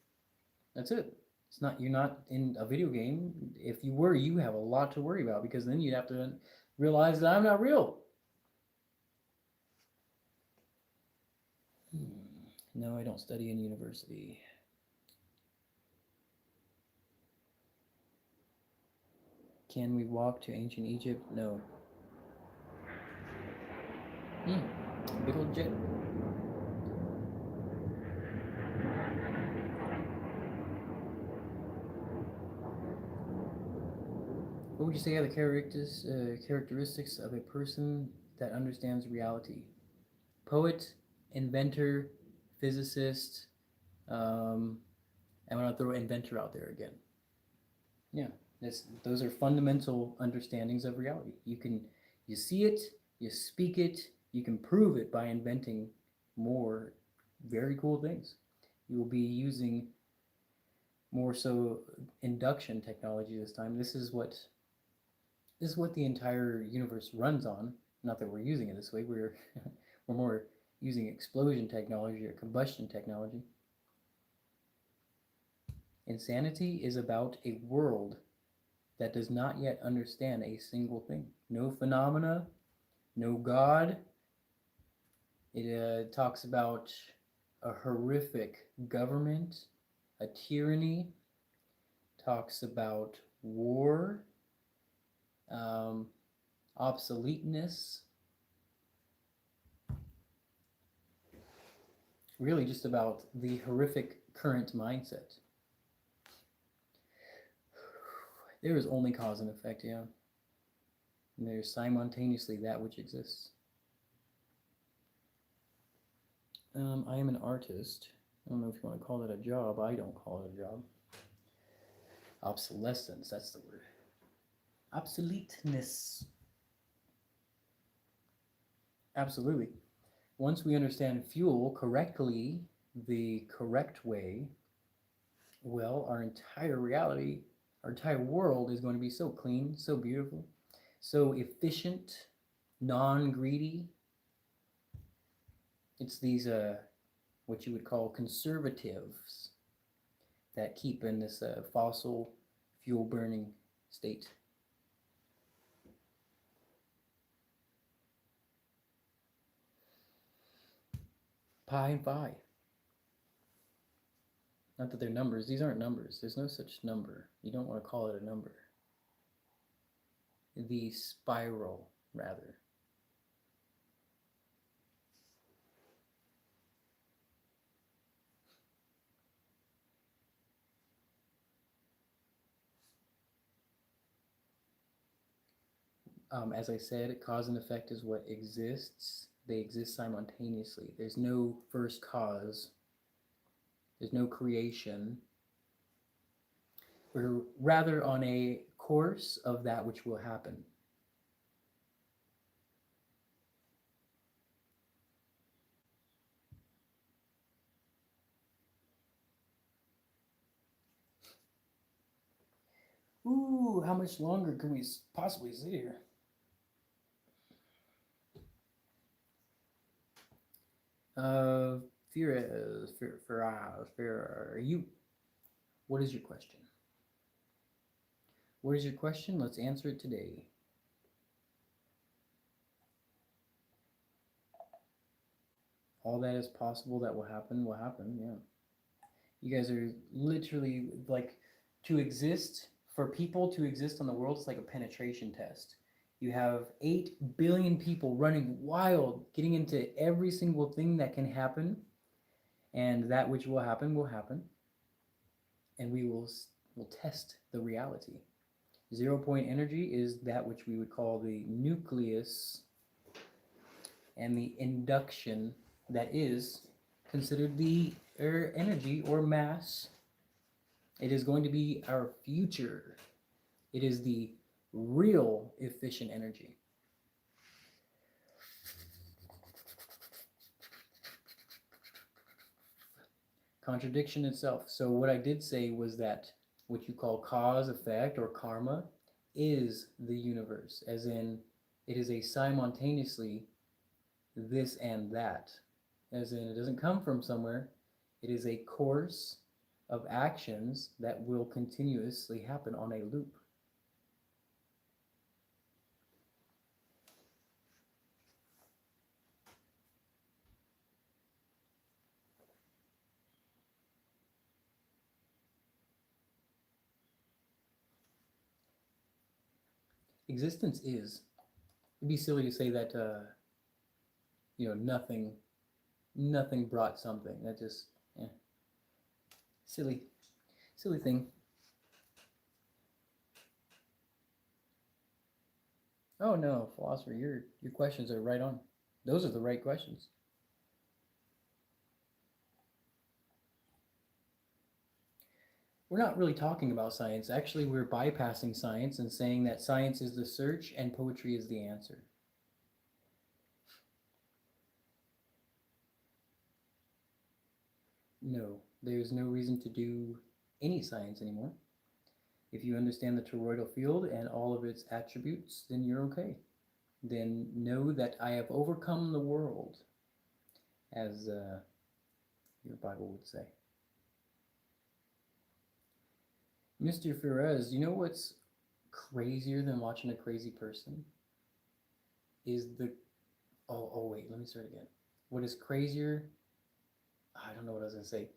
That's it. It's not, you're not in a video game. If you were, you have a lot to worry about, because then you'd have to realize that I'm not real. No, I don't study in university. Can we walk to ancient Egypt? No. Big old jet. What would you say are the characteristics of a person that understands reality? Poet, inventor, physicist. I'm going to throw inventor out there again. Yeah, those are fundamental understandings of reality. You see it, you speak it, you can prove it by inventing more very cool things. You will be using more so induction technology this time. This is what the entire universe runs on. Not that we're using it this way. We're more using explosion technology or combustion technology. Insanity is about a world that does not yet understand a single thing. No phenomena, no God. It talks about a horrific government, a tyranny, talks about war, obsoleteness, really just about the horrific current mindset. There is only cause and effect, yeah. And there's simultaneously that which exists. I am an artist. I don't know if you want to call that a job. I don't call it a job. Obsolescence, that's the word. Obsoleteness. Absolutely. Once we understand fuel correctly, the correct way, well, our entire reality, our entire world is going to be so clean, so beautiful, so efficient, non-greedy. It's these, what you would call conservatives, that keep in this fossil fuel burning state. Pi and phi. Not that they're numbers. These aren't numbers. There's no such number. You don't want to call it a number. The spiral, rather. As I said, cause and effect is what exists. They exist simultaneously. There's no first cause. There's no creation. We're rather on a course of that which will happen. Ooh, how much longer can we possibly sit here? You. What is your question? What is your question? Let's answer it today. All that is possible that will happen, yeah. You guys are literally like, to exist, for people to exist on the world, it's like a penetration test. You have 8 billion people running wild, getting into every single thing that can happen, and that which will happen, and will test the reality. 0 point energy is that which we would call the nucleus and the induction that is considered the energy or mass. It is going to be our future. It is the real efficient energy. Contradiction itself. So what I did say was that what you call cause, effect, or karma is the universe, as in it is a simultaneously this and that, as in it doesn't come from somewhere. It is a course of actions that will continuously happen on a loop. Existence is. It'd be silly to say that nothing brought something. That just silly thing. Oh no, philosopher, your questions are right on. Those are the right questions. We're not really talking about science. Actually, we're bypassing science and saying that science is the search and poetry is the answer. No, there's no reason to do any science anymore. If you understand the toroidal field and all of its attributes, then you're okay. Then know that I have overcome the world, as your Bible would say. Mr. Ferez, you know what's crazier than watching a crazy person? Is the... Oh, wait, let me start again. What is crazier? I don't know what I was going to say.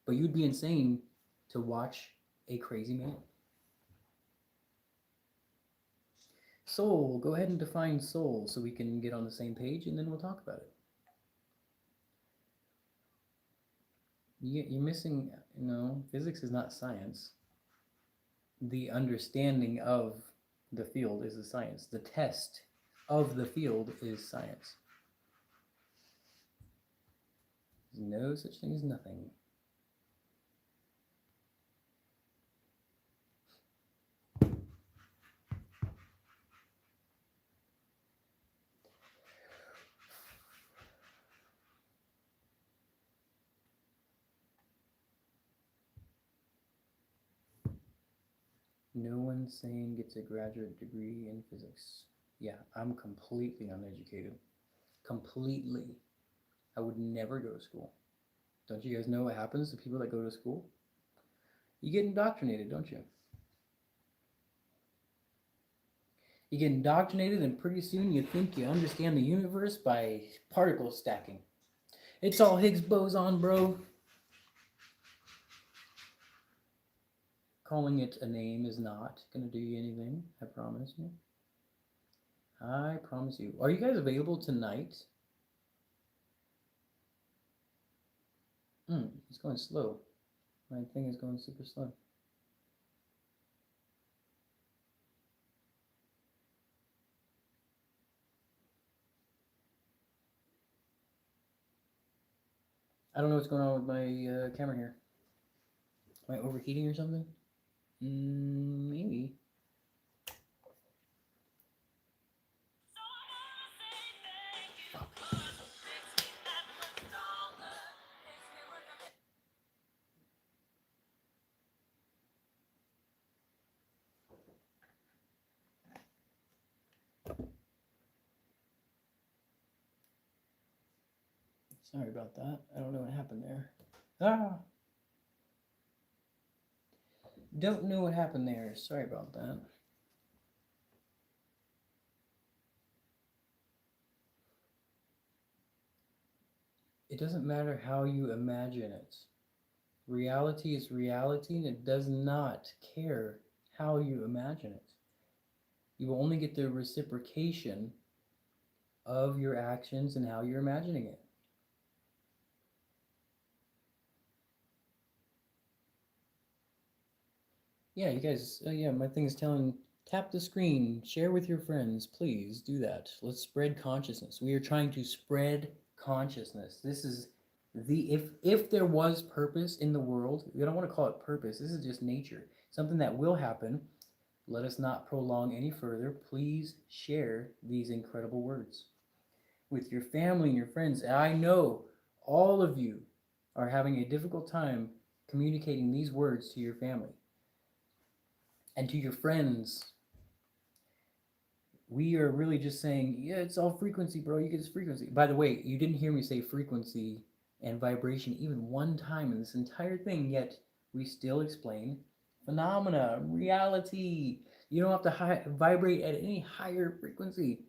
But you'd be insane to watch a crazy man. Soul, go ahead and define soul so we can get on the same page, and then we'll talk about it. You're missing, physics is not science. The understanding of the field is the science. The test of the field is science. There's no such thing as nothing. No one sane gets a graduate degree in physics. Yeah, I'm completely uneducated. Completely. I would never go to school. Don't you guys know what happens to people that go to school? You get indoctrinated, don't you? You get indoctrinated, and pretty soon you think you understand the universe by particle stacking. It's all Higgs boson, bro. Calling it a name is not going to do you anything, I promise you. I promise you. Are you guys available tonight? It's going slow. My thing is going super slow. I don't know what's going on with my camera here. Am I overheating or something? Maybe. Sorry about that. I don't know what happened there. Don't know what happened there. Sorry about that. It doesn't matter how you imagine it. Reality is reality, and it does not care how you imagine it. You will only get the reciprocation of your actions and how you're imagining it. Yeah, you guys, yeah, my thing is telling, tap the screen, share with your friends, please do that. Let's spread consciousness. We are trying to spread consciousness. This is if there was purpose in the world, we don't want to call it purpose. This is just nature. Something that will happen. Let us not prolong any further. Please share these incredible words with your family and your friends. I know all of you are having a difficult time communicating these words to your family and to your friends. We are really just saying, yeah, it's all frequency, bro. You get this frequency. By the way, you didn't hear me say frequency and vibration even one time in this entire thing, yet we still explain phenomena, reality. You don't have to vibrate at any higher frequency.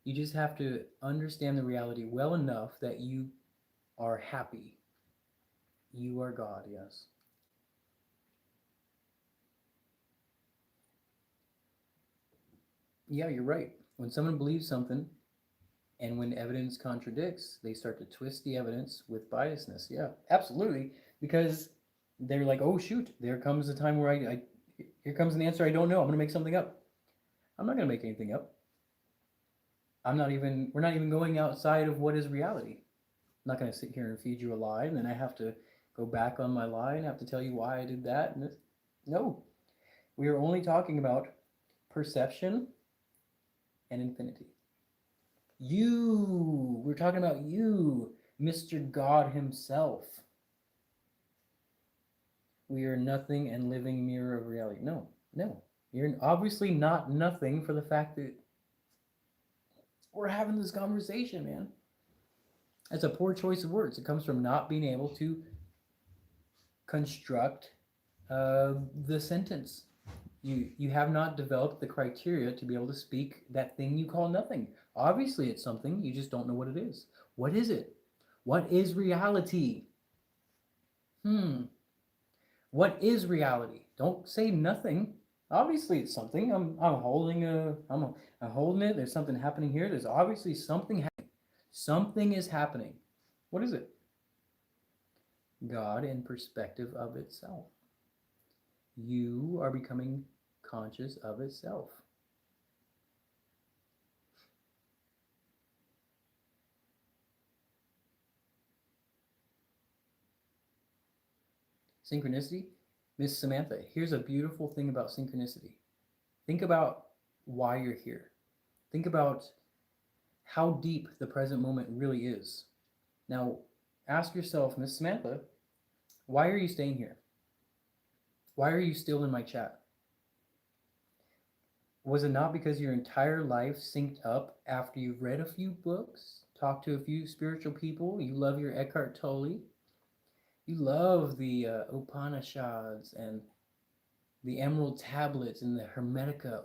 You just have to understand the reality well enough that you are happy. You are God, yes. Yeah, you're right. When someone believes something and when evidence contradicts, they start to twist the evidence with biasness. Yeah, absolutely. Because they're like, oh, shoot, there comes a time where here comes an answer I don't know. I'm going to make something up. I'm not going to make anything up. We're not even going outside of what is reality. I'm not going to sit here and feed you a lie and then I have to go back on my lie and have to tell you why I did that. No, we are only talking about perception and infinity. We're talking about you, Mr. God himself. We are nothing and living mirror of reality. No, no. You're obviously not nothing for the fact that we're having this conversation, man. That's a poor choice of words. It comes from not being able to construct the sentence. You have not developed the criteria to be able to speak that thing you call nothing. Obviously, it's something, you just don't know what it is. What is it? What is reality? What is reality? Don't say nothing. Obviously, it's something. I'm holding I'm holding it. There's something happening here. There's obviously something happening. Something is happening. What is it? God in perspective of itself. You are becoming conscious of itself. Synchronicity? Miss Samantha, here's a beautiful thing about synchronicity. Think about why you're here. Think about how deep the present moment really is. Now, ask yourself, Miss Samantha, why are you staying here? Why are you still in my chat? Was it not because your entire life synced up after you've read a few books, talked to a few spiritual people, you love your Eckhart Tolle, you love the Upanishads and the Emerald Tablets and the Hermetica.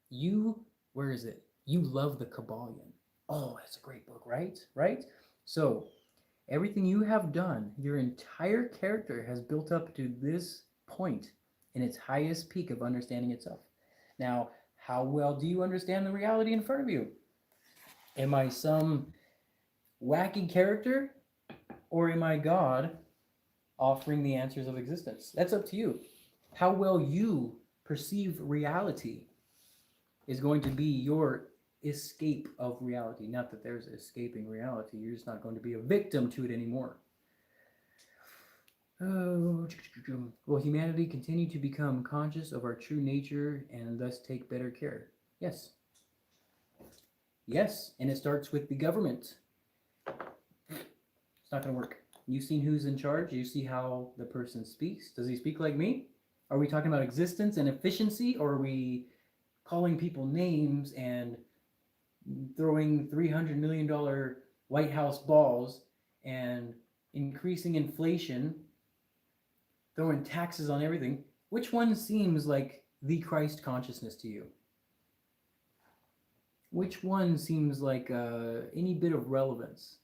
You, where is it? You love the Kabbalion. Oh, that's a great book, right? Right? So, everything you have done, your entire character has built up to this point in its highest peak of understanding itself. Now, how well do you understand the reality in front of you? Am I some wacky character, or am I God offering the answers of existence? That's up to you. How well you perceive reality is going to be your escape of reality. Not that there's escaping reality. You're just not going to be a victim to it anymore. Oh, will humanity continue to become conscious of our true nature and thus take better care? Yes. Yes, and it starts with the government. It's not going to work. You've seen who's in charge. You see how the person speaks. Does he speak like me? Are we talking about existence and efficiency, or are we calling people names and throwing $300 million White House balls and increasing inflation, throwing taxes on everything? Which one seems like the Christ consciousness to you? Which one seems like any bit of relevance?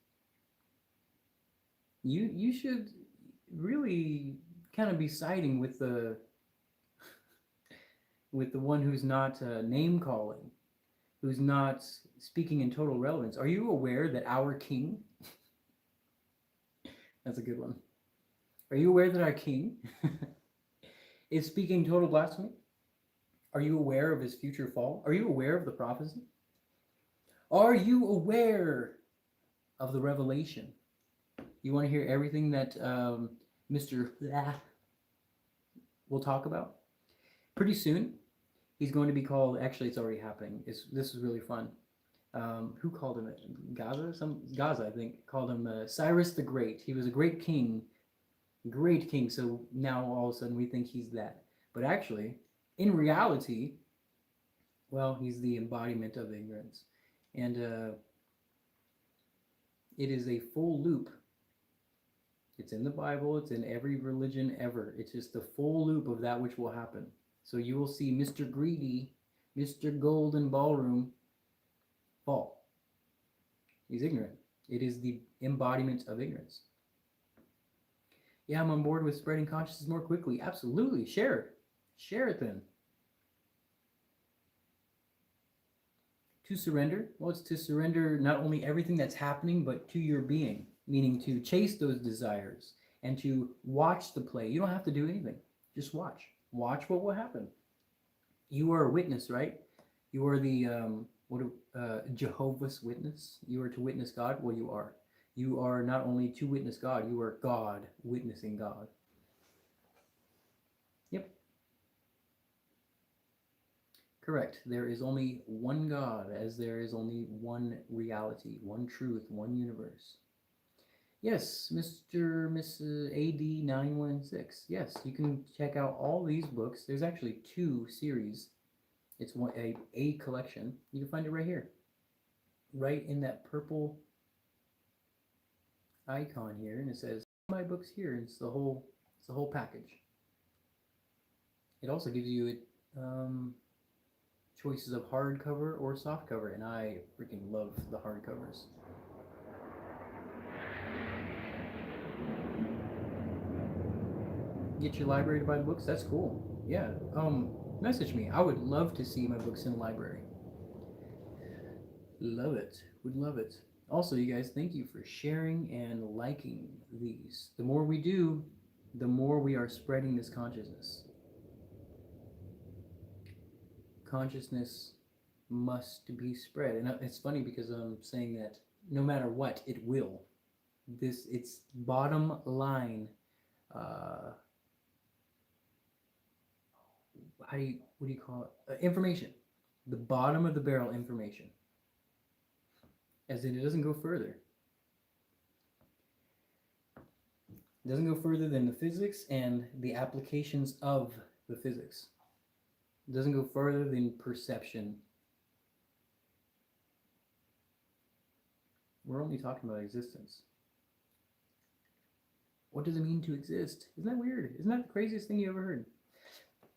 You should really kind of be siding with the one who's not name calling, who's not speaking in total relevance. Are you aware that our king? That's a good one. Are you aware that our king is speaking total blasphemy? Are you aware of his future fall? Are you aware of the prophecy? Are you aware of the revelation? You want to hear everything that Mr. will talk about? Pretty soon, he's going to be called. Actually, it's already happening. This is really fun. Who called him it? Gaza, I think, called him Cyrus the Great. He was a great king. So now all of a sudden we think he's that. But actually, in reality, well, he's the embodiment of ignorance. And it is a full loop. It's in the Bible. It's in every religion ever. It's just the full loop of that which will happen. So you will see Mr. Greedy, Mr. Golden Ballroom fall. He's ignorant. It is the embodiment of ignorance. Yeah, I'm on board with spreading consciousness more quickly. Absolutely. Share it. Share it then. To surrender? Well, it's to surrender not only everything that's happening, but to your being, meaning to chase those desires and to watch the play. You don't have to do anything. Just watch. Watch what will happen. You are a witness, right? You are the Jehovah's Witness. You are to witness God. Well, you are. You are not only to witness God, you are God witnessing God. Yep. Correct. There is only one God, as there is only one reality, one truth, one universe. Yes, Mr. Mrs. AD 916. Yes, you can check out all these books. There's actually 2 series. It's a collection. You can find it right here. Right in that purple icon here, and it says my books here. And it's the whole package. It also gives you choices of hardcover or softcover, and I freaking love the hardcovers. Get your library to buy the books. That's cool. Yeah. Message me. I would love to see my books in the library. Love it. Would love it. Also, you guys, thank you for sharing and liking these. The more we do, the more we are spreading this consciousness. Consciousness must be spread. And it's funny because I'm saying that no matter what, it will. It's bottom line. What do you call it? Information. The bottom of the barrel information. As in, it doesn't go further. It doesn't go further than the physics and the applications of the physics. It doesn't go further than perception. We're only talking about existence. What does it mean to exist? Isn't that weird? Isn't that the craziest thing you ever heard?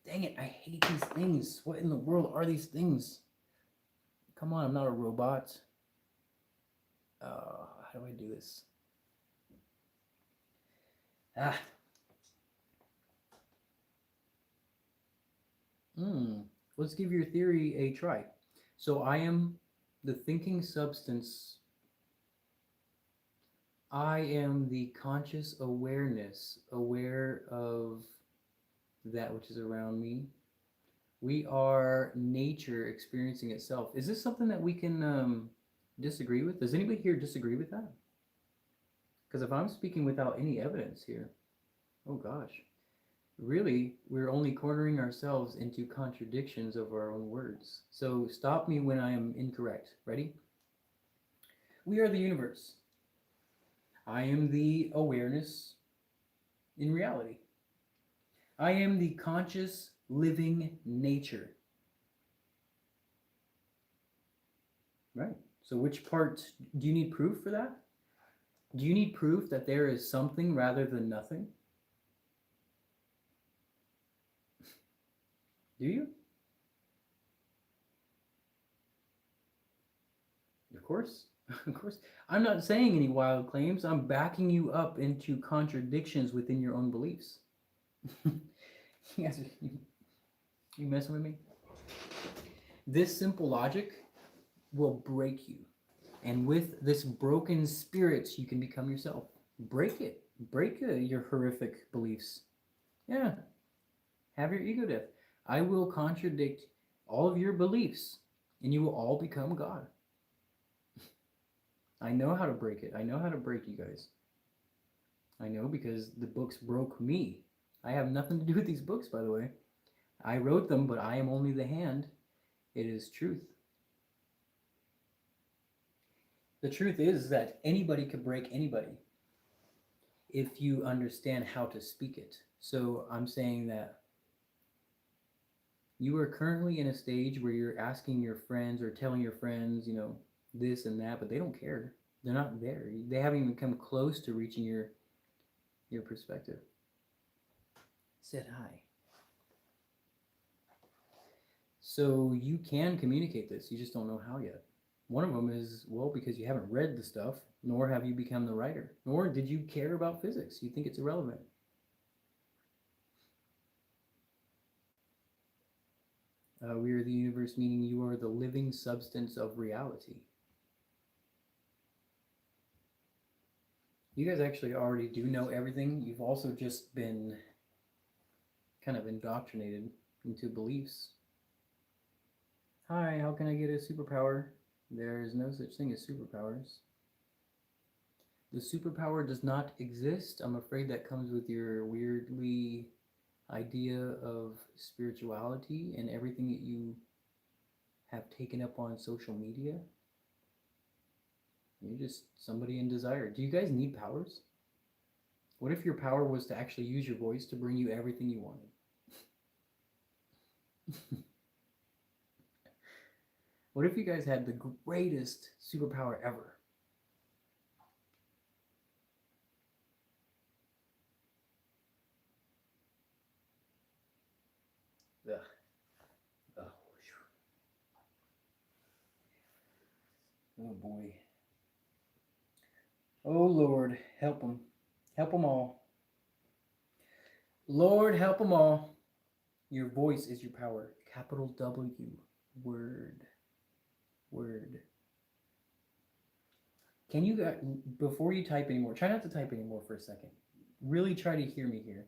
Dang it, I hate these things. What in the world are these things? Come on, I'm not a robot. How do I do this? Let's give your theory a try. So I am the thinking substance. I am the conscious awareness, aware of that which is around me. We are nature experiencing itself. Is this something that we can disagree with? Does anybody here disagree with that? Because if I'm speaking without any evidence here, oh gosh, really, we're only cornering ourselves into contradictions of our own words. So stop me when I am incorrect. Ready? We are the universe. I am the awareness in reality. I am the conscious living nature. Right. So which part, do you need proof for that? Do you need proof that there is something rather than nothing? Do you? Of course. Of course, I'm not saying any wild claims. I'm backing you up into contradictions within your own beliefs. You guys, you messing with me? This simple logic will break you. And with this broken spirit, you can become yourself. Break it. Break your horrific beliefs. Yeah. Have your ego death. I will contradict all of your beliefs, and you will all become God. I know how to break it. I know how to break you guys. I know because the books broke me. I have nothing to do with these books, by the way. I wrote them, but I am only the hand. It is truth. The truth is that anybody could break anybody if you understand how to speak it. So I'm saying that you are currently in a stage where you're asking your friends or telling your friends, this and that, but they don't care. They're not there. They haven't even come close to reaching your perspective. Said hi. So you can communicate this. You just don't know how yet. One of them is, because you haven't read the stuff, nor have you become the writer, nor did you care about physics. You think it's irrelevant. We are the universe, meaning you are the living substance of reality. You guys actually already do know everything. You've also just been kind of indoctrinated into beliefs. Hi, how can I get a superpower? There is no such thing as superpowers. The superpower does not exist. I'm afraid that comes with your weirdly idea of spirituality and everything that you have taken up on social media. You're just somebody in desire. Do you guys need powers? What if your power was to actually use your voice to bring you everything you wanted? What if you guys had the greatest superpower ever? Ugh. Oh, oh boy. Oh Lord, help them. Help them all. Lord, help them all. Your voice is your power. Capital W. Word. Word. Can you guys, before you type anymore, try not to type anymore for a second. Really try to hear me here.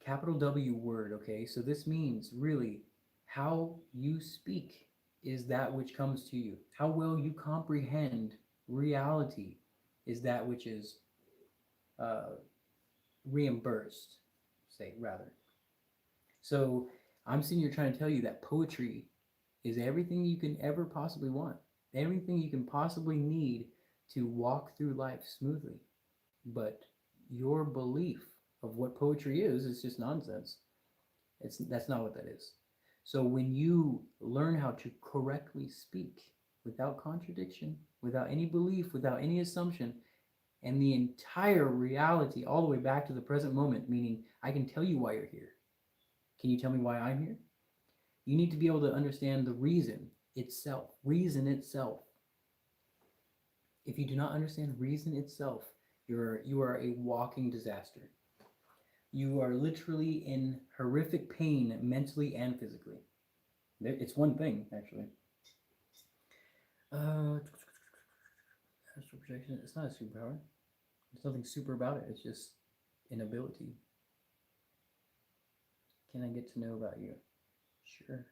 Capital W word, okay? So this means really how you speak is that which comes to you. How well you comprehend reality is that which is reimbursed, say, rather. So I'm sitting here trying to tell you that poetry is everything you can ever possibly want, everything you can possibly need to walk through life smoothly. But your belief of what poetry is just nonsense. That's not what that is. So when you learn how to correctly speak without contradiction, without any belief, without any assumption, and the entire reality all the way back to the present moment, meaning I can tell you why you're here. Can you tell me why I'm here? You need to be able to understand the reason itself. Reason itself. If you do not understand reason itself, you are a walking disaster. You are literally in horrific pain mentally and physically. It's one thing, actually. Astral projection, it's not a superpower. There's nothing super about it. It's just an ability. Can I get to know about you? Sure.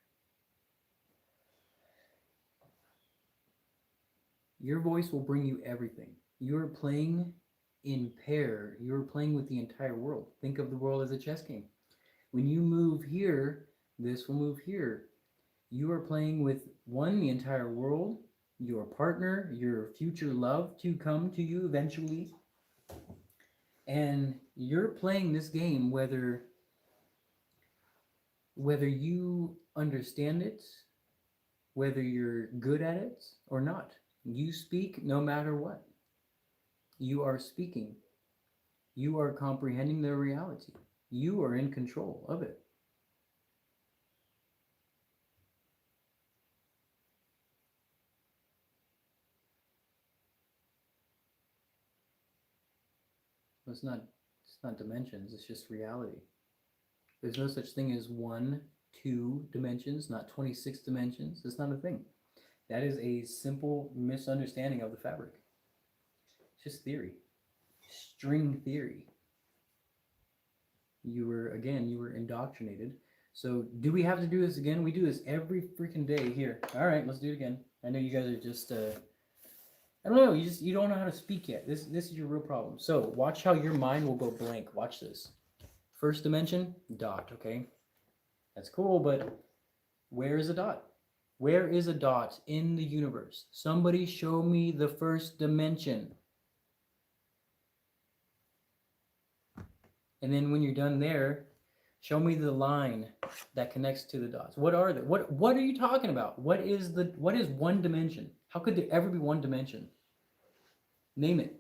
Your voice will bring you everything. You're playing in pair. You're playing with the entire world. Think of the world as a chess game. When you move here, this will move here. You are playing with the entire world, your partner, your future love to come to you eventually. And you're playing this game whether you understand it, whether you're good at it or not. You speak no matter what. You are speaking. You are comprehending the reality. You are in control of it. It's not dimensions, it's just reality. There's no such thing as 1, 2 dimensions, not 26 dimensions. It's not a thing. That is a simple misunderstanding of the fabric. It's just theory. String theory. You were indoctrinated. So do we have to do this again? We do this every freaking day here. All right, let's do it again. I know you guys are just I don't know, you don't know how to speak yet. This is your real problem. So watch how your mind will go blank. Watch this. First dimension, dot, okay? That's cool, but where is a dot? Where is a dot in the universe? Somebody show me the first dimension. And then when you're done there, show me the line that connects to the dots. What are they? What are you talking about? What is one dimension? How could there ever be one dimension? Name it.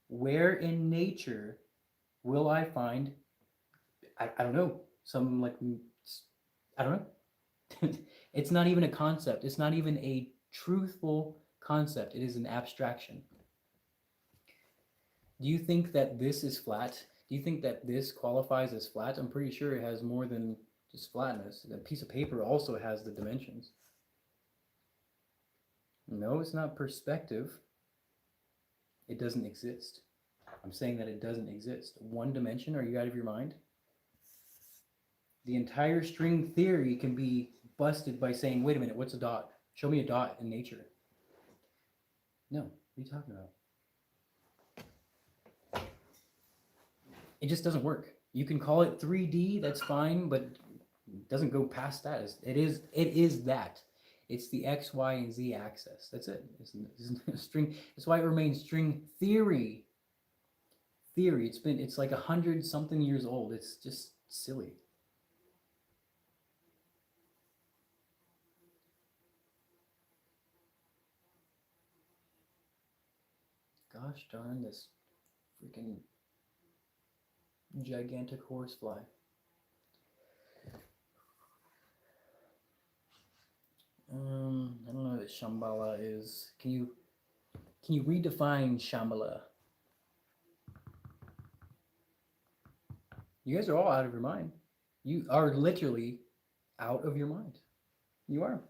Where in nature will I find, I don't know, some like, I don't know. It's not even a concept. It's not even a truthful concept. It is an abstraction. Do you think that this is flat? Do you think that this qualifies as flat? I'm pretty sure it has more than just flatness. A piece of paper also has the dimensions. No, it's not perspective. It doesn't exist. I'm saying that it doesn't exist. One dimension? Are you out of your mind? The entire string theory can be busted by saying, wait a minute, what's a dot? Show me a dot in nature. No, what are you talking about? It just doesn't work. You can call it 3D, that's fine, but it doesn't go past that. It is that. It's the X, Y, and Z axis. That's it. It's a string. That's why it remains string theory. Theory. It's like 100-something years old. It's just silly. Gosh darn this freaking gigantic horsefly. I don't know what Shambhala is. Can you redefine Shambhala? You guys are all out of your mind. You are literally out of your mind. You are.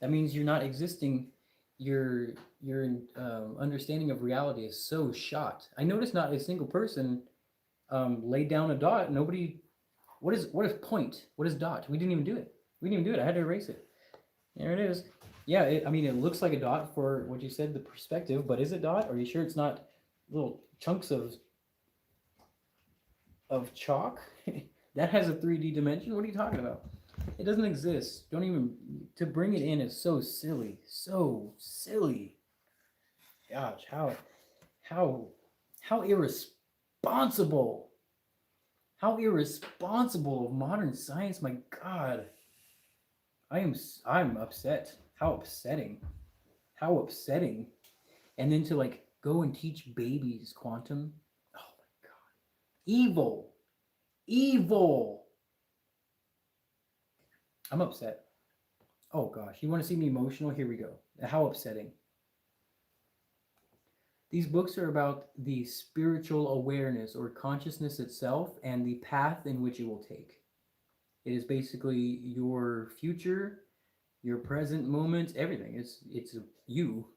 That means you're not existing. Your understanding of reality is so shot. I noticed not a single person laid down a dot. Nobody. What is point? What is dot? We didn't even do it. I had to erase it. There it is. Yeah, it looks like a dot for what you said, the perspective, but is it dot? Are you sure it's not little chunks of chalk? That has a 3D dimension? What are you talking about? It doesn't exist. Don't even, to bring it in is so silly. So silly. Gosh, how irresponsible. How irresponsible of modern science, my God. I'm upset. How upsetting. And then to like go and teach babies quantum. Oh my God. Evil. I'm upset. Oh gosh, you want to see me emotional? Here we go. How upsetting. These books are about the spiritual awareness or consciousness itself and the path in which it will take. It is basically your future, your present moment, everything. It's you.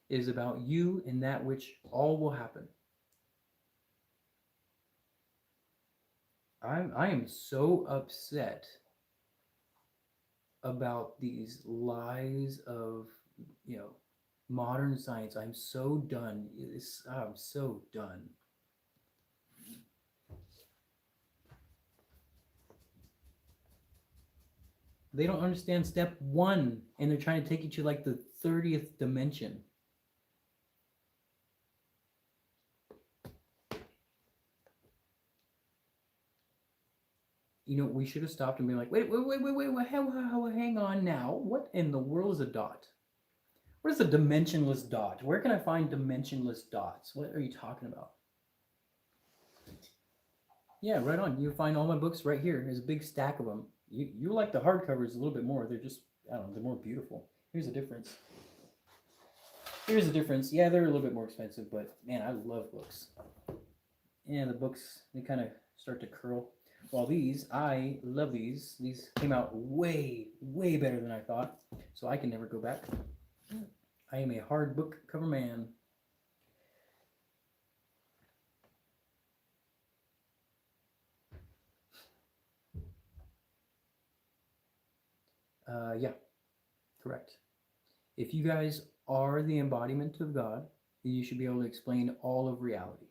It is about you and that which all will happen. I am so upset about these lies of, modern science. I'm so done. I'm so done. They don't understand step 1, and they're trying to take you to like the 30th dimension. We should have stopped and been like, wait, hang on now. What in the world is a dot? What is a dimensionless dot? Where can I find dimensionless dots? What are you talking about? Yeah, right on. You find all my books right here. There's a big stack of them. You like the hardcovers a little bit more. They're just, I don't know, they're more beautiful. Here's the difference. Here's the difference. Yeah, they're a little bit more expensive, but man, I love books. Yeah, the books, they kind of start to curl. While these, I love these. These came out way, way better than I thought. So I can never go back. I am a hard book cover man. Yeah, correct. If you guys are the embodiment of God, then you should be able to explain all of reality.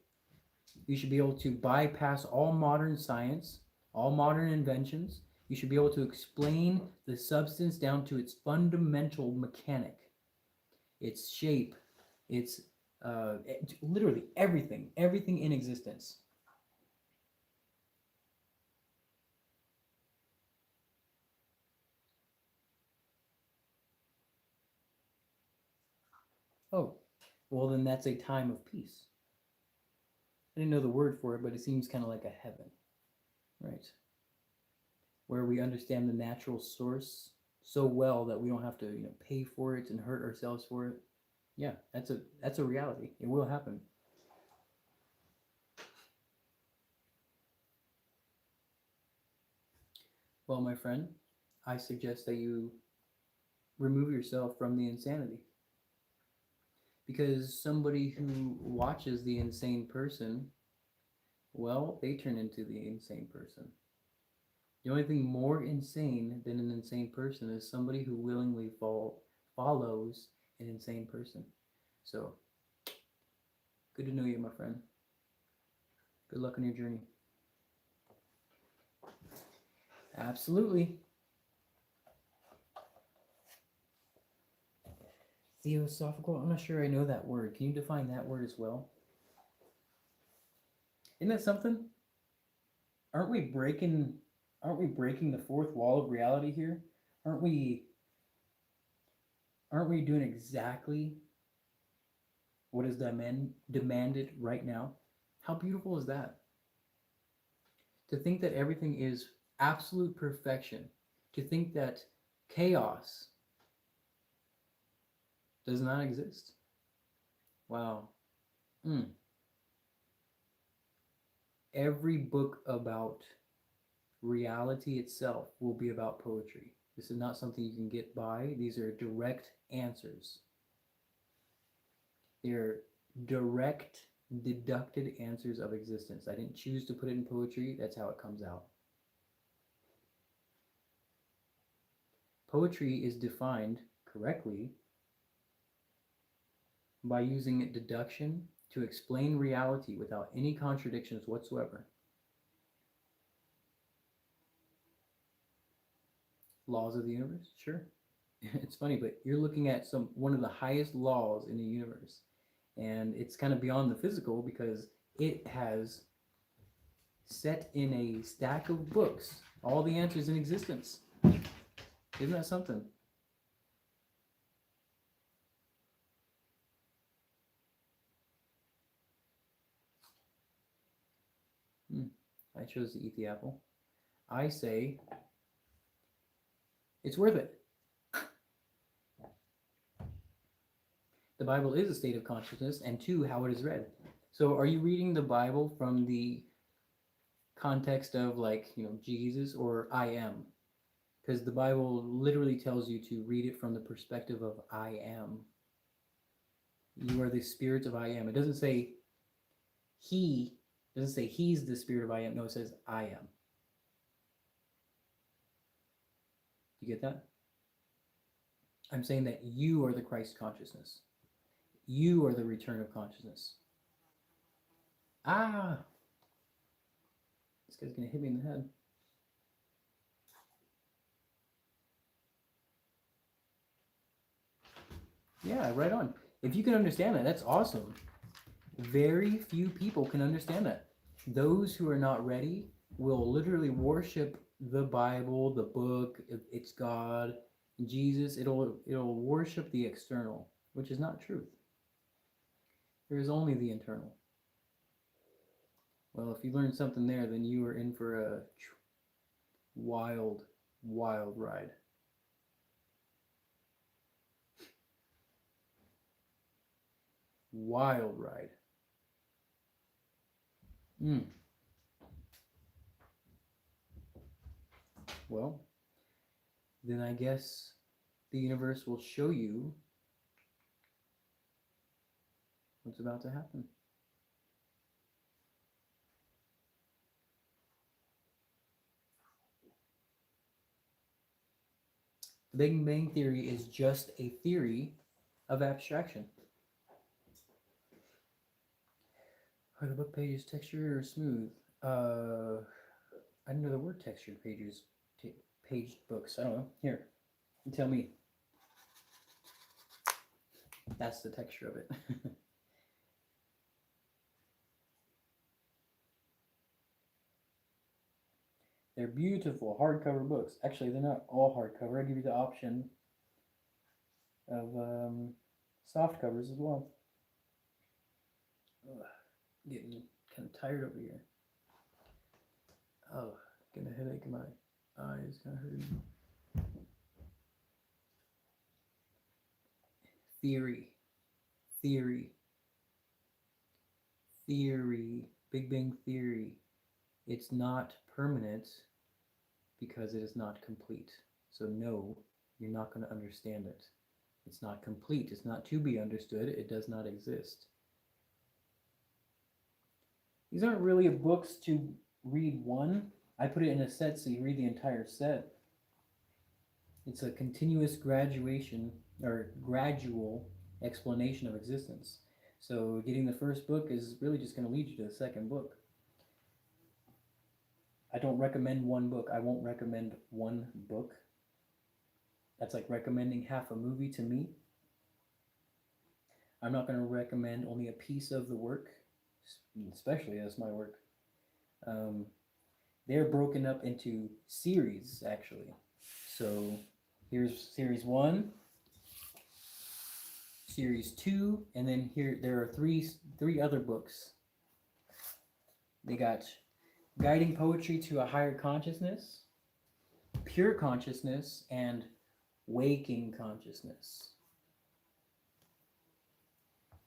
You should be able to bypass all modern science, all modern inventions. You should be able to explain the substance down to its fundamental mechanic, its shape, its literally everything, everything in existence. Oh, well, then that's a time of peace. I didn't know the word for it, but it seems kind of like a heaven, right? Where we understand the natural source so well that we don't have to, pay for it and hurt ourselves for it. Yeah, that's a reality. It will happen. Well, my friend, I suggest that you remove yourself from the insanity. Because somebody who watches the insane person, well, they turn into the insane person. The only thing more insane than an insane person is somebody who willingly follows an insane person. So, good to know you, my friend. Good luck on your journey. Absolutely. Theosophical? I'm not sure I know that word. Can you define that word as well? Isn't that something? Aren't we breaking the fourth wall of reality here? Aren't we doing exactly what is demanded right now? How beautiful is that? To think that everything is absolute perfection, to think that chaos does not exist. Wow. Mm. Every book about reality itself will be about poetry. This is not something you can get by. These are direct answers. They're direct, deducted answers of existence. I didn't choose to put it in poetry. That's how it comes out. Poetry is defined correctly by using deduction to explain reality without any contradictions whatsoever. Laws of the universe? Sure. It's funny, but you're looking at one of the highest laws in the universe. And it's kind of beyond the physical because it has set in a stack of books all the answers in existence. Isn't that something? I chose to eat the apple. I say it's worth it. The Bible is a state of consciousness, and two, how it is read. So are you reading the Bible from the context of Jesus, or I am? Because the Bible literally tells you to read it from the perspective of I am. You are the spirit of I am. It doesn't say he, it doesn't say he's the spirit of I am. No, it says I am. You get that? I'm saying that you are the Christ consciousness. You are the return of consciousness. Ah! This guy's going to hit me in the head. Yeah, right on. If you can understand that, that's awesome. Very few people can understand that. Those who are not ready will literally worship the Bible, the book, it's God, Jesus. It'll worship the external, which is not truth. There is only the internal. Well, if you learned something there, then you are in for a wild, wild ride. Wild ride. Well, then I guess the universe will show you what's about to happen. The Big Bang Theory is just a theory of abstraction. Are the book pages textured or smooth? I didn't know there were textured pages, paged books. I don't know. Here, you tell me. That's the texture of it. They're beautiful hardcover books. Actually, they're not all hardcover. I give you the option of soft covers as well. Ugh, getting kind of tired over here. Oh, getting a headache in my eyes, kind of hurting. Theory. Big Bang Theory. It's not permanent because it is not complete. So no, you're not going to understand it. It's not complete. It's not to be understood. It does not exist. These aren't really books to read one. I put it in a set so you read the entire set. It's a continuous graduation or gradual explanation of existence. So getting the first book is really just going to lead you to the second book. I don't recommend one book. I won't recommend one book. That's like recommending half a movie to me. I'm not going to recommend only a piece of the work, especially as my work. They're broken up into series, actually. So here's series 1, series 2, and then here there are three other books. They got Guiding Poetry to a Higher Consciousness, Pure Consciousness, and Waking Consciousness.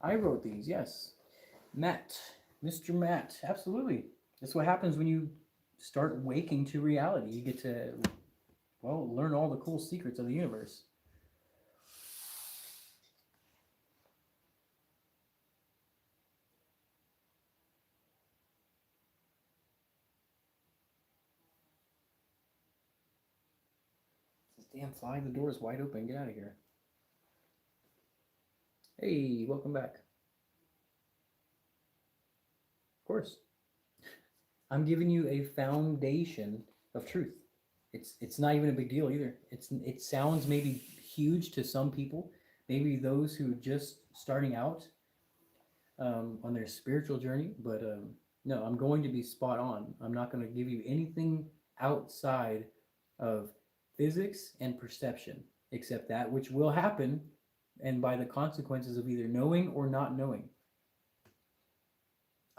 I wrote these, yes. Matt, Mr. Matt, absolutely. That's what happens when you start waking to reality. You get to, well, learn all the cool secrets of the universe. Damn fly, the door is wide open. Get out of here. Hey, welcome back. Of course. I'm giving you a foundation of truth. It's not even a big deal either. It sounds maybe huge to some people, maybe those who are just starting out on their spiritual journey, but no, I'm going to be spot on. I'm not going to give you anything outside of physics and perception, except that which will happen, and by the consequences of either knowing or not knowing.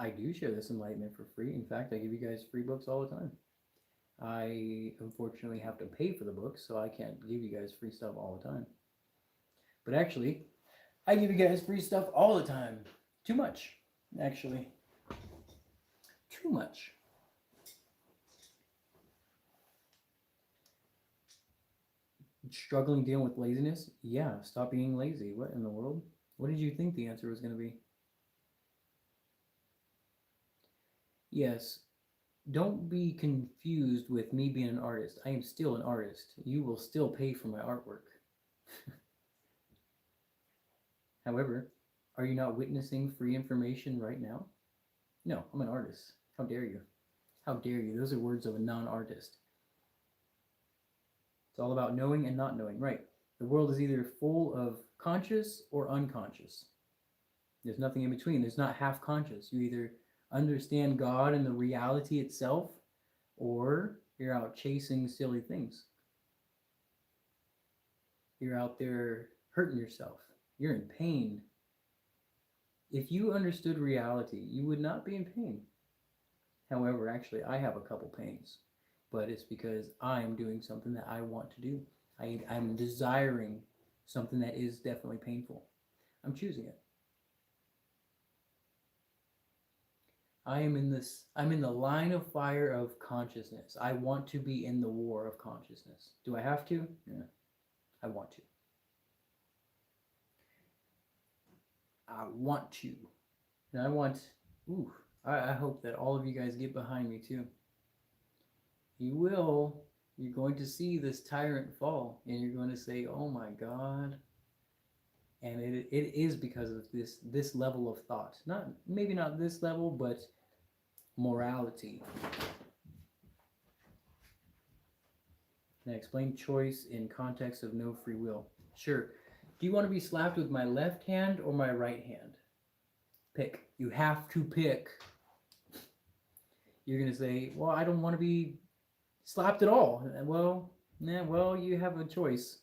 I do share this enlightenment for free. In fact, I give you guys free books all the time. I unfortunately have to pay for the books, so I can't give you guys free stuff all the time. But actually, I give you guys free stuff all the time. Too much, actually. Too much. Struggling dealing with laziness? Yeah, stop being lazy. What in the world? What did you think the answer was going to be? Yes, don't be confused with me being an artist. I am still an artist. You will still pay for my artwork. However, are you not witnessing free information right now? No, I'm an artist. How dare you? How dare you? Those are words of a non-artist. It's all about knowing and not knowing, right? The world is either full of conscious or unconscious. There's nothing in between. There's not half conscious. You either understand God and the reality itself, or you're out chasing silly things. You're out there hurting yourself. You're in pain. If you understood reality, you would not be in pain. However, actually, I have a couple pains, but it's because I'm doing something that I want to do. I'm desiring something that is definitely painful. I'm choosing it. I'm in the line of fire of consciousness. I want to be in the war of consciousness. Do I have to? Yeah, I want to. I want to. And I want, ooh, I hope that all of you guys get behind me too. You will. You're going to see this tyrant fall, and you're going to say, "Oh my God!" And it is because of this level of thought. Not maybe not this level, but morality. And I explain choice in context of no free will. Sure. Do you want to be slapped with my left hand or my right hand? Pick. You have to pick. You're gonna say, "Well, I don't want to be slapped at all." Well, yeah, well, you have a choice.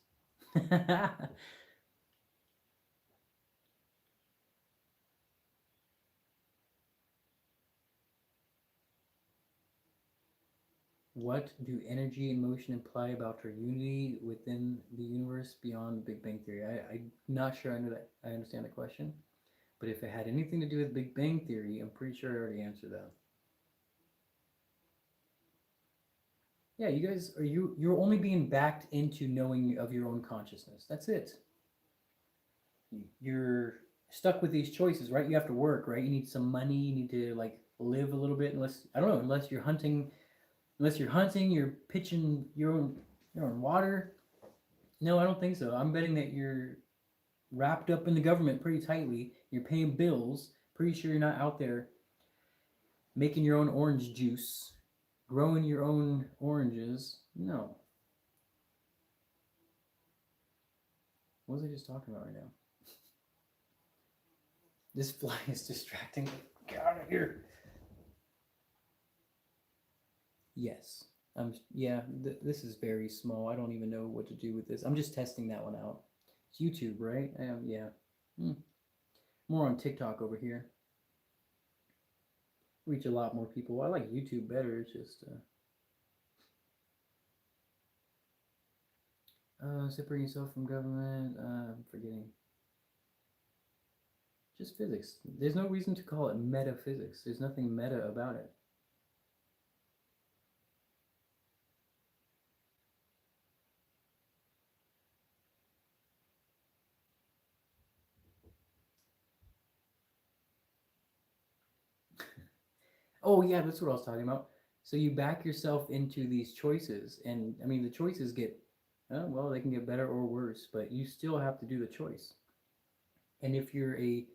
What do energy and motion imply about our unity within the universe beyond Big Bang Theory? I'm not sure I understand the question, but if it had anything to do with Big Bang Theory, I'm pretty sure I already answered that. Yeah, you guys are you're only being backed into knowing of your own consciousness. That's it. You're stuck with these choices, right? You have to work, right? You need some money, you need to like live a little bit unless I don't know, unless you're hunting, you're pitching your own water. No, I don't think so. I'm betting that you're wrapped up in the government pretty tightly. You're paying bills. Pretty sure you're not out there making your own orange juice, growing your own oranges. No. What was I just talking about right now? This fly is distracting me. Get out of here. Yes. Yeah, this is very small. I don't even know what to do with this. I'm just testing that one out. It's YouTube, right? Yeah. More on TikTok over here. Reach a lot more people. I like YouTube better. It's just separate yourself from government. I'm forgetting. Just physics. There's no reason to call it metaphysics. There's nothing meta about it. Oh yeah, that's what I was talking about. So you back yourself into these choices, and I mean the choices get, well, they can get better or worse, but you still have to do the choice. And if you're a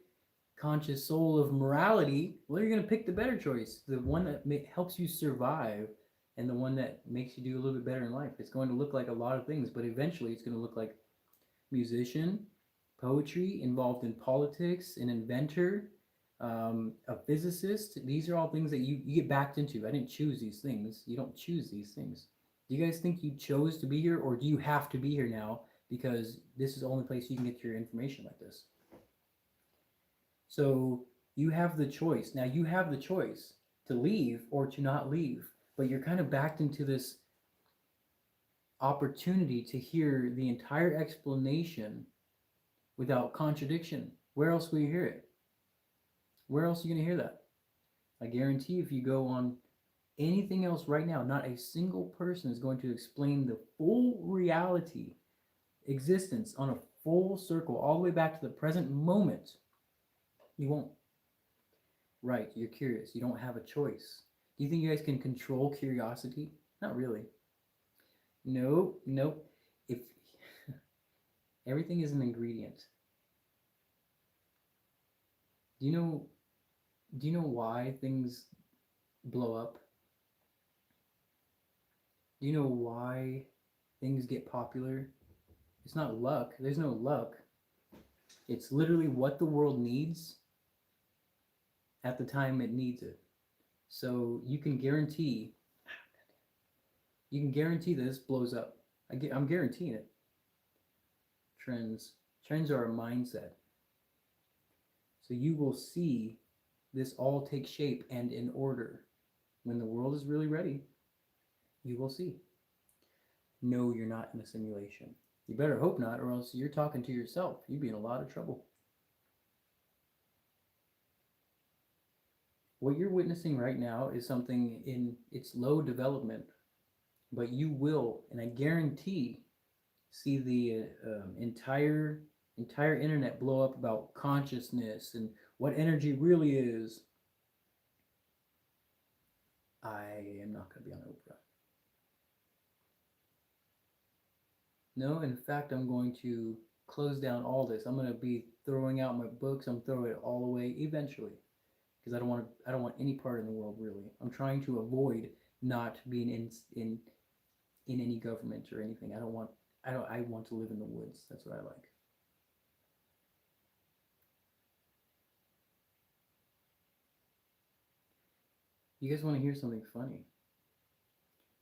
conscious soul of morality, well, you're going to pick the better choice, the one that helps you survive, and the one that makes you do a little bit better in life. It's going to look like a lot of things, but eventually it's going to look like musician, poetry, involved in politics, an inventor, a physicist. These are all things that you get backed into. I didn't choose these things. You don't choose these things. Do you guys think you chose to be here, or do you have to be here now because this is the only place you can get your information like this? So you have the choice. Now you have the choice to leave or to not leave, but you're kind of backed into this opportunity to hear the entire explanation without contradiction. Where else will you hear it? Where else are you going to hear that? I guarantee if you go on anything else right now, not a single person is going to explain the full reality, existence on a full circle, all the way back to the present moment. You won't. Right, you're curious. You don't have a choice. Do you think you guys can control curiosity? Not really. Nope, nope. If everything is an ingredient. Do you know why things blow up? Do you know why things get popular? It's not luck. There's no luck. It's literally what the world needs at the time it needs it. So you can guarantee this blows up. I'm guaranteeing it. Trends are a mindset. So you will see this all take shape and in order. When the world is really ready, you will see. No, you're not in a simulation. You better hope not, or else you're talking to yourself. You'd be in a lot of trouble. What you're witnessing right now is something in its low development, but you will, and I guarantee, see the entire internet blow up about consciousness and what energy really is. I am not going to be on Oprah. No, in fact, I'm going to close down all this. I'm going to be throwing out my books. I'm throwing it all away eventually because I don't want any part in the world really. I'm trying to avoid not being in any government or anything. I want to live in the woods. That's what I like. You guys want to hear something funny?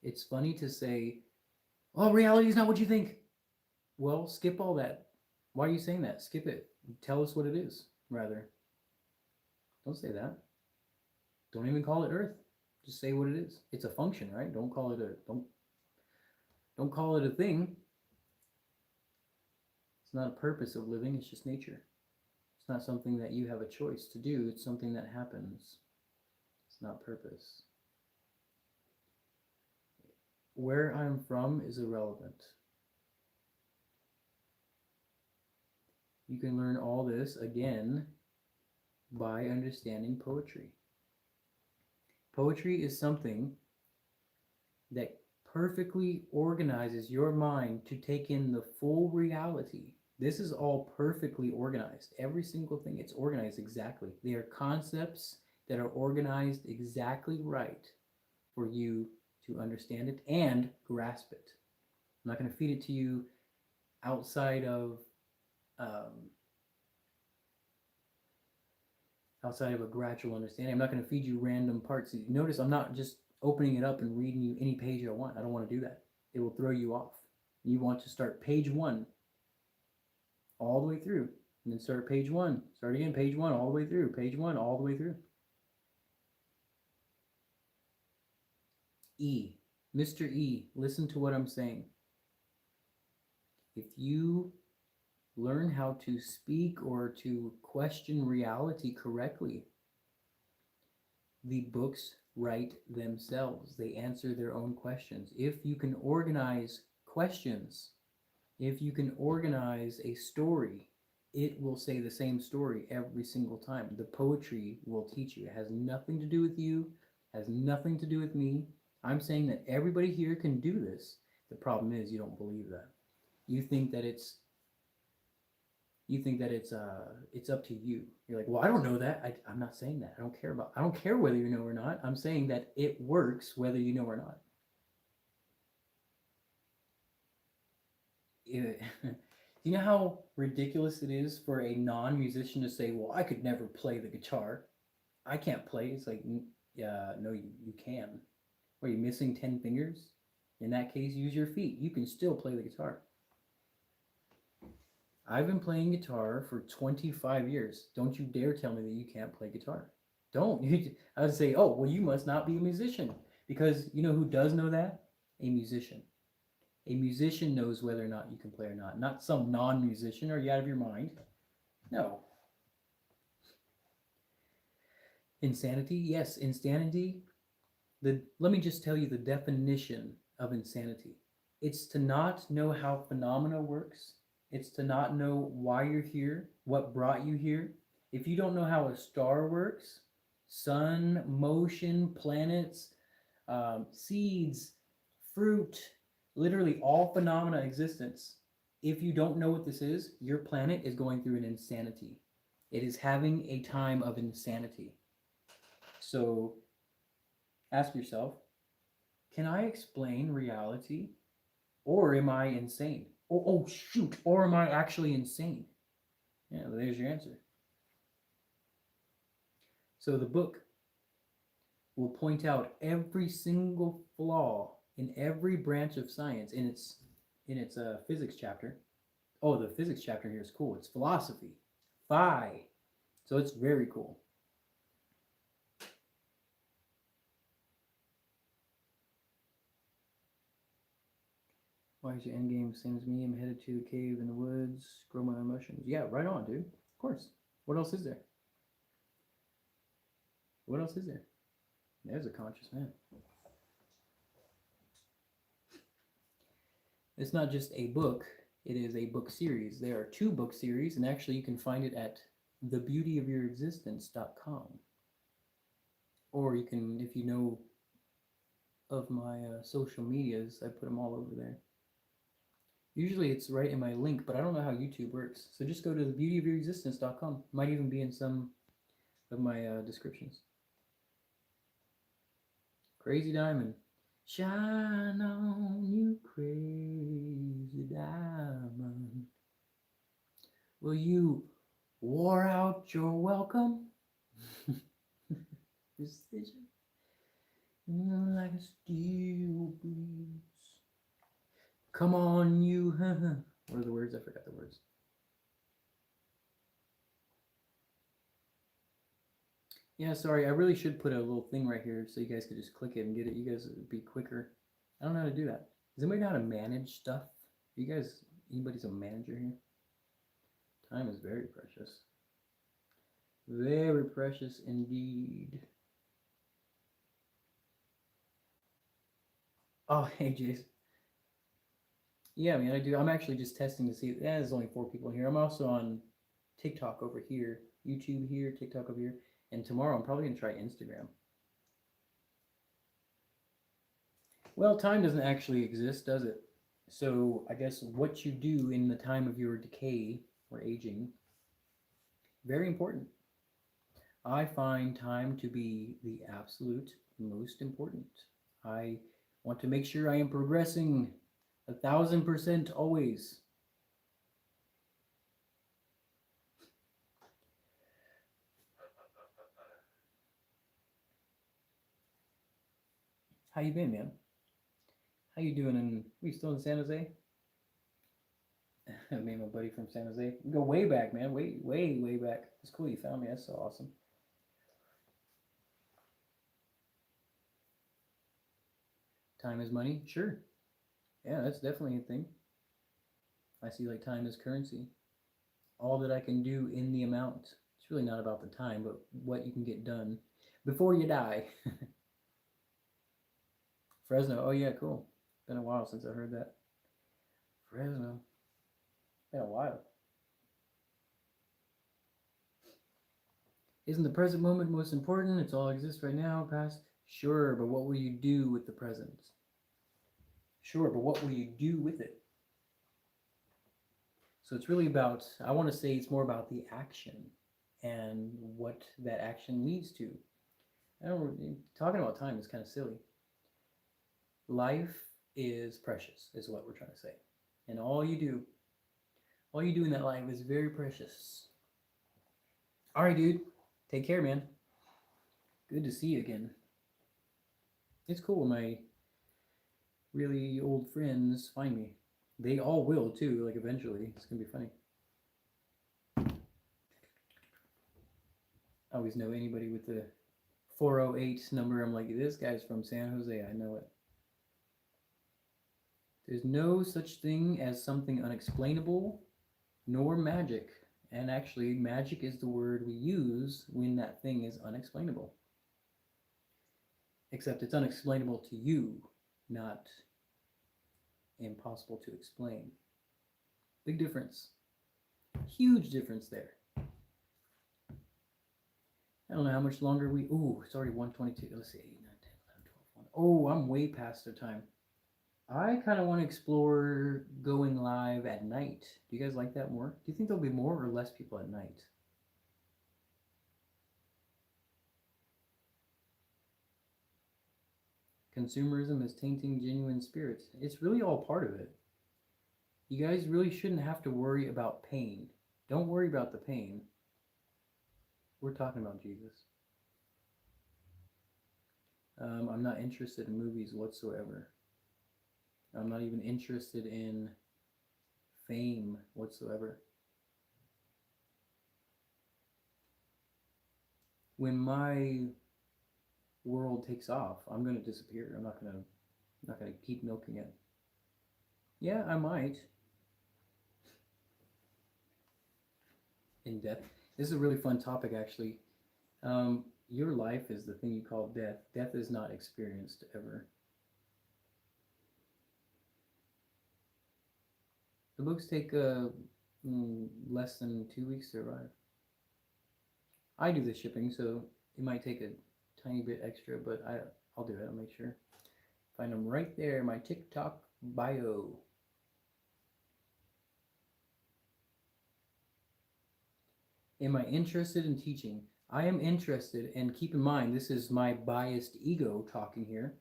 It's funny to say, "Oh, reality is not what you think." Well, skip all that. Why are you saying that? Skip it. Tell us what it is, rather. Don't say that. Don't even call it Earth. Just say what it is. It's a function, right? Don't call it don't call it a thing. It's not a purpose of living, it's just nature. It's not something that you have a choice to do, it's something that happens. It's not purpose. Where I'm from is irrelevant. You can learn all this again by understanding poetry. Poetry is something that perfectly organizes your mind to take in the full reality. This is all perfectly organized. Every single thing, it's organized exactly. They are concepts that are organized exactly right for you to understand it and grasp it. I'm not going to feed it to you outside of a gradual understanding. I'm not going to feed you random parts. Notice I'm not just opening it up and reading you any page I want. I don't want to do that. It will throw you off. You want to start page 1 all the way through, and then start page 1. Start again, page 1 all the way through, page 1 all the way through. E. Mr. E, listen to what I'm saying. If you learn how to speak or to question reality correctly, the books write themselves. They answer their own questions. If you can organize questions, if you can organize a story, it will say the same story every single time. The poetry will teach you. It has nothing to do with you, has nothing to do with me. I'm saying that everybody here can do this. The problem is you don't believe that. You think that it's up to you. You're like, well, I don't know that. I'm not saying that. I don't care whether you know or not. I'm saying that it works whether you know or not. Do you know how ridiculous it is for a non-musician to say, well, I could never play the guitar. I can't play. It's like, yeah, no, you can. What, are you missing 10 fingers? In that case, use your feet. You can still play the guitar. I've been playing guitar for 25 years. Don't you dare tell me that you can't play guitar. Don't. I would say, oh, well, you must not be a musician. Because you know who does know that? A musician. A musician knows whether or not you can play or not. Not some non-musician. Are you out of your mind? No. Insanity? Yes, insanity. Let me just tell you the definition of insanity. It's to not know how phenomena works. It's to not know why you're here, what brought you here. If you don't know how a star works, sun, motion, planets, seeds, fruit, literally all phenomena existence. If you don't know what this is, your planet is going through an insanity. It is having a time of insanity. So ask yourself, can I explain reality? Or am I insane? Oh shoot, or am I actually insane? Yeah, there's your answer. So the book will point out every single flaw in every branch of science in its physics chapter. Oh, the physics chapter here is cool. It's philosophy. Phi. So it's very cool. Why is your end game same as me? I'm headed to a cave in the woods, grow my own mushrooms. Yeah, right on, dude. Of course. What else is there? What else is there? There's a conscious man. It's not just a book, it is a book series. There are 2 book series, and actually you can find it at thebeautyofyourexistence.com. Or you can, if you know of my social medias, I put them all over there. Usually it's right in my link, but I don't know how YouTube works. So just go to thebeautyofyourexistence.com. Might even be in some of my descriptions. Crazy Diamond. Shine on, you crazy diamond. Well, you wore out your welcome. Precision. Like a steel breeze. Come on, you. What are the words? I forgot the words. Yeah, sorry. I really should put a little thing right here so you guys could just click it and get it. You guys would be quicker. I don't know how to do that. Does anybody know how to manage stuff? You guys, anybody's a manager here? Time is very precious. Very precious indeed. Oh, hey, Jace. Yeah, man, I do. I'm actually just testing to see. There's only 4 people here. I'm also on TikTok over here, YouTube here, TikTok over here, and tomorrow I'm probably gonna try Instagram. Well, time doesn't actually exist, does it? So I guess what you do in the time of your decay or aging, very important. I find time to be the absolute most important. I want to make sure I am progressing 1,000% always. How you been, man? How you doing? Are you still in San Jose? I made my buddy from San Jose. We go way back, man. Way back. It's cool you found me. That's so awesome. Time is money? Sure. Yeah, that's definitely a thing. I see like time is currency. All that I can do in the amount. It's really not about the time, but what you can get done before you die. Fresno. Oh yeah, cool. Been a while since I heard that. Fresno. Been a while. Isn't the present moment most important? It's all exists right now, past. Sure, but what will you do with the present? Sure, but what will you do with it? So it's really about, I want to say it's more about the action and what that action leads to. Talking about time is kind of silly. Life is precious, is what we're trying to say. And all you do in that life is very precious. All right, dude. Take care, man. Good to see you again. It's cool when my really old friends find me. They all will too, like eventually. It's gonna be funny. I always know anybody with the 408 number. I'm like, this guy's from San Jose. I know it. There's no such thing as something unexplainable nor magic. And actually, magic is the word we use when that thing is unexplainable. Except it's unexplainable to you, not impossible to explain. Big difference. Huge difference there. I don't know how much longer we... Ooh, it's already 1:22. Let's see, 8, 9, 10, 11, 12, 1. Oh, I'm way past the time. I kind of want to explore going live at night. Do you guys like that more? Do you think there'll be more or less people at night? Consumerism is tainting genuine spirits. It's really all part of it. You guys really shouldn't have to worry about pain. Don't worry about the pain. We're talking about Jesus. I'm not interested in movies whatsoever. I'm not even interested in fame whatsoever. When my world takes off, I'm going to disappear. I'm not going to keep milking it. Yeah, I might. In depth. This is a really fun topic, actually. Your life is the thing you call death. Death is not experienced ever. The books take less than 2 weeks to arrive. I do the shipping, so it might take a tiny bit extra, but I'll do it. I'll make sure. Find them right there, my TikTok bio. Am I interested in teaching? I am interested, and keep in mind, this is my biased ego talking here.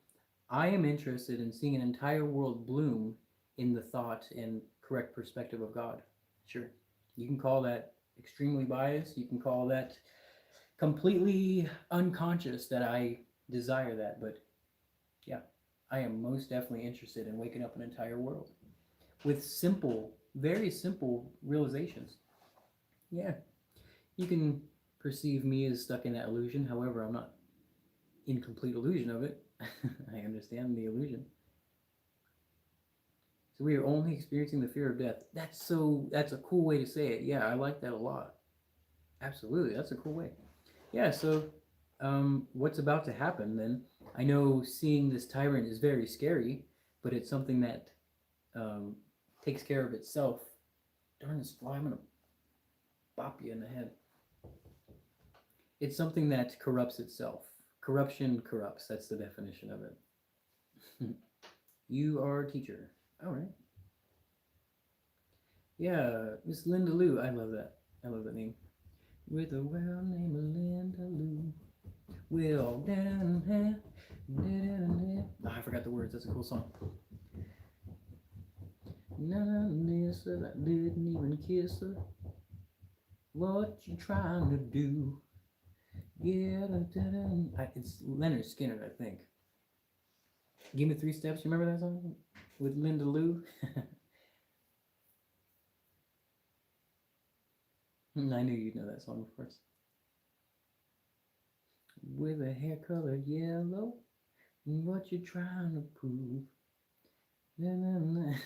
I am interested in seeing an entire world bloom in the thought and correct perspective of God. Sure. You can call that extremely biased. You can call that completely unconscious that I desire that. But yeah, I am most definitely interested in waking up an entire world with simple, very simple realizations. Yeah. You can perceive me as stuck in that illusion. However, I'm not in complete illusion of it. I understand the illusion. So we are only experiencing the fear of death. That's a cool way to say it. Yeah, I like that a lot. Absolutely, that's a cool way. Yeah, so what's about to happen then? I know seeing this tyrant is very scary, but it's something that takes care of itself. Darn this fly, I'm gonna bop you in the head. It's something that corrupts itself. Corruption corrupts. That's the definition of it. You are a teacher. All right. Yeah, Miss Linda Lou. I love that. I love that name. With a well named Linda Lou. Well, down. Oh, I forgot the words. That's a cool song. None of this, I didn't even kiss her. What you trying to do? Yeah, it's Leonard Skinner, I think. Give Me 3 Steps. You remember that song with Linda Lou? I knew you'd know that song, of course. With a hair colored yellow, what you trying to prove?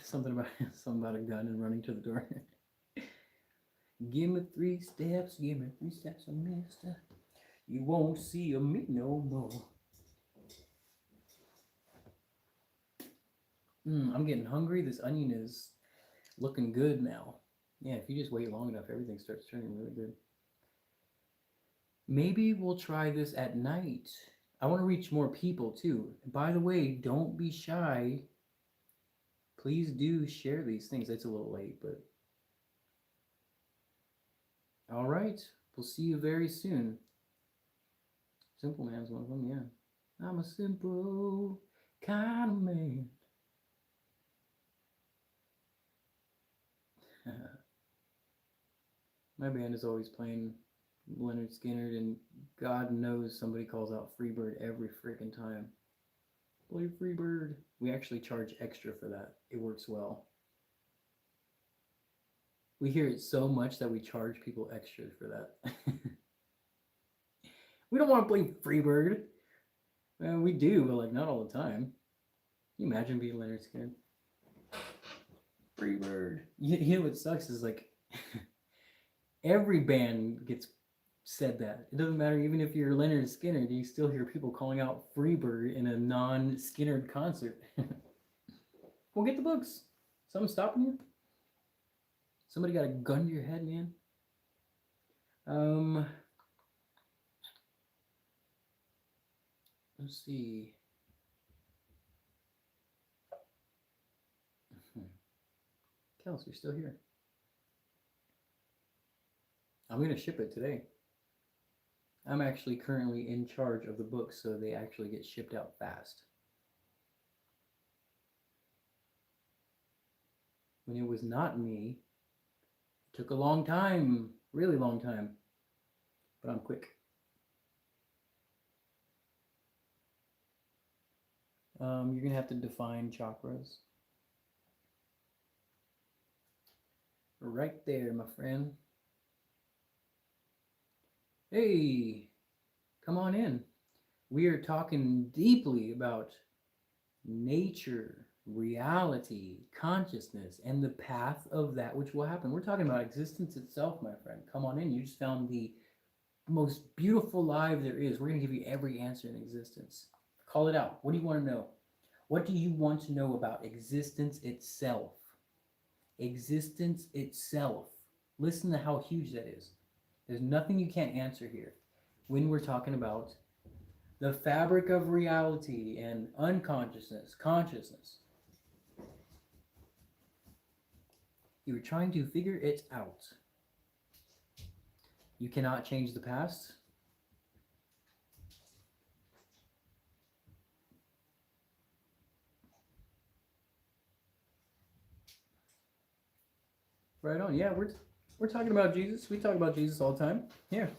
Something about a gun and running to the door. Give me 3 steps, mister. You won't see me no more. I'm getting hungry. This onion is looking good now. Yeah, if you just wait long enough, everything starts turning really good. Maybe we'll try this at night. I want to reach more people too. By the way, don't be shy. Please do share these things. It's a little late, but all right. We'll see you very soon. Simple Man's one of them, yeah. I'm a simple kind of man. My band is always playing Leonard Skinner, and God knows somebody calls out Freebird every freaking time. Play Freebird. We actually charge extra for that. It works well. We hear it so much that we charge people extra for that. We don't want to play Freebird. We do, but like not all the time. Can you imagine being Leonard Skinner? Freebird. You know what sucks is like every band gets said that. It doesn't matter, even if you're Leonard Skinner, you still hear people calling out Freebird in a non-Skinnered concert. Well, get the books. Something stopping you? Somebody got a gun to your head, man? Let's see. Kels, you're still here. I'm going to ship it today. I'm actually currently in charge of the books, so they actually get shipped out fast. When it was not me, it took a long time, really long time, but I'm quick. You're going to have to define chakras. Right there, my friend. Hey, come on in. We are talking deeply about nature, reality, consciousness, and the path of that which will happen. We're talking about existence itself, my friend. Come on in. You just found the most beautiful life there is. We're going to give you every answer in existence. Call it out. What do you want to know? What do you want to know about existence itself? Existence itself. Listen to how huge that is. There's nothing you can't answer here when we're talking about the fabric of reality and unconsciousness, consciousness. You're trying to figure it out. You cannot change the past. Right on. Yeah, we're talking about Jesus. We talk about Jesus all the time. Here.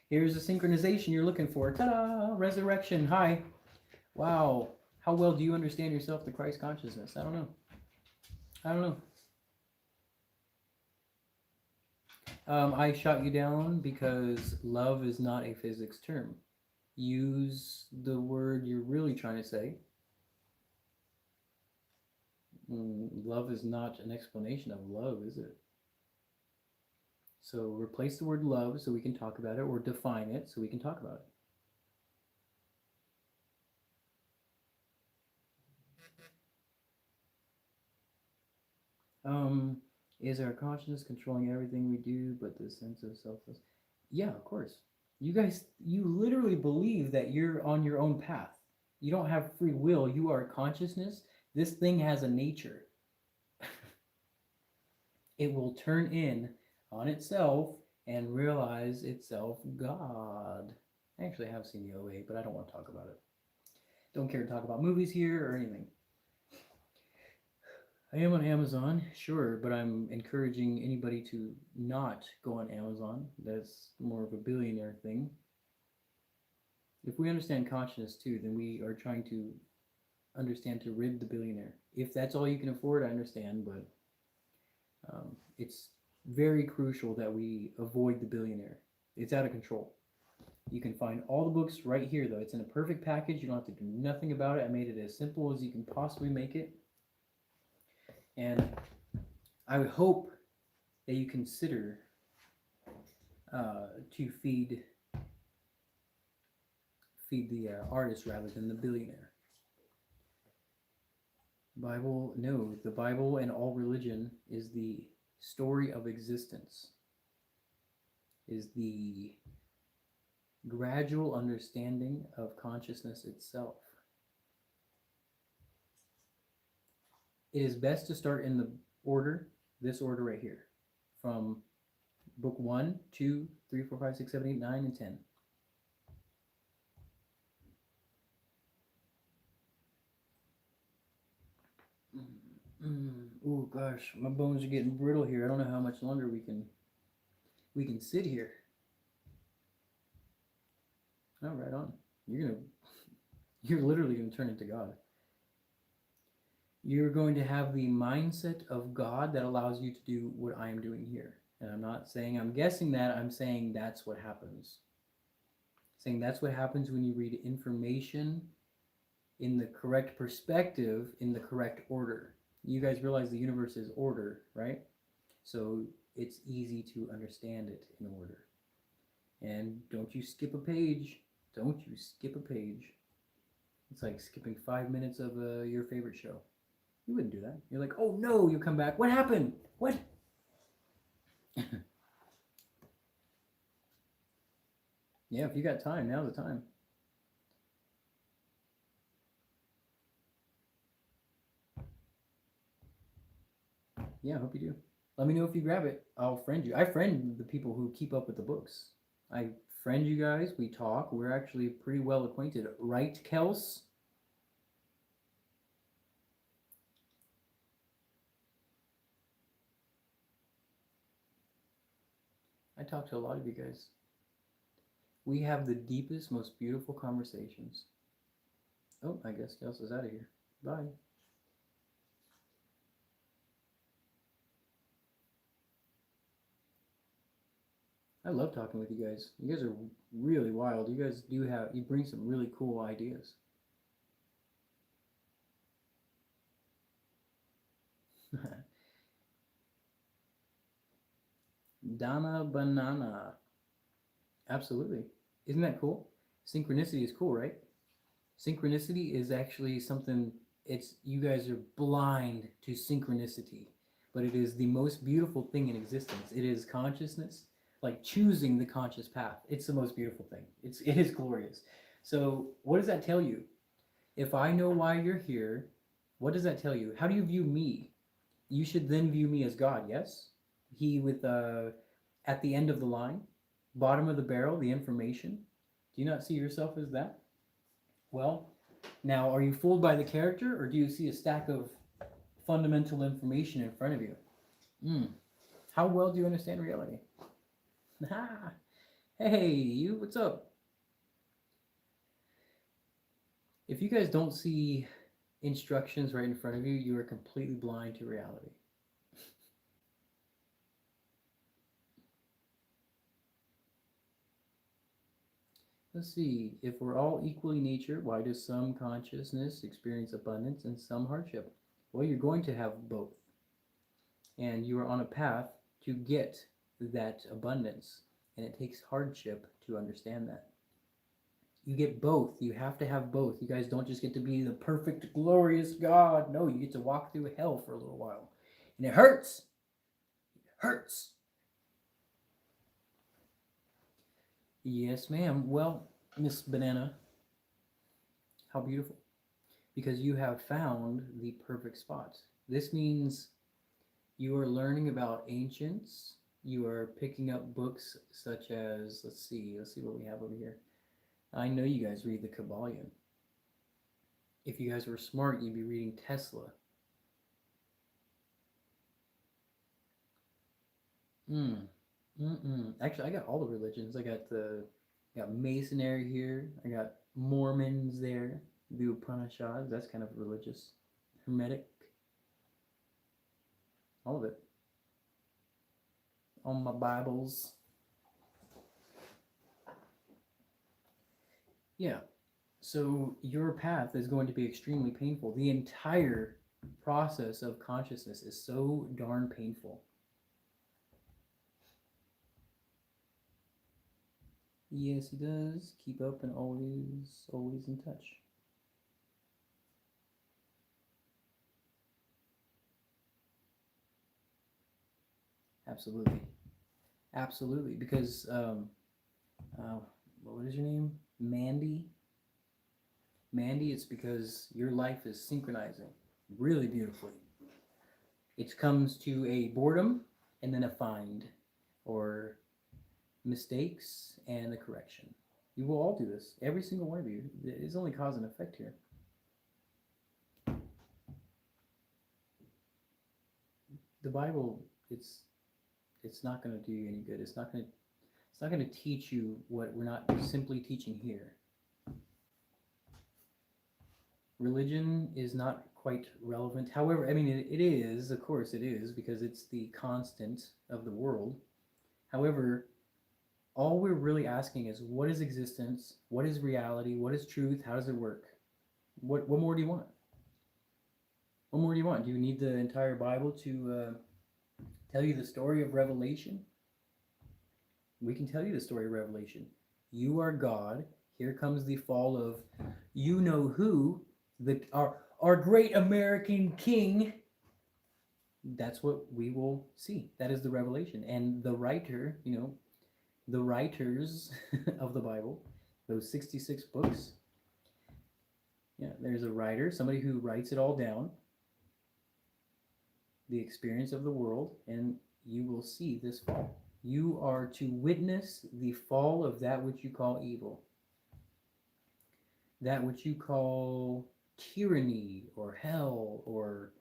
Here's a synchronization you're looking for. Ta-da! Resurrection. Hi. Wow. How well do you understand yourself, the Christ consciousness? I don't know. I don't know. I shot you down because love is not a physics term. Use the word you're really trying to say. Love is not an explanation of love, is it? So replace the word love so we can talk about it, or define it so we can talk about it. Is our consciousness controlling everything we do, but the sense of selfless? Yeah, of course. You guys, you literally believe that you're on your own path. You don't have free will. You are consciousness. This thing has a nature. It will turn in on itself and realize itself God. I actually have seen the OA, but I don't want to talk about it. Don't care to talk about movies here or anything. I am on Amazon, sure, but I'm encouraging anybody to not go on Amazon. That's more of a billionaire thing. If we understand consciousness too, then we are trying to understand to rid the billionaire. If that's all you can afford, I understand, but it's very crucial that we avoid the billionaire. It's out of control. You can find all the books right here, though. It's in a perfect package. You don't have to do nothing about it. I made it as simple as you can possibly make it. And I would hope that you consider to feed the artist rather than the billionaire. Bible, no, the Bible and all religion is the story of existence, is the gradual understanding of consciousness itself. It is best to start in the order, this order right here, from book 1, 2, 3, 4, 5, 6, 7, 8, 9, and 10. Oh gosh, my bones are getting brittle here. I don't know how much longer we can sit here. Oh, right on. You're literally gonna turn into God. You're going to have the mindset of God that allows you to do what I am doing here. And I'm not saying I'm guessing that, I'm saying that's what happens. Saying that's what happens when you read information in the correct perspective, in the correct order. You guys realize the universe is order, right? So it's easy to understand it in order. And don't you skip a page. Don't you skip a page. It's like skipping 5 minutes of your favorite show. You wouldn't do that. You're like, oh no, you come back. What happened? What? Yeah, if you got time, now's the time. Yeah, I hope you do. Let me know if you grab it. I'll friend you. I friend the people who keep up with the books. I friend you guys. We talk. We're actually pretty well acquainted. Right, Kels? I talk to a lot of you guys. We have the deepest, most beautiful conversations. Oh, I guess Kels is out of here. Bye. I love talking with you guys. You guys are really wild. You guys you bring some really cool ideas. Donna Banana. Absolutely. Isn't that cool? Synchronicity is cool, right? Synchronicity is actually something, it's, you guys are blind to synchronicity, but it is the most beautiful thing in existence. It is consciousness, like choosing the conscious path. It's the most beautiful thing. It is glorious. So what does that tell you? If I know why you're here, what does that tell you? How do you view me? You should then view me as God, yes? He with at the end of the line, bottom of the barrel, the information. Do you not see yourself as that? Well, now are you fooled by the character, or do you see a stack of fundamental information in front of you? Mm. How well do you understand reality? Hey, you, what's up? If you guys don't see instructions right in front of you, you are completely blind to reality. Let's see. If we're all equally nature, why does some consciousness experience abundance and some hardship? Well, you're going to have both. And you are on a path to get that abundance. And it takes hardship to understand that. You get both. You have to have both. You guys don't just get to be the perfect, glorious God. No, you get to walk through hell for a little while. And it hurts. It hurts. Yes, ma'am. Well, Miss Banana, how beautiful. Because you have found the perfect spot. This means you are learning about ancients. You are picking up books such as, let's see what we have over here. I know you guys read the Kabbalion. If you guys were smart, you'd be reading Tesla. Actually, I got all the religions. I got Masonry here. I got Mormons there. The Upanishads. That's kind of religious. Hermetic. All of it. On my Bibles. Yeah. So your path is going to be extremely painful. The entire process of consciousness is so darn painful. Yes, he does. Keep up and always in touch. Absolutely. Absolutely. Because, what is your name? Mandy? Mandy, it's because your life is synchronizing really beautifully. It comes to a boredom and then a find, or mistakes and a correction. You will all do this. Every single one of you. It's only cause and effect here. The Bible, it's not going to do you any good. It's not going to teach you what we're not simply teaching here. Religion is not quite relevant. However, I mean, it is, of course it is, because it's the constant of the world. However, all we're really asking is, what is existence? What is reality? What is truth? How does it work? What more do you want? What more do you want? Do you need the entire Bible to tell you the story of Revelation? We can tell you the story of Revelation. You are God. Here comes the fall of you know who, our great American king. That's what we will see. That is the revelation. And the writer, the writers of the Bible, those 66 books. Yeah, there's a writer, somebody who writes it all down, the experience of the world, and you will see this fall. You are to witness the fall of that which you call evil, that which you call tyranny or hell or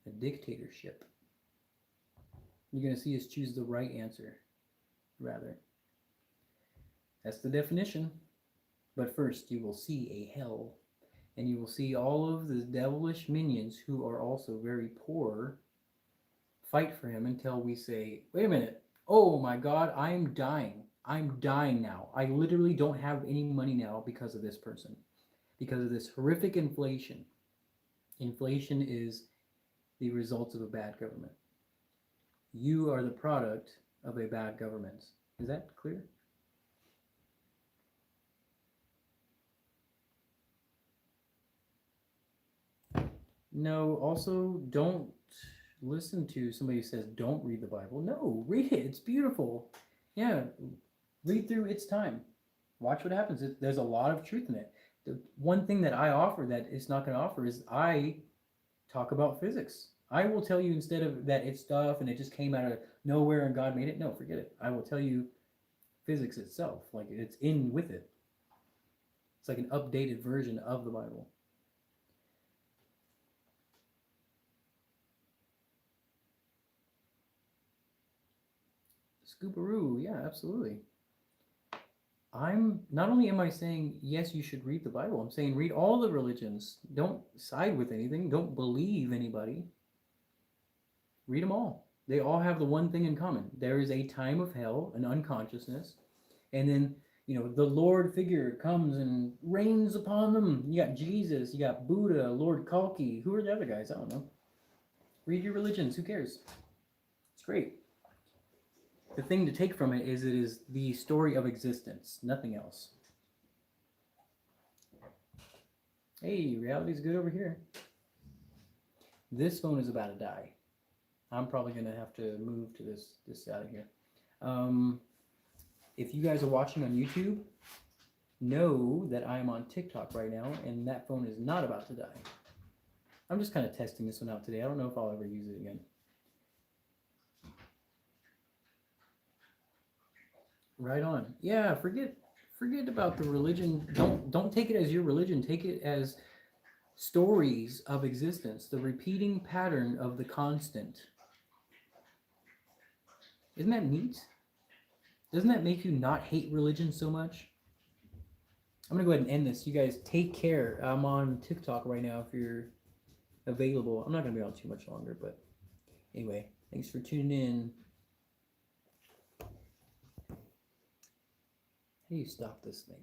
a dictatorship. You're going to see us choose the right answer, rather. That's the definition. But first, you will see a hell, and you will see all of the devilish minions who are also very poor fight for him until we say, wait a minute, oh my God, I am dying. I'm dying now. I literally don't have any money now because of this person, because of this horrific inflation. Inflation is the result of a bad government. You are the product of a bad government. Is that clear? No, also don't listen to somebody who says don't read the Bible. No, read it. It's beautiful. Yeah, read through its time. Watch what happens. There's a lot of truth in it. The one thing that I offer that it's not going to offer is I talk about physics. I will tell you instead of that it's stuff and it just came out of nowhere and God made it. No, forget it. I will tell you physics itself. Like it's in with it. It's like an updated version of the Bible. Scooparoo, yeah, absolutely. I'm not only am I saying yes, you should read the Bible. I'm saying read all the religions. Don't side with anything. Don't believe anybody. Read them all. They all have the one thing in common. There is a time of hell, an unconsciousness, and then the Lord figure comes and reigns upon them. You got Jesus, you got Buddha, Lord Kalki. Who are the other guys? I don't know. Read your religions. Who cares? It's great. The thing to take from it is the story of existence, nothing else. Hey, reality's good over here. This phone is about to die. I'm probably gonna have to move to this out of here. If you guys are watching on YouTube, know that I am on TikTok right now, and that phone is not about to die. I'm just kind of testing this one out today. I don't know if I'll ever use it again. Right on. Yeah, forget about the religion. Don't take it as your religion. Take it as stories of existence, the repeating pattern of the constant. Isn't that neat? Doesn't that make you not hate religion so much? I'm gonna go ahead and end this. You guys take care. I'm on TikTok right now if you're available. I'm not gonna be on too much longer, but anyway, thanks for tuning in. How do you stop this thing?